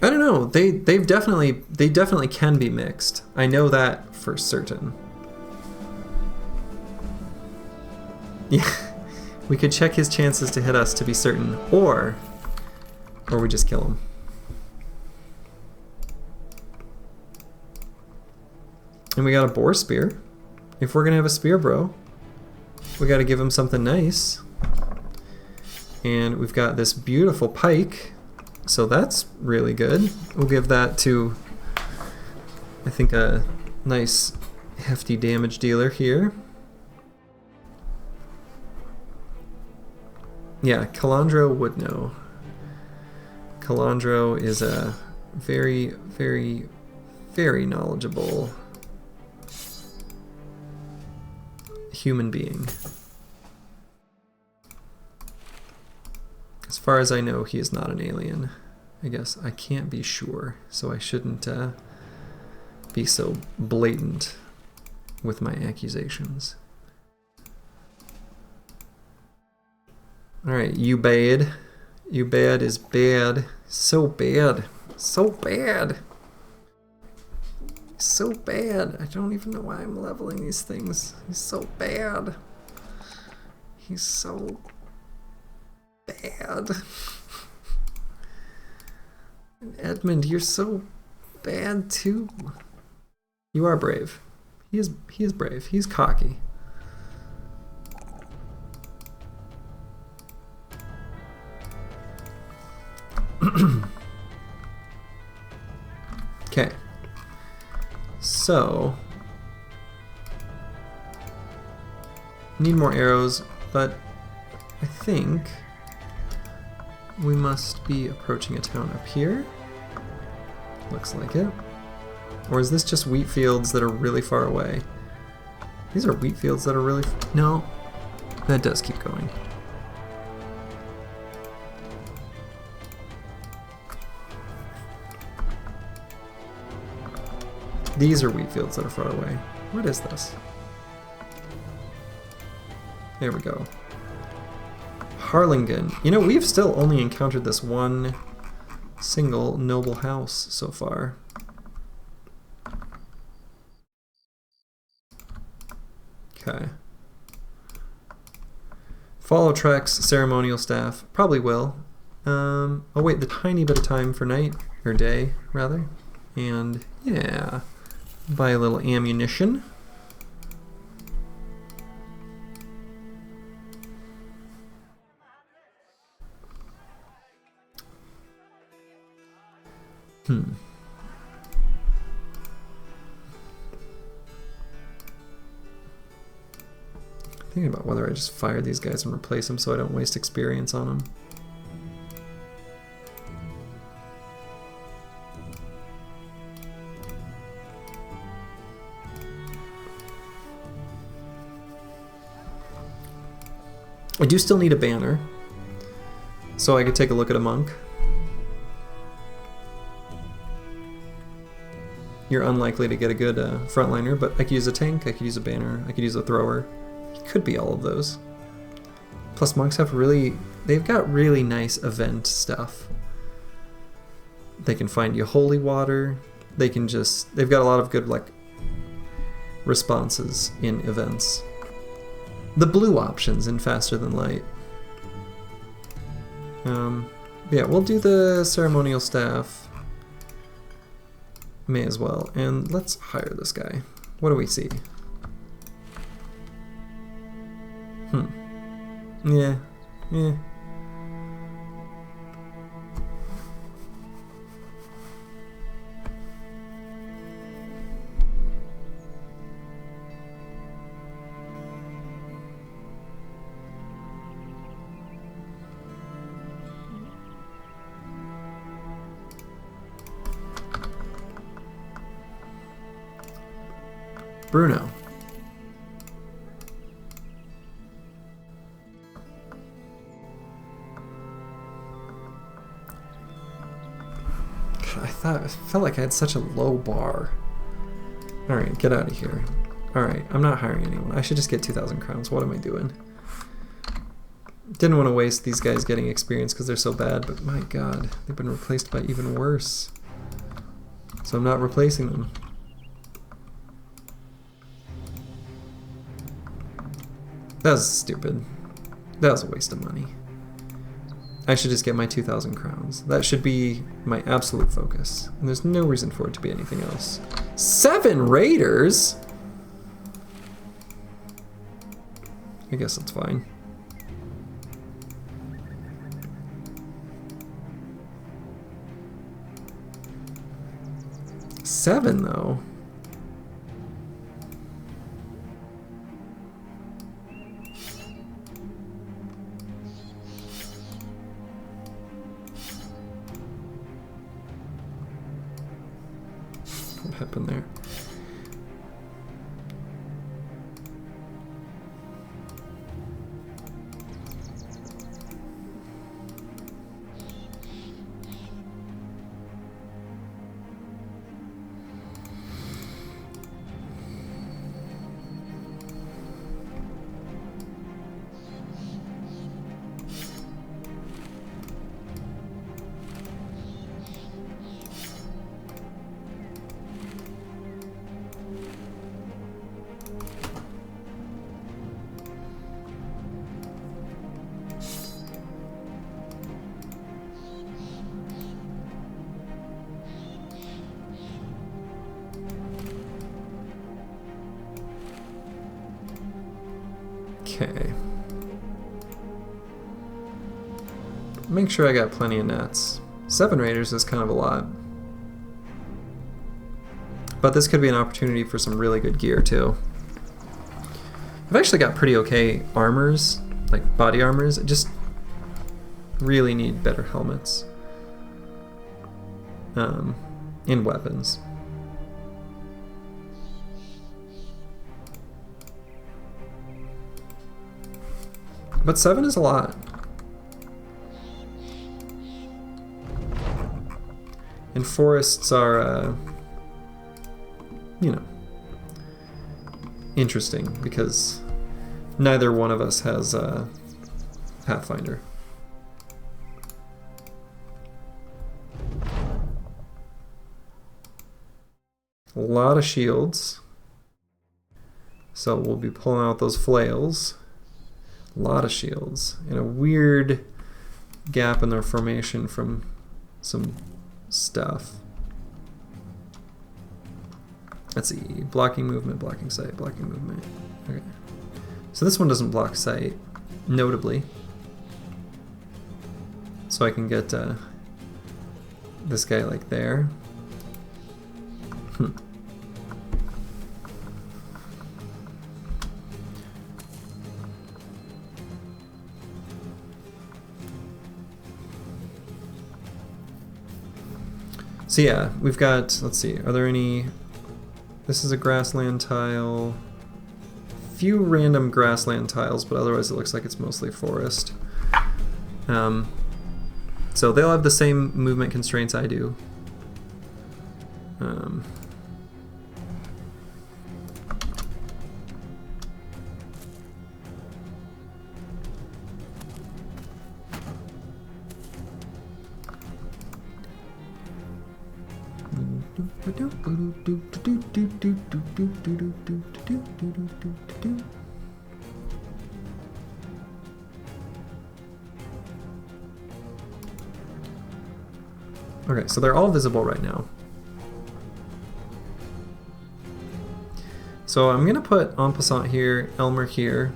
I don't know. They definitely can be mixed. I know that for certain. Yeah, we could check his chances to hit us to be certain, or we just kill him. And we got a boar spear. If we're gonna have a spear, bro, we got to give him something nice. And we've got this beautiful pike. So that's really good. We'll give that to, I think, a nice hefty damage dealer here. Yeah, Calandro would know. Calandro is a very, very, very knowledgeable human being. As far as I know, he is not an alien. I guess I can't be sure, so I shouldn't be so blatant with my accusations. Alright, you bad. You bad is bad. So bad. So bad. So bad. I don't even know why I'm leveling these things. He's so bad. He's so bad. And Edmund, you're so bad too. You are brave. He is brave. He's cocky. Okay. So need more arrows, but I think we must be approaching a town up here. Looks like it. Or is this just wheat fields that are really far away? These are wheat fields that are really... No, that does keep going. These are wheat fields that are far away. What is this? There we go. Harlingen. You know, we've still only encountered this one single noble house so far. Okay. Follow Trek's ceremonial staff. Probably will. I'll wait the tiny bit of time for night, or day, rather. And, yeah. Buy a little ammunition. Thinking about whether I just fire these guys and replace them so I don't waste experience on them. I do still need a banner, so I could take a look at a monk. You're unlikely to get a good frontliner, but I could use a tank, I could use a banner, I could use a thrower. It could be all of those. Plus monks have they've got really nice event stuff. They can find you holy water. They've got a lot of good like responses in events. The blue options in Faster Than Light. Yeah, we'll do the ceremonial staff. May as well. And let's hire this guy. What do we see? Yeah. Bruno. I felt like I had such a low bar. Alright, get out of here. Alright, I'm not hiring anyone. I should just get 2,000 crowns. What am I doing? Didn't want to waste these guys getting experience because they're so bad, but my god, they've been replaced by even worse. So I'm not replacing them. That was stupid. That was a waste of money. I should just get my 2,000 crowns. That should be my absolute focus. And there's no reason for it to be anything else. 7 raiders? I guess that's fine. Seven, though. What happened there? Okay. Make sure I got plenty of nets. 7 raiders is kind of a lot. But this could be an opportunity for some really good gear too. I've actually got pretty okay armors, like body armors. I just really need better helmets. And weapons. But 7 is a lot. And forests are, you know, interesting because neither one of us has Pathfinder. A lot of shields. So we'll be pulling out those flails. A lot of shields, and a weird gap in their formation from some stuff. Let's see, blocking movement, blocking sight, blocking movement. Okay, so this one doesn't block sight, notably. So I can get this guy like there. So yeah, we've got, let's see, are there any, this is a grassland tile, few random grassland tiles, but otherwise it looks like it's mostly forest. So they'll have the same movement constraints I do. Okay, so they're all visible right now. So I'm gonna put en passant here, Elmer here.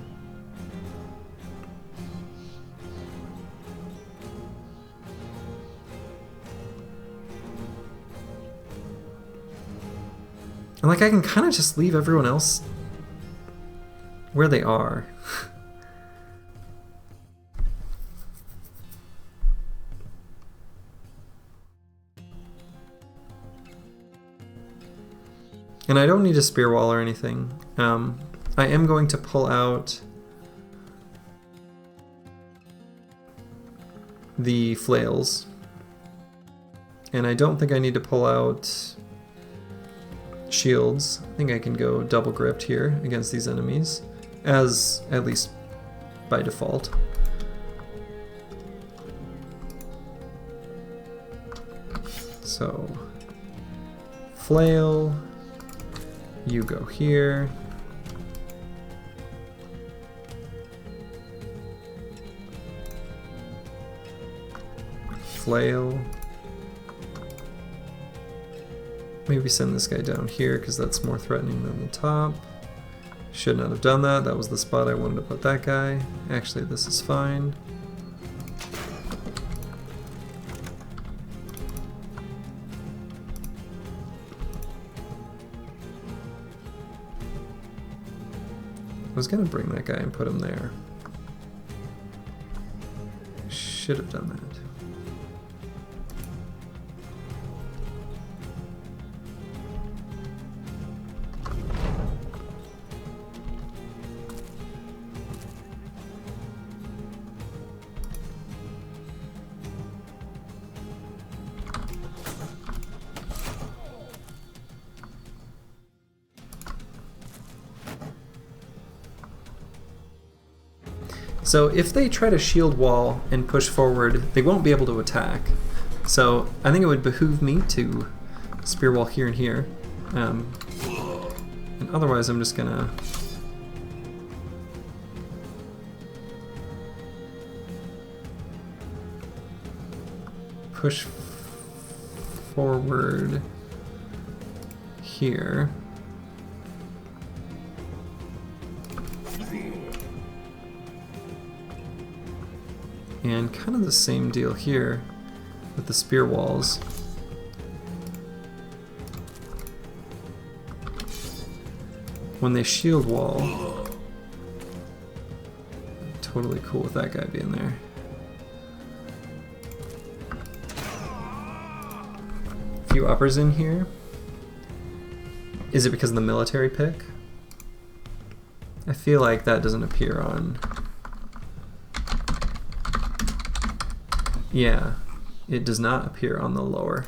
And like I can kind of just leave everyone else where they are. And I don't need a spear wall or anything. I am going to pull out the flails. And I don't think I need to pull out shields. I think I can go double gripped here against these enemies, as at least by default. So, flail, you go here. Flail. Maybe send this guy down here because that's more threatening than the top. Should not have done that. That was the spot I wanted to put that guy. Actually, this is fine. I was gonna bring that guy and put him there. Should have done that. So if they try to shield wall and push forward, they won't be able to attack. So I think it would behoove me to spear wall here and here. And otherwise I'm just gonna push forward here. And kind of the same deal here with the spear walls. When they shield wall, I'm totally cool with that guy being there. A few uppers in here. Is it because of the military pick? I feel like that doesn't appear on... Yeah, it does not appear on the lower.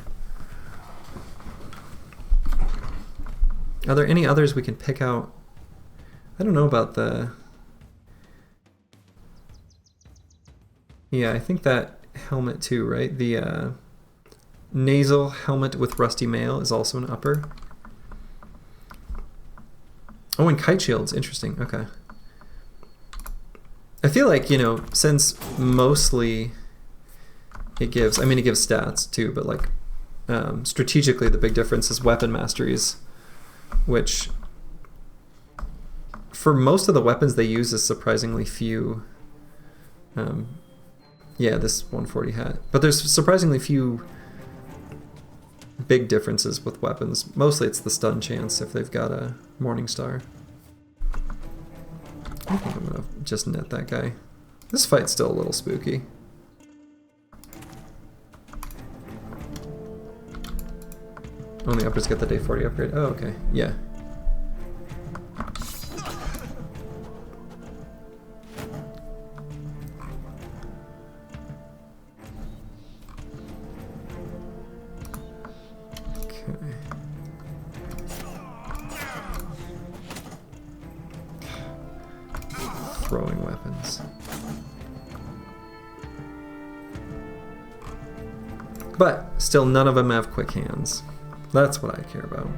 Are there any others we can pick out? I don't know about the... Yeah, I think that helmet too, right? The nasal helmet with rusty mail is also an upper. Oh, and kite shields, interesting, okay. I feel like, you know, since mostly... It gives, I mean it gives stats too, but like strategically the big difference is weapon masteries, which for most of the weapons they use is surprisingly few. Yeah, this 140 hat. But there's surprisingly few big differences with weapons. Mostly it's the stun chance if they've got a Morning Star. I think I'm gonna just net that guy. This fight's still a little spooky. Only uppers get the day 40 upgrade. Oh, okay. Yeah. Okay. Throwing weapons. But still, none of them have quick hands. That's what I care about.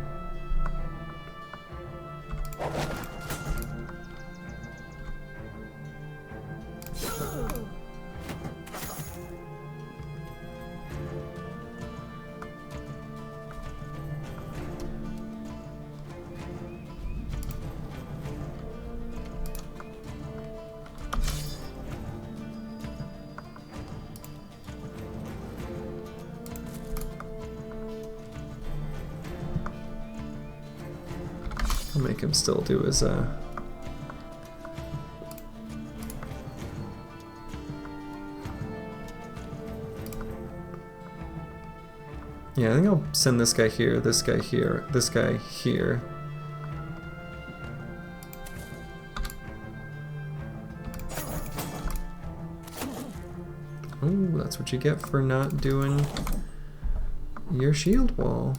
I'll make him still do his yeah, I think I'll send this guy here, this guy here, this guy here. Oh, that's what you get for not doing your shield wall.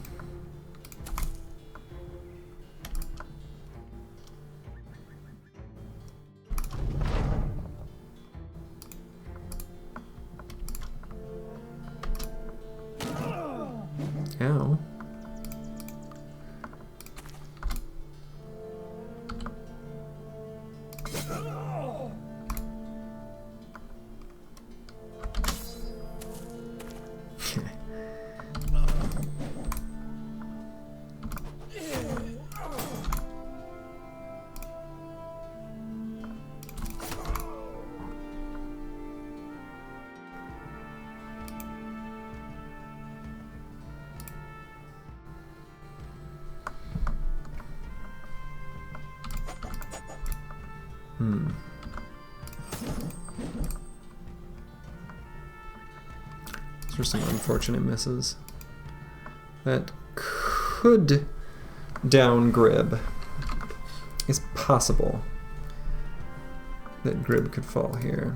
Ow. Those are some unfortunate misses. That could down Grib. It's possible that Grib could fall here.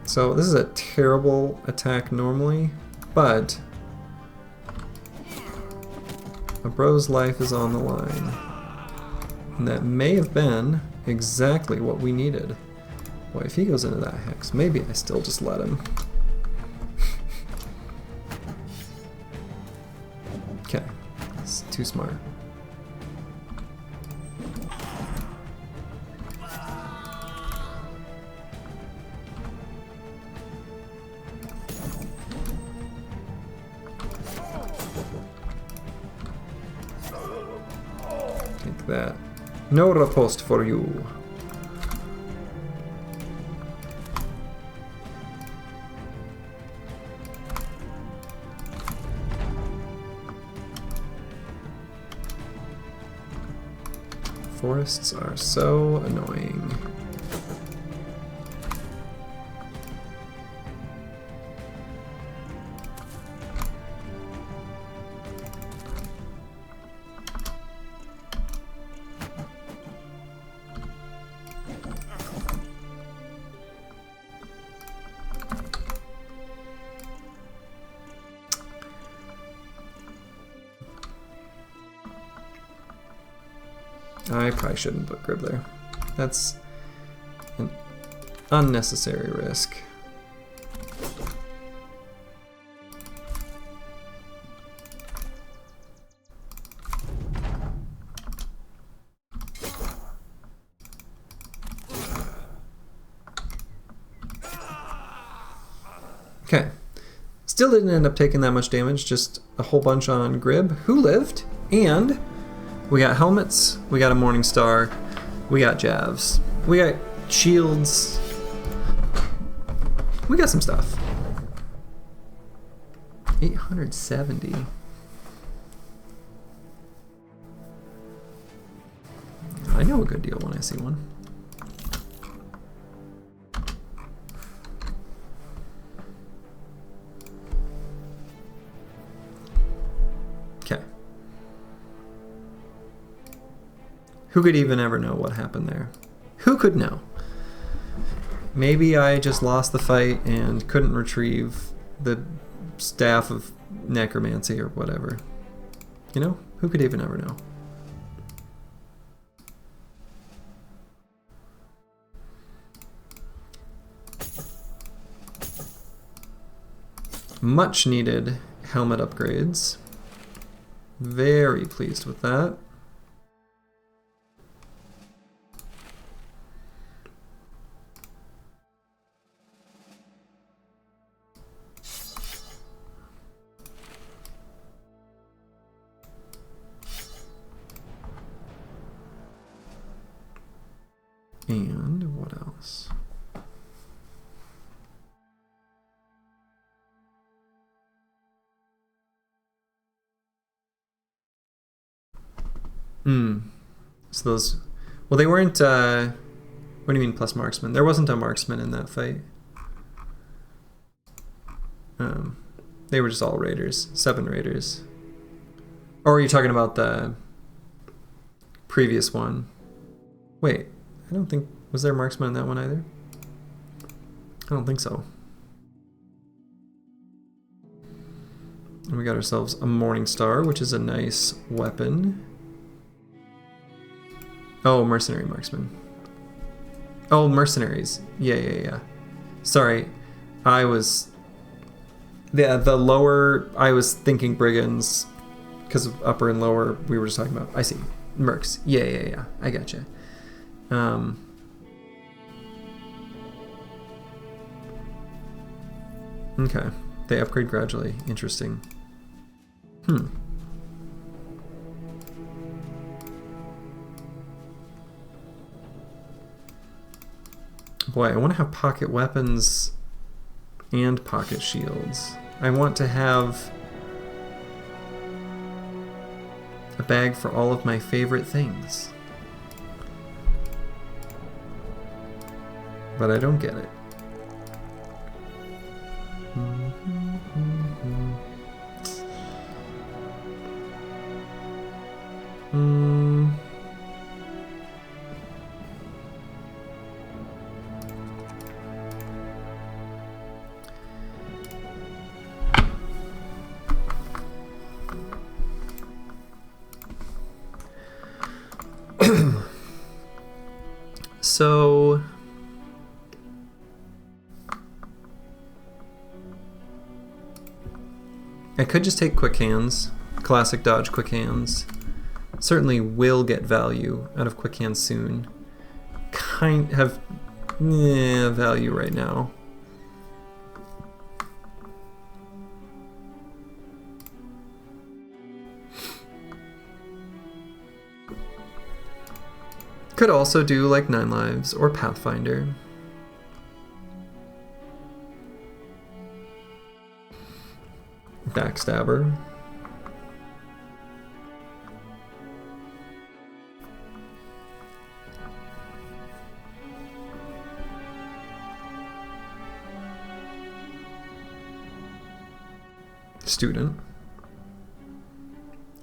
So this is a terrible attack normally, but a bro's life is on the line. And that may have been exactly what we needed. Boy, if he goes into that hex, maybe I still just let him. Okay, it's too smart. That. No riposte for you. Forests are so annoying. I probably shouldn't put Grib there. That's an unnecessary risk. Okay. Still didn't end up taking that much damage, just a whole bunch on Grib, who lived, and we got helmets, we got a Morning Star, we got Javs, we got shields, we got some stuff. 870. I know a good deal when I see one. Okay. Who could even ever know what happened there? Who could know? Maybe I just lost the fight and couldn't retrieve the staff of necromancy or whatever. You know? Who could even ever know? Much needed helmet upgrades. Very pleased with that. And what else? So those, well, they weren't, what do you mean plus marksman? There wasn't a marksman in that fight. They were just all raiders, 7 raiders. Or are you talking about the previous one? Wait, I don't think, was there a marksman in that one either? I don't think so. And we got ourselves a Morning Star, which is a nice weapon. Oh, mercenary marksman. Oh, mercenaries. Yeah. Sorry, I was... Yeah, the lower... I was thinking brigands, because of upper and lower we were just talking about. I see. Mercs. Yeah. I gotcha. Okay. They upgrade gradually. Interesting. Boy, I want to have pocket weapons and pocket shields. I want to have a bag for all of my favorite things. But I don't get it. So I could just take quick hands, classic dodge quick hands. Certainly will get value out of quick hands soon. Have value right now. Could also do like 9 Lives or Pathfinder. Backstabber. Student.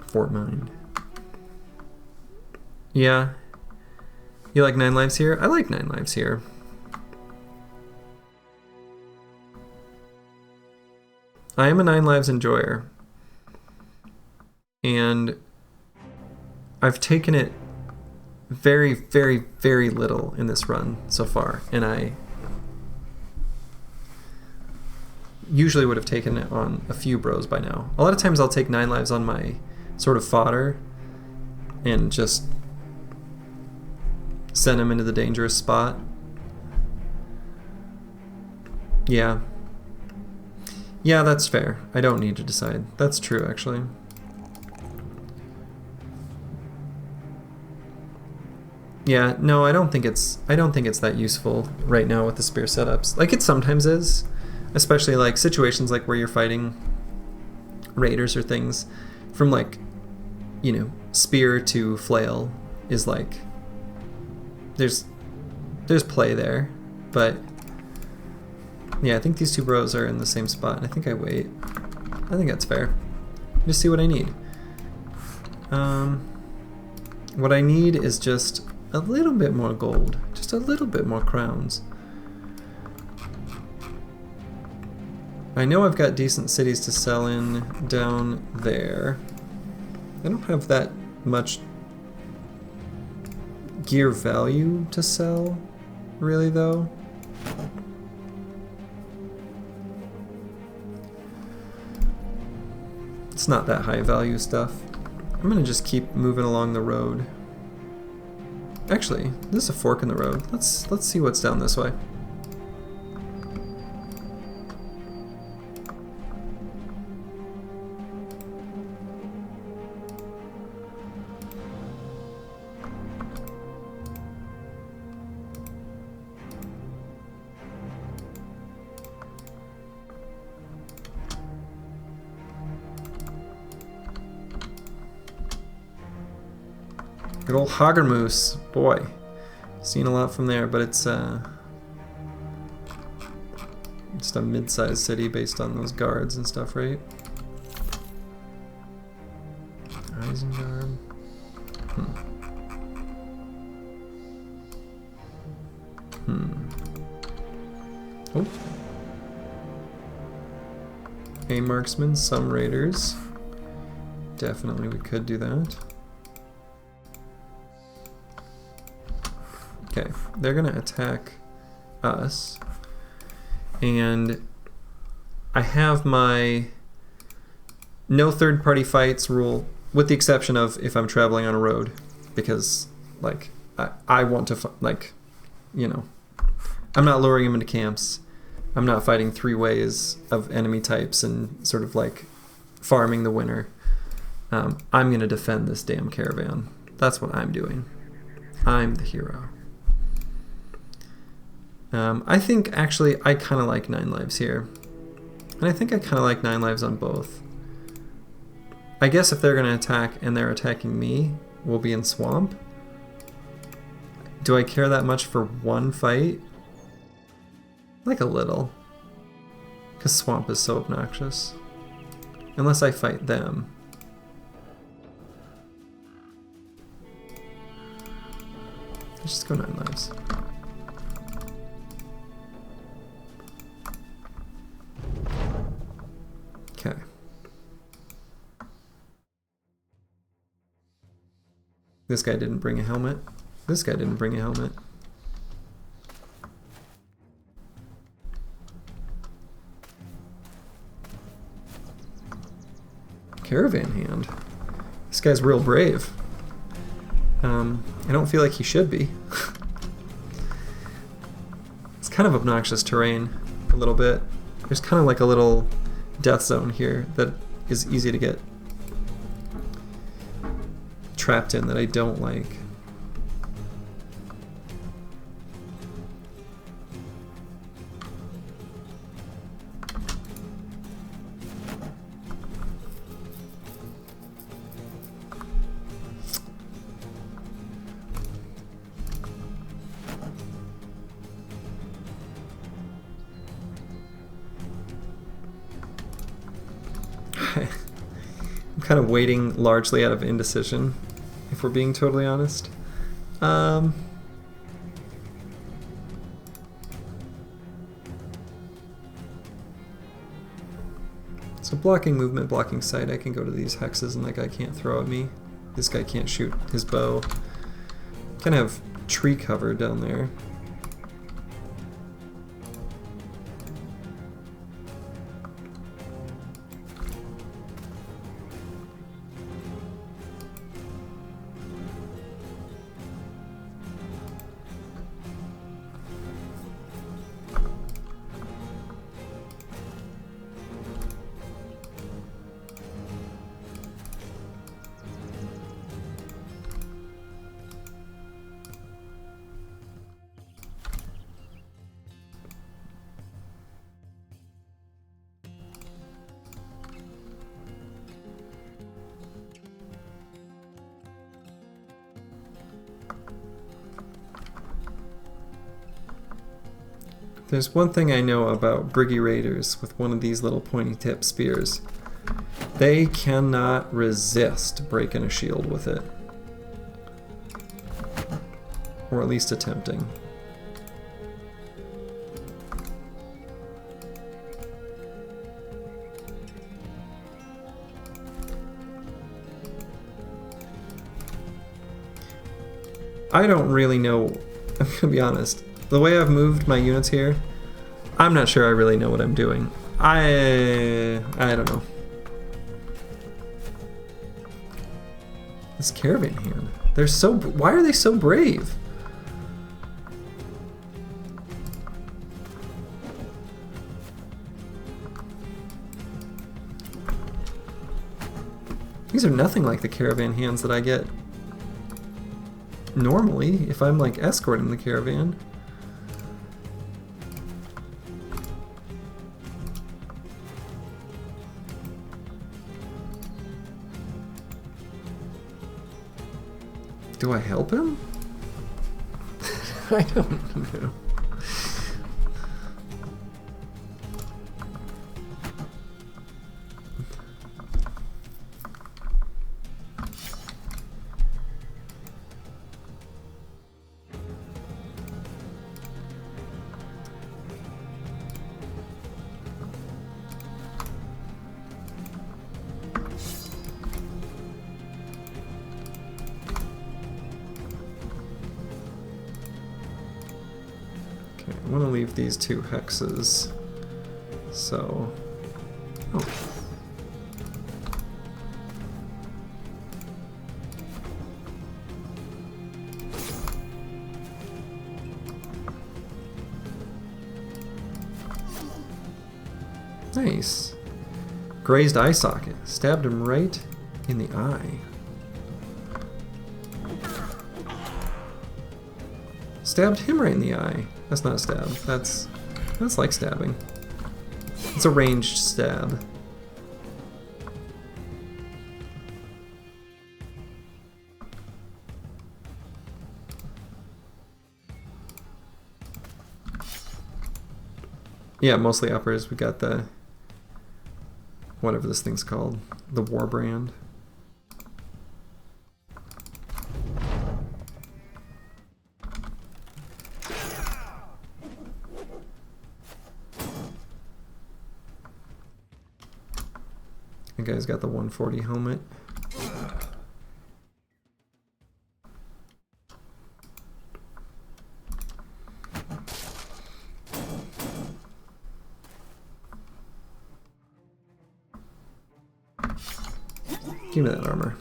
Fort Mine. Yeah. You like 9 Lives here? I like 9 Lives here. I am a 9 Lives enjoyer. And I've taken it very, very, very little in this run so far. And I usually would have taken it on a few bros by now. A lot of times I'll take 9 Lives on my sort of fodder and just send him into the dangerous spot. Yeah. Yeah, that's fair. I don't need to decide. That's true, actually. Yeah, no, I don't think it's that useful right now with the spear setups. Like it sometimes is, especially like situations like where you're fighting raiders or things. From like, you know, spear to flail is like there's play there, but yeah, I think these two bros are in the same spot. I think I wait. I think that's fair. Just see what I need. What I need is just a little bit more gold, just a little bit more crowns. I know I've got decent cities to sell in down there. I don't have that much gear value to sell, really, though. It's not that high value stuff. I'm gonna just keep moving along the road. Actually, this is a fork in the road. Let's see what's down this way. Good old Hagermoose, boy. Seen a lot from there, but it's just a mid-sized city based on those guards and stuff, right? Isengard. Oh. A marksman, some raiders. Definitely we could do that. Okay, they're gonna attack us, and I have my no third-party fights rule, with the exception of if I'm traveling on a road, because like I want to like, you know, I'm not luring them into camps. I'm not fighting three ways of enemy types and sort of like farming the winner. I'm gonna defend this damn caravan. That's what I'm doing. I'm the hero. I think actually I kind of like 9 lives here. And I think I kind of like 9 lives on both. I guess if they're going to attack and they're attacking me, we'll be in swamp. Do I care that much for one fight? Like a little. Because swamp is so obnoxious. Unless I fight them. Let's just go 9 lives. Okay. This guy didn't bring a helmet. This guy didn't bring a helmet. Caravan hand. This guy's real brave. I don't feel like he should be. It's kind of obnoxious terrain, a little bit. There's kind of like a little death zone here that is easy to get trapped in that I don't like. I'm kind of waiting largely out of indecision, if we're being totally honest. So blocking movement, blocking sight, I can go to these hexes and that guy can't throw at me. This guy can't shoot his bow. Kind of have tree cover down there. There's one thing I know about Briggy Raiders with one of these little pointy tip spears. They cannot resist breaking a shield with it. Or at least attempting. I don't really know, I'm gonna be honest. The way I've moved my units here, I'm not sure I really know what I'm doing. I don't know. This caravan hand. They're so, why are they so brave? These are nothing like the caravan hands that I get normally if I'm like escorting the caravan. Do I help him? I don't know. I want to leave these 2 hexes, so... Oh. Nice. Grazed eye socket. Stabbed him right in the eye. Stabbed him right in the eye. That's not a stab. That's like stabbing. It's a ranged stab. Yeah, mostly uppers. We got the whatever this thing's called, the war brand. The guy's got the 140 helmet. Give me that armor.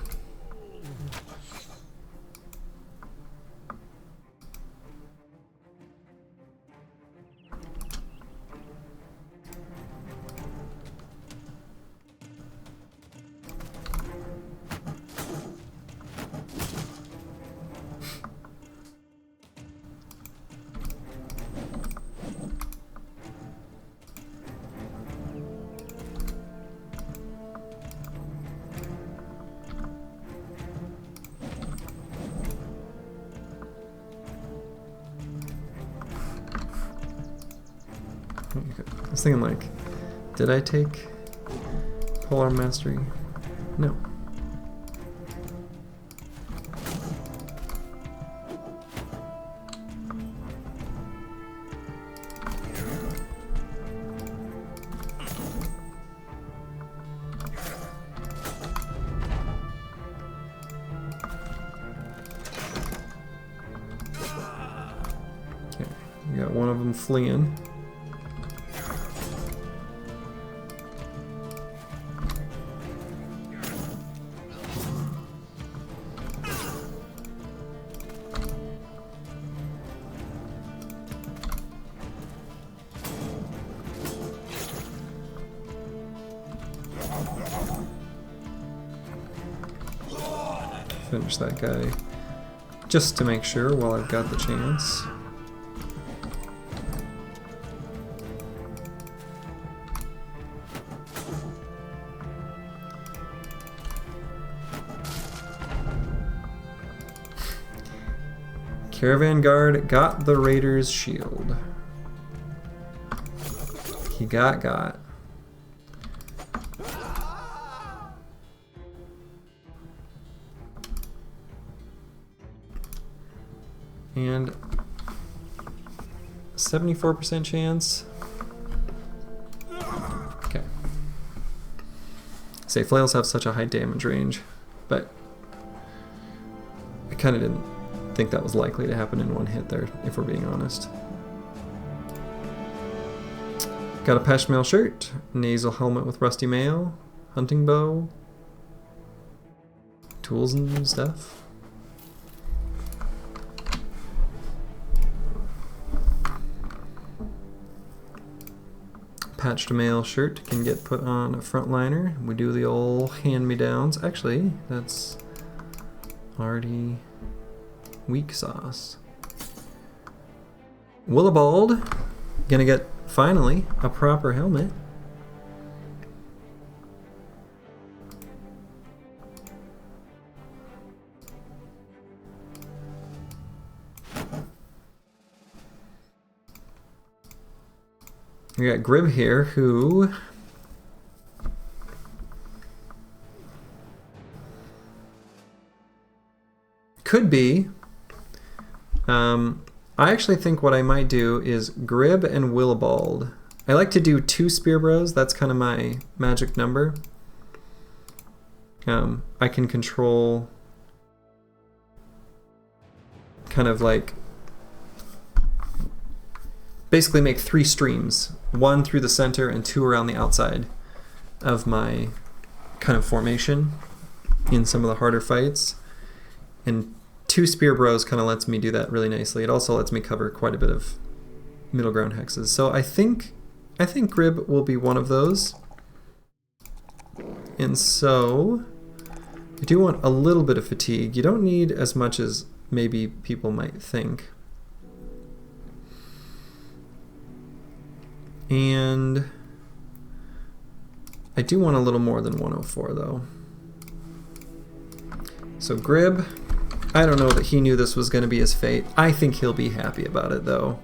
I was thinking like, did I take Polar Mastery? No. Okay, we got one of them fleeing. Finish that guy just to make sure while I've got the chance. Caravan guard got the Raiders' shield. He got. And 74% chance. Okay. Say flails have such a high damage range, but I kind of didn't think that was likely to happen in one hit there, if we're being honest. Got a pesh mail shirt, nasal helmet with rusty mail, hunting bow, tools and stuff. Patched mail shirt can get put on a frontliner. We do the old hand-me-downs. Actually, that's already weak sauce. Willibald, gonna get finally a proper helmet. We got Grib here, who could be. I actually think what I might do is Grib and Willibald. I like to do 2 spear bros. That's kind of my magic number. I can control kind of like basically make 3 streams, 1 through the center and 2 around the outside of my kind of formation in some of the harder fights. And 2 spear bros kind of lets me do that really nicely. It also lets me cover quite a bit of middle ground hexes. So I think Grib will be one of those. And so I do want a little bit of fatigue. You don't need as much as maybe people might think. And I do want a little more than 104 though. So Grib, I don't know that he knew this was going to be his fate. I think he'll be happy about it though.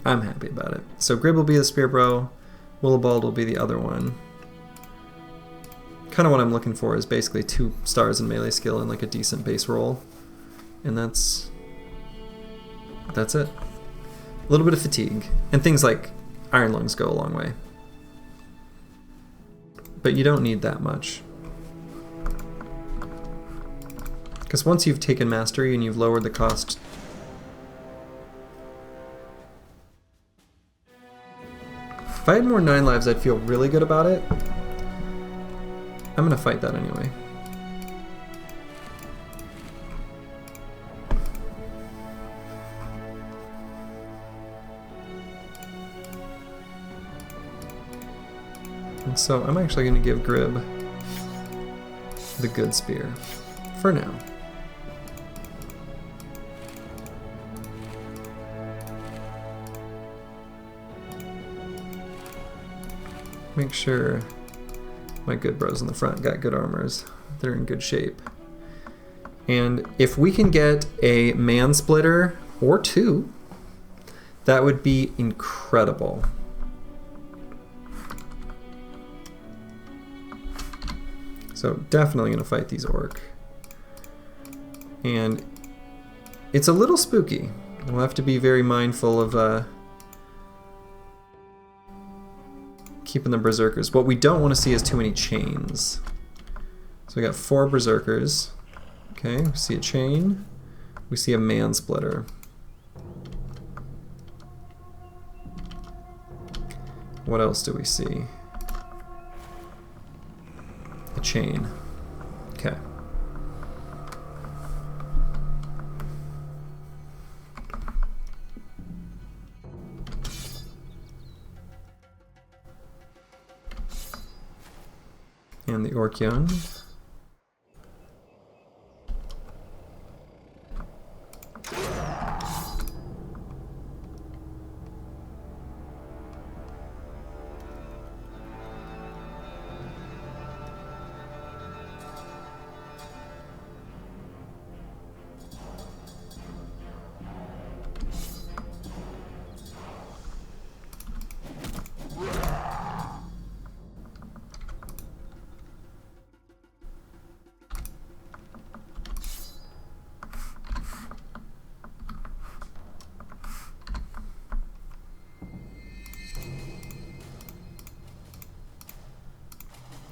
I'm happy about it. So Grib will be the spear bro, Willibald will be the other one. Kind of what I'm looking for is basically 2 stars in melee skill and like a decent base roll. And that's it. A little bit of fatigue. And things like Iron Lungs go a long way. But you don't need that much. Because once you've taken mastery and you've lowered the cost, if I had more 9 lives, I'd feel really good about it. I'm gonna fight that anyway. And so I'm actually going to give Grib the good spear for now. Make sure my good bros in the front got good armors. They're in good shape. And if we can get a man splitter or 2, that would be incredible. So definitely gonna fight these orc. And it's a little spooky. We'll have to be very mindful of keeping the berserkers. What we don't want to see is too many chains. So we got 4 berserkers. Okay, we see a chain. We see a man splitter. What else do we see? A chain. Okay. And the orc young.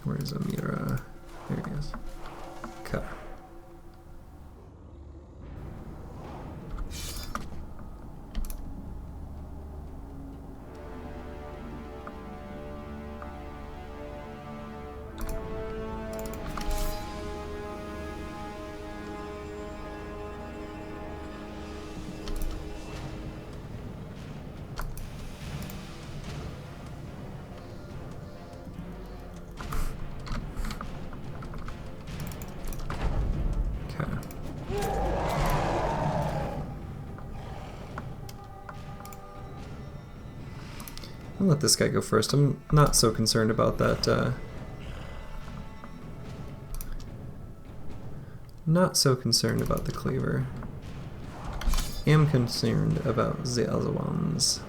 Where's Amira? There he is. Okay. I'll let this guy go first. I'm not so concerned about that. Not so concerned about the cleaver. Am concerned about the other ones.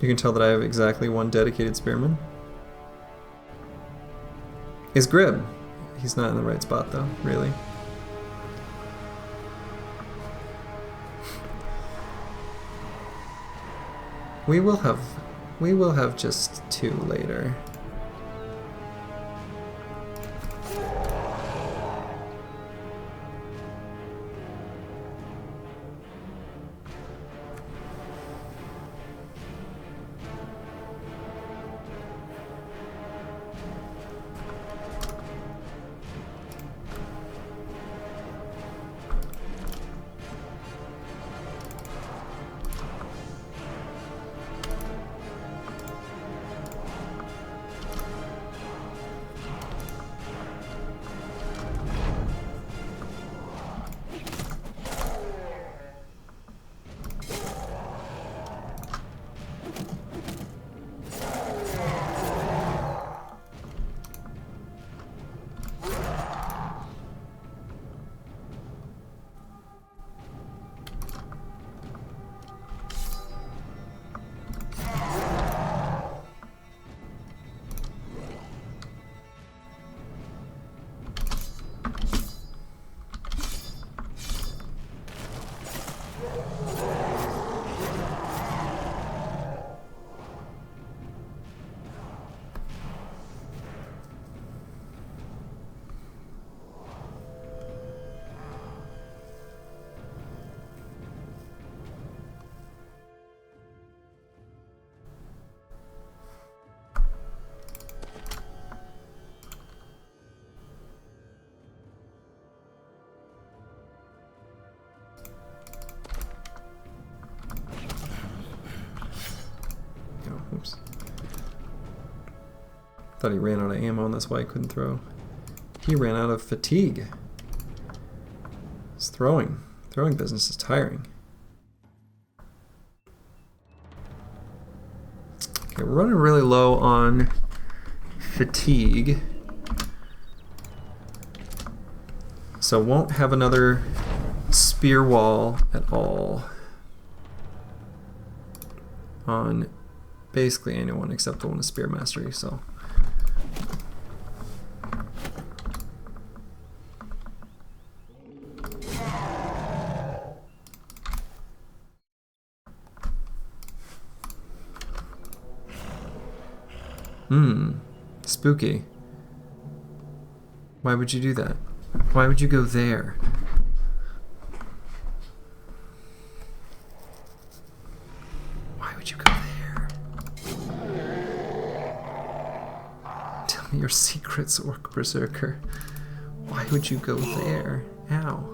You can tell that I have exactly one dedicated spearman. Is Grib. He's not in the right spot though, really. We will have just 2 later. Oops. Thought he ran out of ammo and that's why I couldn't throw. He ran out of fatigue. His throwing business is tiring. Okay, we're running really low on fatigue. So won't have another spear wall at all on basically anyone except the one with spear mastery, so. Spooky. Why would you do that? Why would you go there? Why would you go there? Tell me your secrets, Orc Berserker. Why would you go there? Ow.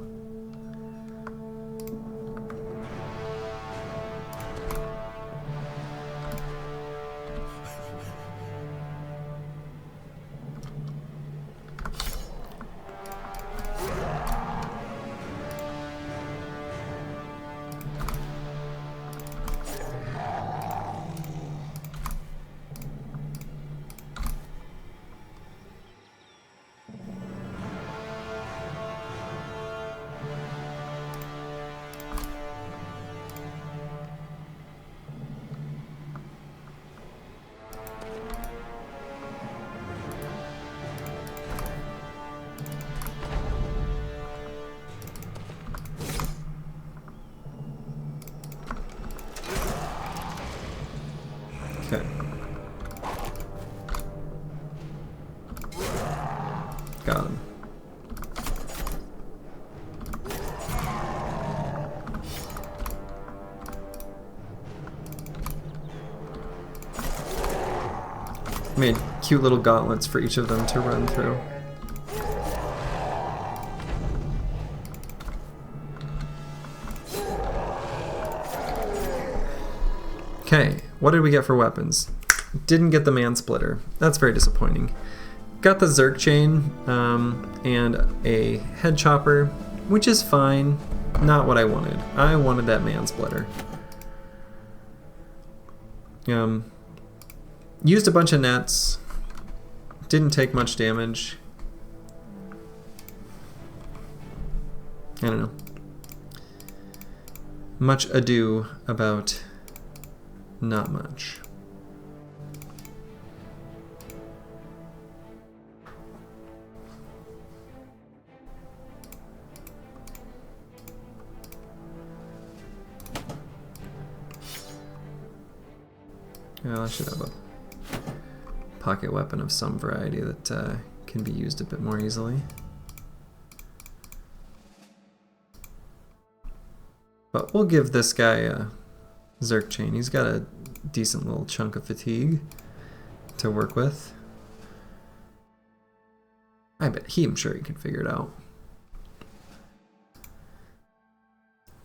Okay. Got him. Made cute little gauntlets for each of them to run through. Okay, what did we get for weapons? Didn't get the man splitter. That's very disappointing. Got the Zerk chain and a head chopper, which is fine. Not what I wanted. I wanted that man splitter. Used a bunch of nets. Didn't take much damage. I don't know. Much ado about not much. Well, I should have a pocket weapon of some variety that can be used a bit more easily. But we'll give this guy a Zerk chain. He's got a decent little chunk of fatigue to work with. I'm sure he can figure it out.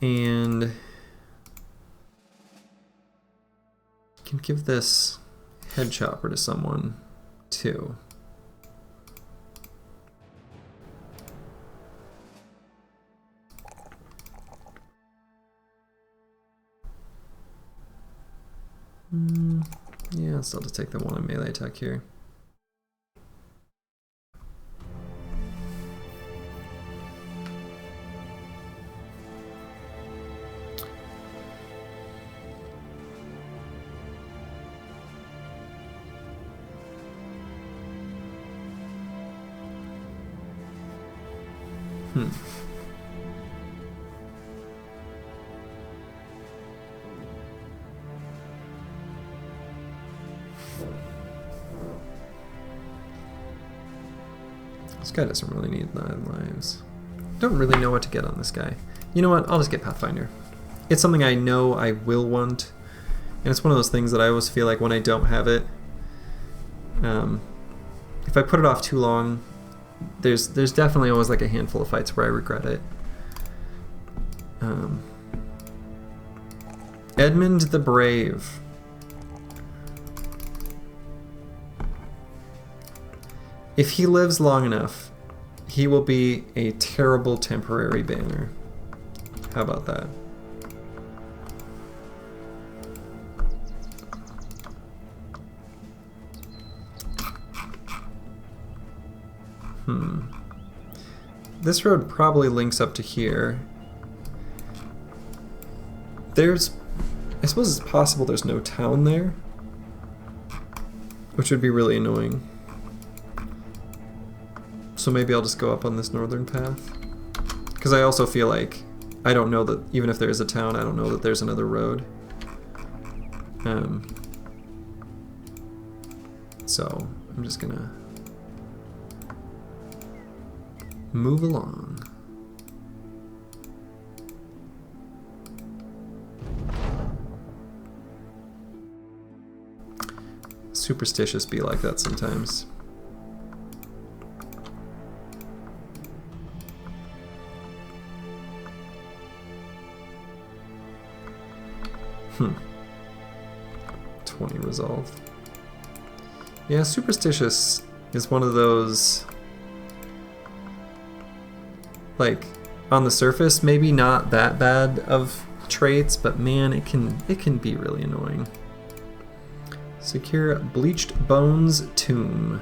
And can give this head chopper to someone too. Yeah, so I'll just take the one in melee attack here. This guy doesn't really need 9 lives. Don't really know what to get on this guy. You know what? I'll just get Pathfinder. It's something I know I will want, and it's one of those things that I always feel like when I don't have it, if I put it off too long, there's definitely always like a handful of fights where I regret it. Edmund the Brave. If he lives long enough, he will be a terrible temporary banner. How about that? This road probably links up to here. I suppose it's possible there's no town there, which would be really annoying. So maybe I'll just go up on this northern path. Because I also feel like, I don't know that, even if there is a town, I don't know that there's another road. So, I'm just gonna move along. Superstitious be like that sometimes. Hmm. 20 resolve. Yeah, superstitious is one of those, like, on the surface, maybe not that bad of traits, but man, it can be really annoying. Secure Bleached Bones Tomb.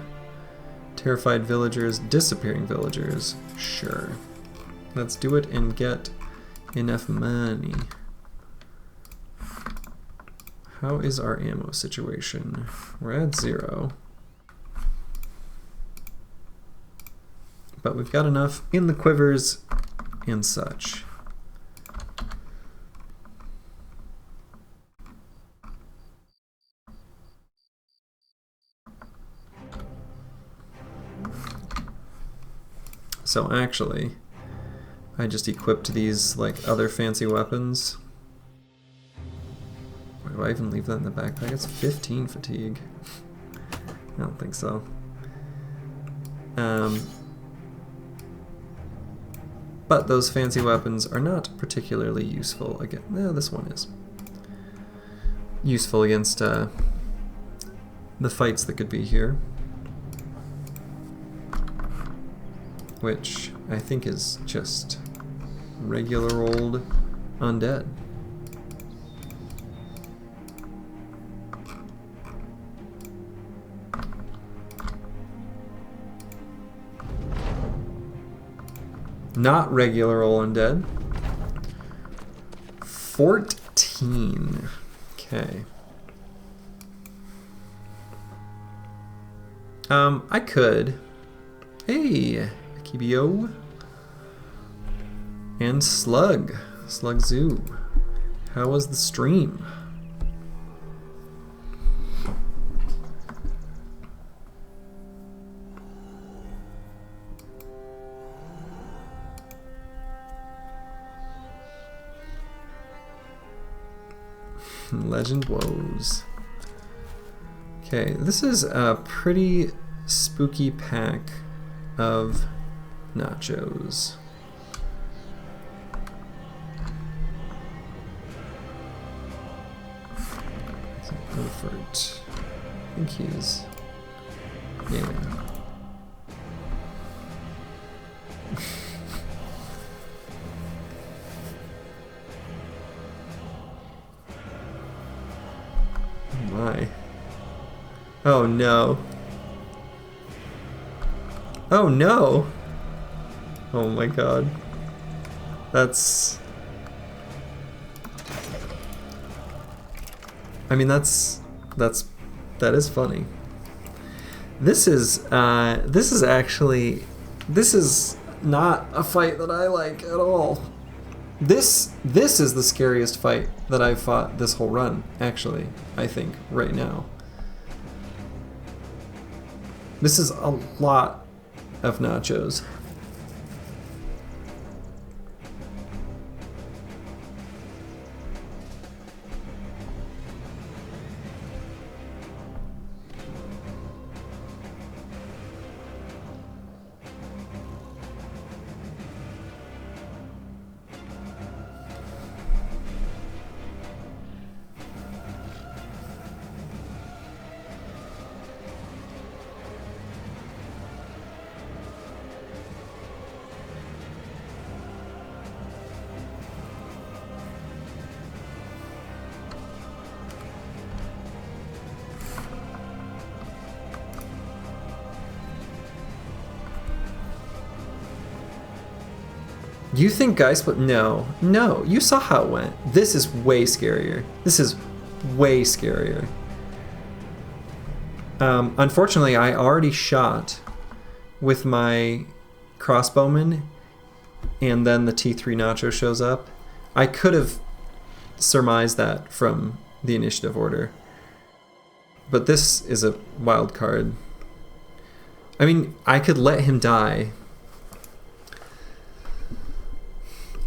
Terrified villagers, disappearing villagers. Sure. Let's do it and get enough money. How is our ammo situation? We're at 0. But we've got enough in the quivers and such. So actually, I just equipped these like other fancy weapons. Why do I even leave that in the backpack? It's 15 fatigue. I don't think so. But those fancy weapons are not particularly useful again. No, this one is useful against the fights that could be here, which I think is just regular old undead. Not regular old undead. 14. Okay. I could. Hey, Akibio. And Slug. Slug Zoo. How was the stream? Legend woes. Okay, this is a pretty spooky pack of nachos. Effort. I think he's... yeah. My. Oh no. Oh no! Oh my god. That's... I mean, that is funny. This is actually, this is not a fight that I like at all. This is the scariest fight that I've fought this whole run, actually, I think, right now. This is a lot of nachos. You think Guy Split? No. No, you saw how it went. This is way scarier. This is way scarier. Unfortunately, I already shot with my crossbowman, and then the T3 Nacho shows up. I could have surmised that from the initiative order. But this is a wild card. I mean, I could let him die.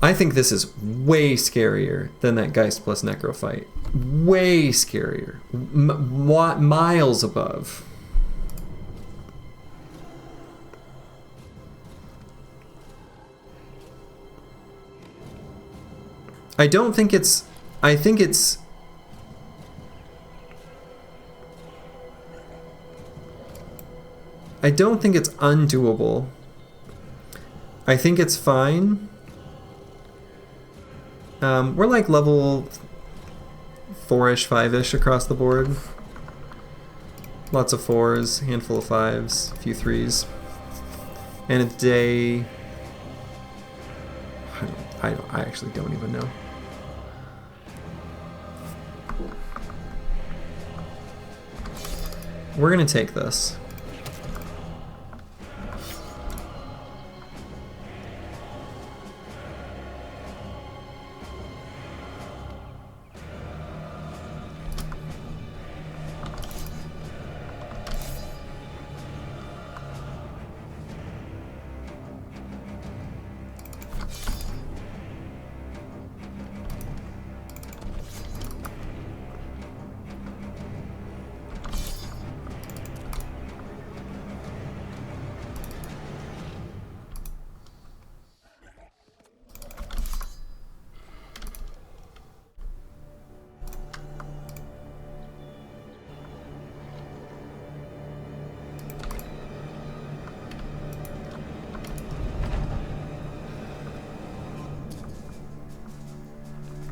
I think this is way scarier than that Geist plus Necro fight. Way scarier. Miles above. I don't think it's... I think it's... I don't think it's undoable. I think it's fine. We're like level 4-ish, 5-ish across the board. Lots of 4s, handful of 5s, a few 3s. And a day... I actually don't even know. We're gonna take this.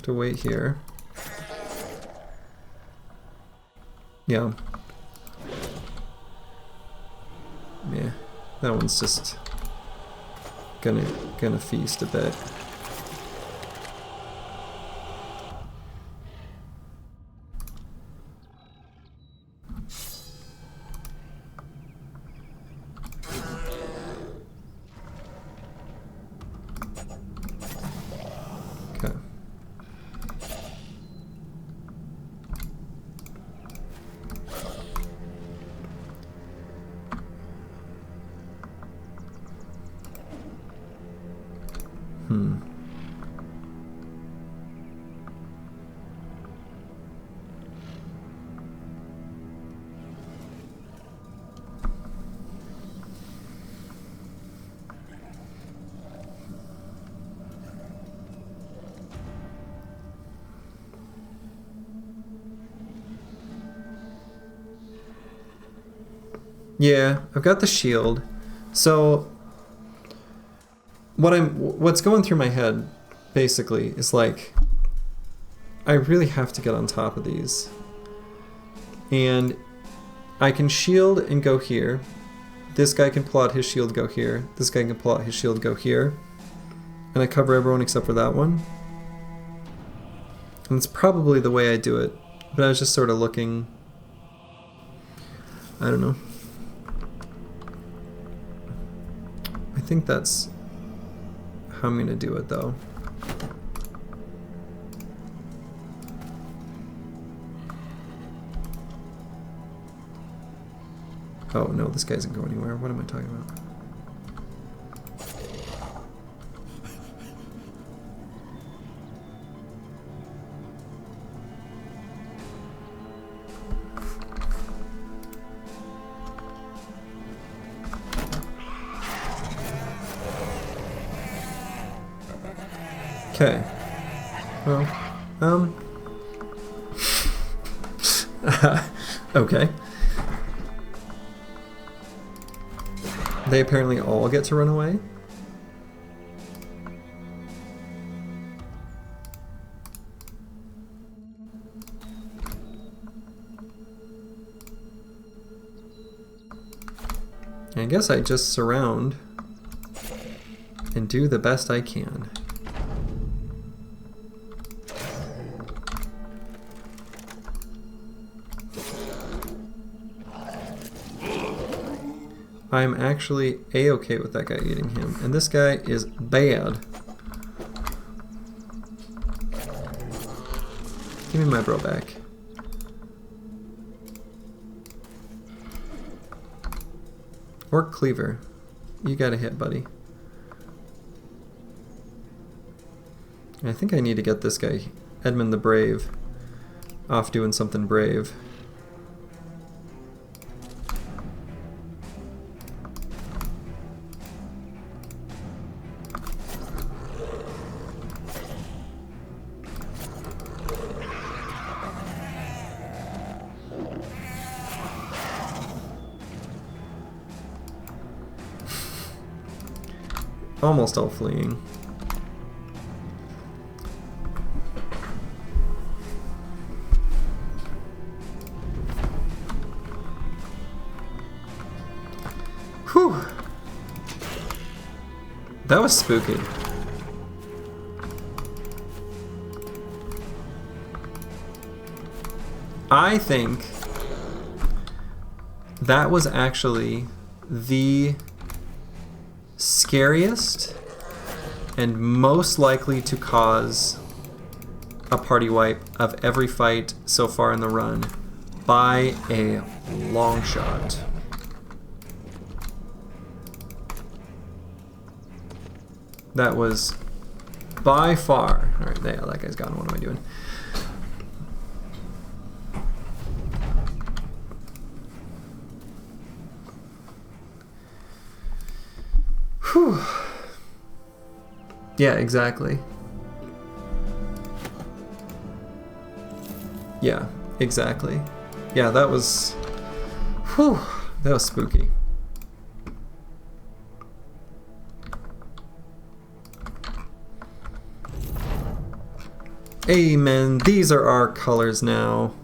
have to wait here. Yeah. Yeah, that one's just gonna feast a bit. Okay. Yeah, I've got the shield. So what's going through my head basically is like, I really have to get on top of these. And I can shield and go here. This guy can pull out his shield, go here. This guy can pull out his shield, go here. And I cover everyone except for that one. And it's probably the way I do it. But I was just sort of looking. I don't know. I think that's how I'm going to do it, though. Oh, no, this guy doesn't go anywhere. What am I talking about? Okay. Well, okay. They apparently all get to run away? I guess I just surround and do the best I can. I'm actually a-okay with that guy eating him, and this guy is bad. Give me my bro back. Or Cleaver. You got a hit, buddy. I think I need to get this guy, Edmund the Brave, off doing something brave. Almost all fleeing. Whew. That was spooky. I think that was actually the scariest and most likely to cause a party wipe of every fight so far in the run by a long shot. That was by far. All right, there, that guy's gone. What am I doing? Whew. Yeah, exactly. Yeah, exactly. Yeah, that was... Whew, that was spooky. Amen. These are our colors now.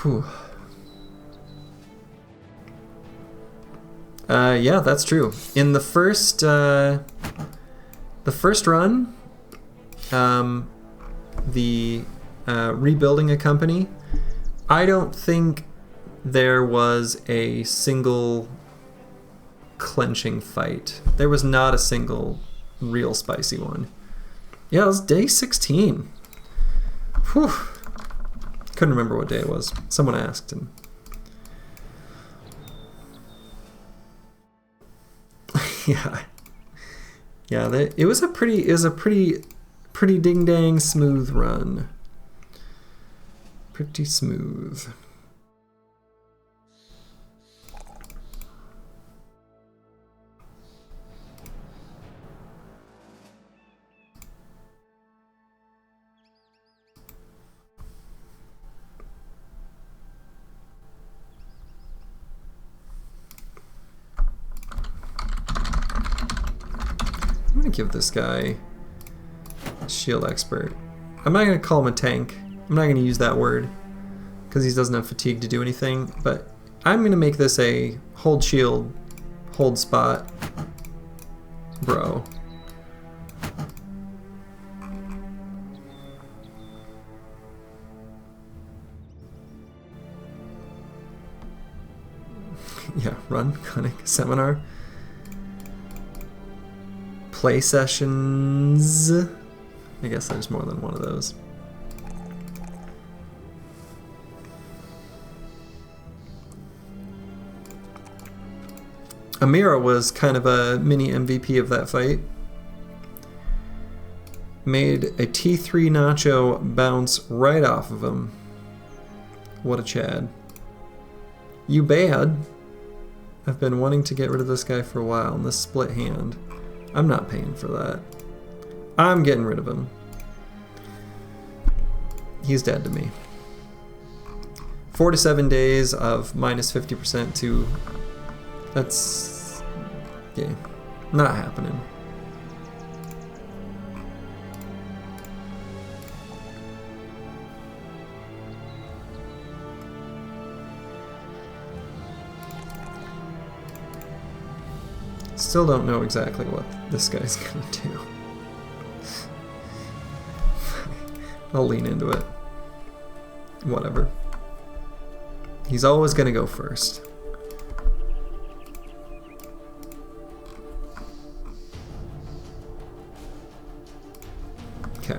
Whew. Yeah, that's true. In the first run, the rebuilding a company, I don't think there was a single clenching fight. There was not a single real spicy one. Yeah, it was day 16. Whew. Couldn't remember what day it was. Someone asked, and yeah, it was a pretty ding dang smooth run. Pretty smooth. I'm gonna give this guy a shield expert. I'm not gonna call him a tank. I'm not gonna use that word because he doesn't have fatigue to do anything, but I'm gonna make this a hold shield, hold spot, bro. Yeah, run, clinic, seminar. Play sessions. I guess there's more than one of those. Amira was kind of a mini MVP of that fight. Made a T3 Nacho bounce right off of him. What a Chad. You bad. I've been wanting to get rid of this guy for a while in this split hand. I'm not paying for that. I'm getting rid of him. He's dead to me. 4 to 7 days of minus 50% to... That's... yeah, not happening. Still don't know exactly what this guy's gonna do. I'll lean into it. Whatever. He's always gonna go first. Okay.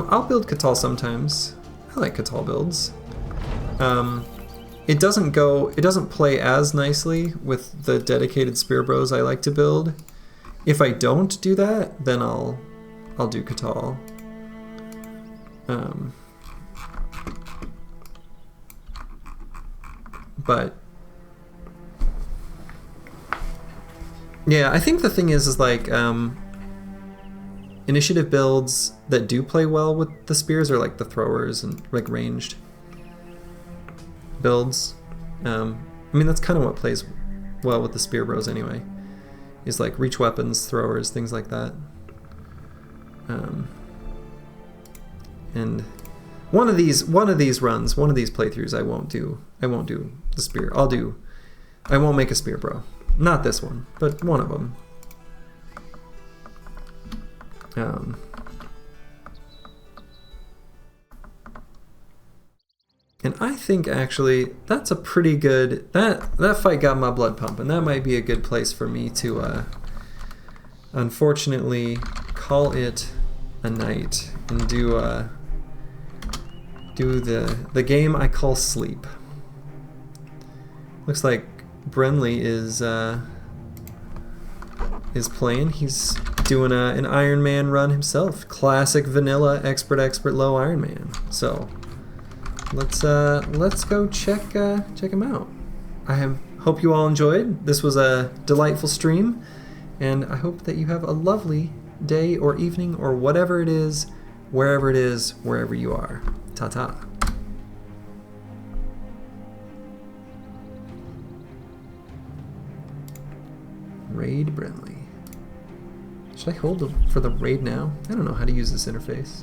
I'll build Catal sometimes. I like Catal builds. It doesn't play as nicely with the dedicated Spear Bros I like to build. If I don't do that, then I'll do Catal. But yeah, I think the thing is like initiative builds that do play well with the spears are like the throwers and like ranged builds. I mean, that's kind of what plays well with the Spear Bros anyway, is like reach weapons, throwers, things like that. And one of these runs, one of these playthroughs, I won't do the spear. I won't make a Spear Bro. Not this one, but one of them. And I think actually that's a pretty good, that fight got my blood pumping. That might be a good place for me to unfortunately call it a night and do the game I call sleep. Looks like Brenly is playing. He's doing an Iron Man run himself. Classic vanilla expert low Iron Man. So let's go check him out. hope you all enjoyed. This was a delightful stream, and I hope that you have a lovely day or evening or whatever it is, wherever you are. Ta-ta. Raid Brenly. Should I hold for the raid now? I don't know how to use this interface.